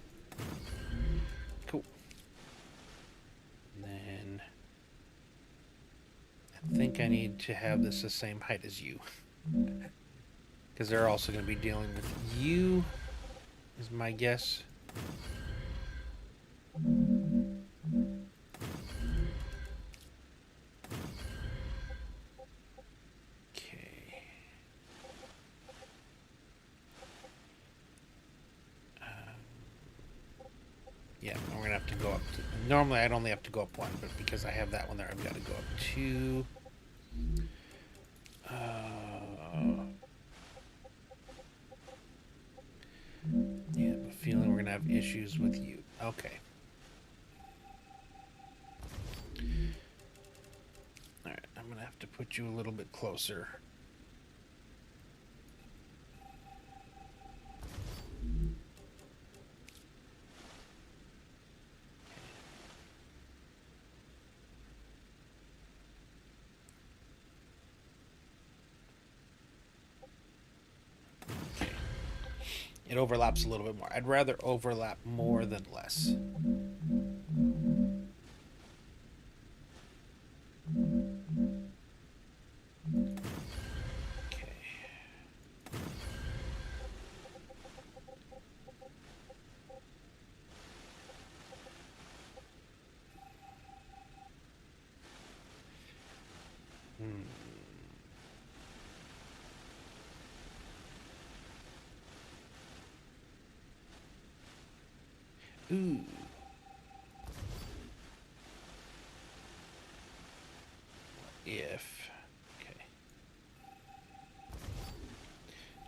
Cool. And then I think I need to have this the same height as you. Because they're also going to be dealing with you, is my guess. Okay. Yeah, we're going to have to go up to... Normally, I'd only have to go up 1, but because I have that one there, I've got to go up 2. Yeah, I have a feeling we're going to have issues with you. Okay. Alright, I'm going to have to put you a little bit closer. It overlaps a little bit more. I'd rather overlap more than less. Okay. Ooh. If. Okay.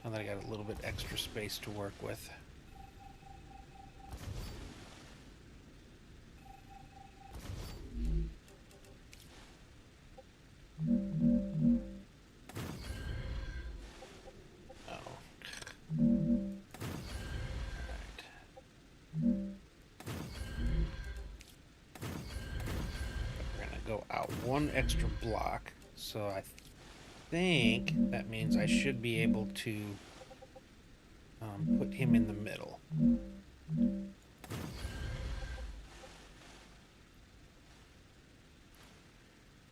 Now that I got a little bit extra space to work with. Go out 1 extra block, so I think that means I should be able to put him in the middle.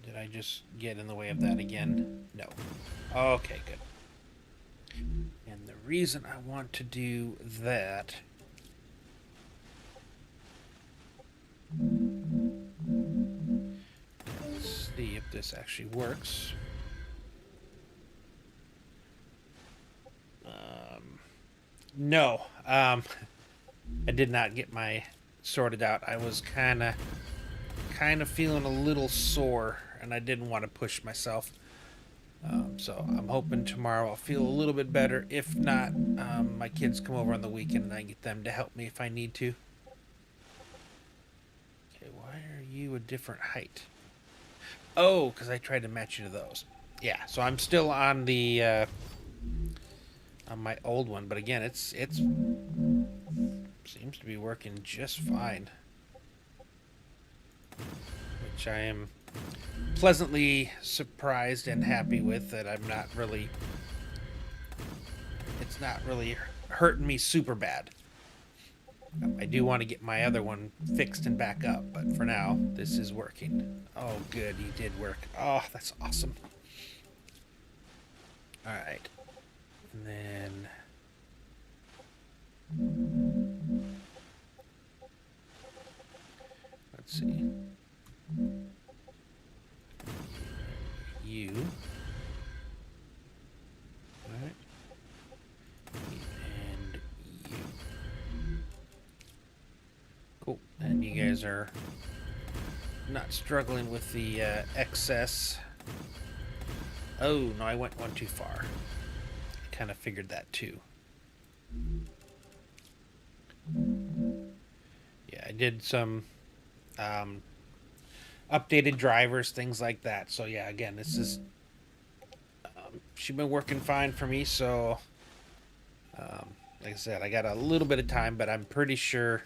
Did I just get in the way of that again? No. Okay, good. And the reason I want to do that... see if this actually works. No, I did not get my sorted out. I was kind of feeling a little sore, and I didn't want to push myself. So I'm hoping tomorrow I'll feel a little bit better. If not, my kids come over on the weekend, and I get them to help me if I need to. Okay, why are you a different height? Oh, because I tried to match you to those. Yeah, so I'm still on the on my old one, but again, it's seems to be working just fine, which I am pleasantly surprised and happy with. That I'm not really, it's not really hurting me super bad. I do want to get my other one fixed and back up, but for now, this is working. Oh, good, he did work. Oh, that's awesome. All right, and then let's see. You. All right. And you. Cool. And you guys are not struggling with the excess. Oh, no, I went one too far. I kind of figured that too. did some updated drivers, things like that. So yeah, again, this is she's been working fine for me. So like I said, I got a little bit of time, but I'm pretty sure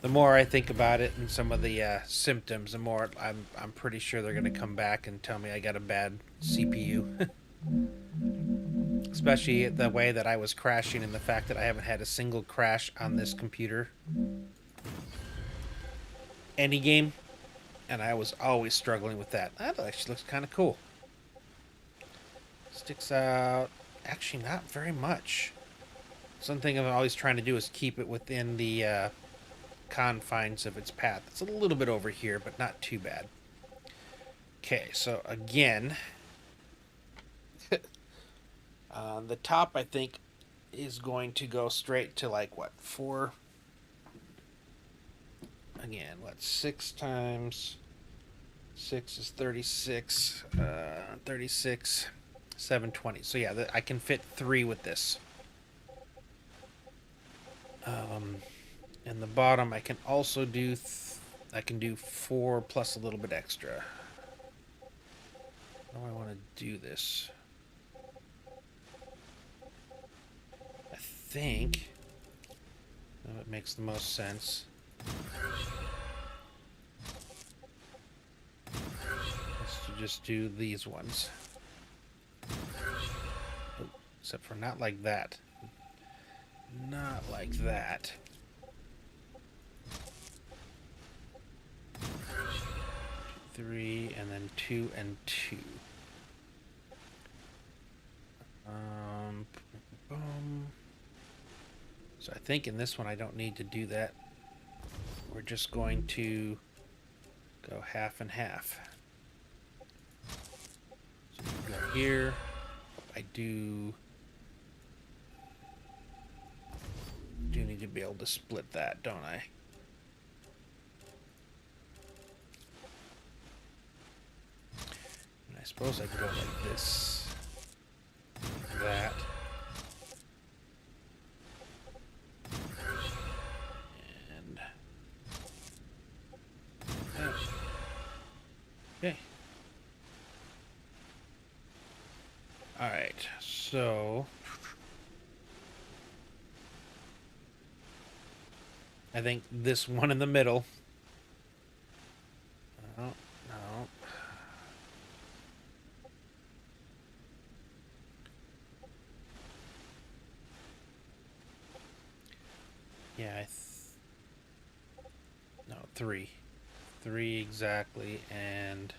the more I think about it and some of the symptoms, the more I'm pretty sure they're gonna come back and tell me I got a bad CPU. Especially the way that I was crashing and the fact that I haven't had a single crash on this computer. Any game, and I was always struggling with that. That actually looks kind of cool. Sticks out. Actually, not very much. Something I'm always trying to do is keep it within the confines of its path. It's a little bit over here, but not too bad. Okay, so again, the top, I think, is going to go straight to like what, 4? Again, what, 6 times 6 is 36. 36, 720. So yeah, I can fit 3 with this. And the bottom, I can also do. I can do 4 plus a little bit extra. How do I want to do this? I think that makes the most sense. Let's just do these ones. Oh, except for not like that. Not like that. 3 and then 2 and 2. Boom. So I think in this one I don't need to do that. We're just going to go half and half. So you go here. I do need to be able to split that, don't I? And I suppose I can go like this. That. And that. Okay. Alright, so I think this one in the middle. No, no. Yeah, no, 3. 3 exactly, and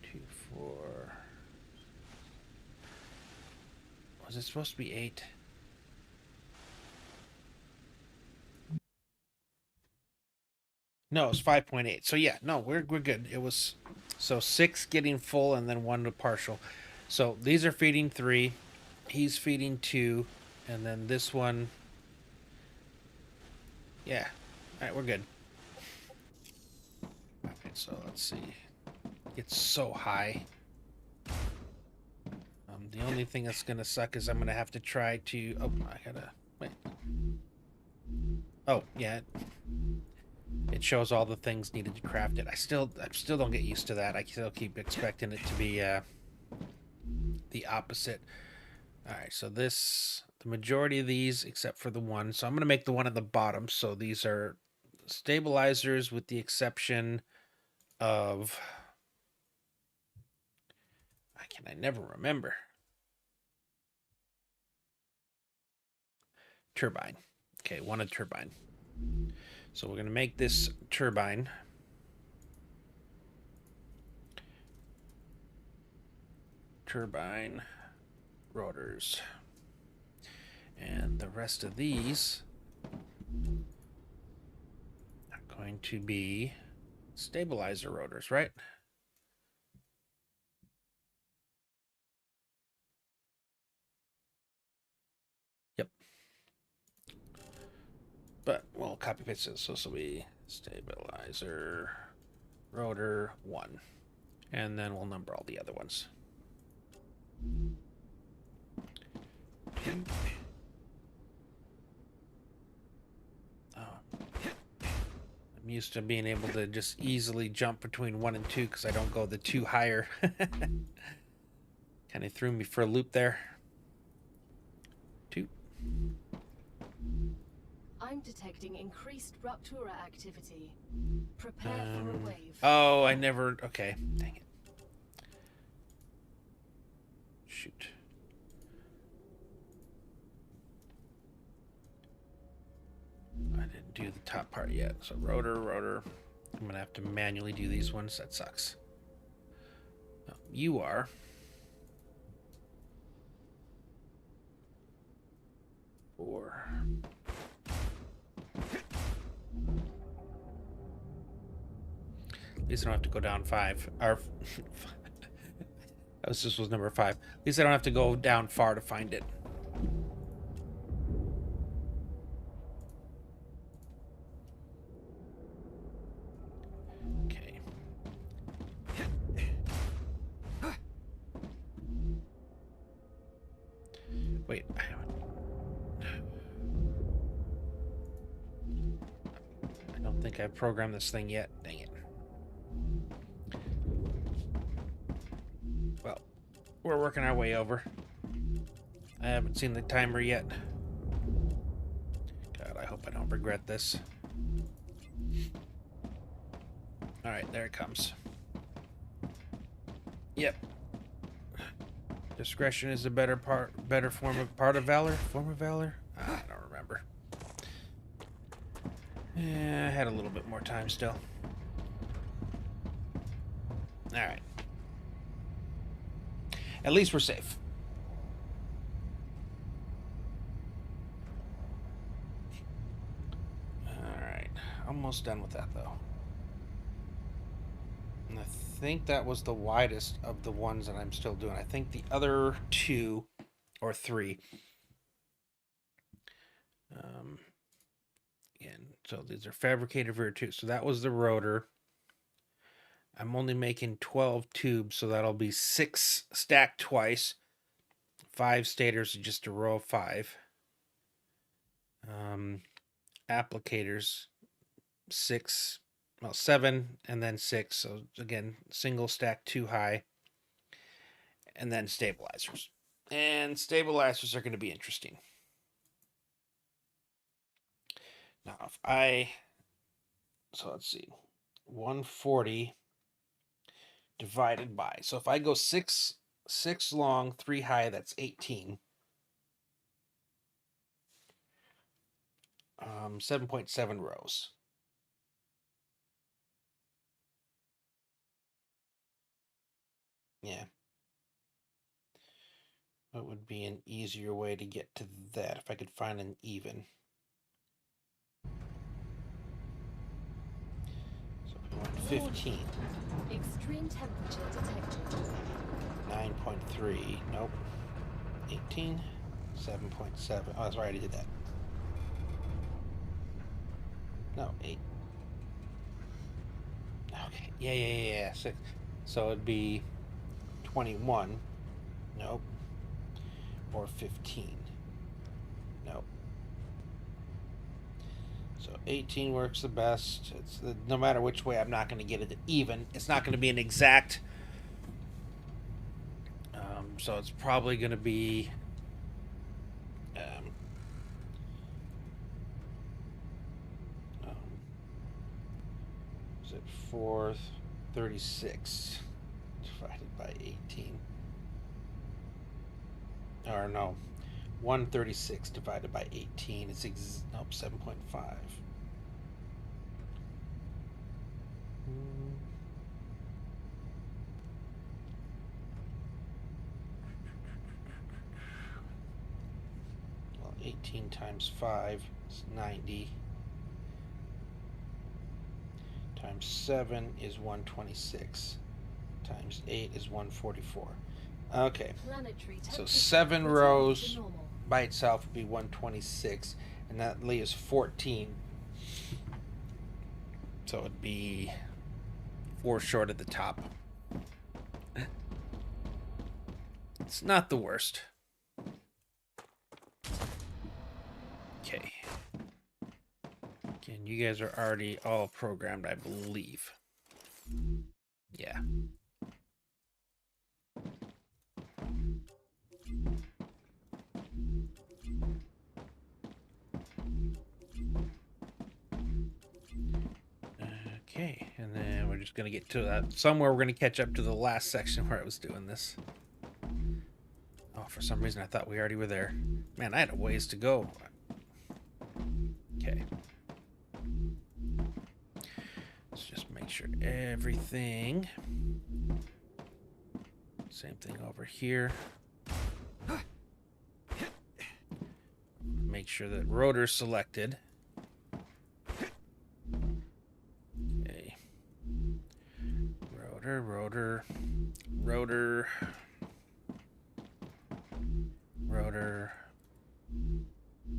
2, 4. Was it supposed to be 8? No, it's 5.8. So yeah, no, we're good. It was so 6 getting full and then 1 to partial. So these are feeding 3. He's feeding 2, and then this one. Yeah. All right, we're good. Okay, so let's see. It's so high. The only thing that's gonna suck is I'm gonna have to try to. Oh, I gotta wait. Oh yeah. It shows all the things needed to craft it. I still don't get used to that. I still keep expecting it to be the opposite. All right, so the majority of these, except for the one. So I'm going to make the one at the bottom. So these are stabilizers with the exception of, I never remember. Turbine. Okay, one a turbine. So we're going to make this turbine. Turbine rotors. And the rest of these are going to be stabilizer rotors, right? Yep. But we'll copy paste this. So this will be stabilizer rotor 1. And then we'll number all the other ones. Oh. I'm used to being able to just easily jump between 1 and 2 because I don't go the 2 higher. Kind of threw me for a loop there. 2. I'm detecting increased Ruptura activity. Prepare for a wave. Oh, I never... Okay, dang it. Shoot. I didn't do the top part yet. So rotor, rotor. I'm going to have to manually do these ones. That sucks. Oh, you are. Four. At least I don't have to go down 5. Or this was number 5. At least I don't have to go down far to find it. Okay. Wait, I don't think I've programmed this thing yet. Dang it. Well, we're working our way over. I haven't seen the timer yet. God, I hope I don't regret this. Alright, there it comes. Yep. Discretion is a better form of valor? Form of valor? I don't remember. Yeah, I had a little bit more time still. Alright. At least we're safe. Alright. Almost done with that, though. And I think that was the widest of the ones that I'm still doing. I think the other 2 or 3. Again, so these are fabricated rear tubes. So that was the rotor. I'm only making 12 tubes, so that'll be 6 stacked twice. 5 stators, just a row of 5. Applicators, 6. Well, 7 and then 6. So again, single stack 2 high. And then stabilizers. And stabilizers are going to be interesting. Now, if so let's see, 140 divided by, so if I go 6 long, 3 high, that's 18. 7.7 rows. Yeah. What would be an easier way to get to that if I could find an even? So we want 15. Extreme temperature detected. 9.3. Nope. 18. 7.7. Oh, that's right. I did that. No, 8. Okay. Yeah. 6. So it'd be 21. Nope. Or 15. Nope. So 18 works the best. It's no matter which way, I'm not going to get it even. It's not going to be an exact. So it's probably going to be. Is it 436 divided by 18? Or no, 136 divided by 18 is nope, 7.5. Well, 18 times 5 is 90. Times 7 is 126. Times 8 is 144. Okay. So 7 rows by itself would be 126. And that leaves 14. So it'd be 4 short at the top. It's not the worst. Okay. Again, you guys are already all programmed, I believe. Yeah. Okay, and then we're just gonna get to that. Somewhere we're gonna catch up to the last section where I was doing this. Oh, for some reason I thought we already were there. Man, I had a ways to go. Okay. Let's just make sure everything. Same thing over here. Make sure that rotor's selected. Okay. Rotor.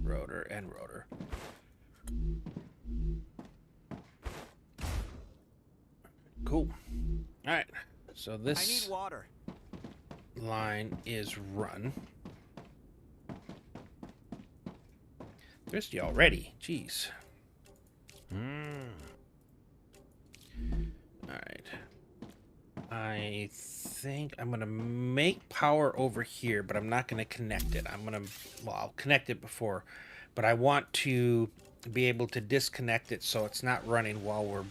Rotor, and rotor. Cool. All right. So I this need water. line is run. Thirsty already. Jeez. All right. I think I'm going to make power over here, but I'm not going to connect it. Well, I'll connect it before, but I want to be able to disconnect it so it's not running while we're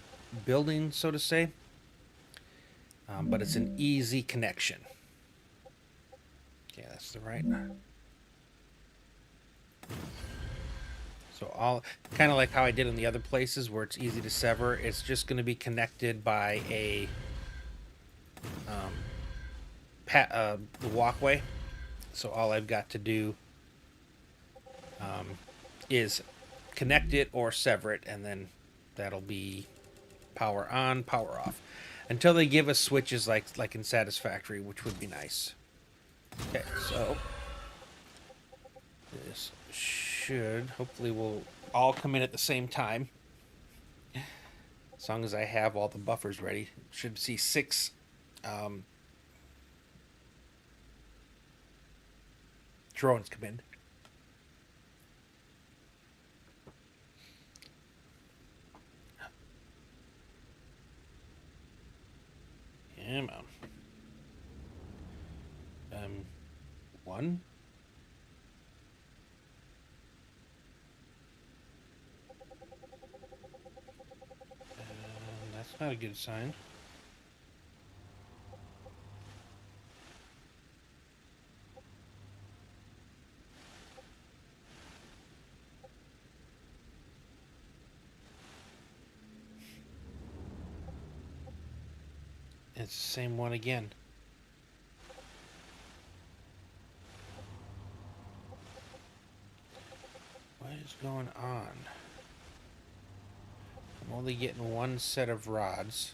building, so to say. But it's an easy connection. Okay, that's the right. So all kind of like how I did in the other places where it's easy to sever. It's just going to be connected by a the walkway. So all I've got to do is connect it or sever it, and then that'll be power on, power off, until they give us switches like in Satisfactory, which would be nice. Okay, so this should hopefully will all come in at the same time. As long as I have all the buffers ready, should see 6 drones come in. Yeah, man. 1. That's not a good sign. It's the same one again. What is going on? I'm only getting one set of rods.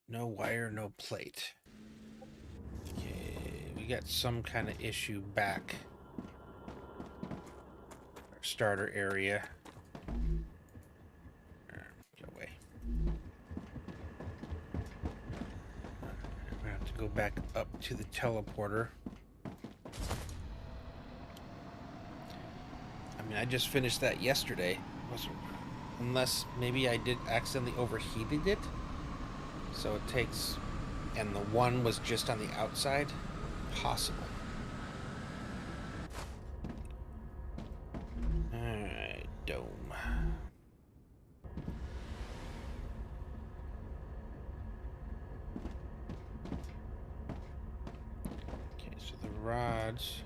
No wire, no plate. Okay, we got some kind of issue back. Our starter area. Get away. We're gonna have to go back up to the teleporter. I mean, I just finished that yesterday. Unless maybe I did accidentally overheated it. So it takes... And the one was just on the outside? Possible. Alright, dome. Okay, so the rods...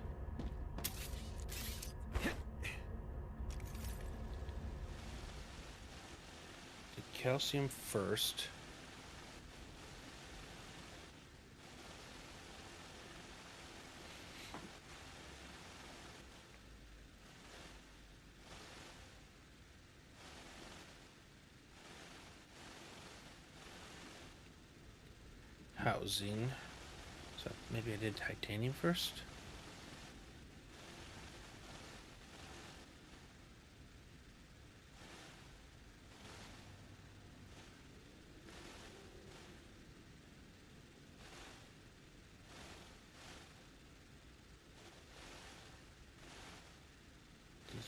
The calcium first. Housing. So maybe I did titanium first.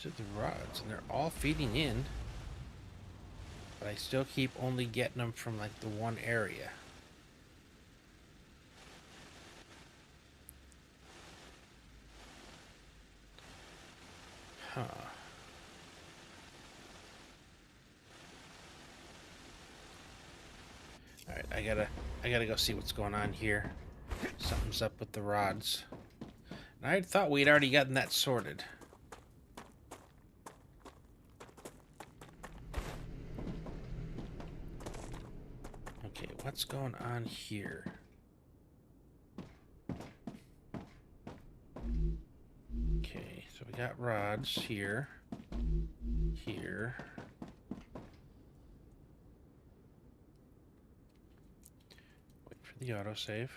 These are the rods, and they're all feeding in. But I still keep only getting them from, like, the one area. Huh. Alright, I gotta go see what's going on here. Something's up with the rods. And I thought we'd already gotten that sorted. Okay, what's going on here? Okay, so we got rods here. Here. Wait for the autosave.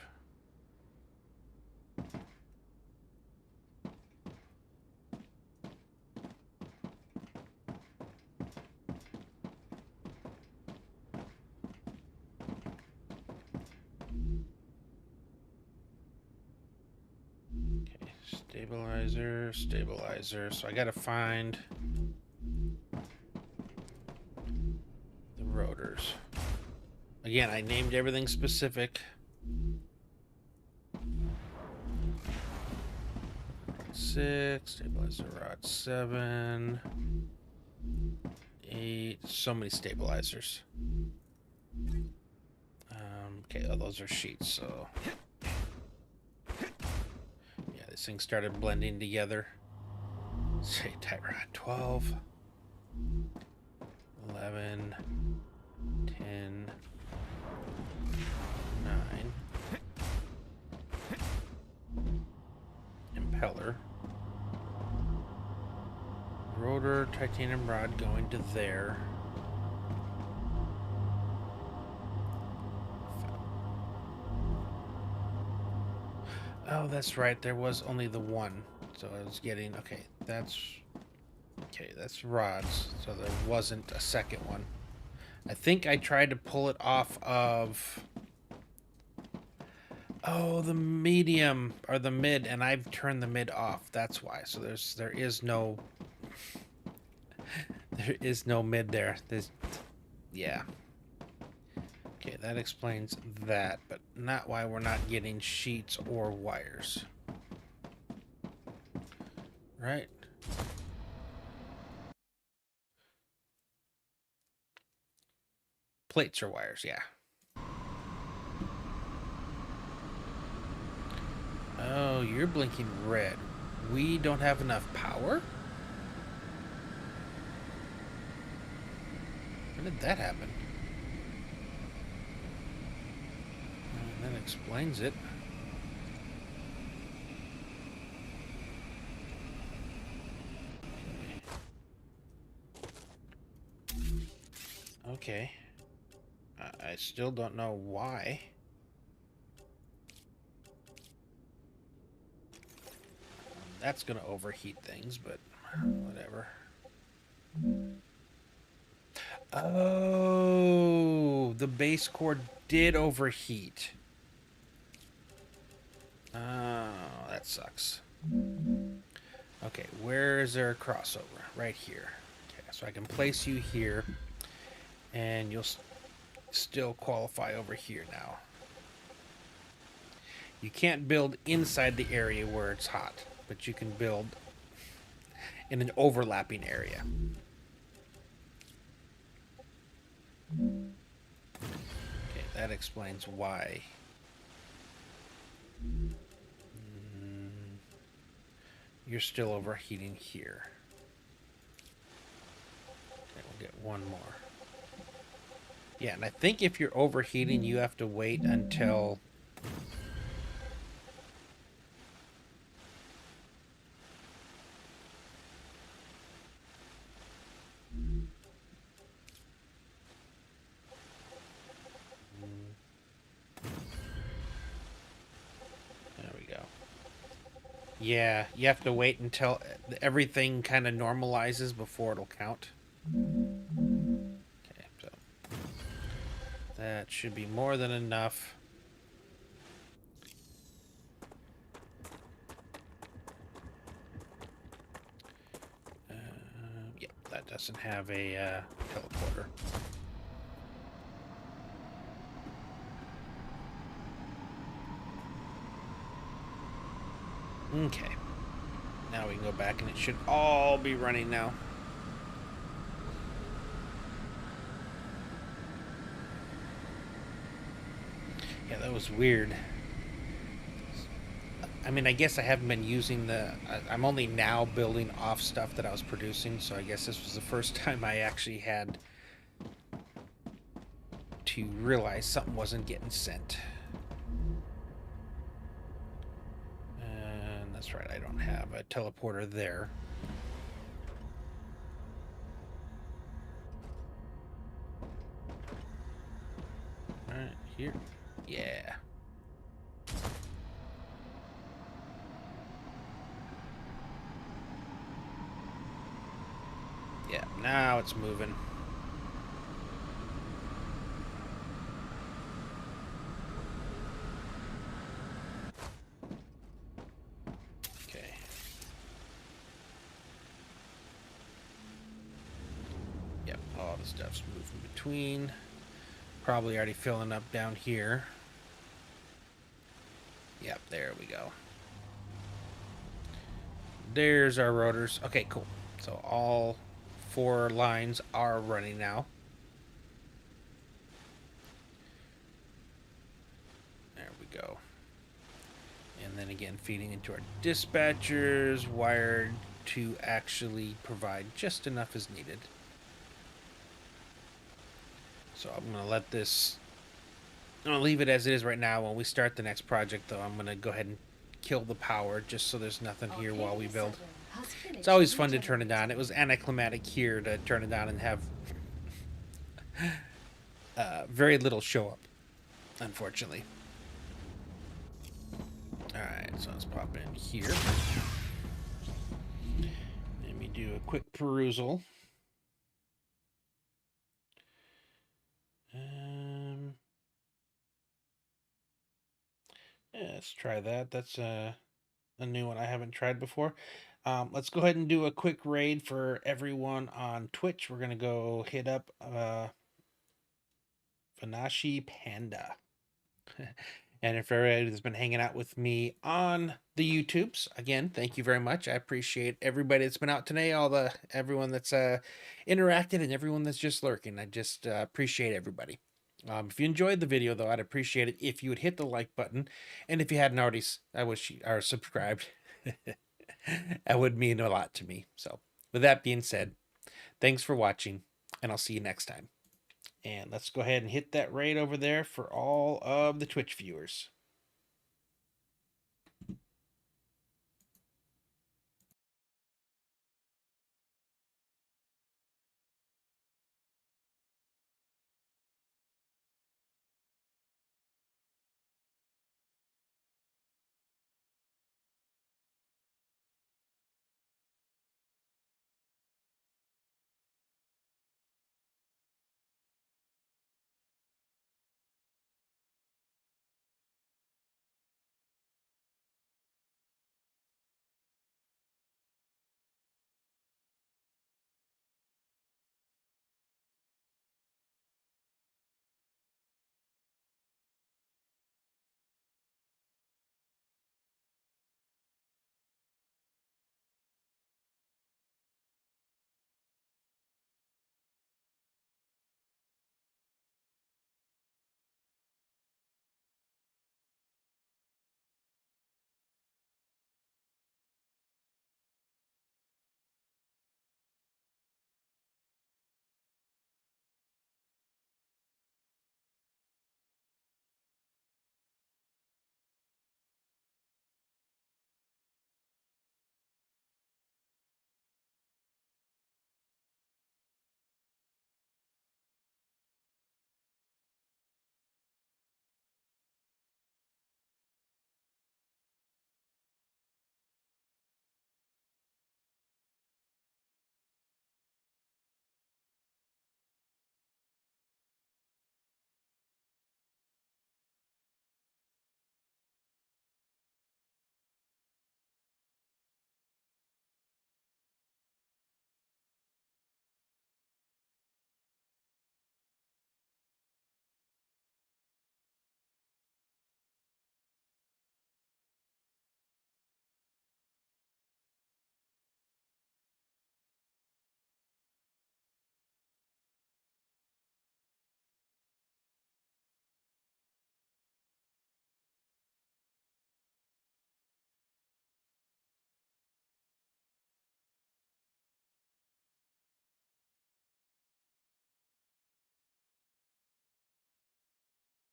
Okay, stabilizer, stabilizer. So I gotta find the rotors. Again, I named everything specific. 6, stabilizer rod 7, 8. So many stabilizers. Okay, oh, those are sheets, so yeah, this thing started blending together. Say tight rod 12, 11, 10, 9. Impeller. Rotor titanium rod going to there. Oh, that's right. There was only the one. So I was getting... Okay, that's rods. So there wasn't a second one. I think I tried to pull it off of... Oh, the medium or the mid, and I've turned the mid off. That's why. So there is no mid there. Yeah. Okay, that explains that, but not why we're not getting sheets or wires. Right? Plates or wires, yeah. Oh, you're blinking red. We don't have enough power? When did that happen? That explains it. Okay. I still don't know why. That's gonna overheat things, but whatever. Oh, the base core did overheat. Oh, that sucks. Okay, where is there a crossover? Right here. Okay, so I can place you here, and you'll still qualify over here now. You can't build inside the area where it's hot, but you can build in an overlapping area. Okay, that explains why. You're still overheating here. Okay, we'll get one more. Yeah, and I think if you're overheating, you have to wait until... There we go. Yeah, you have to wait until everything kind of normalizes before it'll count. Okay, so that should be more than enough. that doesn't have a teleporter. Okay. Now we can go back and it should all be running now. Yeah, that was weird. I mean, I guess I haven't been using I'm only now building off stuff that I was producing, so I guess this was the first time I actually had to realize something wasn't getting sent. And that's right, I don't have a teleporter there. Alright, here. Yeah. Yeah, now it's moving. Okay. Yep, all the stuff's moving between. Probably already filling up down here. Yep, there we go. There's our rotors. Okay, cool. So all 4 lines are running now. There we go. And then again, feeding into our dispatchers, wired to actually provide just enough as needed. So I'm going to let this... I'm going to leave it as it is right now. When we start the next project, though, I'm going to go ahead and kill the power just so there's nothing here while we build. It's always fun to turn it on. It was anticlimactic here to turn it on and have very little show up, unfortunately. Alright, so let's pop in here. Let me do a quick perusal. Yeah, let's try that. That's a new one I haven't tried before. Let's go ahead and do a quick raid for everyone on Twitch. We're going to go hit up Vanashi Panda. And if everybody has been hanging out with me on the YouTubes, again, thank you very much. I appreciate everybody that's been out today, everyone that's interacted and everyone that's just lurking. I just appreciate everybody. If you enjoyed the video, though, I'd appreciate it if you would hit the like button. And if you hadn't already, I wish you are subscribed. That would mean a lot to me. So with that being said, thanks for watching, and I'll see you next time. And let's go ahead and hit that raid over there for all of the Twitch viewers.